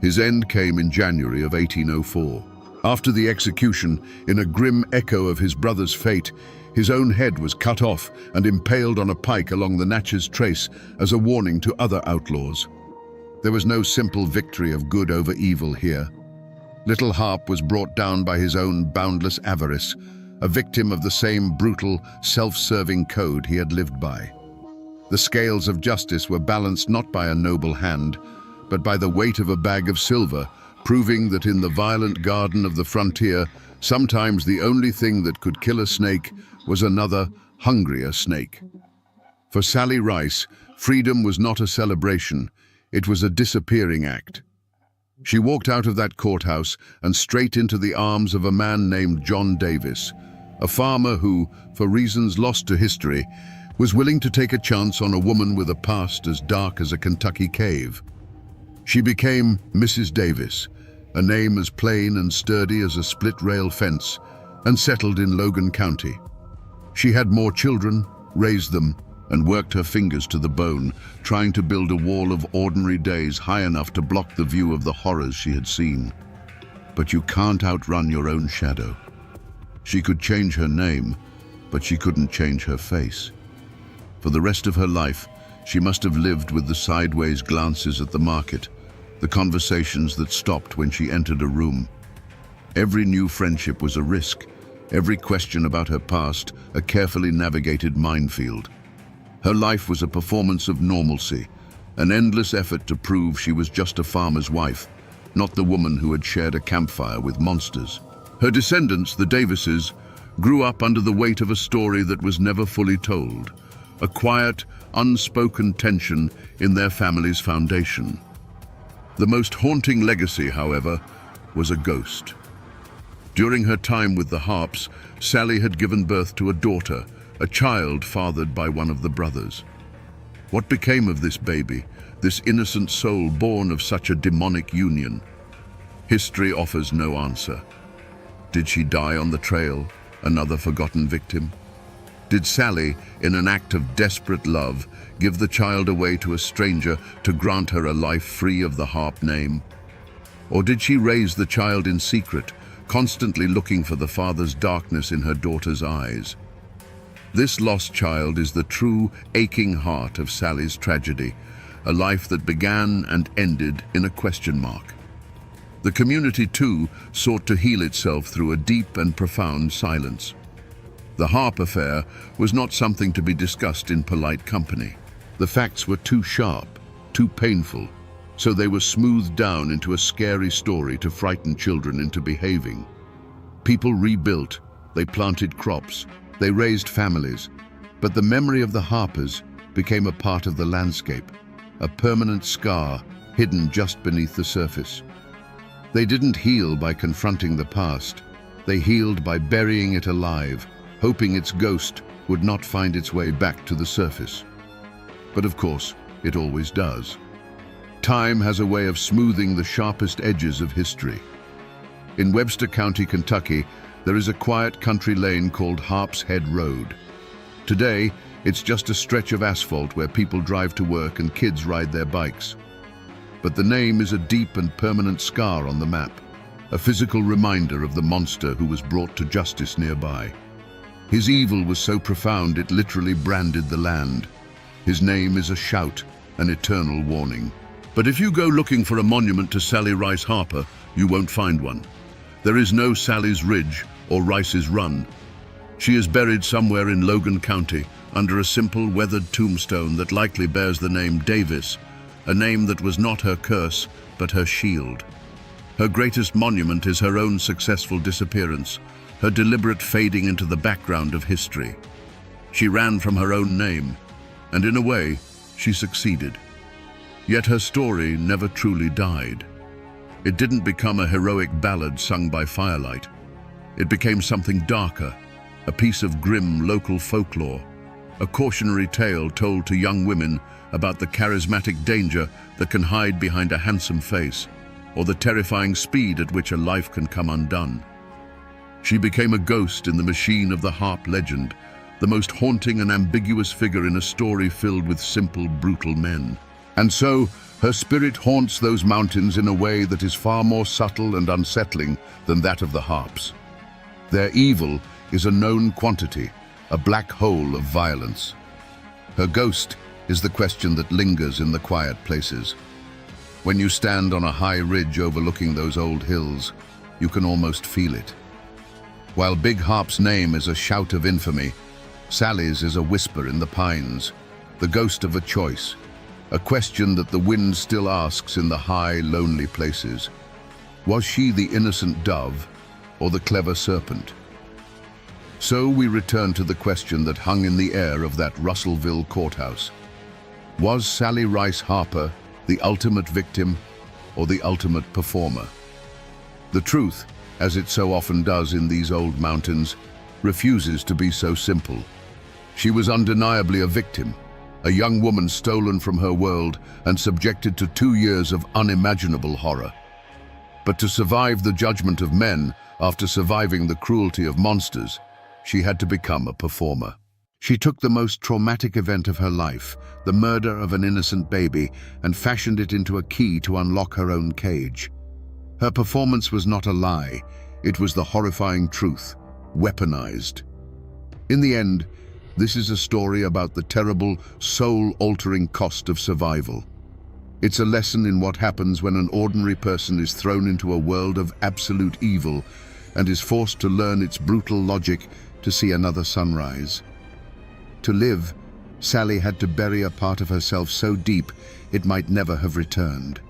His end came in January of 1804. After the execution, in a grim echo of his brother's fate, his own head was cut off and impaled on a pike along the Natchez Trace as a warning to other outlaws. There was no simple victory of good over evil here. Little Harp was brought down by his own boundless avarice, a victim of the same brutal, self-serving code he had lived by. The scales of justice were balanced not by a noble hand, but by the weight of a bag of silver, proving that in the violent garden of the frontier, sometimes the only thing that could kill a snake was another, hungrier snake. For Sally Rice, freedom was not a celebration, it was a disappearing act. She walked out of that courthouse and straight into the arms of a man named John Davis, a farmer who, for reasons lost to history, was willing to take a chance on a woman with a past as dark as a Kentucky cave. She became Mrs. Davis, a name as plain and sturdy as a split-rail fence, and settled in Logan County. She had more children, raised them, and worked her fingers to the bone, trying to build a wall of ordinary days high enough to block the view of the horrors she had seen. But you can't outrun your own shadow. She could change her name, but she couldn't change her face. For the rest of her life, she must have lived with the sideways glances at the market, the conversations that stopped when she entered a room. Every new friendship was a risk, every question about her past a carefully navigated minefield. Her life was a performance of normalcy, an endless effort to prove she was just a farmer's wife, not the woman who had shared a campfire with monsters. Her descendants, the Davises, grew up under the weight of a story that was never fully told, a quiet, unspoken tension in their family's foundation. The most haunting legacy, however, was a ghost. During her time with the Harps, Sally had given birth to a daughter, a child fathered by one of the brothers. What became of this baby, this innocent soul born of such a demonic union? History offers no answer. Did she die on the trail, another forgotten victim? Did Sally, in an act of desperate love, give the child away to a stranger to grant her a life free of the Harp name? Or did she raise the child in secret, constantly looking for the father's darkness in her daughter's eyes? This lost child is the true, aching heart of Sally's tragedy, a life that began and ended in a question mark. The community, too, sought to heal itself through a deep and profound silence. The Harp affair was not something to be discussed in polite company. The facts were too sharp, too painful, so they were smoothed down into a scary story to frighten children into behaving. People rebuilt, they planted crops, they raised families, but the memory of the Harpers became a part of the landscape, a permanent scar hidden just beneath the surface. They didn't heal by confronting the past, they healed by burying it alive, hoping its ghost would not find its way back to the surface. But of course, it always does. Time has a way of smoothing the sharpest edges of history. In Webster County, Kentucky, there is a quiet country lane called Harp's Head Road. Today, it's just a stretch of asphalt where people drive to work and kids ride their bikes. But the name is a deep and permanent scar on the map, a physical reminder of the monster who was brought to justice nearby. His evil was so profound it literally branded the land. His name is a shout, an eternal warning. But if you go looking for a monument to Sally Rice Harper, you won't find one. There is no Sally's Ridge or Rice's Run. She is buried somewhere in Logan County under a simple weathered tombstone that likely bears the name Davis, a name that was not her curse, but her shield. Her greatest monument is her own successful disappearance, her deliberate fading into the background of history. She ran from her own name, and in a way, she succeeded. Yet her story never truly died. It didn't become a heroic ballad sung by firelight. It became something darker, a piece of grim local folklore, a cautionary tale told to young women about the charismatic danger that can hide behind a handsome face, or the terrifying speed at which a life can come undone. She became a ghost in the machine of the Harp legend, the most haunting and ambiguous figure in a story filled with simple, brutal men. And so, her spirit haunts those mountains in a way that is far more subtle and unsettling than that of the Harps. Their evil is a known quantity, a black hole of violence. Her ghost is the question that lingers in the quiet places. When you stand on a high ridge overlooking those old hills, you can almost feel it. While Big Harp's name is a shout of infamy, Sally's is a whisper in the pines, the ghost of a choice, a question that the wind still asks in the high, lonely places. Was she the innocent dove or the clever serpent? So we return to the question that hung in the air of that Russellville courthouse. Was Sally Rice Harper the ultimate victim or the ultimate performer? The truth, as it so often does in these old mountains, refuses to be so simple. She was undeniably a victim, a young woman stolen from her world and subjected to 2 years of unimaginable horror. But to survive the judgment of men after surviving the cruelty of monsters, she had to become a performer. She took the most traumatic event of her life, the murder of an innocent baby, and fashioned it into a key to unlock her own cage. Her performance was not a lie, it was the horrifying truth, weaponized. In the end, this is a story about the terrible, soul-altering cost of survival. It's a lesson in what happens when an ordinary person is thrown into a world of absolute evil and is forced to learn its brutal logic to see another sunrise. To live, Sally had to bury a part of herself so deep it might never have returned.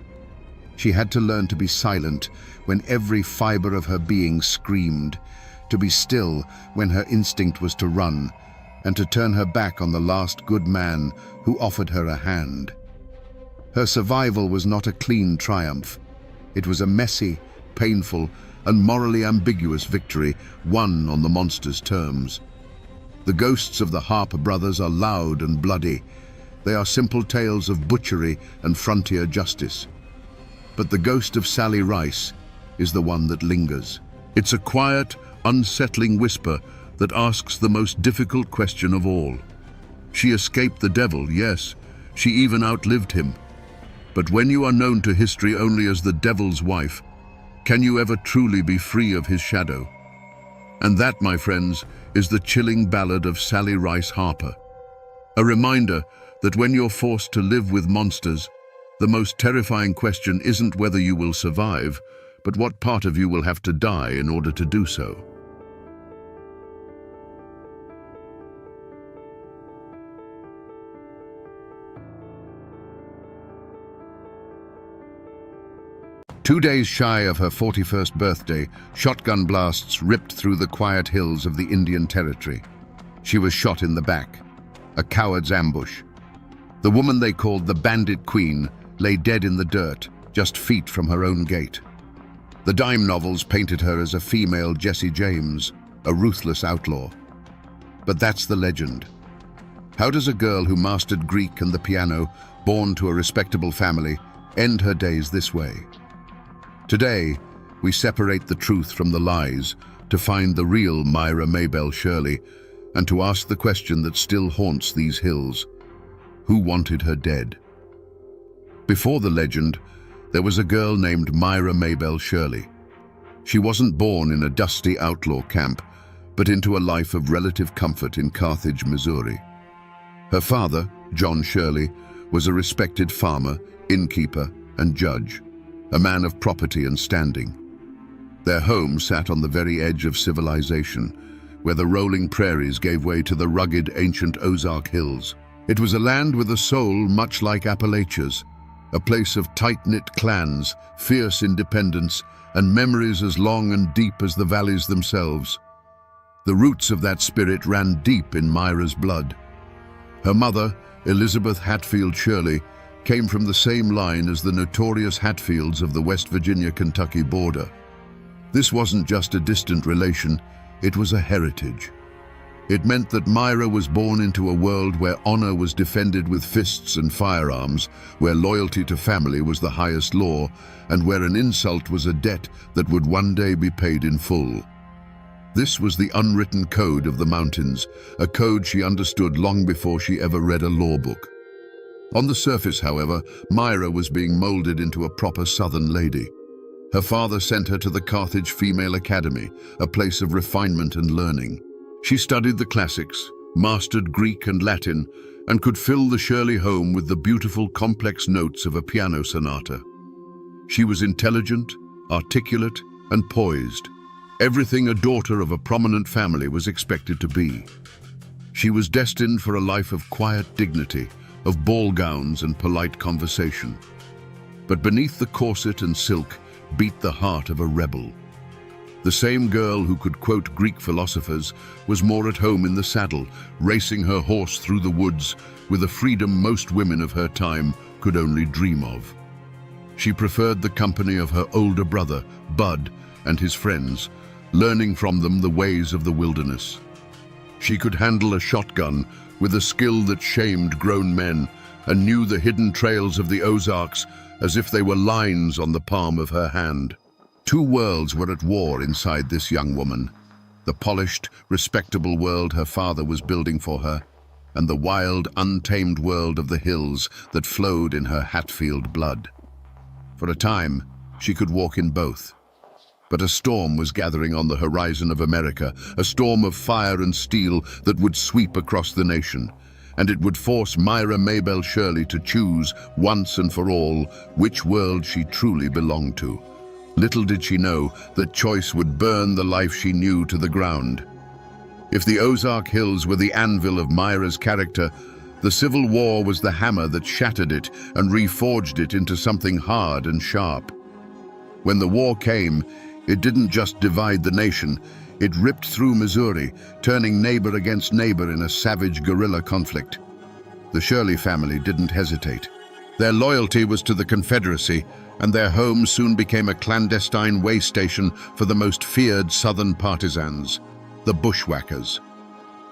She had to learn to be silent when every fiber of her being screamed, to be still when her instinct was to run, and to turn her back on the last good man who offered her a hand. Her survival was not a clean triumph. It was a messy, painful, and morally ambiguous victory won on the monster's terms. The ghosts of the Harper brothers are loud and bloody. They are simple tales of butchery and frontier justice. But the ghost of Sally Rice is the one that lingers. It's a quiet, unsettling whisper that asks the most difficult question of all. She escaped the devil, yes, she even outlived him. But when you are known to history only as the devil's wife, can you ever truly be free of his shadow? And that, my friends, is the chilling ballad of Sally Rice Harper. A reminder that when you're forced to live with monsters, the most terrifying question isn't whether you will survive, but what part of you will have to die in order to do so. Two days shy of her 41st birthday, shotgun blasts ripped through the quiet hills of the Indian Territory. She was shot in the back, a coward's ambush. The woman they called the Bandit Queen lay dead in the dirt, just feet from her own gate. The dime novels painted her as a female Jesse James, a ruthless outlaw. But that's the legend. How does a girl who mastered Greek and the piano, born to a respectable family, end her days this way? Today, we separate the truth from the lies to find the real Myra Maybelle Shirley and to ask the question that still haunts these hills. Who wanted her dead? Before the legend, there was a girl named Myra Maybelle Shirley. She wasn't born in a dusty outlaw camp, but into a life of relative comfort in Carthage, Missouri. Her father, John Shirley, was a respected farmer, innkeeper, and judge, a man of property and standing. Their home sat on the very edge of civilization, where the rolling prairies gave way to the rugged ancient Ozark Hills. It was a land with a soul much like Appalachia's, a place of tight-knit clans, fierce independence, and memories as long and deep as the valleys themselves. The roots of that spirit ran deep in Myra's blood. Her mother, Elizabeth Hatfield Shirley, came from the same line as the notorious Hatfields of the West Virginia-Kentucky border. This wasn't just a distant relation, it was a heritage. It meant that Myra was born into a world where honor was defended with fists and firearms, where loyalty to family was the highest law, and where an insult was a debt that would one day be paid in full. This was the unwritten code of the mountains, a code she understood long before she ever read a law book. On the surface, however, Myra was being molded into a proper Southern lady. Her father sent her to the Carthage Female Academy, a place of refinement and learning. She studied the classics, mastered Greek and Latin, and could fill the Shirley home with the beautiful, complex notes of a piano sonata. She was intelligent, articulate, and poised, everything a daughter of a prominent family was expected to be. She was destined for a life of quiet dignity, of ball gowns and polite conversation. But beneath the corset and silk beat the heart of a rebel. The same girl who could quote Greek philosophers was more at home in the saddle, racing her horse through the woods with a freedom most women of her time could only dream of. She preferred the company of her older brother, Bud, and his friends, learning from them the ways of the wilderness. She could handle a shotgun with a skill that shamed grown men and knew the hidden trails of the Ozarks as if they were lines on the palm of her hand. Two worlds were at war inside this young woman: the polished, respectable world her father was building for her, and the wild, untamed world of the hills that flowed in her Hatfield blood. For a time, she could walk in both. But a storm was gathering on the horizon of America, a storm of fire and steel that would sweep across the nation, and it would force Myra Maybelle Shirley to choose, once and for all, which world she truly belonged to. Little did she know that choice would burn the life she knew to the ground. If the Ozark Hills were the anvil of Myra's character, the Civil War was the hammer that shattered it and reforged it into something hard and sharp. When the war came, it didn't just divide the nation, it ripped through Missouri, turning neighbor against neighbor in a savage guerrilla conflict. The Shirley family didn't hesitate. Their loyalty was to the Confederacy, and their home soon became a clandestine way station for the most feared Southern partisans, the bushwhackers.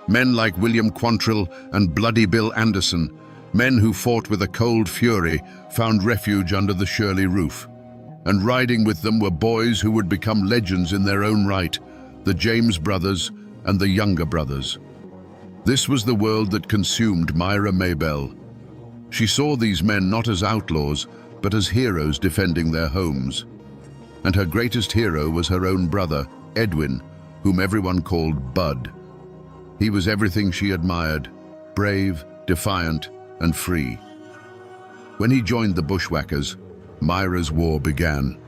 Men like William Quantrill and Bloody Bill Anderson, men who fought with a cold fury, found refuge under the Shirley roof. And riding with them were boys who would become legends in their own right, the James brothers and the Younger brothers. This was the world that consumed Myra Maybelle. She saw these men not as outlaws, but as heroes defending their homes. And her greatest hero was her own brother, Edwin, whom everyone called Bud. He was everything she admired: brave, defiant, and free. When he joined the bushwhackers, Myra's war began.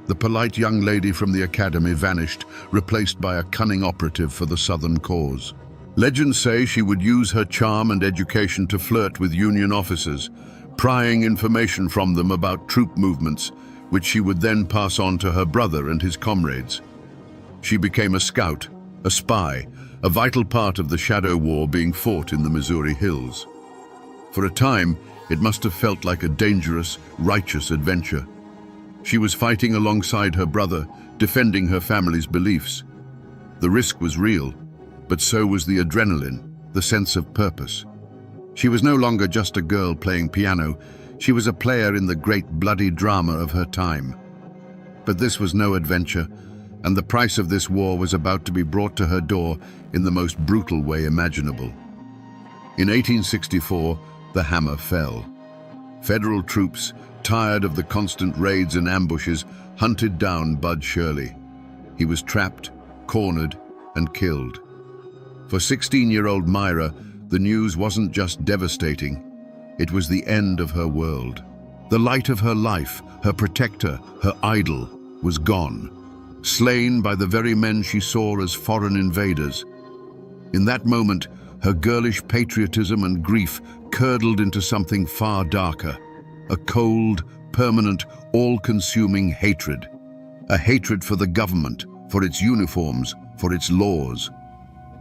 The polite young lady from the academy vanished, replaced by a cunning operative for the Southern cause. Legends say she would use her charm and education to flirt with Union officers, prying information from them about troop movements, which she would then pass on to her brother and his comrades. She became a scout, a spy, a vital part of the shadow war being fought in the Missouri hills. For a time, it must have felt like a dangerous, righteous adventure. She was fighting alongside her brother, defending her family's beliefs. The risk was real, but so was the adrenaline, the sense of purpose. She was no longer just a girl playing piano, she was a player in the great bloody drama of her time. But this was no adventure, and the price of this war was about to be brought to her door in the most brutal way imaginable. In 1864, the hammer fell. Federal troops, tired of the constant raids and ambushes, hunted down Bud Shirley. He was trapped, cornered, and killed. For 16-year-old Myra, the news wasn't just devastating, it was the end of her world. The light of her life, her protector, her idol, was gone, slain by the very men she saw as foreign invaders. In that moment, her girlish patriotism and grief curdled into something far darker, a cold, permanent, all-consuming hatred. A hatred for the government, for its uniforms, for its laws.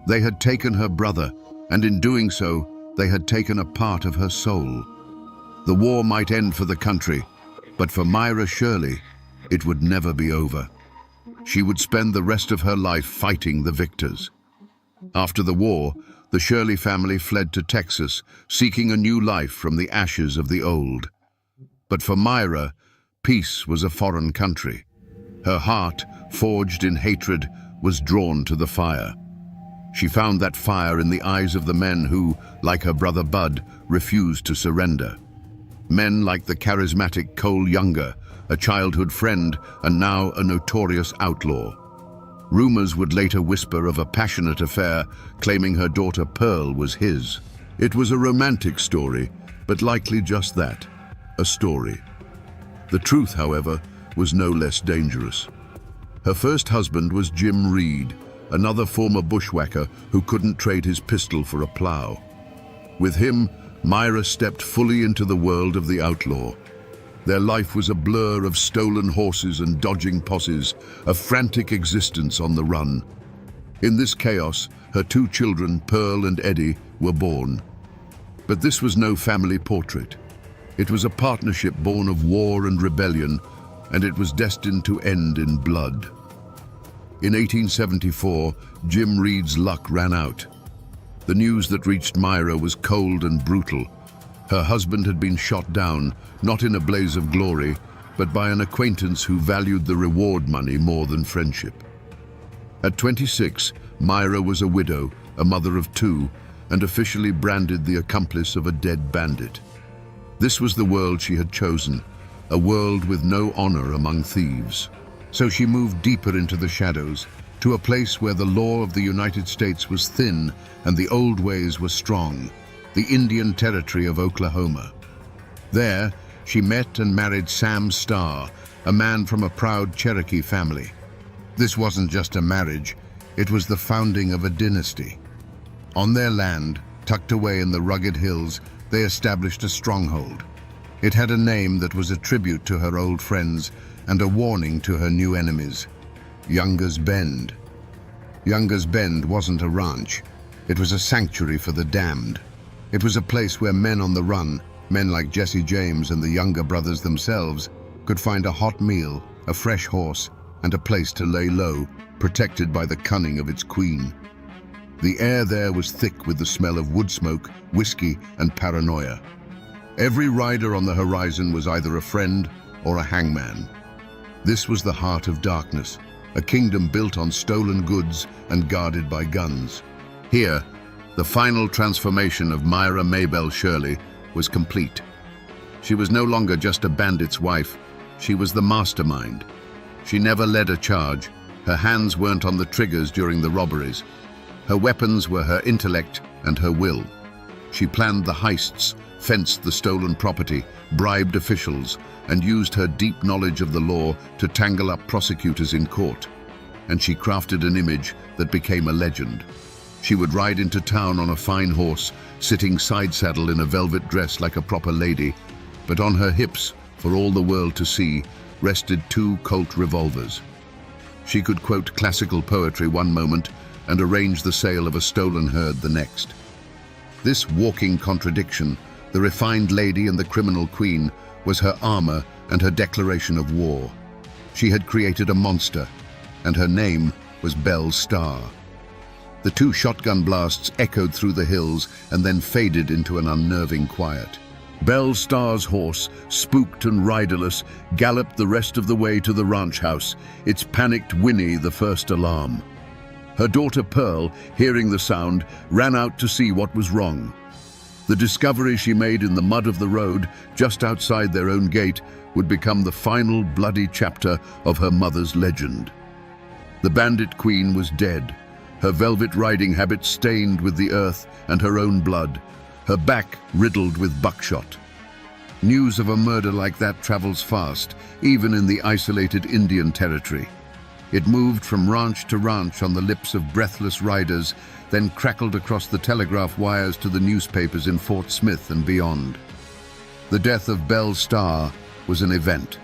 They had taken her brother, and in doing so, they had taken a part of her soul. The war might end for the country, but for Myra Shirley, it would never be over. She would spend the rest of her life fighting the victors. After the war, the Shirley family fled to Texas, seeking a new life from the ashes of the old. But for Myra, peace was a foreign country. Her heart, forged in hatred, was drawn to the fire. She found that fire in the eyes of the men who, like her brother Bud, refused to surrender. Men like the charismatic Cole Younger, a childhood friend and now a notorious outlaw. Rumors would later whisper of a passionate affair, claiming her daughter Pearl was his. It was a romantic story, but likely just that, a story. The truth, however, was no less dangerous. Her first husband was Jim Reed, another former bushwhacker who couldn't trade his pistol for a plow. With him, Myra stepped fully into the world of the outlaw. Their life was a blur of stolen horses and dodging posses, a frantic existence on the run. In this chaos, her two children, Pearl and Eddie, were born. But this was no family portrait. It was a partnership born of war and rebellion, and it was destined to end in blood. In 1874, Jim Reed's luck ran out. The news that reached Myra was cold and brutal. Her husband had been shot down, not in a blaze of glory, but by an acquaintance who valued the reward money more than friendship. At 26, Myra was a widow, a mother of two, and officially branded the accomplice of a dead bandit. This was the world she had chosen, a world with no honor among thieves. So she moved deeper into the shadows, to a place where the law of the United States was thin and the old ways were strong, the Indian Territory of Oklahoma. There, she met and married Sam Starr, a man from a proud Cherokee family. This wasn't just a marriage, it was the founding of a dynasty. On their land, tucked away in the rugged hills, they established a stronghold. It had a name that was a tribute to her old friends and a warning to her new enemies: Younger's Bend. Younger's Bend wasn't a ranch. It was a sanctuary for the damned. It was a place where men on the run, men like Jesse James and the Younger brothers themselves, could find a hot meal, a fresh horse, and a place to lay low, protected by the cunning of its queen. The air there was thick with the smell of wood smoke, whiskey, and paranoia. Every rider on the horizon was either a friend or a hangman. This was the heart of darkness, a kingdom built on stolen goods and guarded by guns. Here, the final transformation of Myra Maybelle Shirley was complete. She was no longer just a bandit's wife, she was the mastermind. She never led a charge, her hands weren't on the triggers during the robberies. Her weapons were her intellect and her will. She planned the heists, fenced the stolen property, bribed officials, and used her deep knowledge of the law to tangle up prosecutors in court. And she crafted an image that became a legend. She would ride into town on a fine horse, sitting side saddle in a velvet dress like a proper lady, but on her hips, for all the world to see, rested two Colt revolvers. She could quote classical poetry one moment and arrange the sale of a stolen herd the next. This walking contradiction, the refined lady and the criminal queen, was her armor and her declaration of war. She had created a monster, and her name was Belle Starr. The two shotgun blasts echoed through the hills and then faded into an unnerving quiet. Belle Starr's horse, spooked and riderless, galloped the rest of the way to the ranch house, its panicked whinny the first alarm. Her daughter Pearl, hearing the sound, ran out to see what was wrong. The discovery she made in the mud of the road, just outside their own gate, would become the final bloody chapter of her mother's legend. The bandit queen was dead, her velvet riding habit stained with the earth and her own blood, her back riddled with buckshot. News of a murder like that travels fast, even in the isolated Indian Territory. It moved from ranch to ranch on the lips of breathless riders, then crackled across the telegraph wires to the newspapers in Fort Smith and beyond. The death of Belle Starr was an event.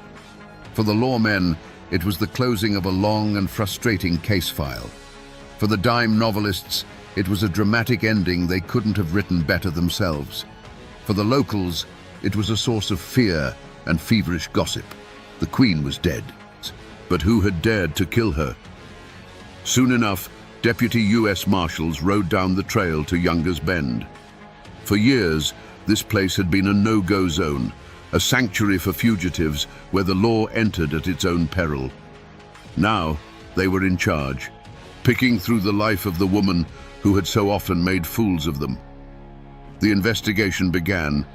For the lawmen, it was the closing of a long and frustrating case file. For the dime novelists, it was a dramatic ending they couldn't have written better themselves. For the locals, it was a source of fear and feverish gossip. The queen was dead. But who had dared to kill her? Soon enough, Deputy U.S. Marshals rode down the trail to Younger's Bend. For years, this place had been a no-go zone, a sanctuary for fugitives where the law entered at its own peril. Now, they were in charge, picking through the life of the woman who had so often made fools of them. The investigation began,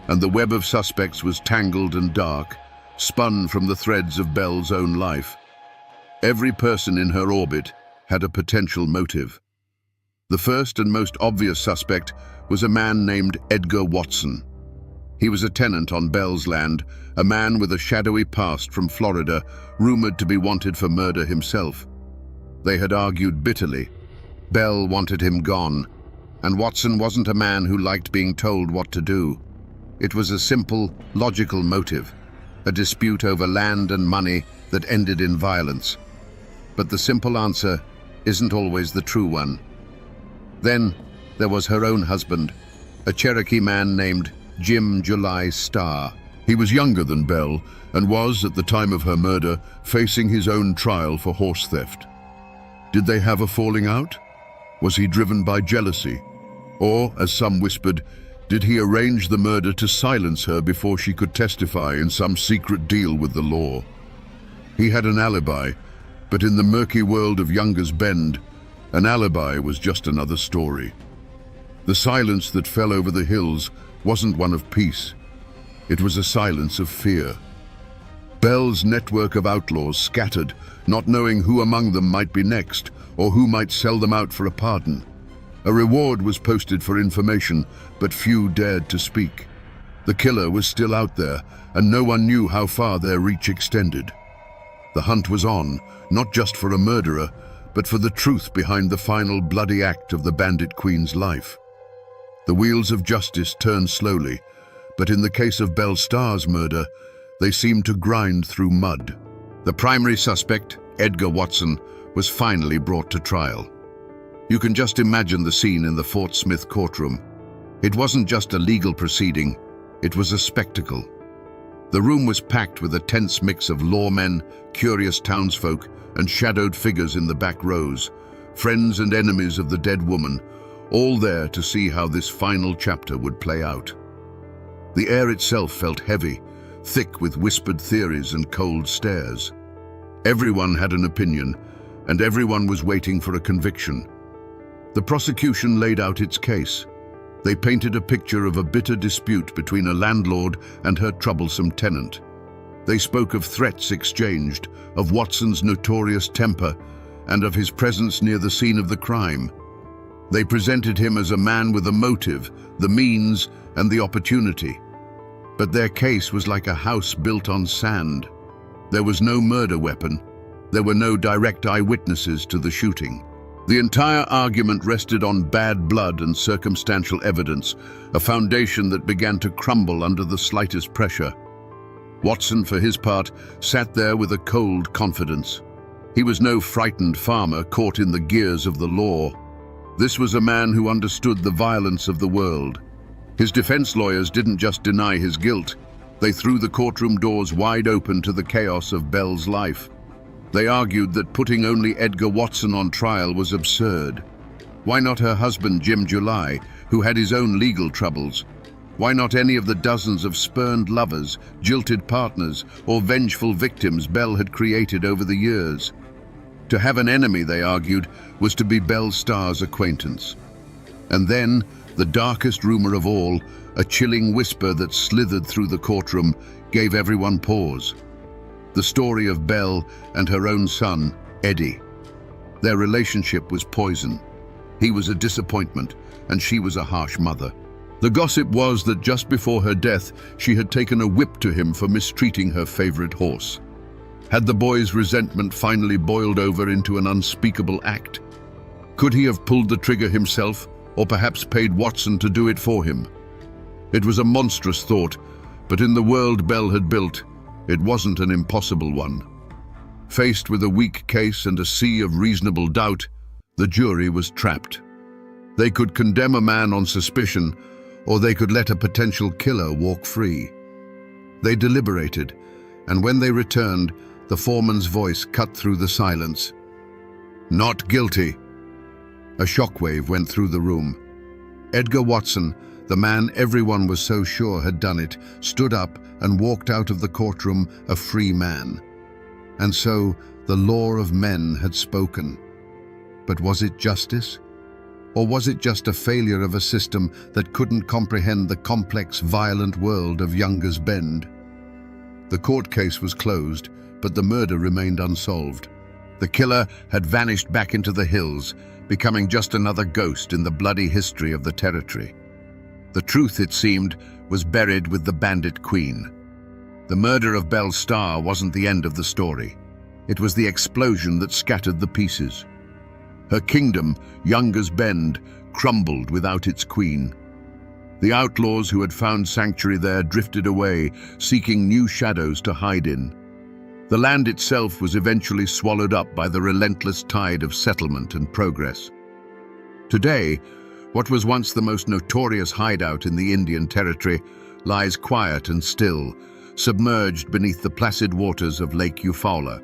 and the web of suspects was tangled and dark, spun from the threads of Belle's own life. Every person in her orbit had a potential motive. The first and most obvious suspect was a man named Edgar Watson. He was a tenant on Bell's land, a man with a shadowy past from Florida, rumored to be wanted for murder himself. They had argued bitterly. Bell wanted him gone, and Watson wasn't a man who liked being told what to do. It was a simple, logical motive, a dispute over land and money that ended in violence. But the simple answer isn't always the true one. Then there was her own husband, a Cherokee man named Jim July Starr. He was younger than Bell and was, at the time of her murder, facing his own trial for horse theft. Did they have a falling out? Was he driven by jealousy? Or, as some whispered, did he arrange the murder to silence her before she could testify in some secret deal with the law? He had an alibi, but in the murky world of Younger's Bend, an alibi was just another story. The silence that fell over the hills wasn't one of peace. It was a silence of fear. Bell's network of outlaws scattered, not knowing who among them might be next, or who might sell them out for a pardon. A reward was posted for information, but few dared to speak. The killer was still out there, and no one knew how far their reach extended. The hunt was on, not just for a murderer, but for the truth behind the final bloody act of the Bandit Queen's life. The wheels of justice turned slowly, but in the case of Belle Starr's murder, they seemed to grind through mud. The primary suspect, Edgar Watson, was finally brought to trial. You can just imagine the scene in the Fort Smith courtroom. It wasn't just a legal proceeding, it was a spectacle. The room was packed with a tense mix of lawmen, curious townsfolk, and shadowed figures in the back rows, friends and enemies of the dead woman, all there to see how this final chapter would play out. The air itself felt heavy, thick with whispered theories and cold stares. Everyone had an opinion, and everyone was waiting for a conviction. The prosecution laid out its case. They painted a picture of a bitter dispute between a landlord and her troublesome tenant. They spoke of threats exchanged, of Watson's notorious temper, and of his presence near the scene of the crime. They presented him as a man with a motive, the means, and the opportunity. But their case was like a house built on sand. There was no murder weapon. There were no direct eyewitnesses to the shooting. The entire argument rested on bad blood and circumstantial evidence, a foundation that began to crumble under the slightest pressure. Watson, for his part, sat there with a cold confidence. He was no frightened farmer caught in the gears of the law. This was a man who understood the violence of the world. His defense lawyers didn't just deny his guilt. They threw the courtroom doors wide open to the chaos of Belle's life. They argued that putting only Edgar Watson on trial was absurd. Why not her husband, Jim July, who had his own legal troubles? Why not any of the dozens of spurned lovers, jilted partners, or vengeful victims Belle had created over the years? To have an enemy, they argued, was to be Belle Starr's acquaintance. And then, the darkest rumor of all, a chilling whisper that slithered through the courtroom, gave everyone pause. The story of Belle and her own son, Eddie. Their relationship was poison. He was a disappointment, and she was a harsh mother. The gossip was that just before her death, she had taken a whip to him for mistreating her favorite horse. Had the boy's resentment finally boiled over into an unspeakable act? Could he have pulled the trigger himself, or perhaps paid Watson to do it for him? It was a monstrous thought, but in the world Belle had built, it wasn't an impossible one. Faced with a weak case and a sea of reasonable doubt, the jury was trapped. They could condemn a man on suspicion, or they could let a potential killer walk free. They deliberated, and when they returned, the foreman's voice cut through the silence. "Not guilty." A shockwave went through the room. Edgar Watson, the man everyone was so sure had done it, stood up and walked out of the courtroom a free man. And so, the law of men had spoken. But was it justice? Or was it just a failure of a system that couldn't comprehend the complex, violent world of Younger's Bend? The court case was closed, but the murder remained unsolved. The killer had vanished back into the hills, becoming just another ghost in the bloody history of the territory. The truth, it seemed, was buried with the Bandit Queen. The murder of Belle Starr wasn't the end of the story. It was the explosion that scattered the pieces. Her kingdom, Younger's Bend, crumbled without its queen. The outlaws who had found sanctuary there drifted away, seeking new shadows to hide in. The land itself was eventually swallowed up by the relentless tide of settlement and progress. Today, what was once the most notorious hideout in the Indian Territory lies quiet and still, submerged beneath the placid waters of Lake Eufaula.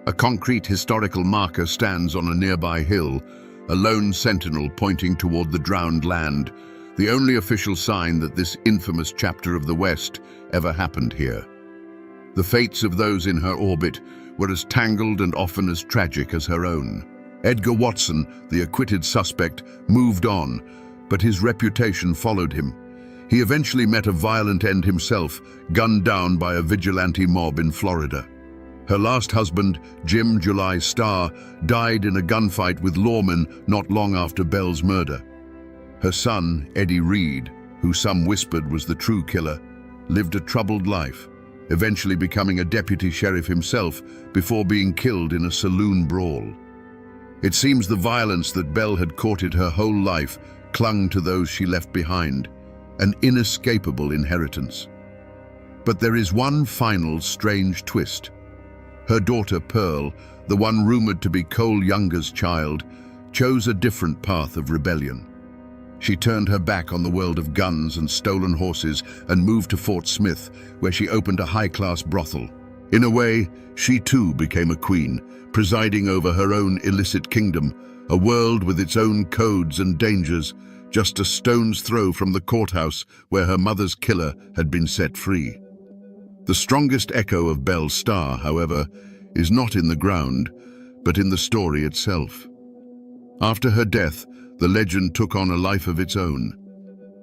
A concrete historical marker stands on a nearby hill, a lone sentinel pointing toward the drowned land, the only official sign that this infamous chapter of the West ever happened here. The fates of those in her orbit were as tangled and often as tragic as her own. Edgar Watson, the acquitted suspect, moved on, but his reputation followed him. He eventually met a violent end himself, gunned down by a vigilante mob in Florida. Her last husband, Jim July Starr, died in a gunfight with lawmen not long after Belle's murder. Her son, Eddie Reed, who some whispered was the true killer, lived a troubled life, eventually becoming a deputy sheriff himself before being killed in a saloon brawl. It seems the violence that Belle had courted her whole life clung to those she left behind, an inescapable inheritance. But there is one final strange twist. Her daughter Pearl, the one rumored to be Cole Younger's child, chose a different path of rebellion. She turned her back on the world of guns and stolen horses and moved to Fort Smith, where she opened a high-class brothel. In a way, she too became a queen, presiding over her own illicit kingdom, a world with its own codes and dangers, just a stone's throw from the courthouse where her mother's killer had been set free. The strongest echo of Belle Starr, however, is not in the ground, but in the story itself. After her death, the legend took on a life of its own.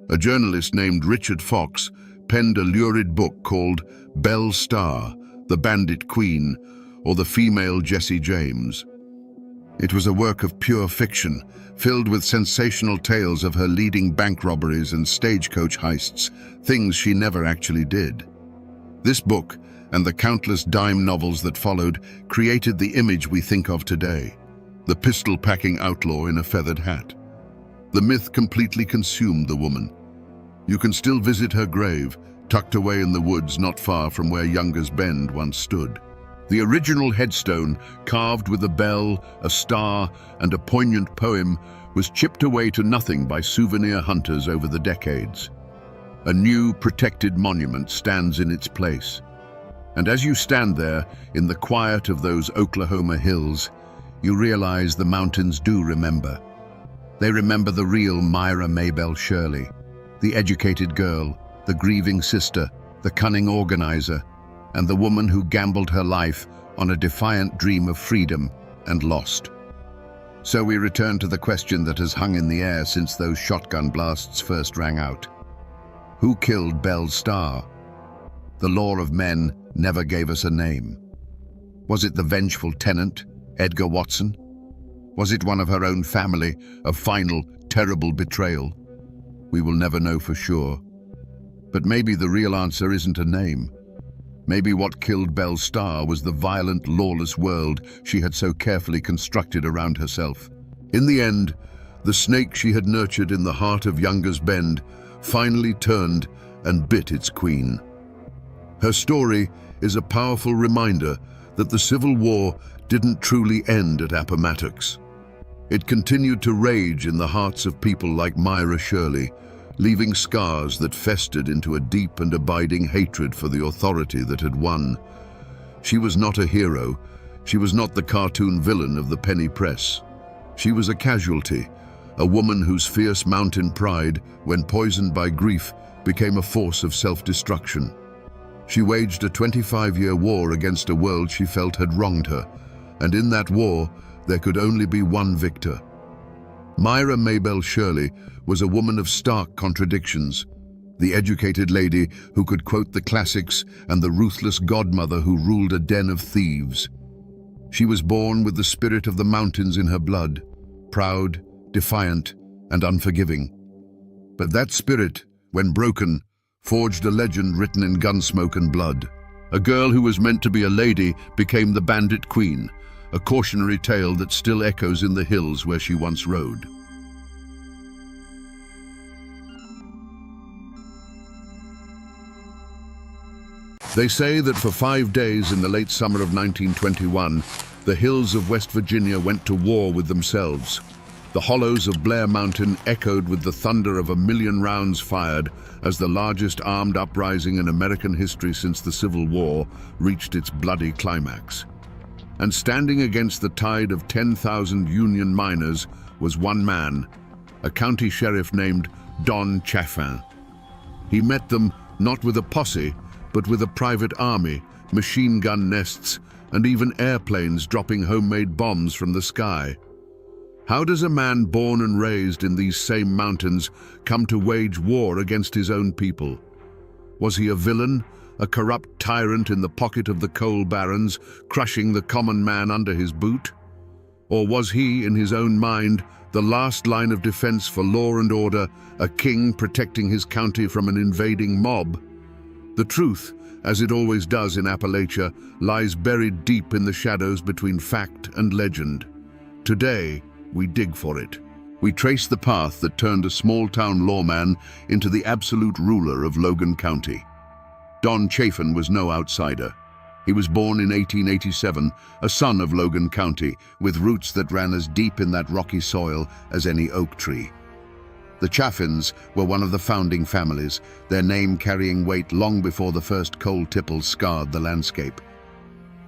A journalist named Richard Fox penned a lurid book called Belle Starr, the Bandit Queen, or the Female Jesse James. It was a work of pure fiction, filled with sensational tales of her leading bank robberies and stagecoach heists, things she never actually did. This book, and the countless dime novels that followed, created the image we think of today, the pistol-packing outlaw in a feathered hat. The myth completely consumed the woman. You can still visit her grave, tucked away in the woods not far from where Younger's Bend once stood. The original headstone, carved with a bell, a star, and a poignant poem, was chipped away to nothing by souvenir hunters over the decades. A new, protected monument stands in its place. And as you stand there, in the quiet of those Oklahoma hills, you realize the mountains do remember. They remember the real Myra Maybelle Shirley, the educated girl, the grieving sister, the cunning organizer, and the woman who gambled her life on a defiant dream of freedom and lost. So we return to the question that has hung in the air since those shotgun blasts first rang out. Who killed Belle Starr? The law of men never gave us a name. Was it the vengeful tenant, Edgar Watson? Was it one of her own family, a final, terrible betrayal? We will never know for sure. But maybe the real answer isn't a name. Maybe what killed Belle Starr was the violent, lawless world she had so carefully constructed around herself. In the end, the snake she had nurtured in the heart of Younger's Bend finally turned and bit its queen. Her story is a powerful reminder that the Civil War didn't truly end at Appomattox. It continued to rage in the hearts of people like Myra Shirley, leaving scars that festered into a deep and abiding hatred for the authority that had won. She was not a hero. She was not the cartoon villain of the penny press. She was a casualty, a woman whose fierce mountain pride, when poisoned by grief, became a force of self-destruction. She waged a 25-year war against a world she felt had wronged her, and in that war, there could only be one victor. Myra Maybelle Shirley was a woman of stark contradictions, the educated lady who could quote the classics and the ruthless godmother who ruled a den of thieves. She was born with the spirit of the mountains in her blood, proud, defiant, and unforgiving. But that spirit, when broken, forged a legend written in gunsmoke and blood. A girl who was meant to be a lady became the Bandit Queen, a cautionary tale that still echoes in the hills where she once rode. They say that for 5 days in the late summer of 1921, the hills of West Virginia went to war with themselves. The hollows of Blair Mountain echoed with the thunder of 1,000,000 rounds fired as the largest armed uprising in American history since the Civil War reached its bloody climax. And standing against the tide of 10,000 Union miners was one man, a county sheriff named Don Chaffin. He met them not with a posse, but with a private army, machine gun nests, and even airplanes dropping homemade bombs from the sky. How does a man born and raised in these same mountains come to wage war against his own people? Was he a villain, a corrupt tyrant in the pocket of the coal barons, crushing the common man under his boot? Or was he, in his own mind, the last line of defense for law and order, a king protecting his county from an invading mob? The truth, as it always does in Appalachia, lies buried deep in the shadows between fact and legend. Today, we dig for it. We trace the path that turned a small-town lawman into the absolute ruler of Logan County. Don Chaffin was no outsider. He was born in 1887, a son of Logan County, with roots that ran as deep in that rocky soil as any oak tree. The Chaffins were one of the founding families, their name carrying weight long before the first coal tipples scarred the landscape.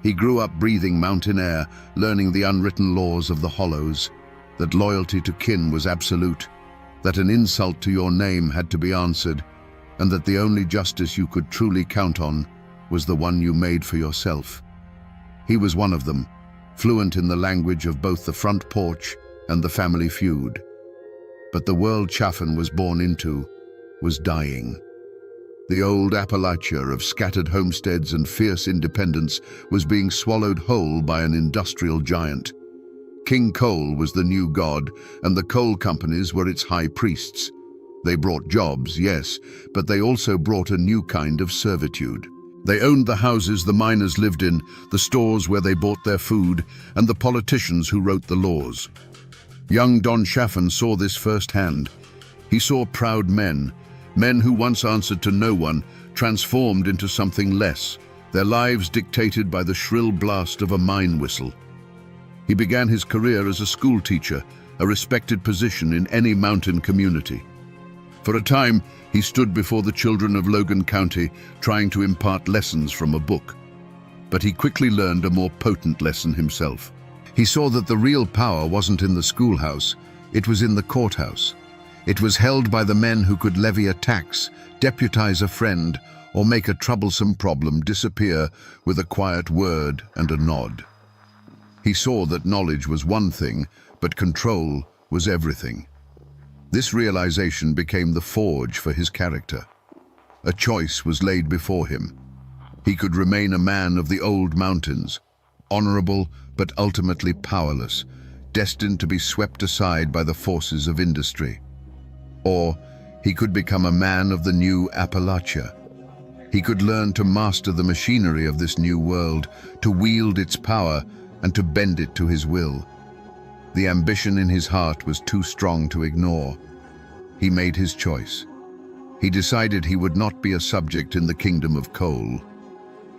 He grew up breathing mountain air, learning the unwritten laws of the hollows, that loyalty to kin was absolute, that an insult to your name had to be answered, and that the only justice you could truly count on was the one you made for yourself. He was one of them, fluent in the language of both the front porch and the family feud. But the world Chaffin was born into was dying. The old Appalachia of scattered homesteads and fierce independence was being swallowed whole by an industrial giant. King Coal was the new god, and the coal companies were its high priests. They brought jobs, yes, but they also brought a new kind of servitude. They owned the houses the miners lived in, the stores where they bought their food, and the politicians who wrote the laws. Young Don Chaffin saw this firsthand. He saw proud men who once answered to no one, transformed into something less, their lives dictated by the shrill blast of a mine whistle. He began his career as a school teacher, a respected position in any mountain community. For a time, he stood before the children of Logan County, trying to impart lessons from a book. But he quickly learned a more potent lesson himself. He saw that the real power wasn't in the schoolhouse, it was in the courthouse. It was held by the men who could levy a tax, deputize a friend, or make a troublesome problem disappear with a quiet word and a nod. He saw that knowledge was one thing, but control was everything. This realization became the forge for his character. A choice was laid before him. He could remain a man of the old mountains, honorable but ultimately powerless, destined to be swept aside by the forces of industry. Or he could become a man of the new Appalachia. He could learn to master the machinery of this new world, to wield its power and to bend it to his will. The ambition in his heart was too strong to ignore. He made his choice. He decided he would not be a subject in the kingdom of coal.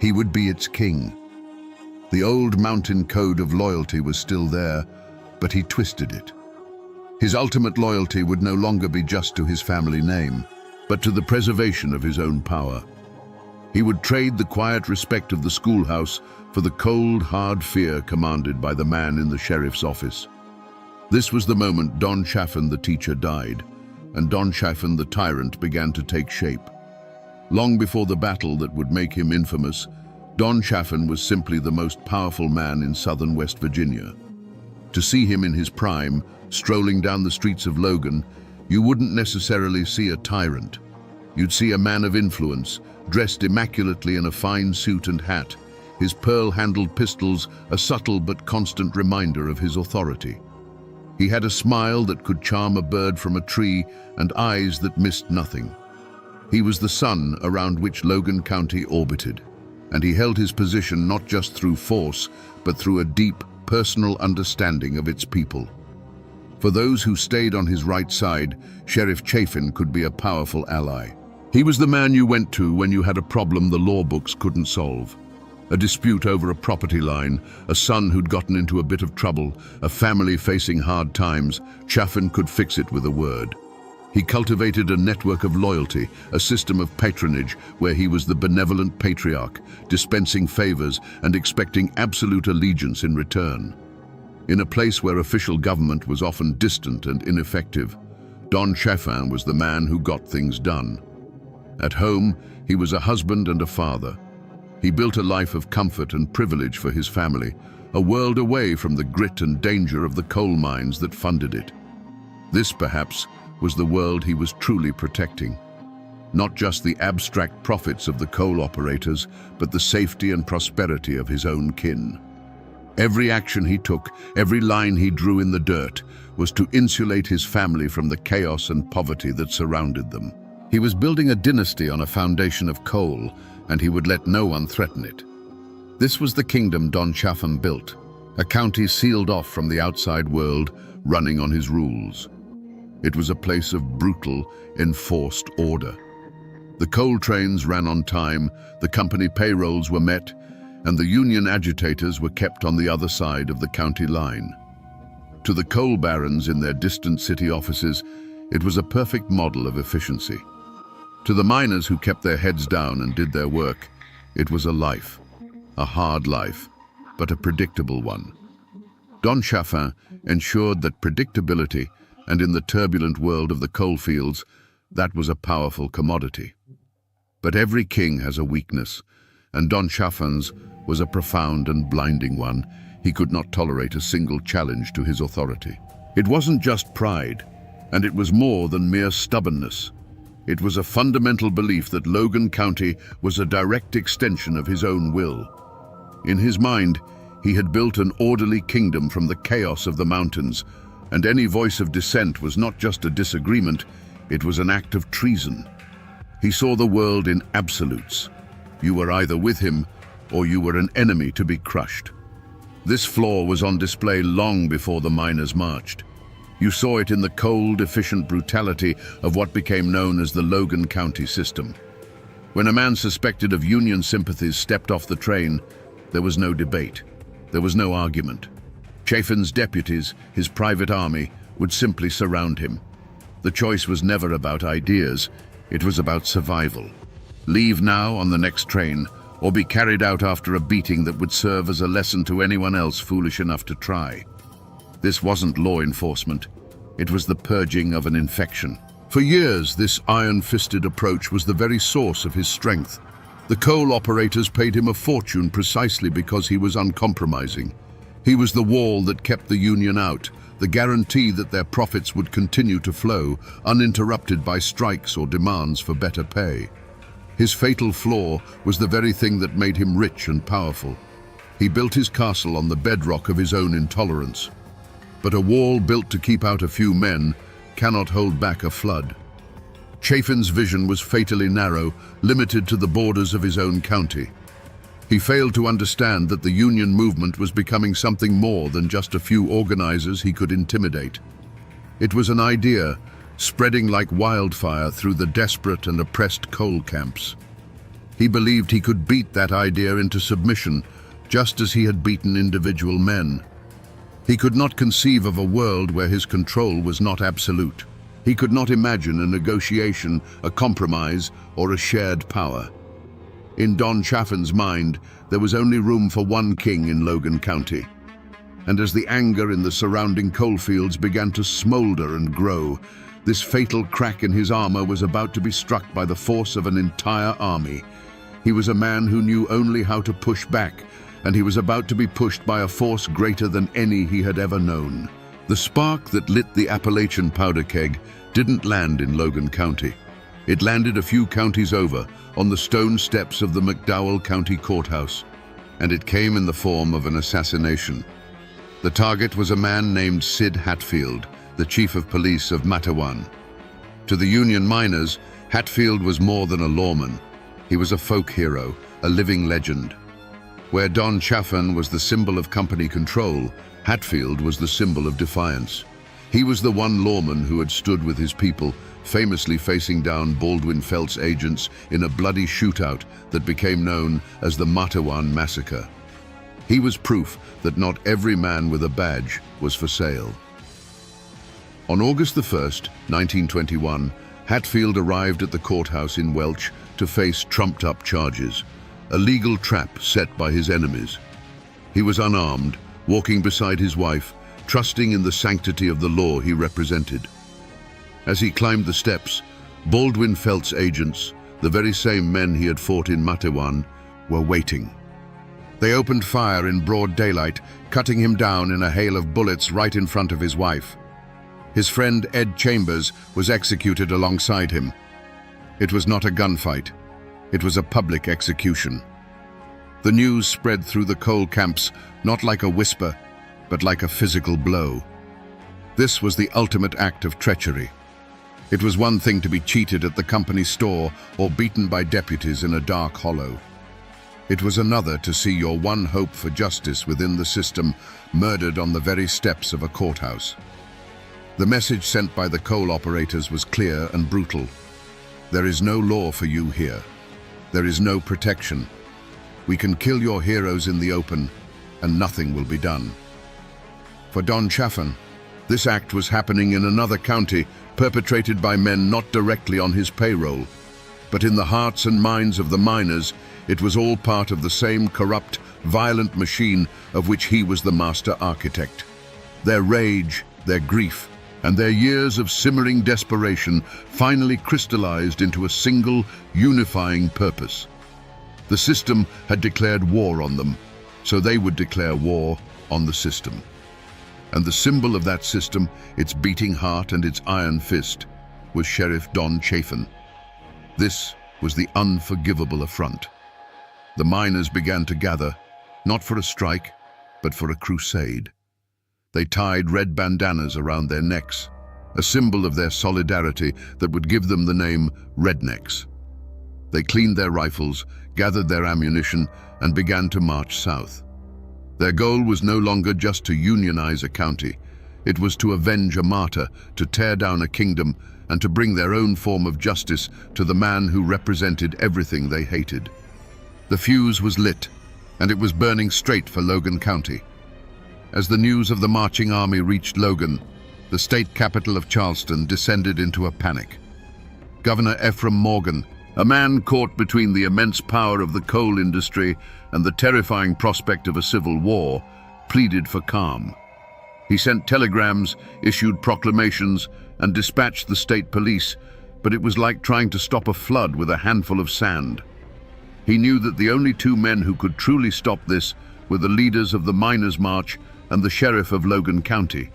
He would be its king. The old mountain code of loyalty was still there, but he twisted it. His ultimate loyalty would no longer be just to his family name, but to the preservation of his own power. He would trade the quiet respect of the schoolhouse for the cold, hard fear commanded by the man in the sheriff's office. This was the moment Don Chaffin the teacher died, and Don Chaffin the tyrant began to take shape. Long before the battle that would make him infamous, Don Chaffin was simply the most powerful man in southern West Virginia. To see him in his prime, strolling down the streets of Logan, you wouldn't necessarily see a tyrant. You'd see a man of influence, dressed immaculately in a fine suit and hat, his pearl-handled pistols a subtle but constant reminder of his authority. He had a smile that could charm a bird from a tree and eyes that missed nothing. He was the sun around which Logan County orbited, and he held his position not just through force, but through a deep, personal understanding of its people. For those who stayed on his right side, Sheriff Chafin could be a powerful ally. He was the man you went to when you had a problem the law books couldn't solve. A dispute over a property line, a son who'd gotten into a bit of trouble, a family facing hard times. Chafin could fix it with a word. He cultivated a network of loyalty, a system of patronage where he was the benevolent patriarch, dispensing favors and expecting absolute allegiance in return. In a place where official government was often distant and ineffective, Don Chafin was the man who got things done. At home, he was a husband and a father. He built a life of comfort and privilege for his family, a world away from the grit and danger of the coal mines that funded it. This, perhaps, was the world he was truly protecting. Not just the abstract profits of the coal operators, but the safety and prosperity of his own kin. Every action he took, every line he drew in the dirt, was to insulate his family from the chaos and poverty that surrounded them. He was building a dynasty on a foundation of coal, and he would let no one threaten it. This was the kingdom Don Chafin built, a county sealed off from the outside world, running on his rules. It was a place of brutal, enforced order. The coal trains ran on time, the company payrolls were met, and the union agitators were kept on the other side of the county line. To the coal barons in their distant city offices, it was a perfect model of efficiency. To the miners who kept their heads down and did their work, it was a life, a hard life, but a predictable one. Don Chafin ensured that predictability, and in the turbulent world of the coalfields, that was a powerful commodity. But every king has a weakness, and Don Chafin's was a profound and blinding one. He could not tolerate a single challenge to his authority. It wasn't just pride, and it was more than mere stubbornness. It was a fundamental belief that Logan County was a direct extension of his own will. In his mind, he had built an orderly kingdom from the chaos of the mountains, and any voice of dissent was not just a disagreement, it was an act of treason. He saw the world in absolutes. You were either with him, or you were an enemy to be crushed. This flaw was on display long before the miners marched. You saw it in the cold, efficient brutality of what became known as the Logan County system. When a man suspected of Union sympathies stepped off the train, there was no debate. There was no argument. Chafin's deputies, his private army, would simply surround him. The choice was never about ideas, it was about survival. Leave now on the next train, or be carried out after a beating that would serve as a lesson to anyone else foolish enough to try. This wasn't law enforcement. It was the purging of an infection. For years, this iron-fisted approach was the very source of his strength. The coal operators paid him a fortune precisely because he was uncompromising. He was the wall that kept the union out, the guarantee that their profits would continue to flow, uninterrupted by strikes or demands for better pay. His fatal flaw was the very thing that made him rich and powerful. He built his castle on the bedrock of his own intolerance. But a wall built to keep out a few men cannot hold back a flood. Chafin's vision was fatally narrow, limited to the borders of his own county. He failed to understand that the union movement was becoming something more than just a few organizers he could intimidate. It was an idea, spreading like wildfire through the desperate and oppressed coal camps. He believed he could beat that idea into submission, just as he had beaten individual men. He could not conceive of a world where his control was not absolute. He could not imagine a negotiation, a compromise, or a shared power. In Don Chafin's mind, there was only room for one king in Logan County. And as the anger in the surrounding coalfields began to smolder and grow, this fatal crack in his armor was about to be struck by the force of an entire army. He was a man who knew only how to push back, and he was about to be pushed by a force greater than any he had ever known. The spark that lit the Appalachian powder keg didn't land in Logan County. It landed a few counties over, on the stone steps of the McDowell County Courthouse, and it came in the form of an assassination. The target was a man named Sid Hatfield, the chief of police of Matawan. To the Union miners, Hatfield was more than a lawman. He was a folk hero, a living legend. Where Don Chaffin was the symbol of company control, Hatfield was the symbol of defiance. He was the one lawman who had stood with his people, famously facing down Baldwin Felts agents in a bloody shootout that became known as the Matawan Massacre. He was proof that not every man with a badge was for sale. On August the 1st, 1921, Hatfield arrived at the courthouse in Welch to face trumped-up charges, a legal trap set by his enemies. He was unarmed, walking beside his wife, trusting in the sanctity of the law he represented. As he climbed the steps, Baldwin Felts agents, the very same men he had fought in Matawan, were waiting. They opened fire in broad daylight, cutting him down in a hail of bullets right in front of his wife. His friend Ed Chambers was executed alongside him. It was not a gunfight. It was a public execution. The news spread through the coal camps, not like a whisper, but like a physical blow. This was the ultimate act of treachery. It was one thing to be cheated at the company store or beaten by deputies in a dark hollow. It was another to see your one hope for justice within the system murdered on the very steps of a courthouse. The message sent by the coal operators was clear and brutal. There is no law for you here. There is no protection. We can kill your heroes in the open, and nothing will be done. For Don Chaffin, this act was happening in another county, perpetrated by men not directly on his payroll. But in the hearts and minds of the miners, it was all part of the same corrupt, violent machine of which he was the master architect. Their rage, their grief, and their years of simmering desperation finally crystallized into a single, unifying purpose. The system had declared war on them, so they would declare war on the system. And the symbol of that system, its beating heart and its iron fist, was Sheriff Don Chaffin. This was the unforgivable affront. The miners began to gather, not for a strike, but for a crusade. They tied red bandanas around their necks, a symbol of their solidarity that would give them the name Rednecks. They cleaned their rifles, gathered their ammunition, and began to march south. Their goal was no longer just to unionize a county. It was to avenge a martyr, to tear down a kingdom, and to bring their own form of justice to the man who represented everything they hated. The fuse was lit, and it was burning straight for Logan County. As the news of the marching army reached Logan, the state capital of Charleston descended into a panic. Governor Ephraim Morgan, a man caught between the immense power of the coal industry and the terrifying prospect of a civil war, pleaded for calm. He sent telegrams, issued proclamations, and dispatched the state police, but it was like trying to stop a flood with a handful of sand. He knew that the only two men who could truly stop this were the leaders of the Miners' March and the sheriff of Logan County.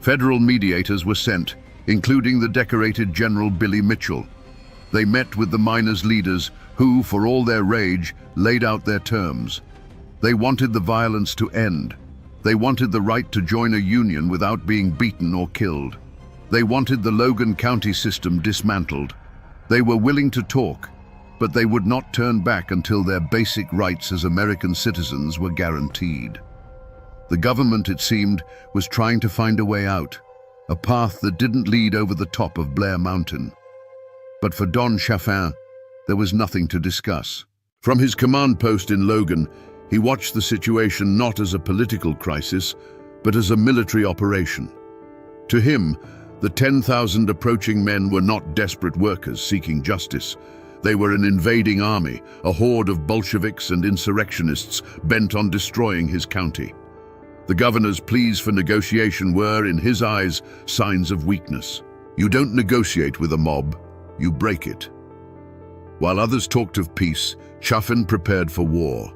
Federal mediators were sent, including the decorated General Billy Mitchell. They met with the miners' leaders who, for all their rage, laid out their terms. They wanted the violence to end. They wanted the right to join a union without being beaten or killed. They wanted the Logan County system dismantled. They were willing to talk, but they would not turn back until their basic rights as American citizens were guaranteed. The government, it seemed, was trying to find a way out, a path that didn't lead over the top of Blair Mountain. But for Don Chaffin, there was nothing to discuss. From his command post in Logan, he watched the situation not as a political crisis, but as a military operation. To him, the 10,000 approaching men were not desperate workers seeking justice. They were an invading army, a horde of Bolsheviks and insurrectionists bent on destroying his county. The governor's pleas for negotiation were, in his eyes, signs of weakness. You don't negotiate with a mob, you break it. While others talked of peace, Chaffin prepared for war.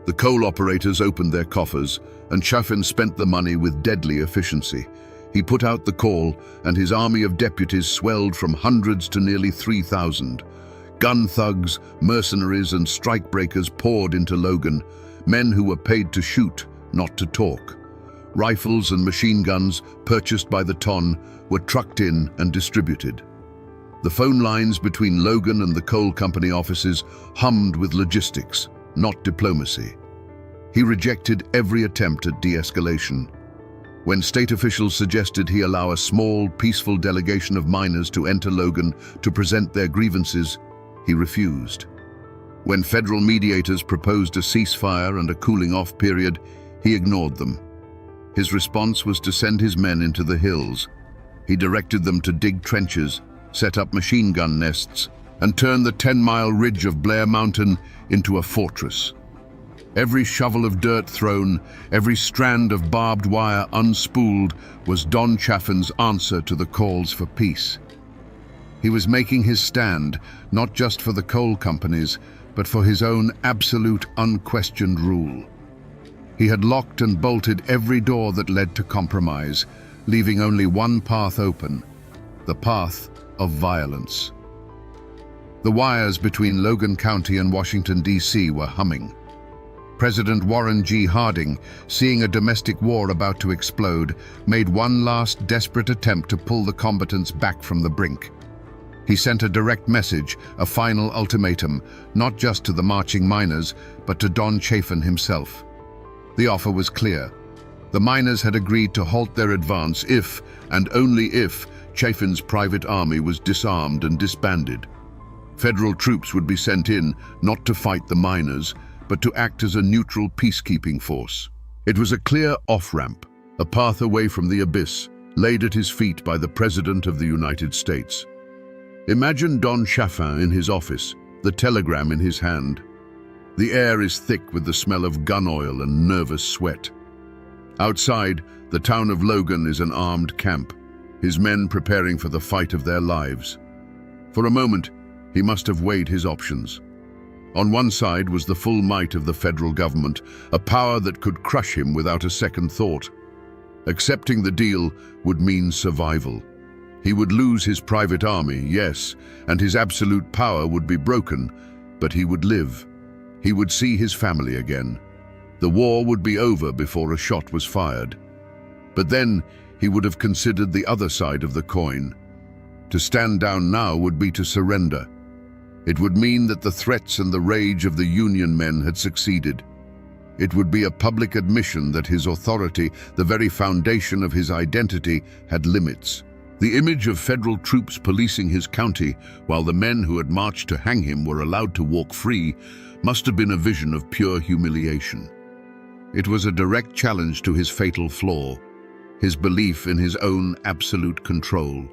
The coal operators opened their coffers, and Chaffin spent the money with deadly efficiency. He put out the call, and his army of deputies swelled from hundreds to nearly 3,000. Gun thugs, mercenaries, and strikebreakers poured into Logan, men who were paid to shoot, not to talk. Rifles and machine guns, purchased by the ton, were trucked in and distributed. The phone lines between Logan and the coal company offices hummed with logistics, not diplomacy. He rejected every attempt at de-escalation. When state officials suggested he allow a small, peaceful delegation of miners to enter Logan to present their grievances, he refused. When federal mediators proposed a ceasefire and a cooling-off period, he ignored them. His response was to send his men into the hills. He directed them to dig trenches, set up machine gun nests, and turn the 10-mile ridge of Blair Mountain into a fortress. Every shovel of dirt thrown, every strand of barbed wire unspooled was Don Chaffin's answer to the calls for peace. He was making his stand, not just for the coal companies, but for his own absolute, unquestioned rule. He had locked and bolted every door that led to compromise, leaving only one path open, the path of violence. The wires between Logan County and Washington, D.C. were humming. President Warren G. Harding, seeing a domestic war about to explode, made one last desperate attempt to pull the combatants back from the brink. He sent a direct message, a final ultimatum, not just to the marching miners, but to Don Chaffin himself. The offer was clear. The miners had agreed to halt their advance if, and only if, Chaffin's private army was disarmed and disbanded. Federal troops would be sent in, not to fight the miners, but to act as a neutral peacekeeping force. It was a clear off-ramp, a path away from the abyss, laid at his feet by the President of the United States. Imagine Don Chaffin in his office, the telegram in his hand. The air is thick with the smell of gun oil and nervous sweat. Outside, the town of Logan is an armed camp, his men preparing for the fight of their lives. For a moment, he must have weighed his options. On one side was the full might of the federal government, a power that could crush him without a second thought. Accepting the deal would mean survival. He would lose his private army, yes, and his absolute power would be broken, but he would live. He would see his family again. The war would be over before a shot was fired. But then he would have considered the other side of the coin. To stand down now would be to surrender. It would mean that the threats and the rage of the Union men had succeeded. It would be a public admission that his authority, the very foundation of his identity, had limits. The image of federal troops policing his county while the men who had marched to hang him were allowed to walk free must have been a vision of pure humiliation. It was a direct challenge to his fatal flaw, his belief in his own absolute control.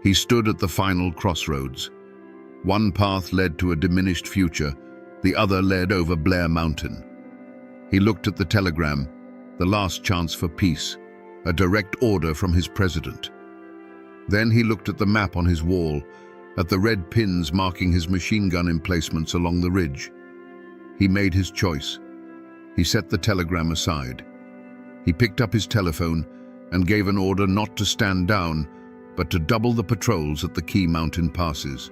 He stood at the final crossroads. One path led to a diminished future, the other led over Blair Mountain. He looked at the telegram, the last chance for peace, a direct order from his president. Then he looked at the map on his wall, at the red pins marking his machine gun emplacements along the ridge. He made his choice. He set the telegram aside. He picked up his telephone and gave an order not to stand down, but to double the patrols at the key mountain passes.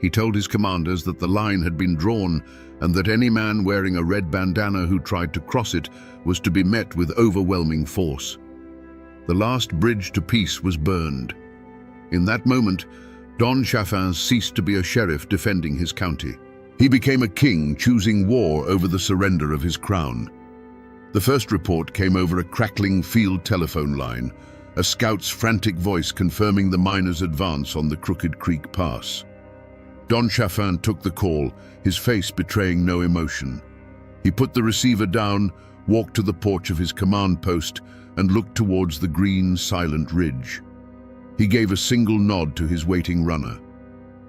He told his commanders that the line had been drawn and that any man wearing a red bandana who tried to cross it was to be met with overwhelming force. The last bridge to peace was burned. In that moment, Don Chaffin ceased to be a sheriff defending his county. He became a king choosing war over the surrender of his crown. The first report came over a crackling field telephone line, a scout's frantic voice confirming the miners' advance on the Crooked Creek Pass. Don Chaffin took the call, his face betraying no emotion. He put the receiver down, walked to the porch of his command post, and looked towards the green, silent ridge. He gave a single nod to his waiting runner.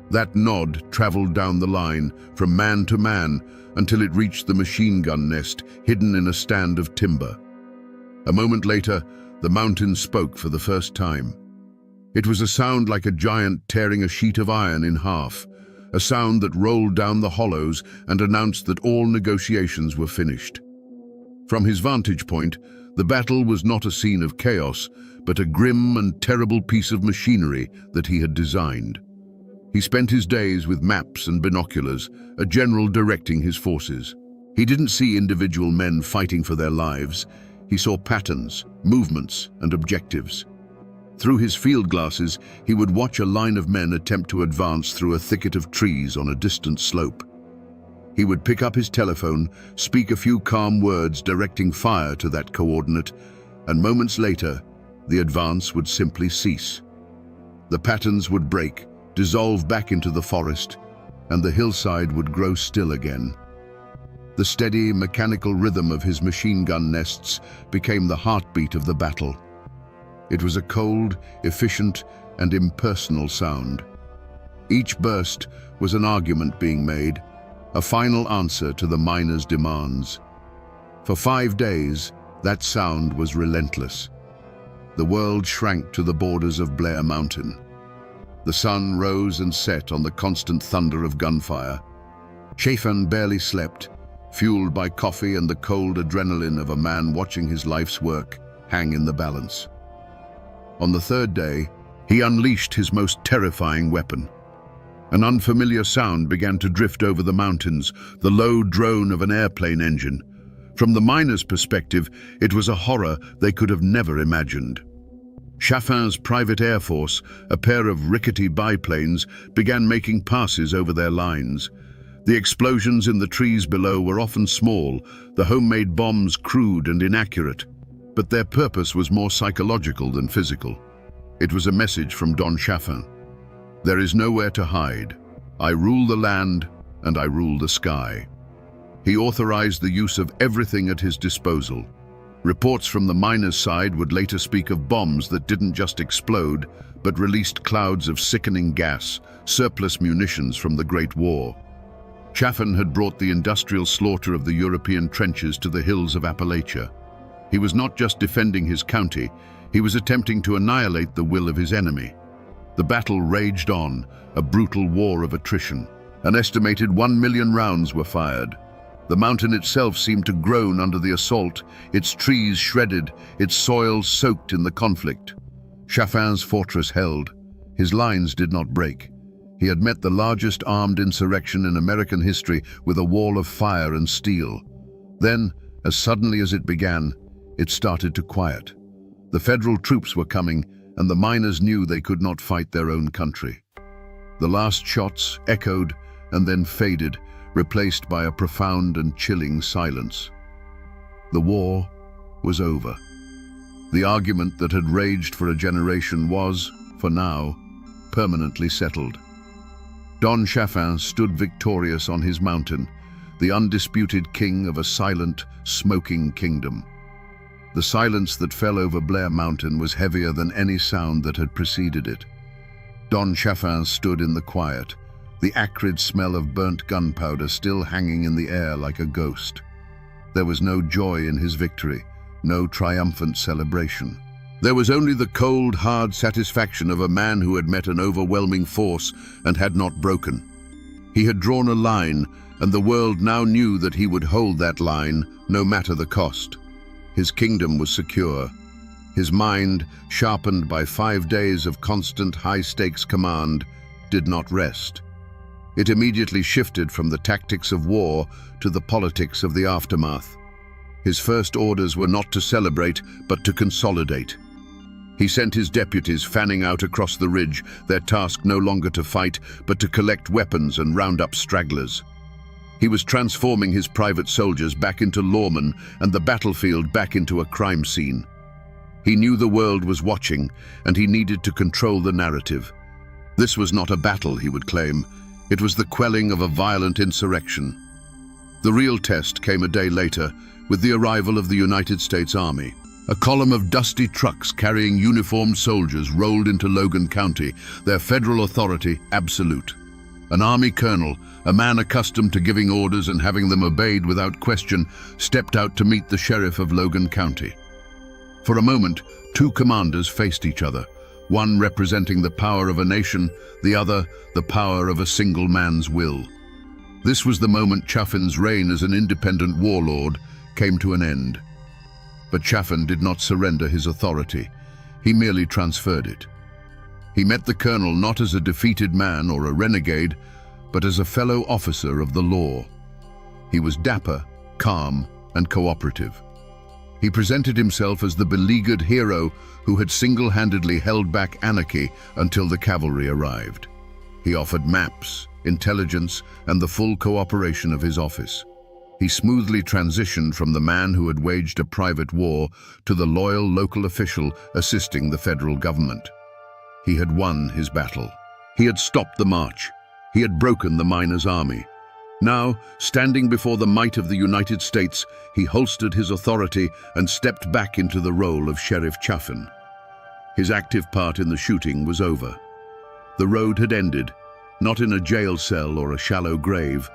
That nod traveled down the line, from man to man, until it reached the machine gun nest, hidden in a stand of timber. A moment later, the mountain spoke for the first time. It was a sound like a giant tearing a sheet of iron in half, a sound that rolled down the hollows and announced that all negotiations were finished. From his vantage point, the battle was not a scene of chaos, but a grim and terrible piece of machinery that he had designed. He spent his days with maps and binoculars, a general directing his forces. He didn't see individual men fighting for their lives. He saw patterns, movements, and objectives. Through his field glasses, he would watch a line of men attempt to advance through a thicket of trees on a distant slope. He would pick up his telephone, speak a few calm words directing fire to that coordinate, and moments later, the advance would simply cease. The patterns would break, dissolve back into the forest, and the hillside would grow still again. The steady, mechanical rhythm of his machine gun nests became the heartbeat of the battle. It was a cold, efficient, and impersonal sound. Each burst was an argument being made, a final answer to the miners' demands. For 5 days, that sound was relentless. The world shrank to the borders of Blair Mountain. The sun rose and set on the constant thunder of gunfire. Chafin barely slept, fueled by coffee and the cold adrenaline of a man watching his life's work hang in the balance. On the 3rd day, he unleashed his most terrifying weapon. An unfamiliar sound began to drift over the mountains, the low drone of an airplane engine. From the miners' perspective, it was a horror they could have never imagined. Chafin's private air force, a pair of rickety biplanes, began making passes over their lines. The explosions in the trees below were often small, the homemade bombs crude and inaccurate, but their purpose was more psychological than physical. It was a message from Don Chaffin. There is nowhere to hide. I rule the land and I rule the sky. He authorized the use of everything at his disposal. Reports from the miners' side would later speak of bombs that didn't just explode, but released clouds of sickening gas, surplus munitions from the Great War. Chaffin had brought the industrial slaughter of the European trenches to the hills of Appalachia. He was not just defending his county, he was attempting to annihilate the will of his enemy. The battle raged on, a brutal war of attrition. An estimated 1 million rounds were fired. The mountain itself seemed to groan under the assault, its trees shredded, its soil soaked in the conflict. Chaffin's fortress held. His lines did not break. He had met the largest armed insurrection in American history with a wall of fire and steel. Then, as suddenly as it began, it started to quiet. The federal troops were coming, and the miners knew they could not fight their own country. The last shots echoed and then faded, replaced by a profound and chilling silence. The war was over. The argument that had raged for a generation was, for now, permanently settled. Don Chaffin stood victorious on his mountain, the undisputed king of a silent, smoking kingdom. The silence that fell over Blair Mountain was heavier than any sound that had preceded it. Don Chaffin stood in the quiet, the acrid smell of burnt gunpowder still hanging in the air like a ghost. There was no joy in his victory, no triumphant celebration. There was only the cold, hard satisfaction of a man who had met an overwhelming force and had not broken. He had drawn a line, and the world now knew that he would hold that line, no matter the cost. His kingdom was secure. His mind, sharpened by 5 days of constant high-stakes command, did not rest. It immediately shifted from the tactics of war to the politics of the aftermath. His first orders were not to celebrate, but to consolidate. He sent his deputies fanning out across the ridge, their task no longer to fight, but to collect weapons and round up stragglers. He was transforming his private soldiers back into lawmen and the battlefield back into a crime scene. He knew the world was watching, and he needed to control the narrative. This was not a battle, he would claim. It was the quelling of a violent insurrection. The real test came a day later, with the arrival of the United States Army. A column of dusty trucks carrying uniformed soldiers rolled into Logan County, their federal authority absolute. An army colonel, a man accustomed to giving orders and having them obeyed without question, stepped out to meet the sheriff of Logan County. For a moment, two commanders faced each other, one representing the power of a nation, the other the power of a single man's will. This was the moment Chaffin's reign as an independent warlord came to an end. But Chaffin did not surrender his authority. He merely transferred it. He met the colonel not as a defeated man or a renegade, but as a fellow officer of the law. He was dapper, calm, and cooperative. He presented himself as the beleaguered hero who had single-handedly held back anarchy until the cavalry arrived. He offered maps, intelligence, and the full cooperation of his office. He smoothly transitioned from the man who had waged a private war to the loyal local official assisting the federal government. He had won his battle. He had stopped the march. He had broken the miners' army. Now, standing before the might of the United States, he holstered his authority and stepped back into the role of Sheriff Chaffin. His active part in the shooting was over. The road had ended, not in a jail cell or a shallow grave,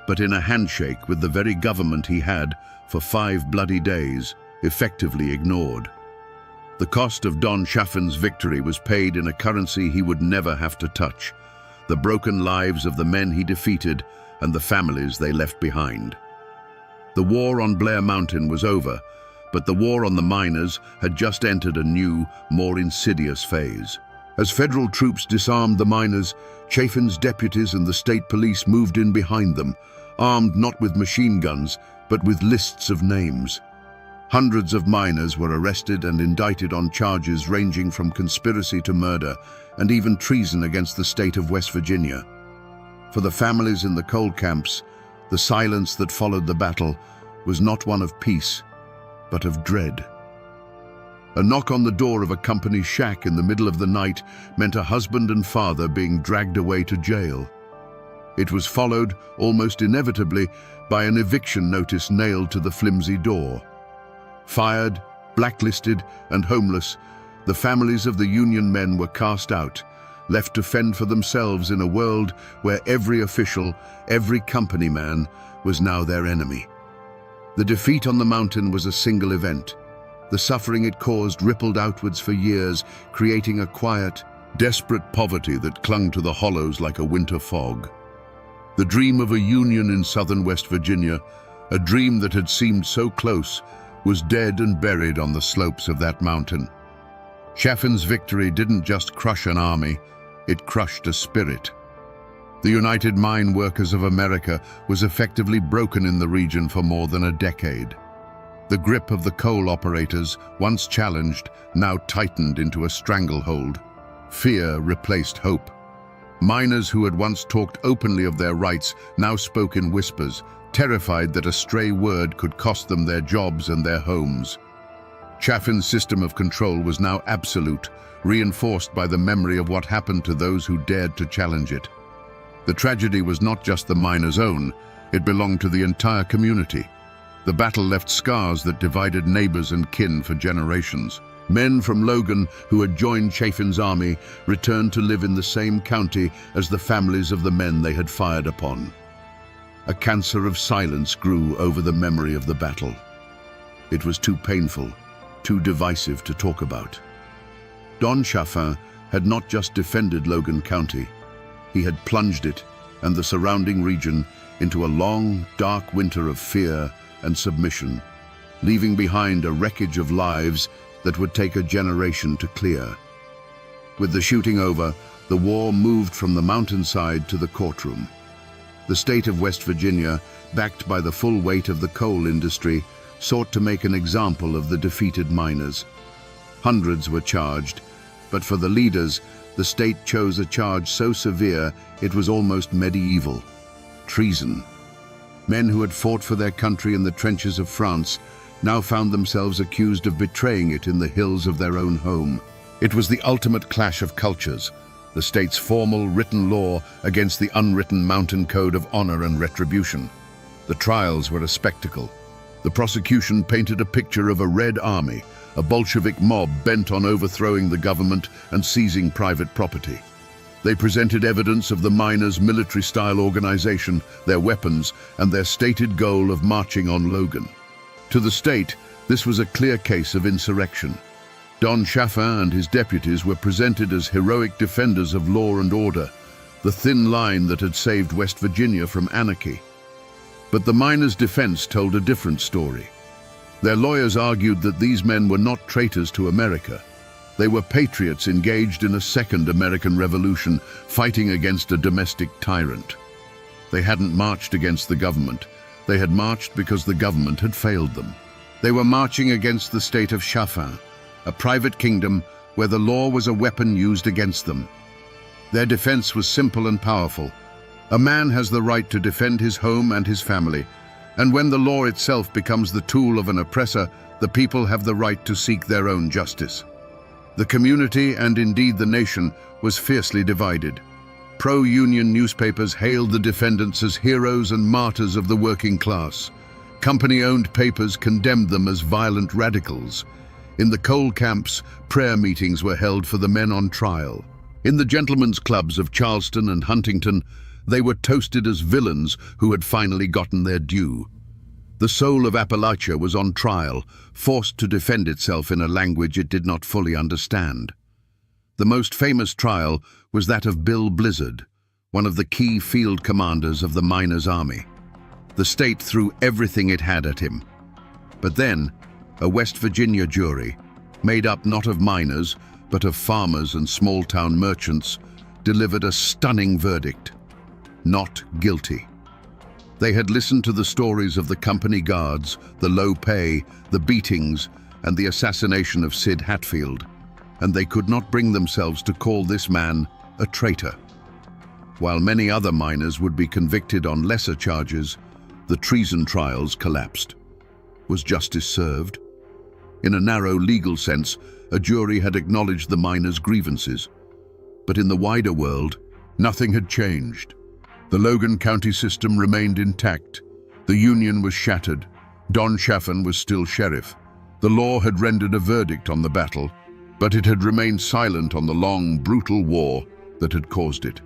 but in a handshake with the very government he had, for 5 bloody days, effectively ignored. The cost of Don Chaffin's victory was paid in a currency he would never have to touch: the broken lives of the men he defeated and the families they left behind. The war on Blair Mountain was over, but the war on the miners had just entered a new, more insidious phase. As federal troops disarmed the miners, Chaffin's deputies and the state police moved in behind them, armed not with machine guns, but with lists of names. Hundreds of miners were arrested and indicted on charges ranging from conspiracy to murder and even treason against the state of West Virginia. For the families in the coal camps, the silence that followed the battle was not one of peace, but of dread. A knock on the door of a company shack in the middle of the night meant a husband and father being dragged away to jail. It was followed, almost inevitably, by an eviction notice nailed to the flimsy door. Fired, blacklisted, and homeless, the families of the Union men were cast out, left to fend for themselves in a world where every official, every company man, was now their enemy. The defeat on the mountain was a single event. The suffering it caused rippled outwards for years, creating a quiet, desperate poverty that clung to the hollows like a winter fog. The dream of a union in southern West Virginia, a dream that had seemed so close, was dead and buried on the slopes of that mountain. Chaffin's victory didn't just crush an army, it crushed a spirit. The United Mine Workers of America was effectively broken in the region for more than a decade. The grip of the coal operators, once challenged, now tightened into a stranglehold. Fear replaced hope. Miners who had once talked openly of their rights now spoke in whispers, terrified that a stray word could cost them their jobs and their homes. Chaffin's system of control was now absolute, reinforced by the memory of what happened to those who dared to challenge it. The tragedy was not just the miners' own, it belonged to the entire community. The battle left scars that divided neighbors and kin for generations. Men from Logan who had joined Chaffin's army returned to live in the same county as the families of the men they had fired upon. A cancer of silence grew over the memory of the battle. It was too painful, too divisive to talk about. Don Chaffin had not just defended Logan County, he had plunged it and the surrounding region into a long, dark winter of fear and submission, leaving behind a wreckage of lives that would take a generation to clear. With the shooting over, the war moved from the mountainside to the courtroom. The state of West Virginia, backed by the full weight of the coal industry, sought to make an example of the defeated miners. Hundreds were charged, but for the leaders, the state chose a charge so severe it was almost medieval: treason. Men who had fought for their country in the trenches of France now found themselves accused of betraying it in the hills of their own home. It was the ultimate clash of cultures, the state's formal written law against the unwritten mountain code of honor and retribution. The trials were a spectacle. The prosecution painted a picture of a Red Army, a Bolshevik mob bent on overthrowing the government and seizing private property. They presented evidence of the miners' military-style organization, their weapons, and their stated goal of marching on Logan. To the state, this was a clear case of insurrection. Don Chaffin and his deputies were presented as heroic defenders of law and order, the thin line that had saved West Virginia from anarchy. But the miners' defense told a different story. Their lawyers argued that these men were not traitors to America. They were patriots engaged in a second American Revolution, fighting against a domestic tyrant. They hadn't marched against the government. They had marched because the government had failed them. They were marching against the state of Chaffin, a private kingdom where the law was a weapon used against them. Their defense was simple and powerful. A man has the right to defend his home and his family, and when the law itself becomes the tool of an oppressor, the people have the right to seek their own justice. The community, and indeed the nation, was fiercely divided. Pro-union newspapers hailed the defendants as heroes and martyrs of the working class. Company-owned papers condemned them as violent radicals. In the coal camps, prayer meetings were held for the men on trial. In the gentlemen's clubs of Charleston and Huntington, they were toasted as villains who had finally gotten their due. The soul of Appalachia was on trial, forced to defend itself in a language it did not fully understand. The most famous trial was that of Bill Blizzard, one of the key field commanders of the miners' army. The state threw everything it had at him. But then, a West Virginia jury, made up not of miners, but of farmers and small-town merchants, delivered a stunning verdict: not guilty. They had listened to the stories of the company guards, the low pay, the beatings, and the assassination of Sid Hatfield, and they could not bring themselves to call this man a traitor. While many other miners would be convicted on lesser charges, the treason trials collapsed. Was justice served? In a narrow legal sense, a jury had acknowledged the miners' grievances. But in the wider world, nothing had changed. The Logan County system remained intact. The Union was shattered. Don Chaffin was still sheriff. The law had rendered a verdict on the battle, but it had remained silent on the long, brutal war that had caused it.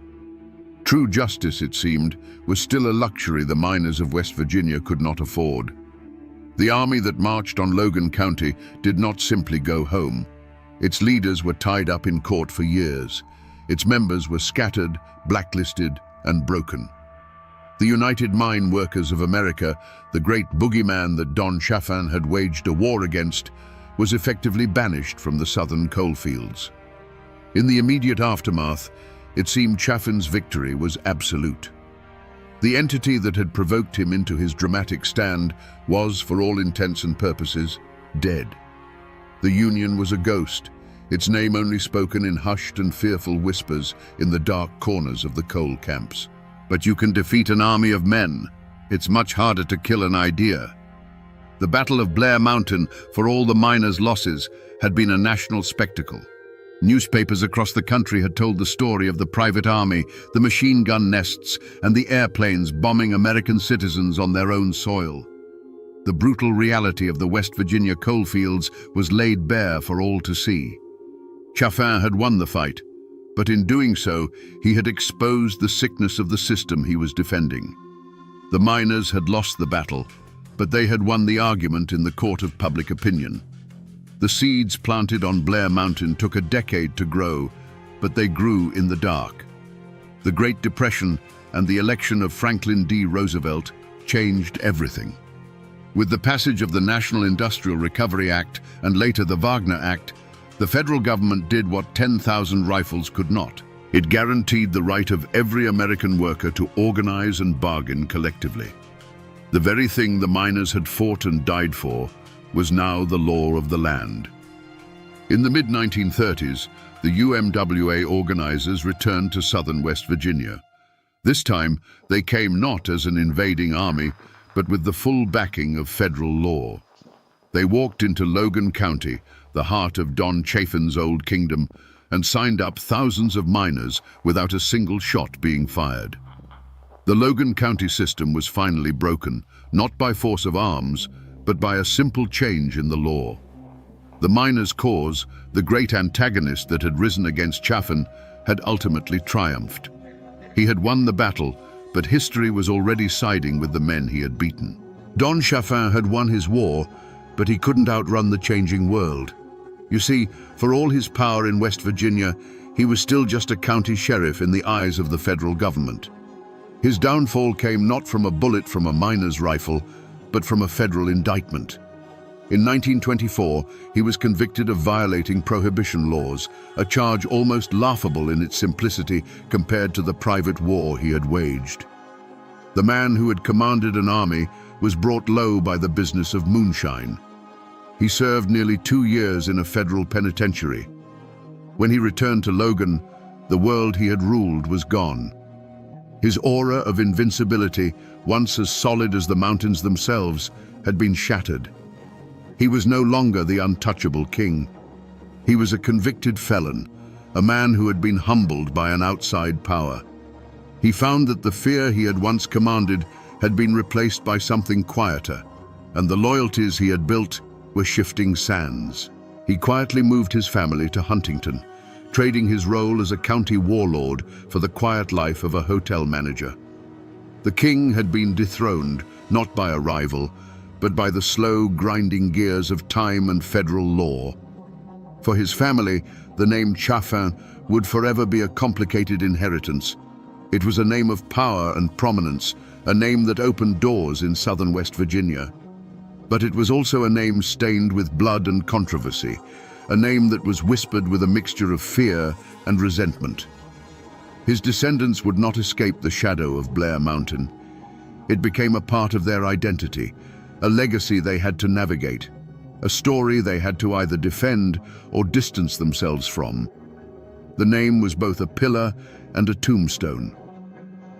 True justice, it seemed, was still a luxury the miners of West Virginia could not afford. The army that marched on Logan County did not simply go home. Its leaders were tied up in court for years. Its members were scattered, blacklisted, and broken. The United Mine Workers of America, the great boogeyman that Don Chaffin had waged a war against, was effectively banished from the southern coalfields. In the immediate aftermath, it seemed Chaffin's victory was absolute. The entity that had provoked him into his dramatic stand was, for all intents and purposes, dead. The Union was a ghost, its name only spoken in hushed and fearful whispers in the dark corners of the coal camps. But you can defeat an army of men. It's much harder to kill an idea. The Battle of Blair Mountain, for all the miners' losses, had been a national spectacle. Newspapers across the country had told the story of the private army, the machine gun nests, and the airplanes bombing American citizens on their own soil. The brutal reality of the West Virginia coalfields was laid bare for all to see. Chaffin had won the fight, but in doing so, he had exposed the sickness of the system he was defending. The miners had lost the battle, but they had won the argument in the court of public opinion. The seeds planted on Blair Mountain took a decade to grow, but they grew in the dark. The Great Depression and the election of Franklin D. Roosevelt changed everything. With the passage of the National Industrial Recovery Act and later the Wagner Act, the federal government did what 10,000 rifles could not. It guaranteed the right of every American worker to organize and bargain collectively. The very thing the miners had fought and died for was now the law of the land. In the mid-1930s, the UMWA organizers returned to southern West Virginia. This time, they came not as an invading army, but with the full backing of federal law. They walked into Logan County, the heart of Don Chaffin's old kingdom, and signed up thousands of miners without a single shot being fired. The Logan County system was finally broken, not by force of arms, but by a simple change in the law. The miners' cause, the great antagonist that had risen against Chaffin, had ultimately triumphed. He had won the battle, but history was already siding with the men he had beaten. Don Chaffin had won his war, but he couldn't outrun the changing world. You see, for all his power in West Virginia, he was still just a county sheriff in the eyes of the federal government. His downfall came not from a bullet from a miner's rifle, but from a federal indictment. In 1924, he was convicted of violating prohibition laws, a charge almost laughable in its simplicity compared to the private war he had waged. The man who had commanded an army was brought low by the business of moonshine. He served nearly 2 years in a federal penitentiary. When he returned to Logan, the world he had ruled was gone. His aura of invincibility, once as solid as the mountains themselves, had been shattered. He was no longer the untouchable king. He was a convicted felon, a man who had been humbled by an outside power. He found that the fear he had once commanded had been replaced by something quieter, and the loyalties he had built were shifting sands. He quietly moved his family to Huntington, trading his role as a county warlord for the quiet life of a hotel manager. The king had been dethroned, not by a rival, but by the slow, grinding gears of time and federal law. For his family, the name Chaffin would forever be a complicated inheritance. It was a name of power and prominence, a name that opened doors in southern West Virginia. But it was also a name stained with blood and controversy, a name that was whispered with a mixture of fear and resentment. His descendants would not escape the shadow of Blair Mountain. It became a part of their identity, a legacy they had to navigate, a story they had to either defend or distance themselves from. The name was both a pillar and a tombstone.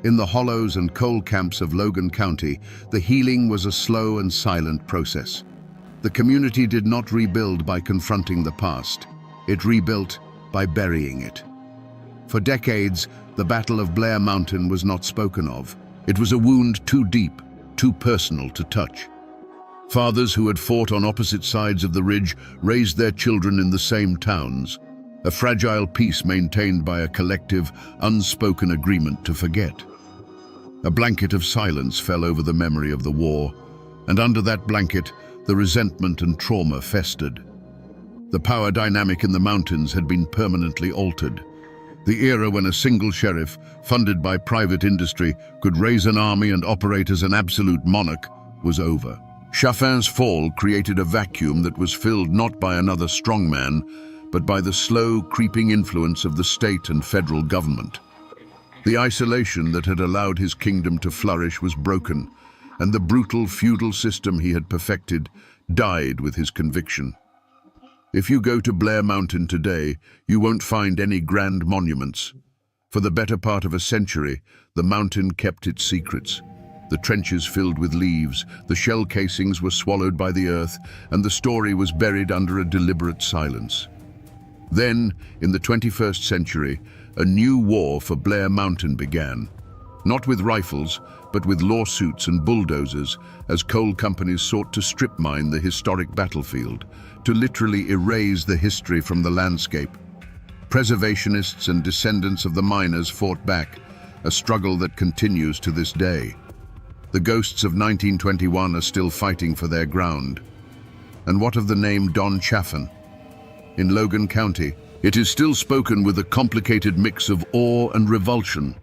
In the hollows and coal camps of Logan County, the healing was a slow and silent process. The community did not rebuild by confronting the past. It rebuilt by burying it. For decades, the Battle of Blair Mountain was not spoken of. It was a wound too deep, too personal to touch. Fathers who had fought on opposite sides of the ridge raised their children in the same towns, a fragile peace maintained by a collective, unspoken agreement to forget. A blanket of silence fell over the memory of the war, and under that blanket, the resentment and trauma festered. The power dynamic in the mountains had been permanently altered. The era when a single sheriff, funded by private industry, could raise an army and operate as an absolute monarch was over. Chaffin's fall created a vacuum that was filled not by another strongman, but by the slow, creeping influence of the state and federal government. The isolation that had allowed his kingdom to flourish was broken, and the brutal feudal system he had perfected died with his conviction. If you go to Blair Mountain today, you won't find any grand monuments. For the better part of a century, the mountain kept its secrets. The trenches filled with leaves, the shell casings were swallowed by the earth, and the story was buried under a deliberate silence. Then, in the 21st century, a new war for Blair Mountain began. Not with rifles, but with lawsuits and bulldozers, as coal companies sought to strip mine the historic battlefield, to literally erase the history from the landscape. Preservationists and descendants of the miners fought back, a struggle that continues to this day. The ghosts of 1921 are still fighting for their ground. And what of the name Don Chaffin? In Logan County, it is still spoken with a complicated mix of awe and revulsion.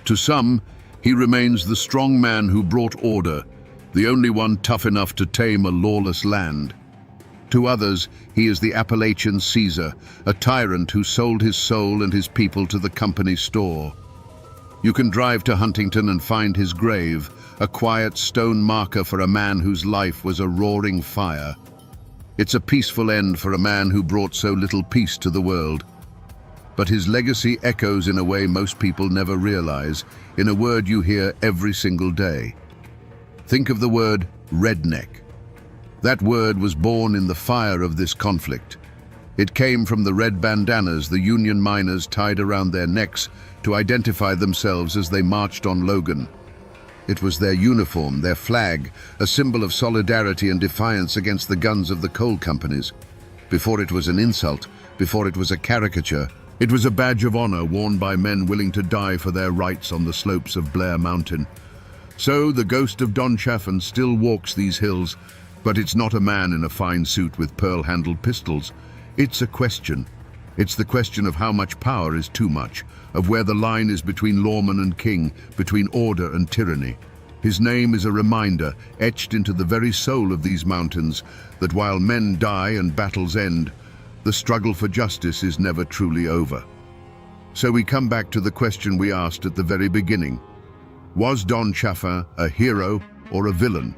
To some, he remains the strong man who brought order, the only one tough enough to tame a lawless land. To others, he is the Appalachian Caesar, a tyrant who sold his soul and his people to the company store. You can drive to Huntington and find his grave, a quiet stone marker for a man whose life was a roaring fire. It's a peaceful end for a man who brought so little peace to the world. But his legacy echoes in a way most people never realize, in a word you hear every single day. Think of the word redneck. That word was born in the fire of this conflict. It came from the red bandanas the Union miners tied around their necks to identify themselves as they marched on Logan. It was their uniform, their flag, a symbol of solidarity and defiance against the guns of the coal companies. Before it was an insult, before it was a caricature, it was a badge of honor worn by men willing to die for their rights on the slopes of Blair Mountain. So the ghost of Don Chaffin still walks these hills, but it's not a man in a fine suit with pearl-handled pistols. It's a question. It's the question of how much power is too much, of where the line is between lawman and king, between order and tyranny. His name is a reminder, etched into the very soul of these mountains, that while men die and battles end, the struggle for justice is never truly over. So we come back to the question we asked at the very beginning. Was Don Chaffin a hero or a villain?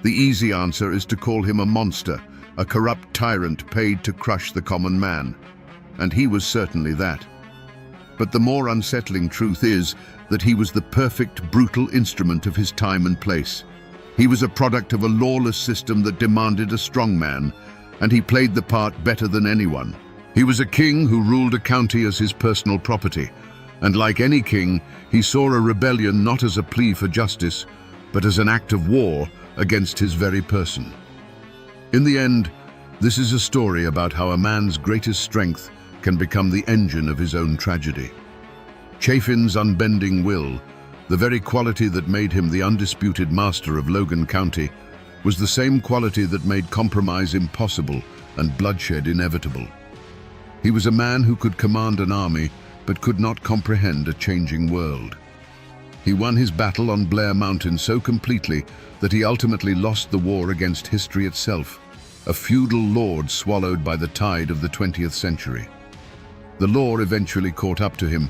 The easy answer is to call him a monster, a corrupt tyrant paid to crush the common man, and he was certainly that. But the more unsettling truth is that he was the perfect, brutal instrument of his time and place. He was a product of a lawless system that demanded a strong man, and he played the part better than anyone. He was a king who ruled a county as his personal property, and like any king, he saw a rebellion not as a plea for justice, but as an act of war against his very person. In the end, this is a story about how a man's greatest strength can become the engine of his own tragedy. Chaffin's unbending will, the very quality that made him the undisputed master of Logan County, was the same quality that made compromise impossible and bloodshed inevitable. He was a man who could command an army, but could not comprehend a changing world. He won his battle on Blair Mountain so completely that he ultimately lost the war against history itself, a feudal lord swallowed by the tide of the 20th century. The law eventually caught up to him,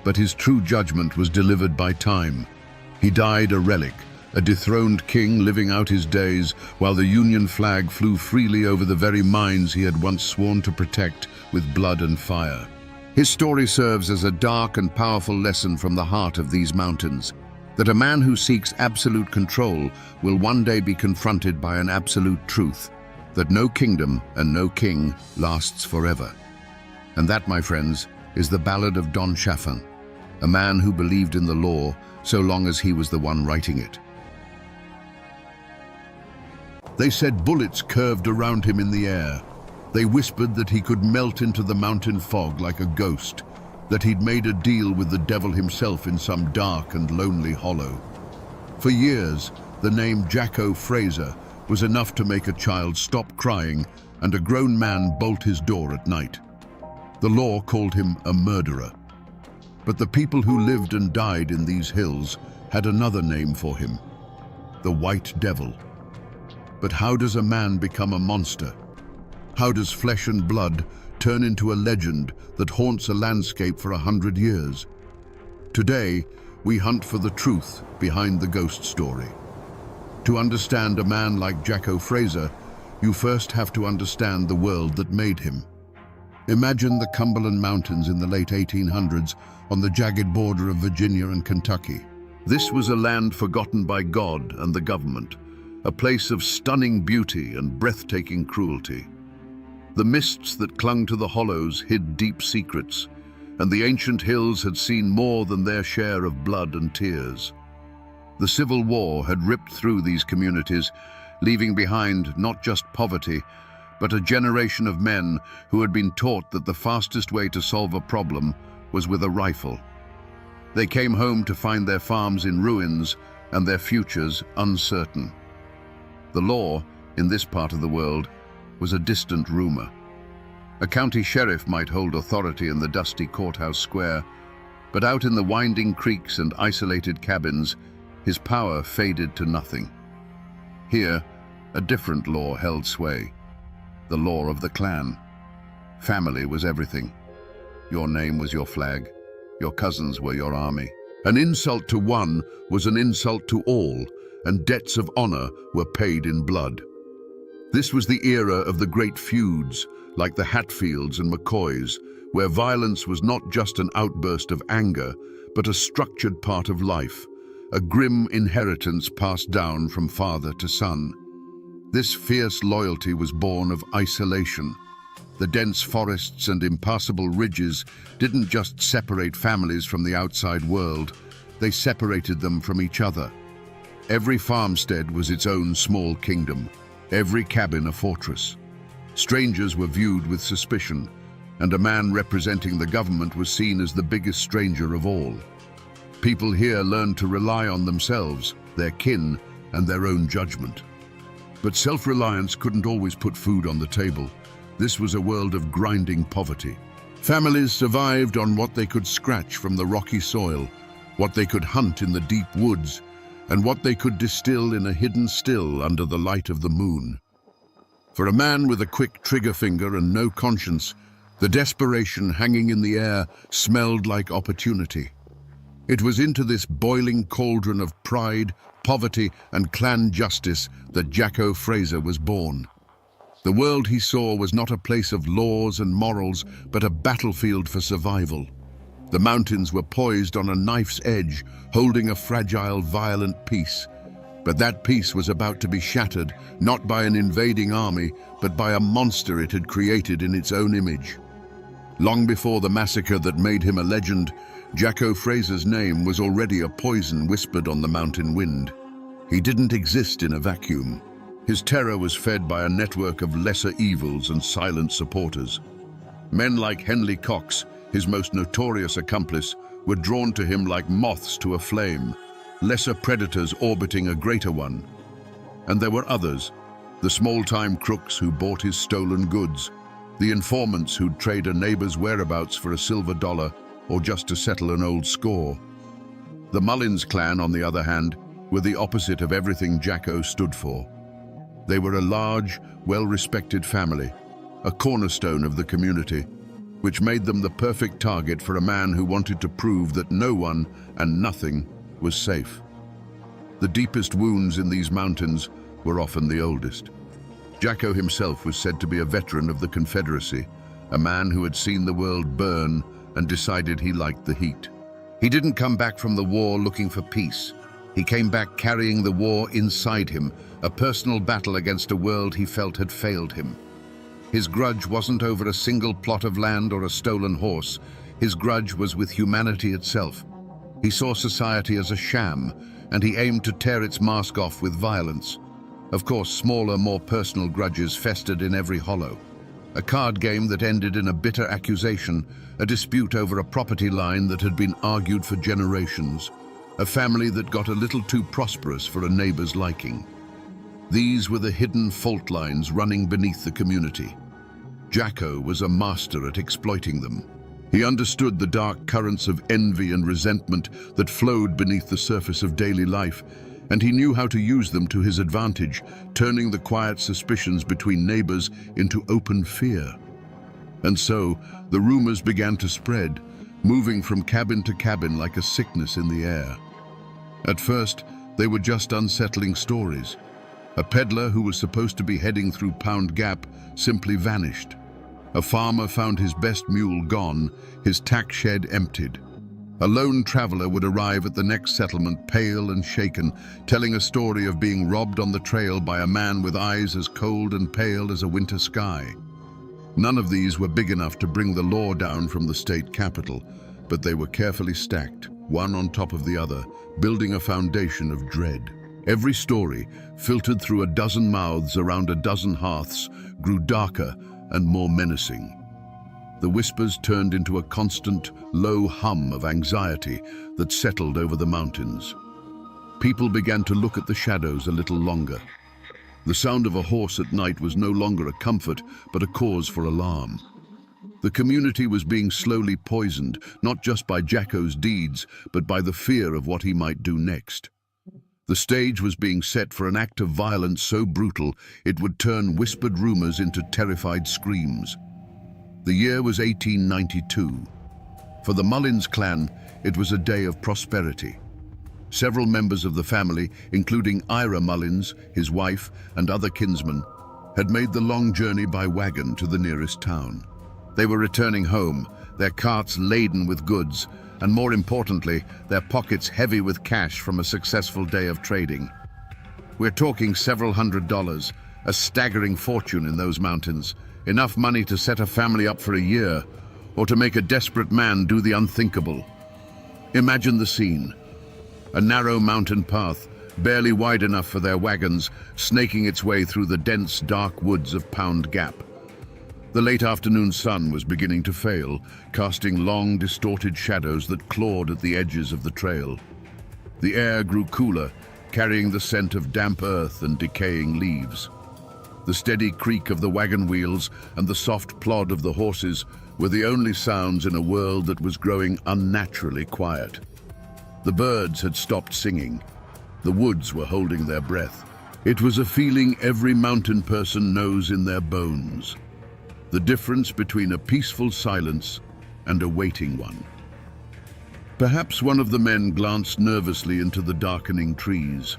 but his true judgment was delivered by time. He died a relic, a dethroned king living out his days while the Union flag flew freely over the very mines he had once sworn to protect with blood and fire. His story serves as a dark and powerful lesson from the heart of these mountains, that a man who seeks absolute control will one day be confronted by an absolute truth, that no kingdom and no king lasts forever. And that, my friends, is the ballad of Don Chaffin, a man who believed in the law so long as he was the one writing it. They said bullets curved around him in the air. They whispered that he could melt into the mountain fog like a ghost, that he'd made a deal with the devil himself in some dark and lonely hollow. For years, the name Jacko Fraser was enough to make a child stop crying and a grown man bolt his door at night. The law called him a murderer. But the people who lived and died in these hills had another name for him, the White Devil. But how does a man become a monster? How does flesh and blood turn into a legend that haunts a landscape for 100 years? Today, we hunt for the truth behind the ghost story. To understand a man like Jacko Fraser, you first have to understand the world that made him. Imagine the Cumberland Mountains in the late 1800s on the jagged border of Virginia and Kentucky. This was a land forgotten by God and the government, a place of stunning beauty and breathtaking cruelty. The mists that clung to the hollows hid deep secrets, and the ancient hills had seen more than their share of blood and tears. The Civil War had ripped through these communities, leaving behind not just poverty, but a generation of men who had been taught that the fastest way to solve a problem was with a rifle. They came home to find their farms in ruins and their futures uncertain. The law, in this part of the world, was a distant rumor. A county sheriff might hold authority in the dusty courthouse square, but out in the winding creeks and isolated cabins, his power faded to nothing. Here, a different law held sway, the law of the clan. Family was everything. Your name was your flag, your cousins were your army. An insult to one was an insult to all, and debts of honor were paid in blood. This was the era of the great feuds, like the Hatfields and McCoys, where violence was not just an outburst of anger, but a structured part of life, a grim inheritance passed down from father to son. This fierce loyalty was born of isolation. The dense forests and impassable ridges didn't just separate families from the outside world, they separated them from each other. Every farmstead was its own small kingdom, every cabin a fortress. Strangers were viewed with suspicion, and a man representing the government was seen as the biggest stranger of all. People here learned to rely on themselves, their kin, and their own judgment. But self-reliance couldn't always put food on the table. This was a world of grinding poverty. Families survived on what they could scratch from the rocky soil, what they could hunt in the deep woods, and what they could distill in a hidden still under the light of the moon. For a man with a quick trigger finger and no conscience, the desperation hanging in the air smelled like opportunity. It was into this boiling cauldron of pride, poverty, and clan justice that Jacko Fraser was born. The world he saw was not a place of laws and morals, but a battlefield for survival. The mountains were poised on a knife's edge, holding a fragile, violent peace. But that peace was about to be shattered, not by an invading army, but by a monster it had created in its own image. Long before the massacre that made him a legend, Jacko Fraser's name was already a poison whispered on the mountain wind. He didn't exist in a vacuum. His terror was fed by a network of lesser evils and silent supporters. Men like Henley Cox, his most notorious accomplice, were drawn to him like moths to a flame, lesser predators orbiting a greater one. And there were others, the small-time crooks who bought his stolen goods, the informants who'd trade a neighbor's whereabouts for a silver dollar or just to settle an old score. The Mullins clan, on the other hand, were the opposite of everything Jacko stood for. They were a large, well-respected family, a cornerstone of the community, which made them the perfect target for a man who wanted to prove that no one and nothing was safe. The deepest wounds in these mountains were often the oldest. Jacko himself was said to be a veteran of the Confederacy, a man who had seen the world burn and decided he liked the heat. He didn't come back from the war looking for peace. He came back carrying the war inside him, a personal battle against a world he felt had failed him. His grudge wasn't over a single plot of land or a stolen horse. His grudge was with humanity itself. He saw society as a sham, and he aimed to tear its mask off with violence. Of course, smaller, more personal grudges festered in every hollow. A card game that ended in a bitter accusation, a dispute over a property line that had been argued for generations, a family that got a little too prosperous for a neighbor's liking. These were the hidden fault lines running beneath the community. Jacko was a master at exploiting them. He understood the dark currents of envy and resentment that flowed beneath the surface of daily life, and he knew how to use them to his advantage, turning the quiet suspicions between neighbors into open fear. And so, the rumors began to spread, moving from cabin to cabin like a sickness in the air. At first, they were just unsettling stories. A peddler who was supposed to be heading through Pound Gap simply vanished. A farmer found his best mule gone, his tack shed emptied. A lone traveler would arrive at the next settlement pale and shaken, telling a story of being robbed on the trail by a man with eyes as cold and pale as a winter sky. None of these were big enough to bring the law down from the state capital, but they were carefully stacked, one on top of the other, building a foundation of dread. Every story, filtered through a dozen mouths around a dozen hearths, grew darker and more menacing. The whispers turned into a constant, low hum of anxiety that settled over the mountains. People began to look at the shadows a little longer. The sound of a horse at night was no longer a comfort, but a cause for alarm. The community was being slowly poisoned, not just by Jacko's deeds, but by the fear of what he might do next. The stage was being set for an act of violence so brutal it would turn whispered rumors into terrified screams. The year was 1892. For the Mullins clan, it was a day of prosperity. Several members of the family, including Ira Mullins, his wife, and other kinsmen, had made the long journey by wagon to the nearest town. They were returning home, their carts laden with goods, and more importantly, their pockets heavy with cash from a successful day of trading. We're talking several $100s, a staggering fortune in those mountains, enough money to set a family up for a year, or to make a desperate man do the unthinkable. Imagine the scene. A narrow mountain path, barely wide enough for their wagons, snaking its way through the dense, dark woods of Pound Gap. The late afternoon sun was beginning to fail, casting long, distorted shadows that clawed at the edges of the trail. The air grew cooler, carrying the scent of damp earth and decaying leaves. The steady creak of the wagon wheels and the soft plod of the horses were the only sounds in a world that was growing unnaturally quiet. The birds had stopped singing. The woods were holding their breath. It was a feeling every mountain person knows in their bones. The difference between a peaceful silence and a waiting one. Perhaps one of the men glanced nervously into the darkening trees.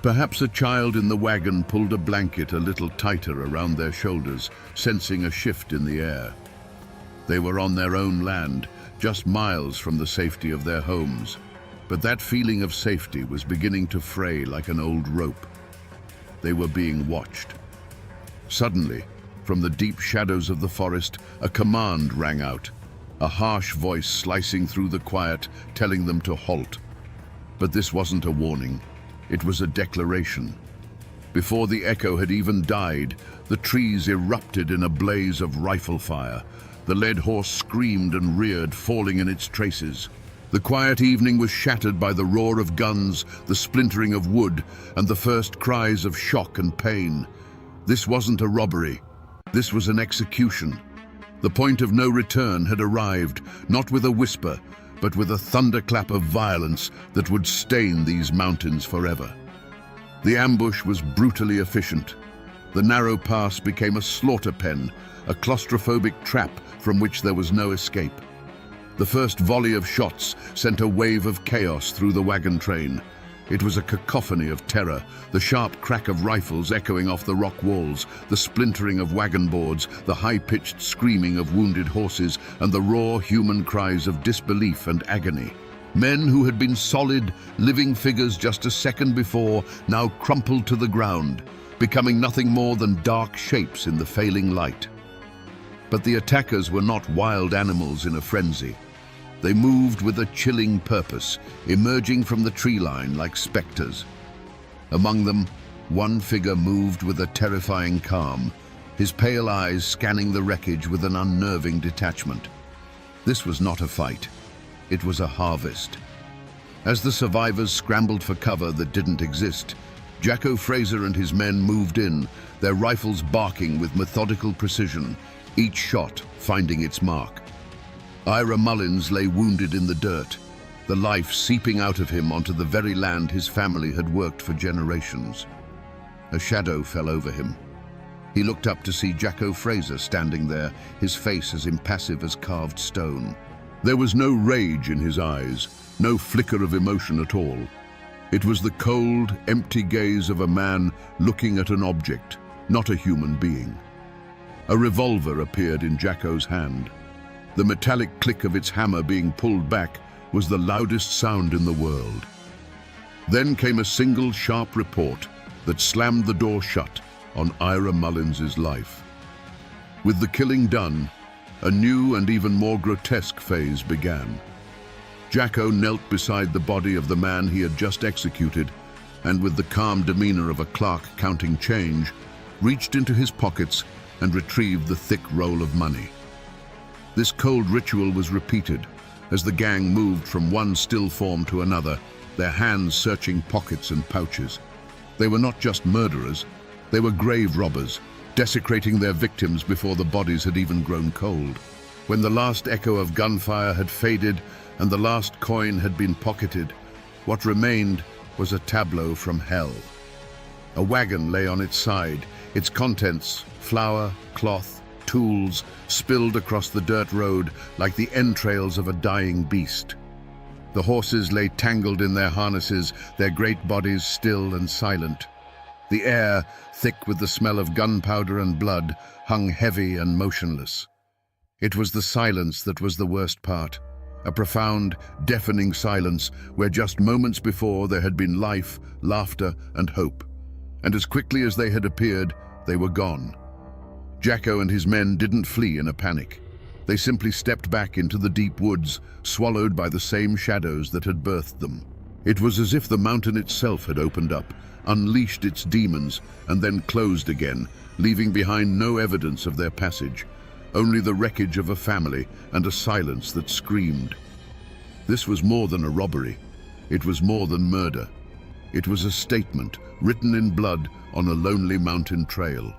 Perhaps a child in the wagon pulled a blanket a little tighter around their shoulders, sensing a shift in the air. They were on their own land, just miles from the safety of their homes. But that feeling of safety was beginning to fray like an old rope. They were being watched. Suddenly, from the deep shadows of the forest, a command rang out, a harsh voice slicing through the quiet, telling them to halt. But this wasn't a warning. It was a declaration. Before the echo had even died, the trees erupted in a blaze of rifle fire. The led horse screamed and reared, falling in its traces. The quiet evening was shattered by the roar of guns, the splintering of wood, and the first cries of shock and pain. This wasn't a robbery. This was an execution. The point of no return had arrived, not with a whisper, but with a thunderclap of violence that would stain these mountains forever. The ambush was brutally efficient. The narrow pass became a slaughter pen, a claustrophobic trap from which there was no escape. The first volley of shots sent a wave of chaos through the wagon train. It was a cacophony of terror, the sharp crack of rifles echoing off the rock walls, the splintering of wagon boards, the high-pitched screaming of wounded horses, and the raw human cries of disbelief and agony. Men who had been solid, living figures just a second before now crumpled to the ground, becoming nothing more than dark shapes in the failing light. But the attackers were not wild animals in a frenzy. They moved with a chilling purpose, emerging from the tree line like specters. Among them, one figure moved with a terrifying calm, his pale eyes scanning the wreckage with an unnerving detachment. This was not a fight. It was a harvest. As the survivors scrambled for cover that didn't exist, Jacko Fraser and his men moved in, their rifles barking with methodical precision, each shot finding its mark. Ira Mullins lay wounded in the dirt, the life seeping out of him onto the very land his family had worked for generations. A shadow fell over him. He looked up to see Jacko Fraser standing there, his face as impassive as carved stone. There was no rage in his eyes, no flicker of emotion at all. It was the cold, empty gaze of a man looking at an object, not a human being. A revolver appeared in Jacko's hand. The metallic click of its hammer being pulled back was the loudest sound in the world. Then came a single sharp report that slammed the door shut on Ira Mullins's life. With the killing done, a new and even more grotesque phase began. Jacko knelt beside the body of the man he had just executed, and with the calm demeanor of a clerk counting change, reached into his pockets and retrieved the thick roll of money. This cold ritual was repeated as the gang moved from one still form to another, their hands searching pockets and pouches. They were not just murderers, they were grave robbers, desecrating their victims before the bodies had even grown cold. When the last echo of gunfire had faded and the last coin had been pocketed, what remained was a tableau from hell. A wagon lay on its side, its contents, flour, cloth, tools, spilled across the dirt road like the entrails of a dying beast. The horses lay tangled in their harnesses, their great bodies still and silent. The air, thick with the smell of gunpowder and blood, hung heavy and motionless. It was the silence that was the worst part, a profound, deafening silence where just moments before there had been life, laughter, and hope. And as quickly as they had appeared, they were gone. Jacko and his men didn't flee in a panic. They simply stepped back into the deep woods, swallowed by the same shadows that had birthed them. It was as if the mountain itself had opened up, unleashed its demons, and then closed again, leaving behind no evidence of their passage, only the wreckage of a family and a silence that screamed. This was more than a robbery. It was more than murder. It was a statement written in blood on a lonely mountain trail.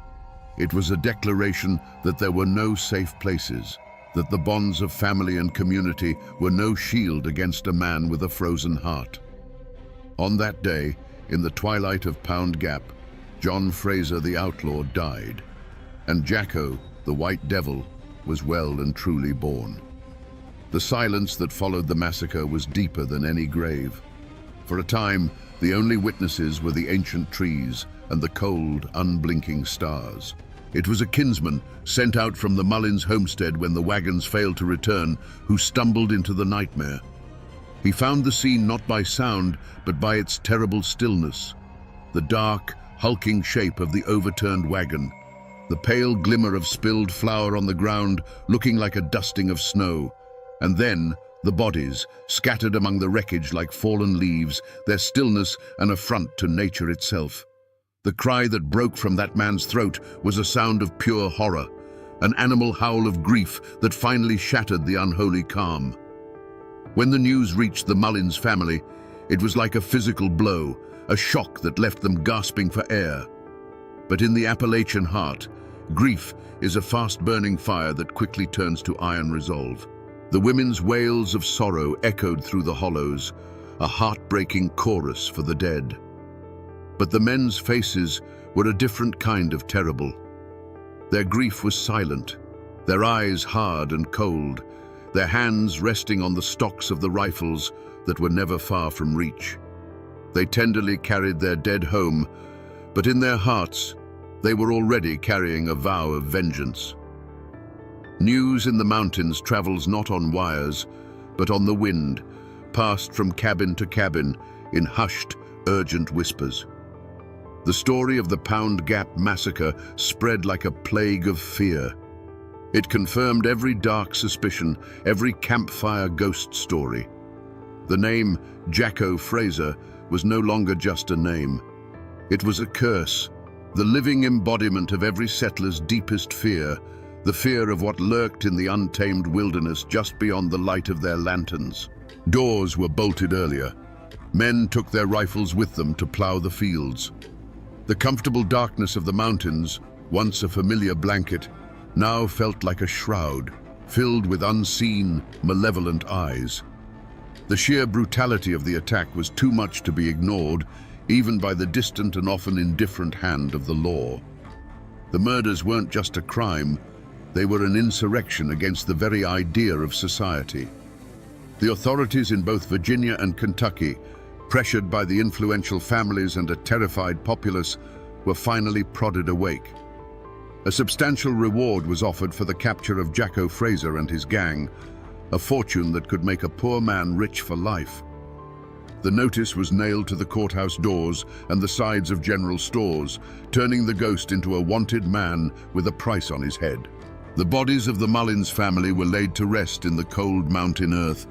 It was a declaration that there were no safe places, that the bonds of family and community were no shield against a man with a frozen heart. On that day, in the twilight of Pound Gap, John Fraser the outlaw died, and Jacko, the White Devil, was well and truly born. The silence that followed the massacre was deeper than any grave. For a time, the only witnesses were the ancient trees and the cold, unblinking stars. It was a kinsman sent out from the Mullins homestead when the wagons failed to return who stumbled into the nightmare. He found the scene not by sound, but by its terrible stillness. The dark, hulking shape of the overturned wagon, the pale glimmer of spilled flour on the ground looking like a dusting of snow, and then the bodies, scattered among the wreckage like fallen leaves, their stillness an affront to nature itself. The cry that broke from that man's throat was a sound of pure horror, an animal howl of grief that finally shattered the unholy calm. When the news reached the Mullins family, it was like a physical blow, a shock that left them gasping for air. But in the Appalachian heart, grief is a fast-burning fire that quickly turns to iron resolve. The women's wails of sorrow echoed through the hollows, a heartbreaking chorus for the dead. But the men's faces were a different kind of terrible. Their grief was silent, their eyes hard and cold, their hands resting on the stocks of the rifles that were never far from reach. They tenderly carried their dead home, but in their hearts, they were already carrying a vow of vengeance. News in the mountains travels not on wires, but on the wind, passed from cabin to cabin in hushed, urgent whispers. The story of the Pound Gap massacre spread like a plague of fear. It confirmed every dark suspicion, every campfire ghost story. The name Jacko Fraser was no longer just a name. It was a curse, the living embodiment of every settler's deepest fear, the fear of what lurked in the untamed wilderness just beyond the light of their lanterns. Doors were bolted earlier. Men took their rifles with them to plow the fields. The comfortable darkness of the mountains, once a familiar blanket, now felt like a shroud, filled with unseen, malevolent eyes. The sheer brutality of the attack was too much to be ignored, even by the distant and often indifferent hand of the law. The murders weren't just a crime, they were an insurrection against the very idea of society. The authorities in both Virginia and Kentucky, pressured by the influential families and a terrified populace, were finally prodded awake. A substantial reward was offered for the capture of Jacko Fraser and his gang, a fortune that could make a poor man rich for life. The notice was nailed to the courthouse doors and the sides of general stores, turning the ghost into a wanted man with a price on his head. The bodies of the Mullins family were laid to rest in the cold mountain earth,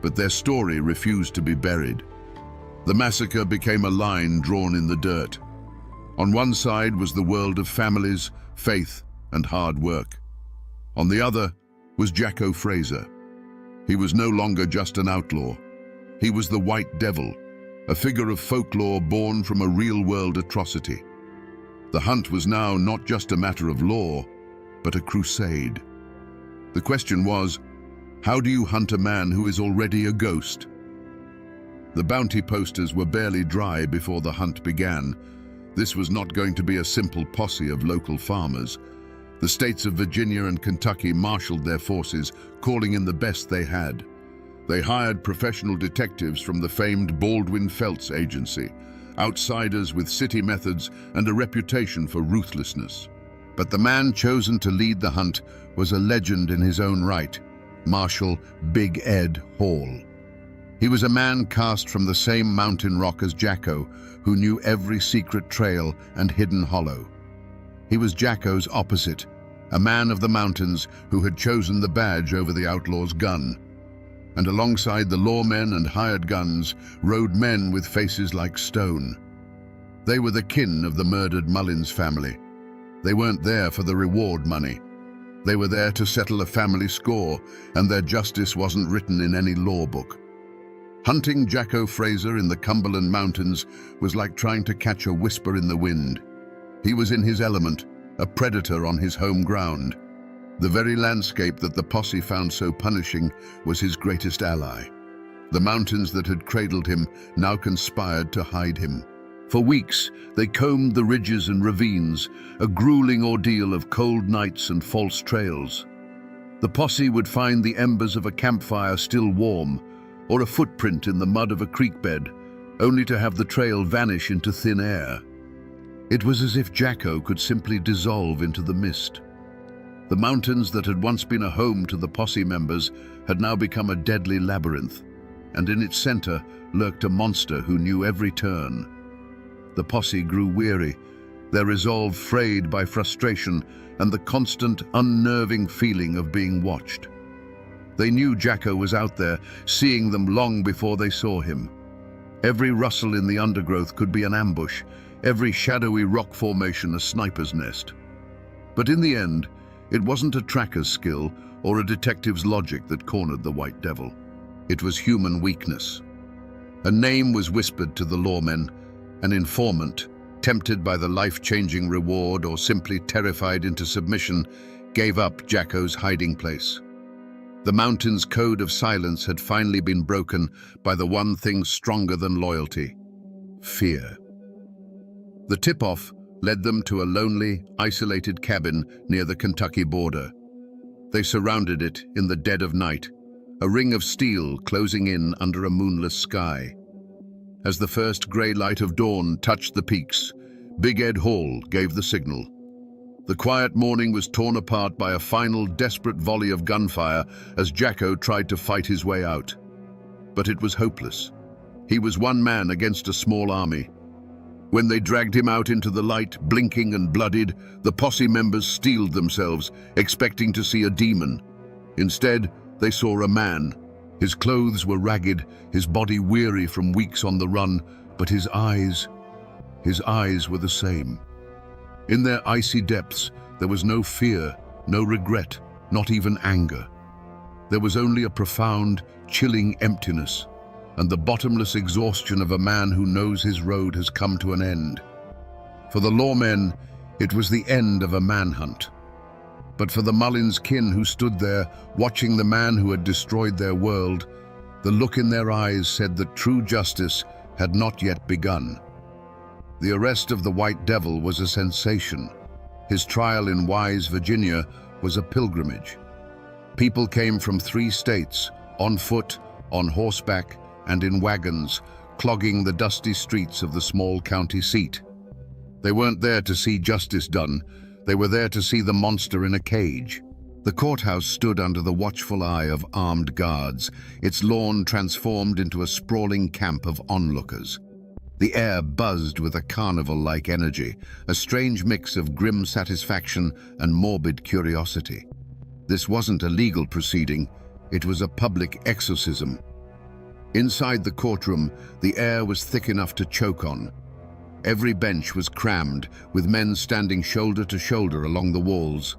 but their story refused to be buried. The massacre became a line drawn in the dirt. On one side was the world of families, faith, and hard work. On the other was Jacko Fraser. He was no longer just an outlaw. He was the White Devil, a figure of folklore born from a real-world atrocity. The hunt was now not just a matter of law, but a crusade. The question was, how do you hunt a man who is already a ghost? The bounty posters were barely dry before the hunt began. This was not going to be a simple posse of local farmers. The states of Virginia and Kentucky marshaled their forces, calling in the best they had. They hired professional detectives from the famed Baldwin Felts agency, outsiders with city methods and a reputation for ruthlessness. But the man chosen to lead the hunt was a legend in his own right, Marshal Big Ed Hall. He was a man cast from the same mountain rock as Jacko, who knew every secret trail and hidden hollow. He was Jacko's opposite, a man of the mountains who had chosen the badge over the outlaw's gun. And alongside the lawmen and hired guns rode men with faces like stone. They were the kin of the murdered Mullins family. They weren't there for the reward money. They were there to settle a family score, and their justice wasn't written in any law book. Hunting Jacko Fraser in the Cumberland Mountains was like trying to catch a whisper in the wind. He was in his element, a predator on his home ground. The very landscape that the posse found so punishing was his greatest ally. The mountains that had cradled him now conspired to hide him. For weeks, they combed the ridges and ravines, a grueling ordeal of cold nights and false trails. The posse would find the embers of a campfire still warm, or a footprint in the mud of a creek bed, only to have the trail vanish into thin air. It was as if Jacko could simply dissolve into the mist. The mountains that had once been a home to the posse members had now become a deadly labyrinth, and in its center lurked a monster who knew every turn. The posse grew weary, their resolve frayed by frustration and the constant, unnerving feeling of being watched. They knew Jacko was out there, seeing them long before they saw him. Every rustle in the undergrowth could be an ambush, every shadowy rock formation a sniper's nest. But in the end, it wasn't a tracker's skill or a detective's logic that cornered the White Devil. It was human weakness. A name was whispered to the lawmen, an informant, tempted by the life-changing reward or simply terrified into submission, gave up Jacko's hiding place. The mountain's code of silence had finally been broken by the one thing stronger than loyalty: fear. The tip-off led them to a lonely, isolated cabin near the Kentucky border. They surrounded it in the dead of night, a ring of steel closing in under a moonless sky. As the first grey light of dawn touched the peaks, Big Ed Hall gave the signal. The quiet morning was torn apart by a final desperate volley of gunfire as Jacko tried to fight his way out. But it was hopeless. He was one man against a small army. When they dragged him out into the light, blinking and bloodied, the posse members steeled themselves, expecting to see a demon. Instead, they saw a man. His clothes were ragged, his body weary from weeks on the run, but his eyes were the same. In their icy depths, there was no fear, no regret, not even anger. There was only a profound, chilling emptiness, and the bottomless exhaustion of a man who knows his road has come to an end. For the lawmen, it was the end of a manhunt. But for the Mullins kin who stood there, watching the man who had destroyed their world, the look in their eyes said that true justice had not yet begun. The arrest of the White Devil was a sensation. His trial in Wise, Virginia, was a pilgrimage. People came from 3 states, on foot, on horseback, and in wagons, clogging the dusty streets of the small county seat. They weren't there to see justice done. They were there to see the monster in a cage. The courthouse stood under the watchful eye of armed guards, its lawn transformed into a sprawling camp of onlookers. The air buzzed with a carnival-like energy, a strange mix of grim satisfaction and morbid curiosity. This wasn't a legal proceeding, it was a public exorcism. Inside the courtroom, the air was thick enough to choke on. Every bench was crammed, with men standing shoulder to shoulder along the walls.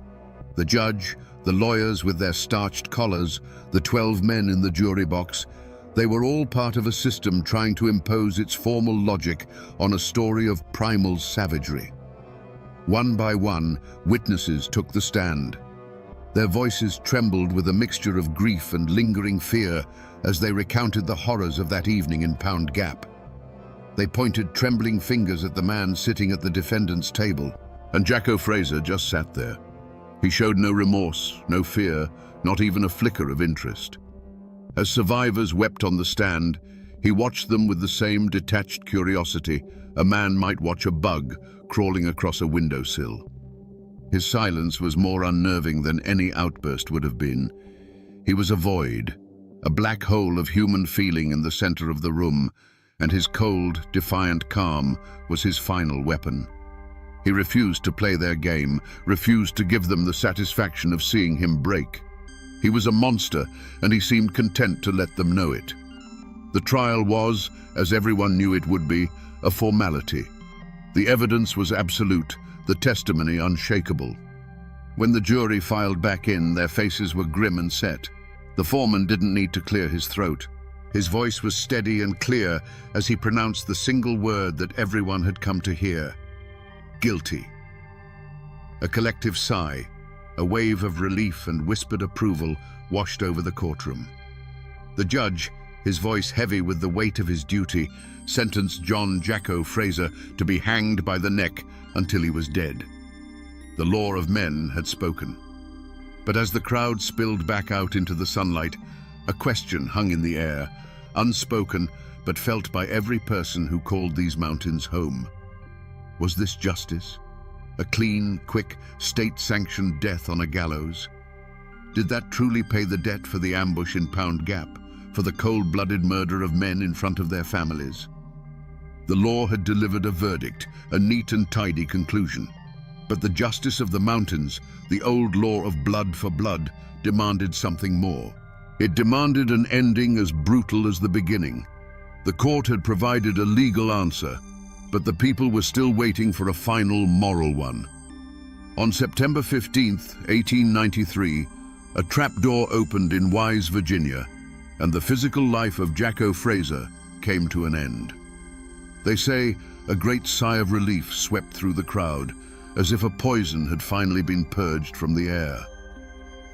The judge, the lawyers with their starched collars, the 12 men in the jury box, they were all part of a system trying to impose its formal logic on a story of primal savagery. One by one, witnesses took the stand. Their voices trembled with a mixture of grief and lingering fear as they recounted the horrors of that evening in Pound Gap. They pointed trembling fingers at the man sitting at the defendant's table, and Jacko Fraser just sat there. He showed no remorse, no fear, not even a flicker of interest. As survivors wept on the stand, he watched them with the same detached curiosity a man might watch a bug crawling across a windowsill. His silence was more unnerving than any outburst would have been. He was a void, a black hole of human feeling in the center of the room, and his cold, defiant calm was his final weapon. He refused to play their game, refused to give them the satisfaction of seeing him break. He was a monster, and he seemed content to let them know it. The trial was, as everyone knew it would be, a formality. The evidence was absolute, the testimony unshakable. When the jury filed back in, their faces were grim and set. The foreman didn't need to clear his throat. His voice was steady and clear as he pronounced the single word that everyone had come to hear: guilty. A collective sigh, a wave of relief and whispered approval washed over the courtroom. The judge, his voice heavy with the weight of his duty, sentenced John Jacko Fraser to be hanged by the neck until he was dead. The law of men had spoken. But as the crowd spilled back out into the sunlight, a question hung in the air, unspoken but felt by every person who called these mountains home. Was this justice? A clean, quick, state-sanctioned death on a gallows? Did that truly pay the debt for the ambush in Pound Gap, for the cold-blooded murder of men in front of their families? The law had delivered a verdict, a neat and tidy conclusion. But the justice of the mountains, the old law of blood for blood, demanded something more. It demanded an ending as brutal as the beginning. The court had provided a legal answer, but the people were still waiting for a final moral one. On September 15, 1893, a trapdoor opened in Wise, Virginia, and the physical life of Jacko Fraser came to an end. They say a great sigh of relief swept through the crowd, as if a poison had finally been purged from the air.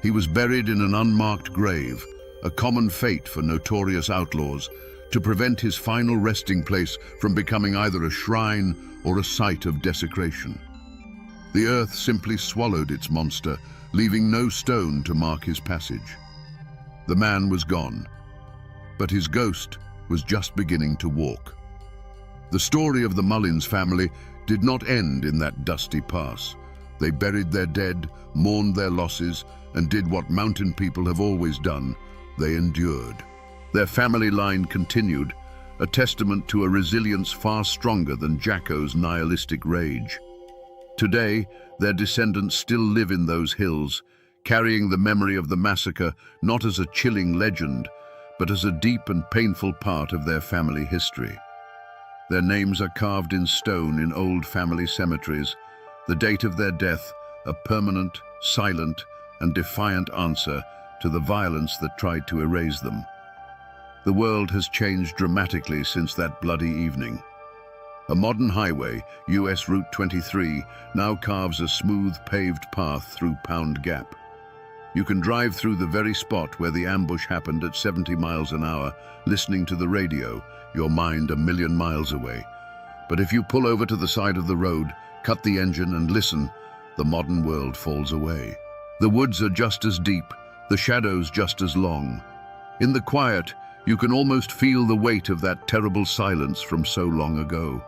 He was buried in an unmarked grave, a common fate for notorious outlaws, to prevent his final resting place from becoming either a shrine or a site of desecration. The earth simply swallowed its monster, leaving no stone to mark his passage. The man was gone, but his ghost was just beginning to walk. The story of the Mullins family did not end in that dusty pass. They buried their dead, mourned their losses, and did what mountain people have always done: they endured. Their family line continued, a testament to a resilience far stronger than Jacko's nihilistic rage. Today, their descendants still live in those hills, carrying the memory of the massacre not as a chilling legend, but as a deep and painful part of their family history. Their names are carved in stone in old family cemeteries, the date of their death a permanent, silent, and defiant answer to the violence that tried to erase them. The world has changed dramatically since that bloody evening. A modern highway, US Route 23, now carves a smooth paved path through Pound Gap. You can drive through the very spot where the ambush happened at 70 miles an hour, listening to the radio, your mind a million miles away. But if you pull over to the side of the road, cut the engine and listen, the modern world falls away. The woods are just as deep, the shadows just as long. In the quiet, you can almost feel the weight of that terrible silence from so long ago.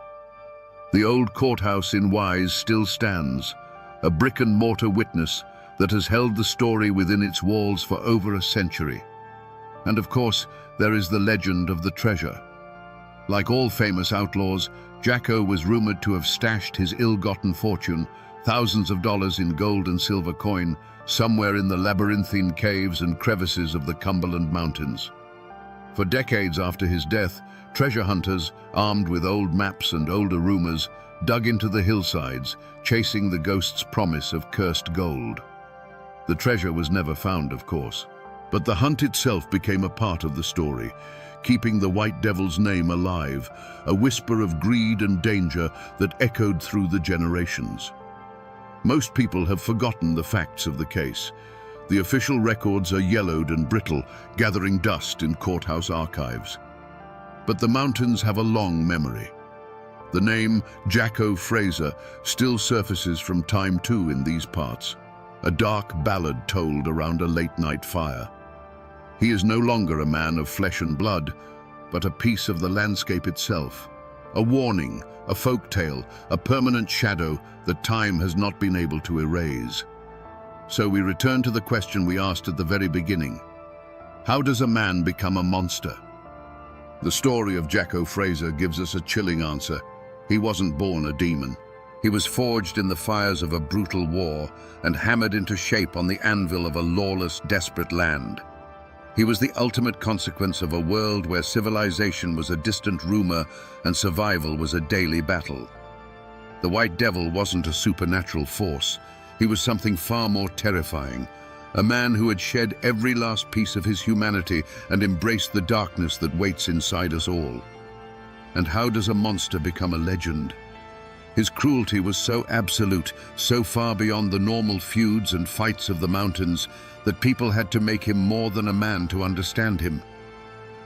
The old courthouse in Wise still stands, a brick-and-mortar witness that has held the story within its walls for over a century. And of course, there is the legend of the treasure. Like all famous outlaws, Jacko was rumored to have stashed his ill-gotten fortune, thousands of dollars in gold and silver coin, somewhere in the labyrinthine caves and crevices of the Cumberland Mountains. For decades after his death, treasure hunters, armed with old maps and older rumors, dug into the hillsides, chasing the ghost's promise of cursed gold. The treasure was never found, of course, but the hunt itself became a part of the story, keeping the White Devil's name alive, a whisper of greed and danger that echoed through the generations. Most people have forgotten the facts of the case. The official records are yellowed and brittle, gathering dust in courthouse archives. But the mountains have a long memory. The name Jacko Fraser still surfaces from time to in these parts, a dark ballad told around a late-night fire. He is no longer a man of flesh and blood, but a piece of the landscape itself, a warning, a folktale, a permanent shadow that time has not been able to erase. So we return to the question we asked at the very beginning. How does a man become a monster? The story of Jacko Fraser gives us a chilling answer. He wasn't born a demon. He was forged in the fires of a brutal war and hammered into shape on the anvil of a lawless, desperate land. He was the ultimate consequence of a world where civilization was a distant rumor and survival was a daily battle. The White Devil wasn't a supernatural force. He was something far more terrifying, a man who had shed every last piece of his humanity and embraced the darkness that waits inside us all. And how does a monster become a legend? His cruelty was so absolute, so far beyond the normal feuds and fights of the mountains, that people had to make him more than a man to understand him.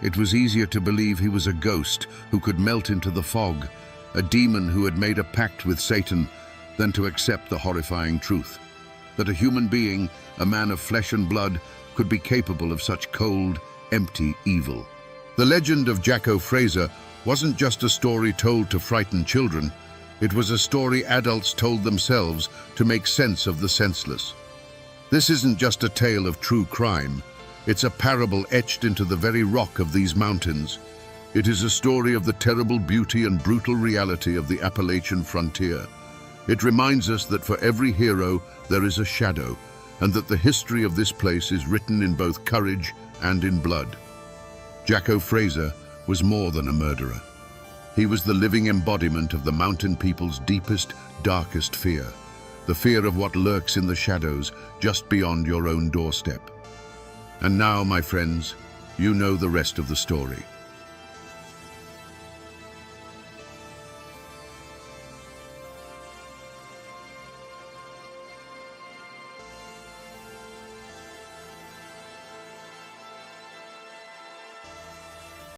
It was easier to believe he was a ghost who could melt into the fog, a demon who had made a pact with Satan, than to accept the horrifying truth, that a human being, a man of flesh and blood, could be capable of such cold, empty evil. The legend of Jacko Fraser wasn't just a story told to frighten children, it was a story adults told themselves to make sense of the senseless. This isn't just a tale of true crime, it's a parable etched into the very rock of these mountains. It is a story of the terrible beauty and brutal reality of the Appalachian frontier. It reminds us that for every hero there is a shadow, and that the history of this place is written in both courage and in blood. Jacko Fraser was more than a murderer. He was the living embodiment of the mountain people's deepest, darkest fear, the fear of what lurks in the shadows just beyond your own doorstep. And now, my friends, you know the rest of the story.